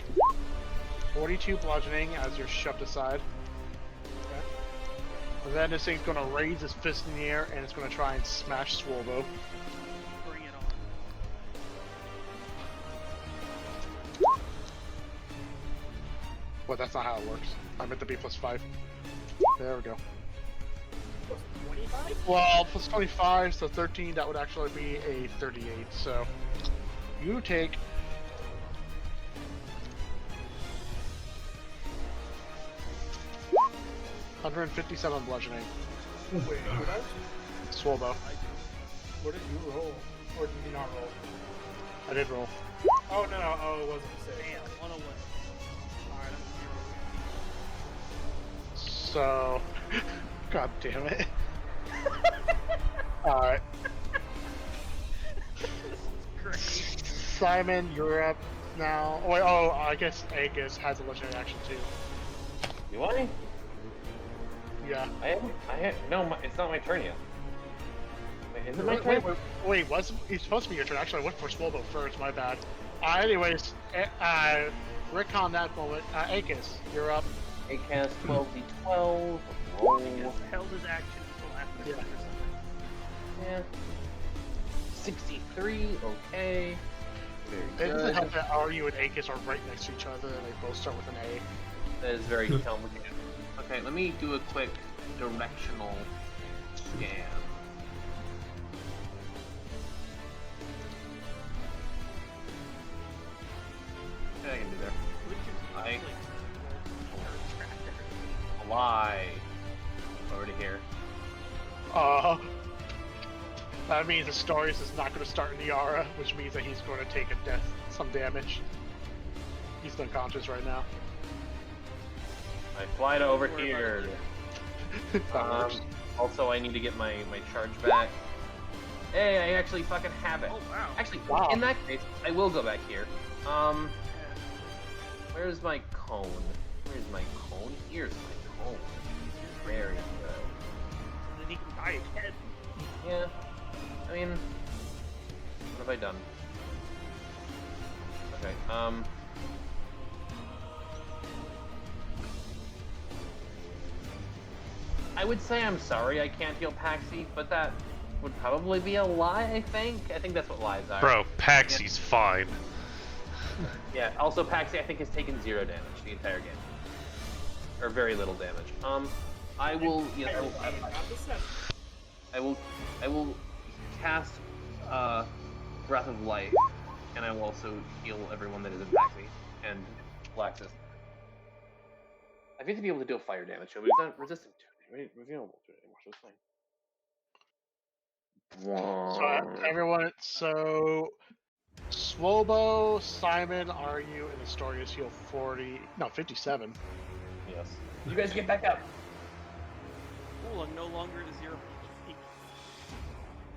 42 bludgeoning as you're shoved aside. Okay. And then this thing's gonna raise its fist in the air and it's gonna try and smash Swolbo. Bring it on. But that's not how it works. I meant to be +5. There we go. Plus 25? Well, plus 25, so 13, that would actually be a 38. So you take 157 bludgeoning. Wait, what else? Swolbo. What did you roll? Or did you not roll? I did roll. Oh, no, no. Oh, it wasn't a save. Damn, 101. Alright, I'm 0. So, god damn it. Alright. Great. Simon, you're up now. Oh, wait, I guess Aegis has a legendary action too. Do I? Yeah. No, it's not my turn yet. Wait, is it my Wait, turn? wait, it's supposed to be your turn. Actually, I went for Swolbo first, my bad. Anyways, recon that moment. Aegis, you're up. It casts 12d12. He Roll. just held his action until after the Yeah. Yeah. 63, okay. It Very doesn't good. help that you and Aegis are right next to each other and they both start with an A. That is very complicated. Okay, let me do a quick directional scan. What I can do there? I fly over to here. That means Astorius is not going to start Niara, which means that he's going to take some damage. He's unconscious right now. I fly to over here. Um, Also, I need to get my charge back. Hey, I actually fucking have it. Oh, wow. Actually, Wow. in that case, I will go back here. Where's my cone? Where's my cone? Here's my cone. Very good. And then he can die again. Yeah. I mean, what have I done? Okay, I would say I'm sorry I can't heal Paxi, but that would probably be a lie, I think. I think that's what lies are. Bro, Paxy's fine. Yeah, also Paxi I think has taken 0 damage the entire game. Or very little damage. I will, I will cast Breath of Life, and I will also heal everyone that is in Paxi and Laxus. I've yet to be able to deal fire damage, but he's not resistant to it, right? Revealable to it anymore, so it's fine. So everyone, so Swobo, Simon, are you, and Astorius heal 57. Yes. You guys get back up. Cool, I'm no longer at a 0 HP.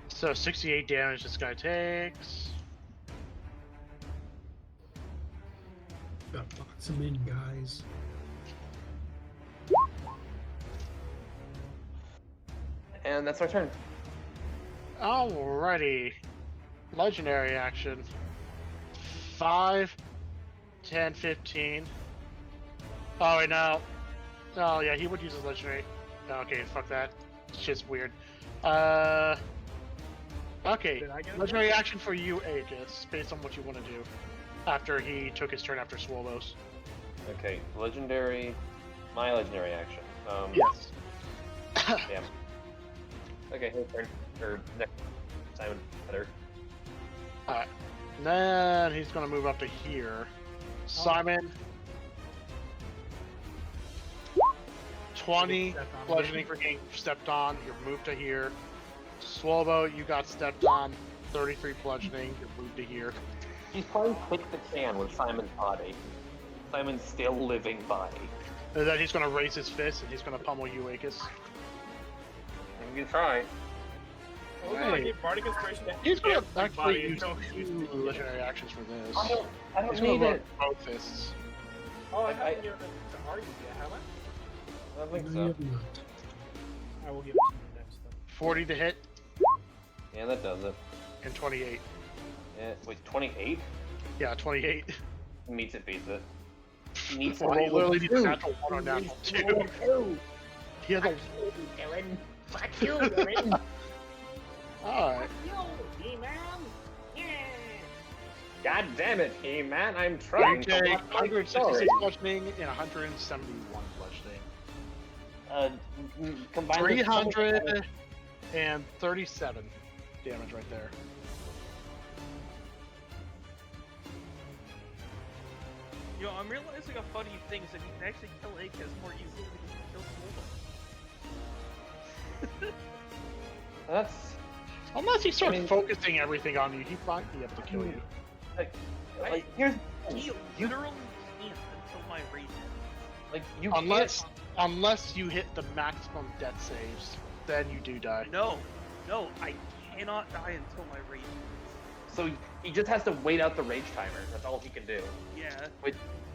So 68 damage this guy takes. Gotta box him in, guys. And that's our turn. Alrighty. Legendary action. 5, 10, 15. Oh, wait, no. Oh, yeah, he would use his legendary. Okay, fuck that. Shit's weird. Okay. Did I get it? Legendary action for you, Aegis, based on what you want to do. After he took his turn after Swolbo's. Okay, legendary. My legendary action. Yes. Damn. Okay, his turn. Or next. Simon. Better. Alright. Then he's gonna move up to here. Simon. 20 Stepped on. bludgeoning for getting stepped on. You're moved to here. Swolbo, you got stepped on. 33 bludgeoning. You're moved to here. He's playing kick the can with Simon's body. Simon's still living body. And then he's gonna raise his fist and he's gonna pummel you, Aegis. You can try. Oh, no, I gave Bardic Inspiration to He's gonna everybody actually use until 2 legendary actions for this. I don't He's gonna need roll it. both fists. Oh, I I- haven't given it. are you? Yeah, have I? I think No, so. you have not. I will give it to you next then. 40 to hit Yeah, that does it. and 28. Yeah, wait, 28? Yeah, 28. Meets it, beats it. He needs to Well, he roll literally with needs a two. natural 1 or natural 2. Two. He has a. Aaron. Fuck you, Aaron. Alright. You, He-Man! Yeah! God damn it, He-Man, I'm You trying take to watch my 166 story. bludgeoning and 171 bludgeoning. Combine 337 damage right there. You know, I'm realizing a funny thing is that you can actually kill Akaz more easily than you can kill Swollen. That's Unless he starts I mean- focusing everything on you, he might be able to kill you. like here's He literally can't until my rage ends. like you Unless you hit the maximum death saves, then you do die. No, I cannot die until my rage ends. so he just has to wait out the rage timer. That's all he can do. Yeah,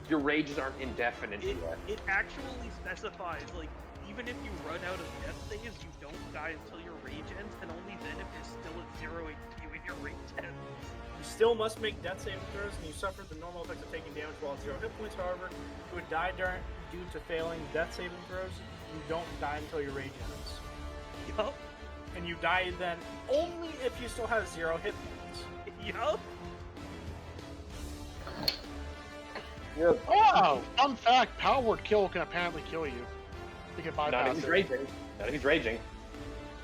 Your rages aren't indefinite it yet. actually specifies, like, even if you run out of death saves, you don't die until your rage ends, and only then if you're still at 0 HP when your rage ends. You still must make death saving throws, and you suffer the normal effects of taking damage while at 0 hit points. However, if you would die due to failing death saving throws, you don't die until your rage ends. Yup, And you die then only if you still have 0 hit points. yup. Oh! Fun fact, Power Word Kill can apparently kill you. You can Not if bypass he's it. raging. Not if he's raging.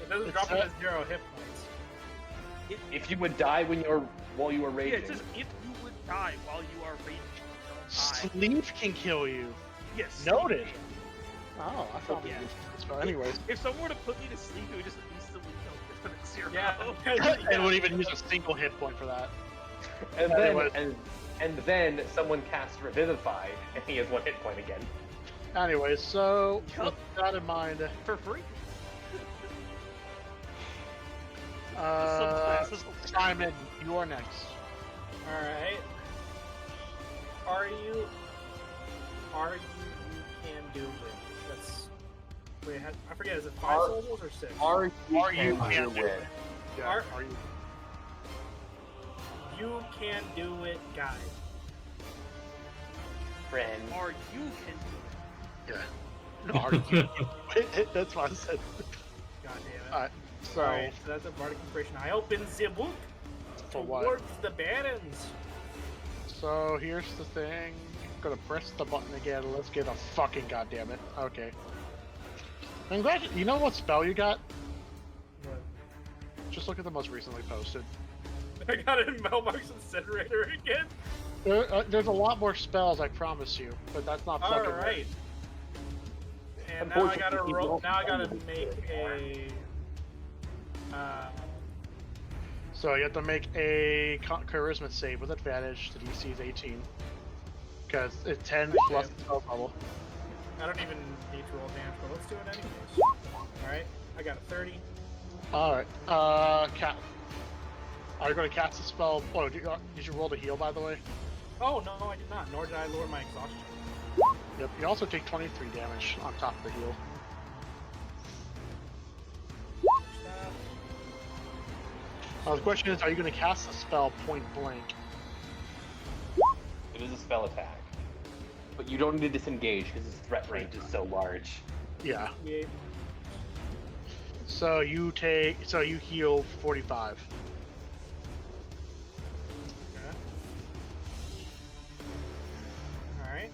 It doesn't It's drop a- it to 0 hit points. If you would die while you were Yeah, raging. it says if you would die while you are raging, don't die. Sleep can kill you. Yes. Noted. Oh, I thought Yeah. it was so anyways. If someone were to put me to sleep, it would just instantly kill me when it's 0. Yeah. It would even use a single hit point for that. And then Anyways. and then someone casts Revivify and he has 1 hit point again. Anyway, so Yup. with that in mind, For free. classes. Simon, you are next. Alright. Are you can do it? That's. Wait, I forget, is it 5 Are- syllables or 6? Are you can can do do it? it? Yeah, Are- are you? You can do it, guy. Friend. Or you can do Yeah. Are you? That's what I said. God damn it. Alright, so Alright, so that's a bardic inspiration. I open the book for what? towards the barons. So here's the thing. Gonna press the button again. Let's get a fucking goddamn it. Okay. You know what spell you got? Just look at the most recently posted. I got it in Mailbox Incinerator again. There's a lot more spells, I promise you, but that's not fucking right. Alright. And now I gotta Unfortunately, roll. we Now I gotta don't make a. So you have to make a charisma save with advantage. The DC is 18. Because it's 10 plus the spell level. I don't even need to roll damage, but let's do it anyways. Alright, I got a 30. Alright, are you going to cast a spell? Oh, did you roll to heal, by the way? Oh, no, I did not, nor did I lower my exhaustion. Yep, you also take 23 damage on top of the heal. The question is, are you going to cast a spell point blank? It is a spell attack. But you don't need to disengage because his threat range is so large. Yeah. Yeah. So you heal 45. Okay. Alright,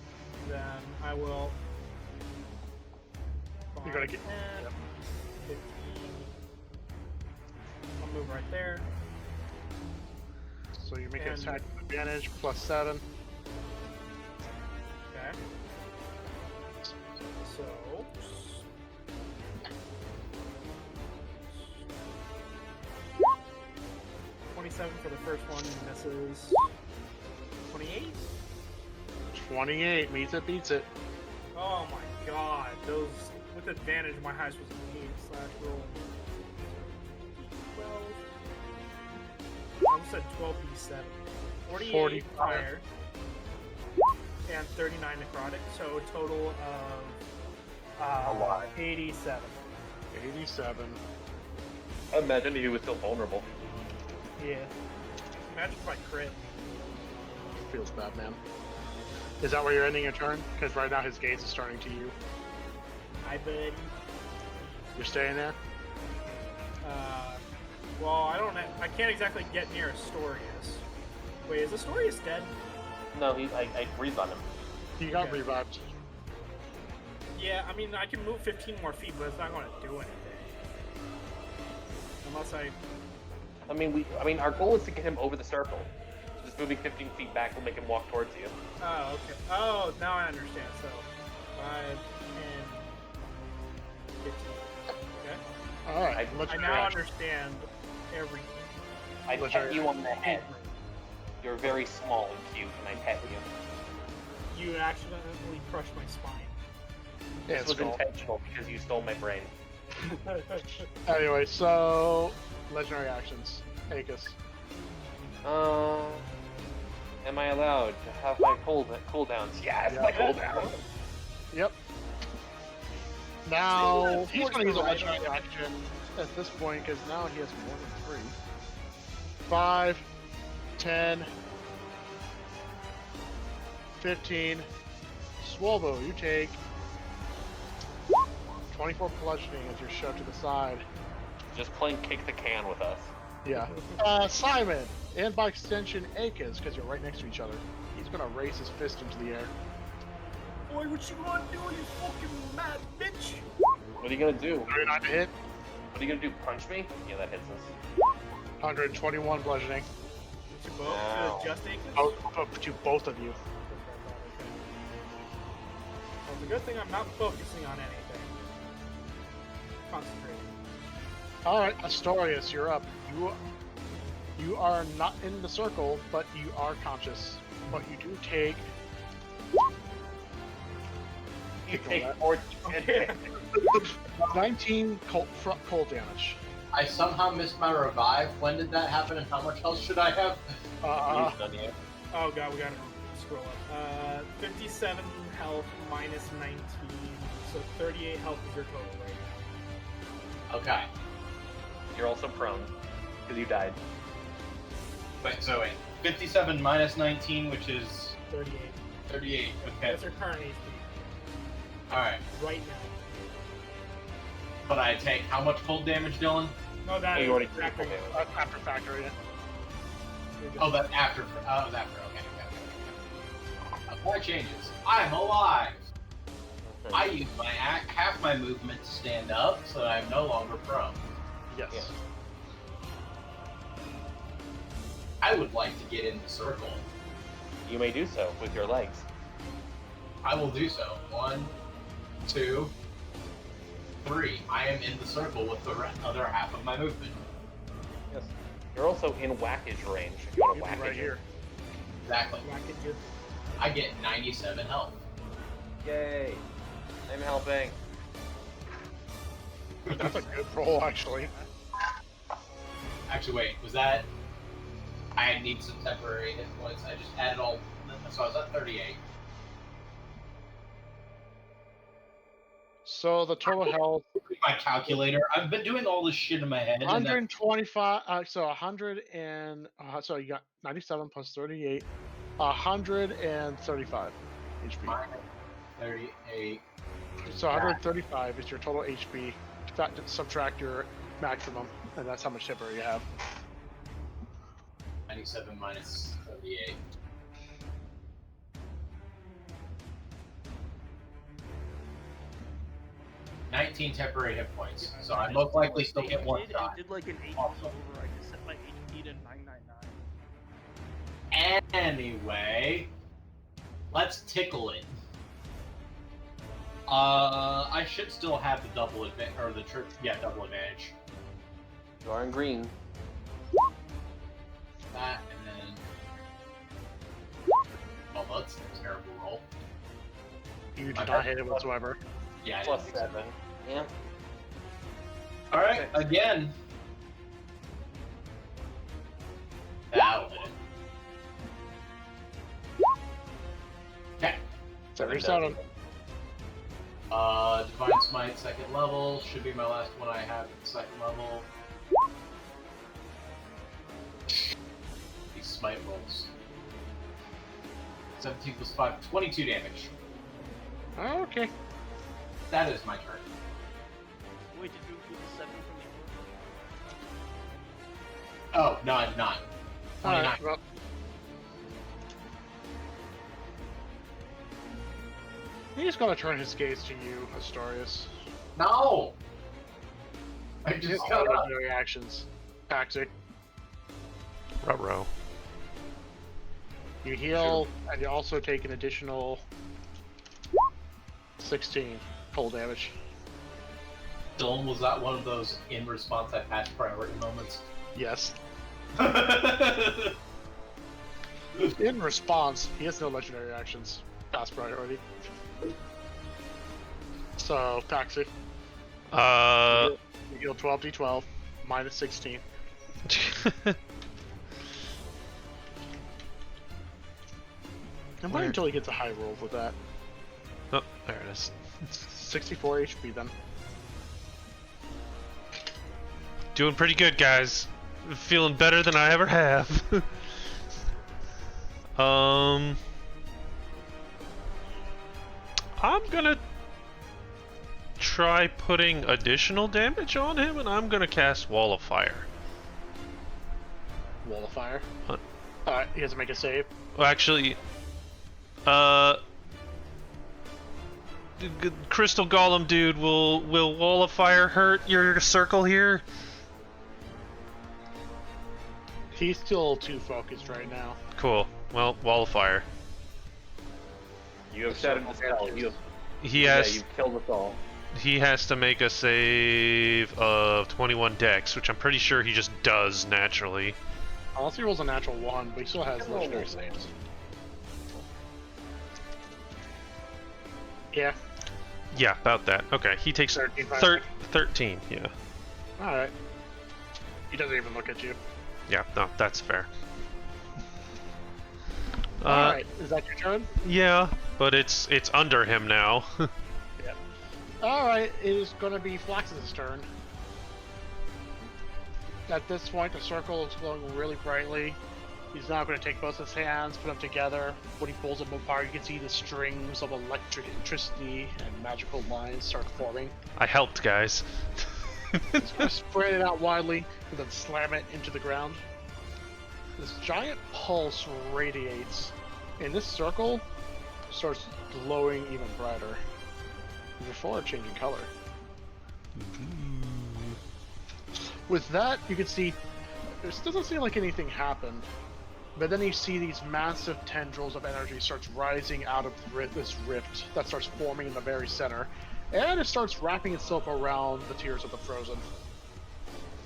then I will. You're gonna get. 10, 15. I'll move right there. So you make an And- attack with advantage plus 7. Okay. So. 27 for the first one, misses. 28? 28 meets it, beats it. Oh my god, those with advantage, my highest was 8/roll. 12. I almost said 12d7. 48 45. fire. and 39 necrotic, so a total of A lot. 87. 87. I imagine he was still vulnerable. Yeah. Imagine if I crit. Feels bad, man. Is that where you're ending your turn? Because right now his gaze is starting to you. Hi, buddy. You're staying there? Well, I can't exactly get near Astorius. Wait, is Astorius dead? No, I breathed on him. He got Okay. revived. Yeah, I mean, I can move 15 more feet, but it's not going to do anything. Unless I mean, our goal is to get him over the circle. Just moving 15 feet back will make him walk towards you. Oh, okay. Oh, now I understand. So, 5, 10, 15. Okay. Alright, I now understand everything. I Let's pet try- you on the head. You're very small and cute, and I pet you. You accidentally crushed my spine. Yeah, This was intentional because you stole my brain. Anyway, so legendary actions. Aegis. Am I allowed to have my cooldowns? Yes, Yeah. my cooldown. Yep. Now See, he's that's going to use a more legendary action at this point because now he has more than 3. 5, 10, 15. Swolbo, you take 24 bludgeoning as you're shoved to the side. Just playing kick the can with us. Yeah. Simon, and by extension, Aegis, because you're right next to each other. He's going to raise his fist into the air. Boy, what you gonna do, you fucking mad bitch? What are you gonna do? 39 to hit, What are you gonna do? Punch me? Yeah, that hits us. 121 bludgeoning. To both? Wow. To just Aegis? Oh, to both of you. Well, it's a good thing I'm not focusing on anything. Concentrating. Alright, Astorius, you're up. You are not in the circle, but you are conscious. But you do take... You take 14 damage. 19 cold damage. I somehow missed my revive. When did that happen, and how much health should I have? Oh god, we gotta scroll up. 57 health minus 19, so 38 health is your total right now. Okay. You're also prone because you died. Wait. 57 minus 19, which is 38. 38. Okay. That's your current HP. Alright. Right now. But I take how much cold damage, Dylan? No, that You is already exactly took it. damage. After factoring it. You're good. Oh, that's after. Oh, that's after. Okay. Apply changes. I'm alive. I use my half my movement to stand up, so that I'm no longer prone. Yes. Yeah. I would like to get in the circle. You may do so with your legs. I will do so. 1, 2, 3. I am in the circle with the other half of my movement. Yes. You're also in whackage range. If you want to You'll be whackage right here. Exactly. Whack it, you. I get 97 health. Yay! I'm helping. That's a good roll, actually. Actually, wait, was that... I need some temporary hit points. I just added all... So I was at 38. So the total health, My calculator. I've been doing all this shit in my head. And then 125, so 100 and, so you got 97 plus 38, 135 HP. 38. So 135 is your total HP. Subtract your maximum, and that's how much temporary you have. 97 minus 38. $19 temporary hit points. So I most likely still get one shot. I did like an 8 Awesome. over. I just set my HP to 999. Anyway, let's tickle it. I should still have the double advantage, or the double advantage. You are in green. That and then. Oh, that's a terrible roll. You do not hit it whatsoever. Yeah. I Plus didn't think so. 7. Yeah. All right, again. That'll hit it. Okay. 37. Divine Smite, 2nd level. Should be my last one I have at 2nd level. These Smite rolls. 17 plus 5, 22 damage. Okay. That is my turn. Wait, did you include the 7 from the Oh, no, I'm not. 29. Alright, well. He's gonna turn his gaze to you, Astorius. No! I His just got up. legendary actions. Paxi. Ruh-roh. You heal, and you also take an additional 16 cold damage. Dylan, was that one of those in response I patch priority moments? Yes. In response, he has no legendary actions. Pass priority. So, Paxi. You heal 12d12, minus 16. And wait until he gets a high roll with that. Oh, there it is. 64 HP then. Doing pretty good, guys. Feeling better than I ever have. I'm gonna try putting additional damage on him, and I'm gonna cast Wall of Fire. Wall of Fire. Huh. Alright, he has to make a save. Well, actually, Crystal Golem dude, will Wall of Fire hurt your circle here? He's still too focused right now. Cool. Well, Wall of Fire. You have shattered the spell. He has. You've killed us all. He has to make a save of 21 Dex, which I'm pretty sure he just does naturally. Unless he rolls a natural 1, but he still has legendary saves. Yeah. Yeah, about that. Okay, he takes 13. 13, yeah. Alright. He doesn't even look at you. Yeah, no, that's fair. Alright, is that your turn? Yeah, but it's under him now. Yeah. Alright, it is gonna be Flax's turn. At this point, the circle is glowing really brightly. He's now going to take both his hands, put them together. When he pulls them apart, you can see the strings of electricity and magical lines start forming. I helped, guys. He's going to spread it out widely and then slam it into the ground. This giant pulse radiates, and this circle starts glowing even brighter before changing color. With that, you can see there doesn't seem like anything happened, but then you see these massive tendrils of energy starts rising out of this rift that starts forming in the very center, and it starts wrapping itself around the Tears of the Frozen.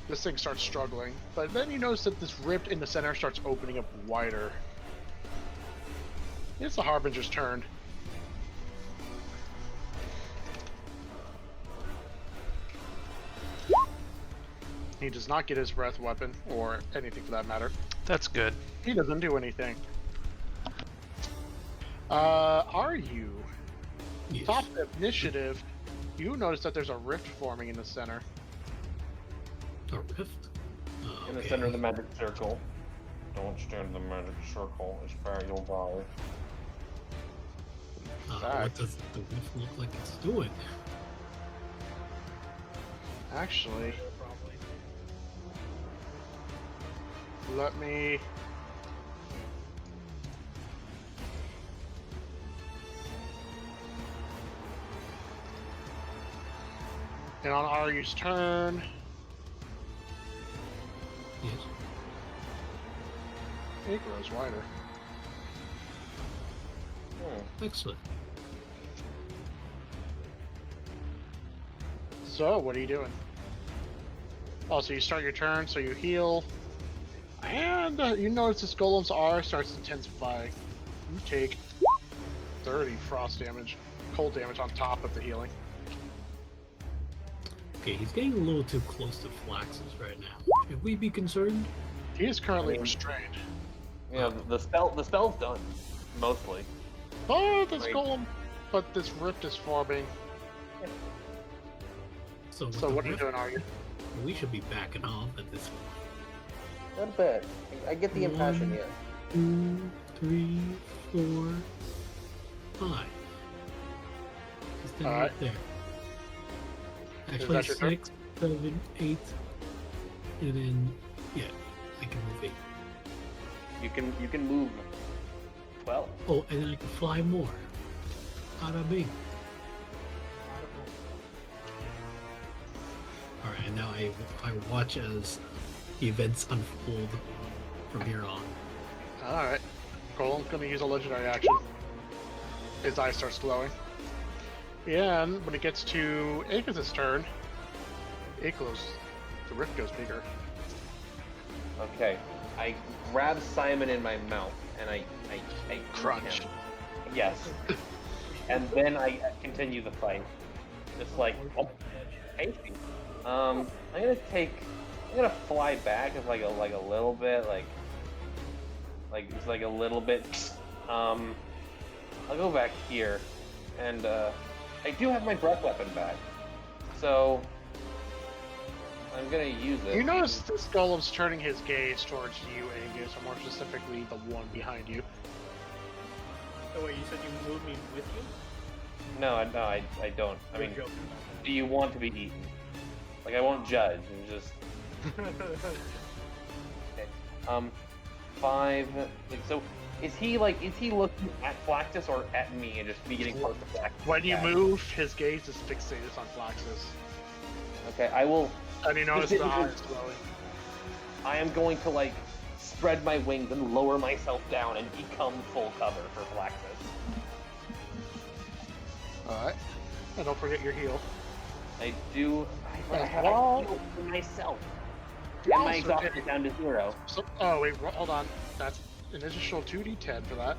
This thing starts struggling, but then you notice that this rift in the center starts opening up wider. It's the Harbinger's turn. He does not get his breath weapon, or anything for that matter. That's good. He doesn't do anything. Are you? Yes. Top initiative, you notice that there's a rift forming in the center. A rift? Oh, In the okay. center of the magic circle. Don't stand in the magic circle. It's where you'll die. What does the rift look like it's doing? Actually, Probably. let me... And on Aryu's turn, Yes. it grows wider. Excellent. So, what are you doing? Oh, so you start your turn, so you heal. And you notice this golem's R starts intensifying. You take 30 frost damage, cold damage on top of the healing. Okay, he's getting a little too close to Flax's right now. Should we be concerned? He is currently restrained. Yeah, the spell's done. Mostly. Oh, this Great. golem but this rift is forming. So, with So the what are you rift, doing, are you? we should be backing off at this point. Not bad. I get the impression, One, yeah. 2, 3, 4, 5. Just then Alright. right there. Is Actually, that your turn? 6, 7, 8, and then yeah, I can move 8. You can move 12. Oh, and then I can fly more. Bada bing. All right, and now I watch as events unfold from here on. Alright. Golem's gonna use a legendary action. His eye starts glowing. And when it gets to Aegis' turn, it glows. The rift goes bigger. Okay. I grab Simon in my mouth and I Crunch. him. Yes. And then I continue the fight. Just like, oh, tasty. I'm gonna fly back as like a little bit, like a little bit. I'll go back here, and I do have my breath weapon back, so I'm gonna use it. You notice this golem's turning his gaze towards you, Aegis, or more specifically the one behind you. Oh wait, you said you moved me with you? No, I don't. I You're mean, joking do you want to be eaten? Like, I won't judge, and just... about that. Okay. 5... Like, so, is he looking at Flaxus or at me and just me getting close to Flaxus? When you Yeah. move, his gaze is fixated on Flaxus. Okay, I will... And you notice This the is- eyes glowing. I am going to, like, spread my wings and lower myself down and become full cover for Flaxus. Alright. And don't forget your heal. I do... I Well- heal for myself. And my Also, exhaustion is down to 0. So, oh wait, hold on. That's an additional 2d10 for that.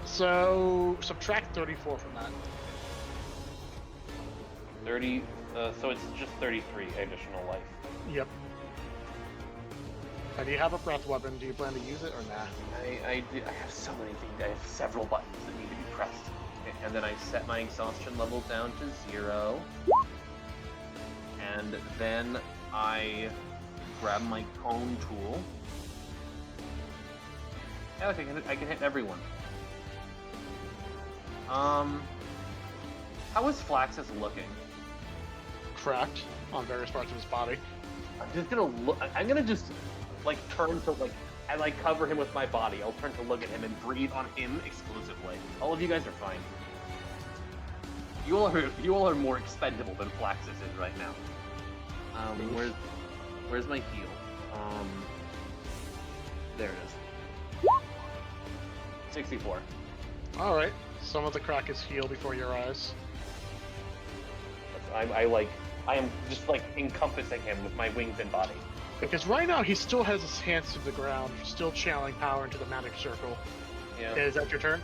So subtract 34 from that. 30... so it's just 33 additional life. Yep. And you have a breath weapon. Do you plan to use it or nah? I have so many things. I have several buttons that need to be pressed. Okay, and then I set my exhaustion level down to 0. And then I grab my cone tool. Yeah, look, I can hit everyone. How is Flaxus looking? Cracked on various parts of his body. I'm just gonna look. I'm gonna just like turn to like as I cover him with my body. I'll turn to look at him and breathe on him exclusively. All of you guys are fine. You all are more expendable than Flaxus is right now. Where's my heal? There it is. 64. Alright. Some of the crack is healed before your eyes. I am just like encompassing him with my wings and body. Because right now he still has his hands to the ground, still channeling power into the magic circle. Yeah. Is that your turn?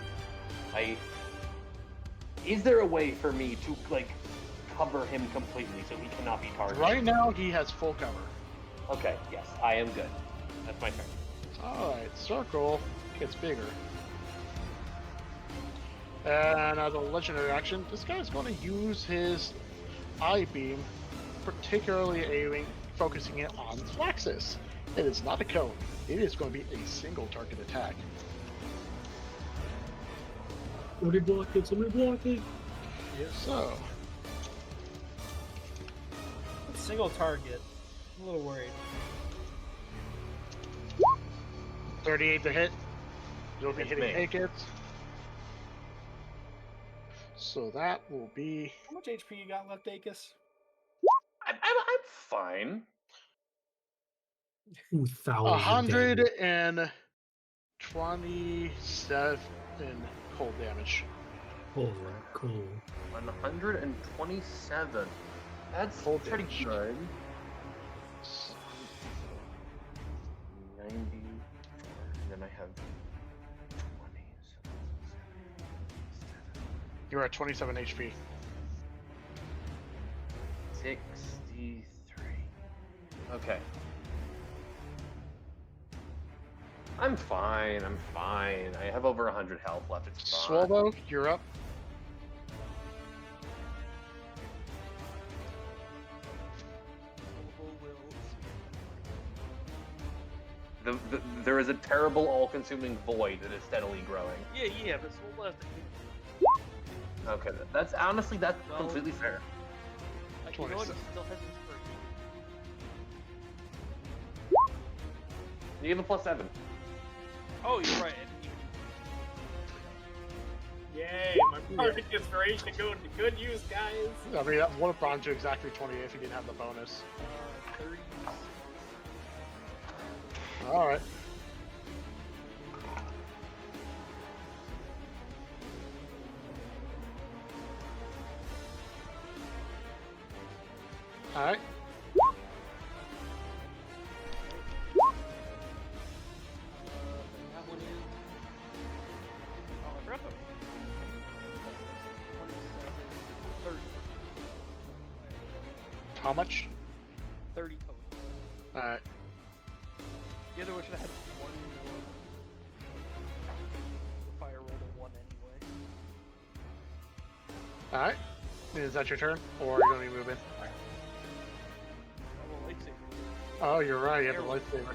Is there a way for me to like cover him completely so he cannot be targeted? Right now he has full cover. Okay, yes, I am good. That's my turn. Alright, circle gets bigger. And as a legendary action, this guy's going to use his eye beam, particularly focusing it on Flaxus. It is not a cone. It is going to be a single target attack. Somebody block it, somebody block it. So, Single target. I'm a little worried. 38 to hit. You'll be It's hitting me. Aegis. So that will be How much HP you got left, Aegis? I'm fine. 2,000 damage. 127 cold damage. Alright, cool. 127. That's Hold pretty damage. good. 90. And then I have 20. You're at 27 HP. 63. Okay. I'm fine. I'm fine. I have over 100 health left. It's fine. Swallow, you're up. There is a terrible, all-consuming void that is steadily growing. Yeah, but Soul has to Okay, that's honestly that's Well- completely fair. like, you know what? He still has inspiration. You have a +7. Oh, you're right. Yay, my perfect inspiration going to good use, guys. I mean, that would have gone to exactly 28 if you didn't have the bonus. 30. Alright. Alright. That one is. Oh, I forgot the. 27, 30. How much? 30 total. Alright. The other one should have had one more. If I rolled a 1 anyway. Alright. Is that your turn? Or are you going to be moving? I have a lightsaber. Oh, you're right. You have the lightsaber.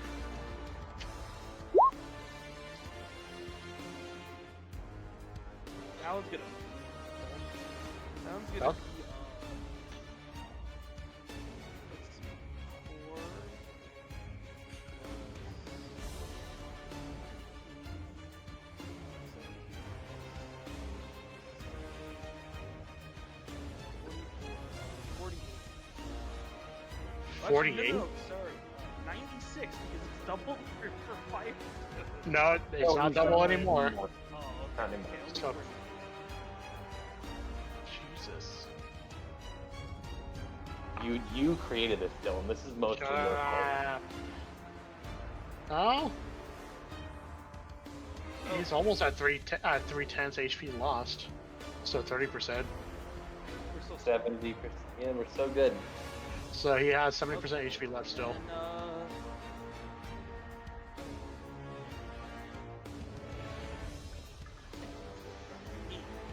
Sounds good. Sounds good. Oh. Let's see. 4. Actually, 48? no, sorry. 96 because it's double for 5. No, it's not double anymore. Oh, Not okay. anymore. Okay, So- only Jesus. You created this, Dylan. This is mostly your fault. Oh? He's almost at 3/10 HP lost. So 30%. We're still 70%. Yeah, we're so good. So he has 70% HP left still. And,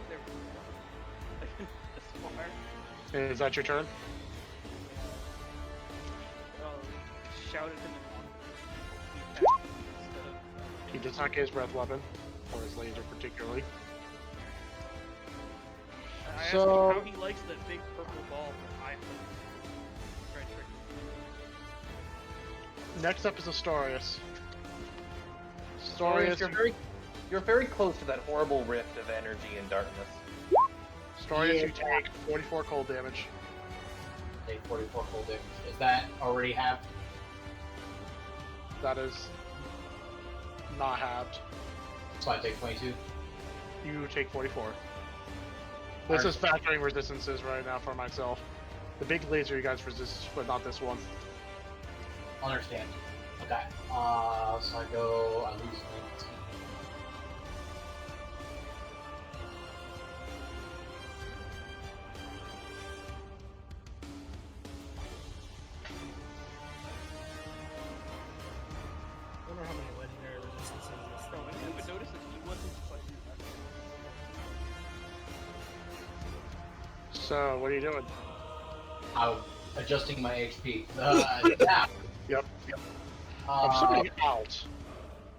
there we go. This far. Is that your turn? Shout at him and He does not get his breath weapon, or his laser particularly. I asked So- him how he likes that big purple ball from iPhone. Try and trick him. Next up is Astorius. Arius, Astorius, you're very close to that horrible rift of energy and darkness. Astorius, you take 44 cold damage. Take 44 cold damage. Is that already halved? That is not halved. So I take 22. You take 44. This is factoring resistances right now for myself. The big laser you guys resist, but not this one. Understand. Okay. So I lose 19. I wonder how many legendary resistances this No, I didn't even notice that he wasn't fighting that. So, what are you doing? I'm adjusting my HP. Yeah. Yep. I'm sorting out.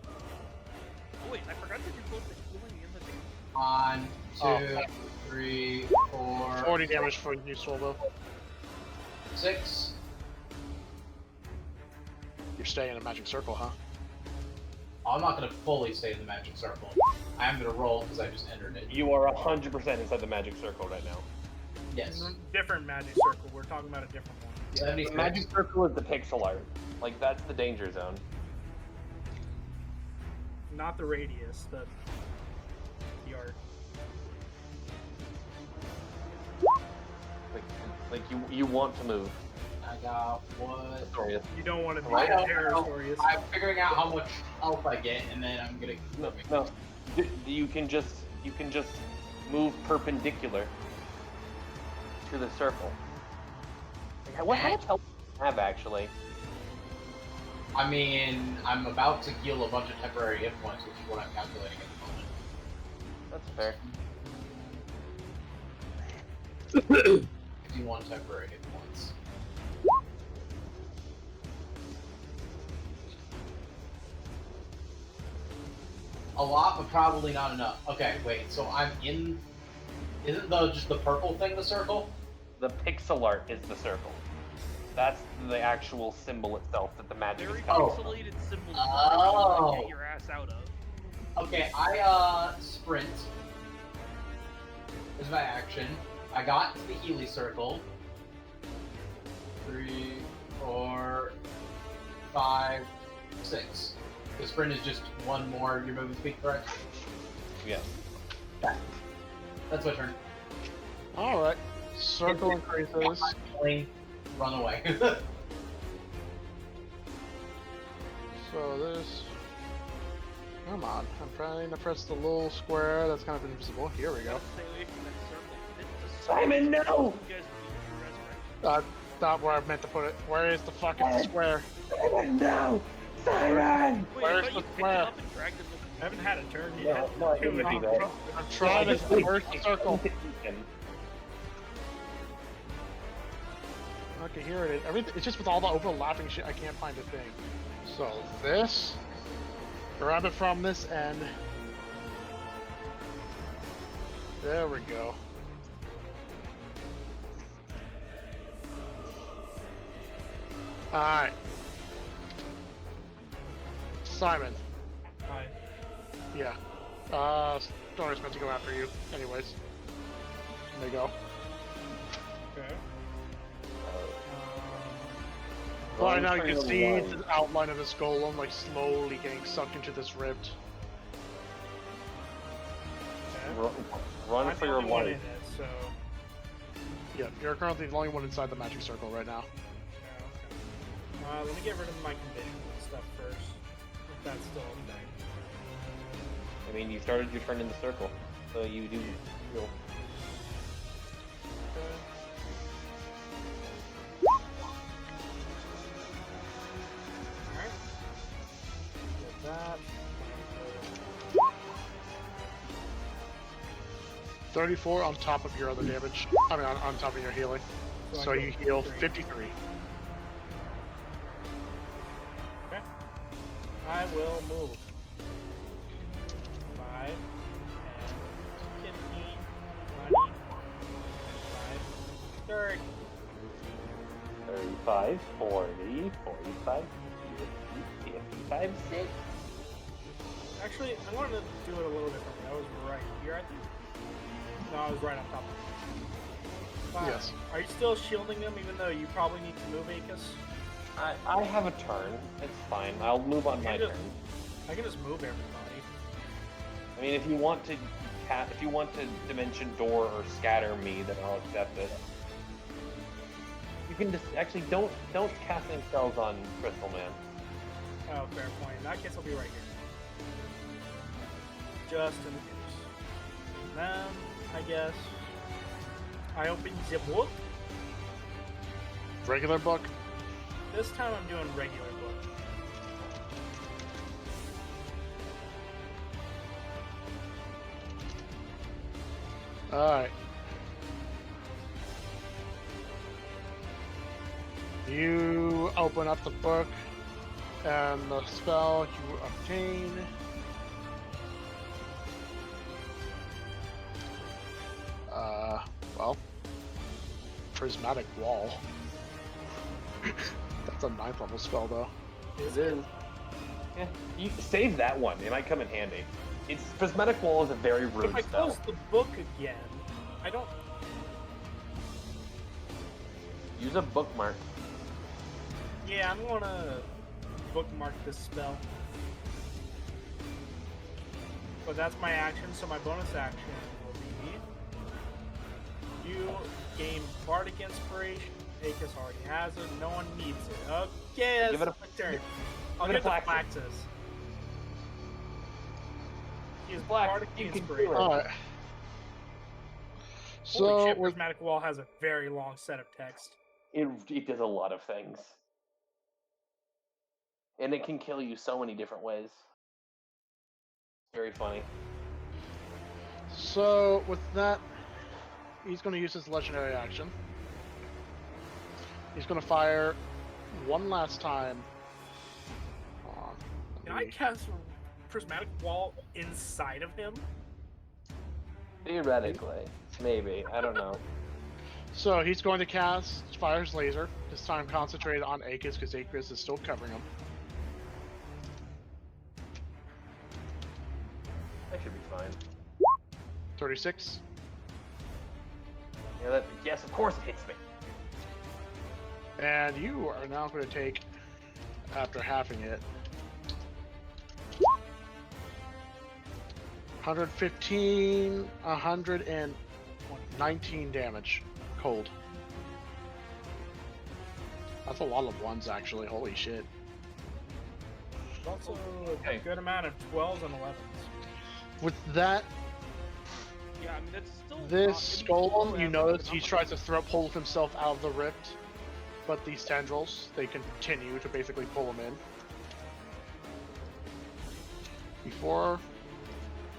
Oh, wait, I forgot that you're both the healing and the damage. 1, 2, Oh. 3, 4, 40 damage for you, Swallow. 6. You're staying in a magic circle, huh? I'm not going to fully stay in the magic circle. I am going to roll because I just entered it. You are 100% inside the magic circle right now. Yes. Different magic circle. We're talking about a different one. 76. The magic circle is the pixel art. Like, that's the danger zone. Not the radius, the art. Like you want to move. I got what? Astorius. You don't want to be Right in now, Territorius. I'm figuring out how much health I get, and then I'm gonna. No. You can just move perpendicular to the circle. How much health do you have actually? I mean, I'm about to heal a bunch of temporary hit points, which is what I'm calculating at the moment. That's fair. 51 temporary hit points. A lot, but probably not enough. Okay, wait, so I'm in... Isn't just the purple thing the circle? The pixel art is the circle. That's the actual symbol itself that the magic Very is coming pixelated symbol Oh. to get your ass out of. Okay, I sprint. Is my action. I got to the Healy circle. 3, 4, 5, 6. The sprint is just one more your movement speed, correct? Yes. Yeah. That's my turn. Alright. Circle increases. Run away. So this... Come on. I'm trying to press the little square that's kind of invisible. Here we go. Stay away from that circle. Simon, no! You guys will be resurrected. Not where I meant to put it. Where is the fucking square? Simon, no! Simon! Wait, Where's I thought the you picked it square? up and dragged it with I haven't had a turn yet. No, I didn't do that. I'm trying to traverse the circle. Okay, here it is. Everything, it's just with all the overlapping shit, I can't find a thing. So this, grab it from this end. There we go. Alright. Simon. Hi. Yeah. Stoner's meant to go after you. Anyways. There you go. Okay. Right now you can see the outline of this golem like slowly getting sucked into this rift. Okay. Run I'm for the your only one in life. it, so. Yeah, you're currently the only one inside the magic circle right now. Yeah, okay. Let me get rid of my condition stuff first. If that's still a thing. I mean, you started your turn in the circle, so you do heal. Alright. Get that. 34 on top of your other damage. I mean, on top of your healing. So you heal 53. Okay. I will move. 5, 10, 15, 20, 25, 30. 35, 40, 45, 50, 55, 6. Actually, I wanted to do it a little differently. I was right here, I think. No, I was right on top of it. 5. Yes. Are you still shielding them even though you probably need to move Acus? I have a turn. It's fine. I'll move on my turn. I can just move everybody. I mean, if you want to dimension door or scatter me, then I'll accept it. You can just actually don't cast any spells on Crystal Man. Oh, fair point. In that case, I'll be right here. Just in case. Then, I guess, I open the book. Regular book? This time I'm doing regular book. Alright. You open up the book, and the spell you obtain. Well, Prismatic Wall. That's a 9th level spell, though. Is it? Yeah, you save that one. It might come in handy. It's Prismatic Wall is a very But rude if I spell. close the book again, I don't. Use a bookmark. Yeah, I'm gonna bookmark this spell. But that's my action, so my bonus action will be you gain Bardic Inspiration. Acus already has it. No one needs it. Okay, that's Give it a my turn. I'll give it give a it to Flaxus. Flaxus. He is Black, Bardic you can do Inspiration. it. Alright. Holy So, shit, with Prismatic Wall has a very long set of text. It does a lot of things. And it can kill you so many different ways. Very funny. So with that, he's going to use his legendary action. He's going to fire one last time. Can I cast prismatic wall inside of him? Theoretically, maybe. I don't know. So he's going to cast Fire's Laser, this time concentrated on Akis because Akis is still covering him. That should be fine. 36. Yeah, yes, of course it hits me. And you are now going to take, after halving it, 115, 119 damage. Cold. That's a lot of ones, actually. Holy shit. There's also a good amount of 12s and 11s. With that, Yeah, I mean that's still. this golem, you notice he tries to pull himself out of the rift, but these tendrils, they continue to basically pull him in. Before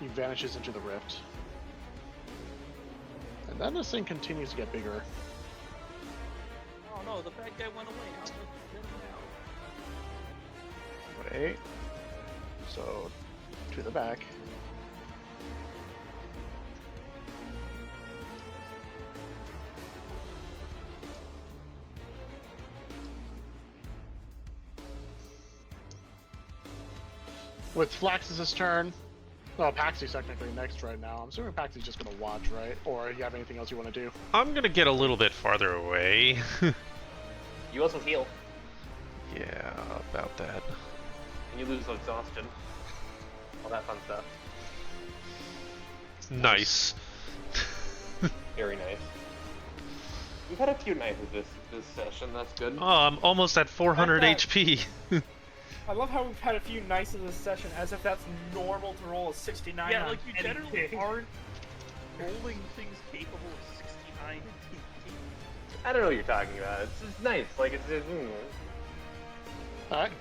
he vanishes into the rift. And then this thing continues to get bigger. Oh no, the bad guy went away. How did he Wait. So, to the back. With Flax's turn, well, Paxy's technically next right now. I'm assuming Paxy's just gonna watch, right? Or you have anything else you want to do? I'm gonna get a little bit farther away. You also heal. Yeah, about that. And you lose exhaustion. All that fun stuff. Nice. Very nice. We've had a few nights of this session. That's good. Oh, I'm almost at 400 HP. I love how we've had a few nights in this session, as if that's normal to roll a 69 Yeah, on like you generally anything. aren't rolling things capable of 69 and I don't know what you're talking about. It's nice. Like it's. Alright.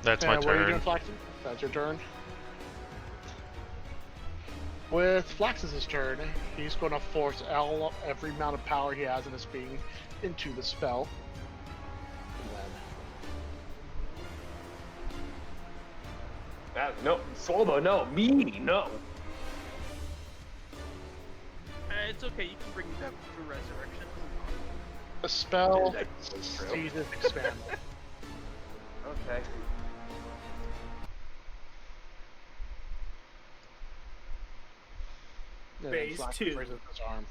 That's my What are you turn. doing, Flaxy? That's your turn. With Flax's turn, he's going to force every amount of power he has in his being into the spell. And then No, Swallow, no, me, no. it's okay, you can bring me back to resurrection. the spell That's true. sees it expand. Okay. And then Phase Flax 2. raises his arms.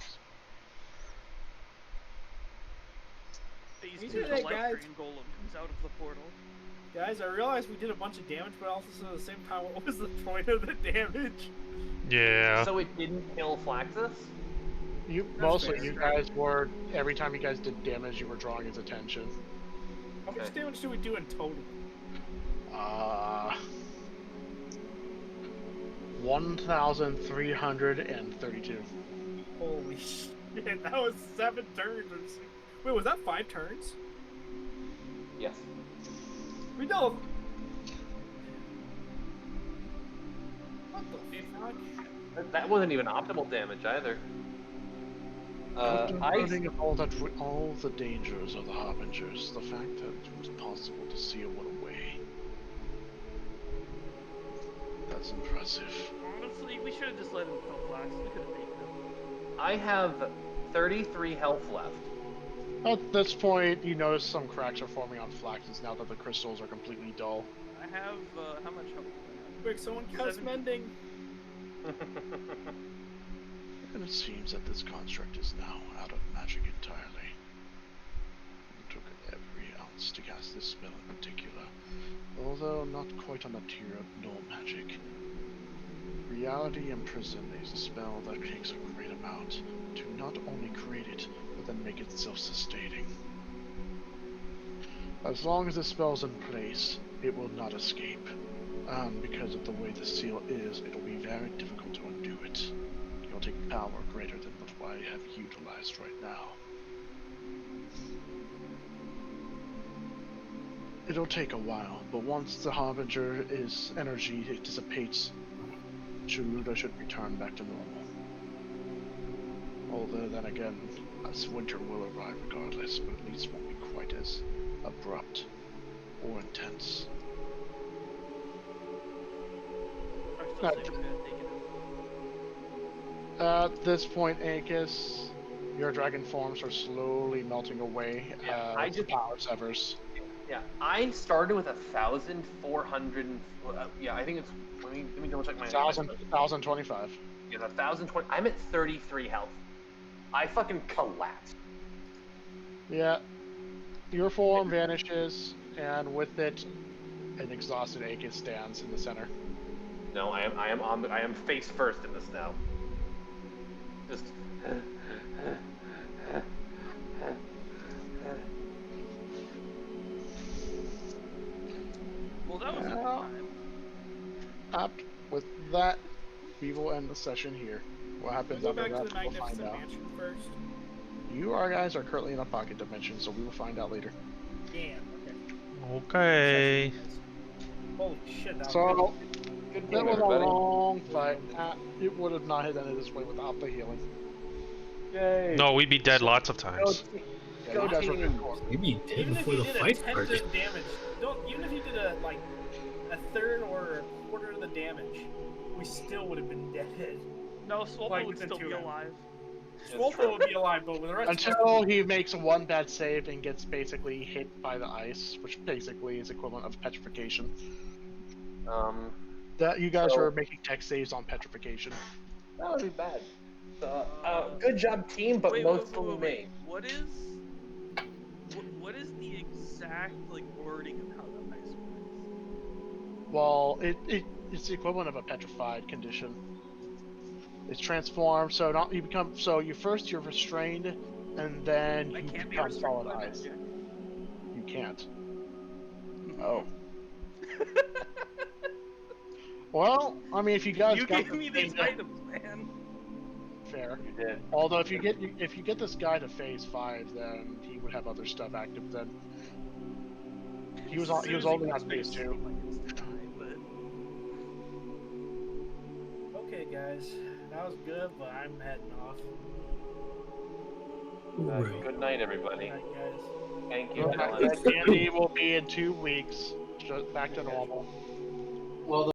Phase You 2, did the it, life guys. drain golem comes out of the portal. Guys, I realized we did a bunch of damage, but also at the same time, what was the point of the damage? Yeah. So it didn't kill Flaxus? Mostly, fair. you guys were, every time you guys did damage, you were drawing his attention. How much Okay. damage do we do in total? 1,332. Holy shit, that was 7 turns. Wait, was that 5 turns? Yes. We know. What the fuck? That wasn't even optimal damage either. After I learning of all the dangers of the Harbingers, the fact that it was possible to seal one away. That's impressive. Honestly, we should have just let him kill Flax. We could have taken him. I have 33 health left. At this point, you notice some cracks are forming on Flax's now that the crystals are completely dull. I have, how much health? Quick, someone cast 7. mending. And it seems that this construct is now out of magic entirely. It took every ounce to cast this spell in particular, although not quite on the tier of null magic. Reality Imprison is a spell that takes a great amount to not only create it, but then make it self-sustaining. As long as the spell's in place, it will not escape. And because of the way the seal is, it'll be very difficult to undo it. You'll take power greater than what I have utilized right now. It'll take a while, but once the Harbinger's energy dissipates, Chiruda should return back to normal. Although then again, as winter will arrive regardless, but at least won't be quite as abrupt or intense. I still say we gotta take it. At this point, Aegis, your dragon forms are slowly melting away Yeah, as the power severs. Yeah, I started with 1,400. Yeah, I think it's. Let me double check my. 1,025. Yeah, 1,020. I'm at 33 health. I fucking collapsed. Yeah. Your form vanishes, and with it, an exhausted Aegis stands in the center. No, I am face first in this now. Just. Well, that was a good time. Up with that, we will end the session here. What happens Go after back to that, the we'll find Magnificent out. Mansion first. You guys are currently in a pocket dimension, so we will find out later. Damn, okay. Okay. Holy shit, that So, was Good that game, was a everybody. long fight. It would have not ended this way without the healing. Yay. No, we'd be dead lots of Go, times. Yeah, Go you guys were team. good core. Maybe dead Even if before you the did fight a tenth started. of damage, even if you did a third or a quarter of the damage, we still would have been dead. No, Swolpo Like, would within still 2 be rounds. alive. Swolpo would be alive, but with the rest Until he makes one bad save and gets basically hit by the ice, which basically is equivalent of petrification. That you guys So- were making tech saves on petrification. That would be bad. Good job, team, but Wait, mostly wait. me. What is the exact wording of how the ice works? Well, it's the equivalent of a petrified condition. It's transformed, so you're restrained, and then I you can't be become restrained solid by ice. magic. You can't. Oh. Well, I mean, if you guys You got gave me these items, man. fair. You did. Although if you get this guy to phase 5, then he would have other stuff active. Then he was only on phase 2. Okay, guys, that was good, but I'm heading off. Right. Good night, everybody. Good night, guys. Thank you, That Helen. D&D will be in 2 weeks, just back to normal. Well,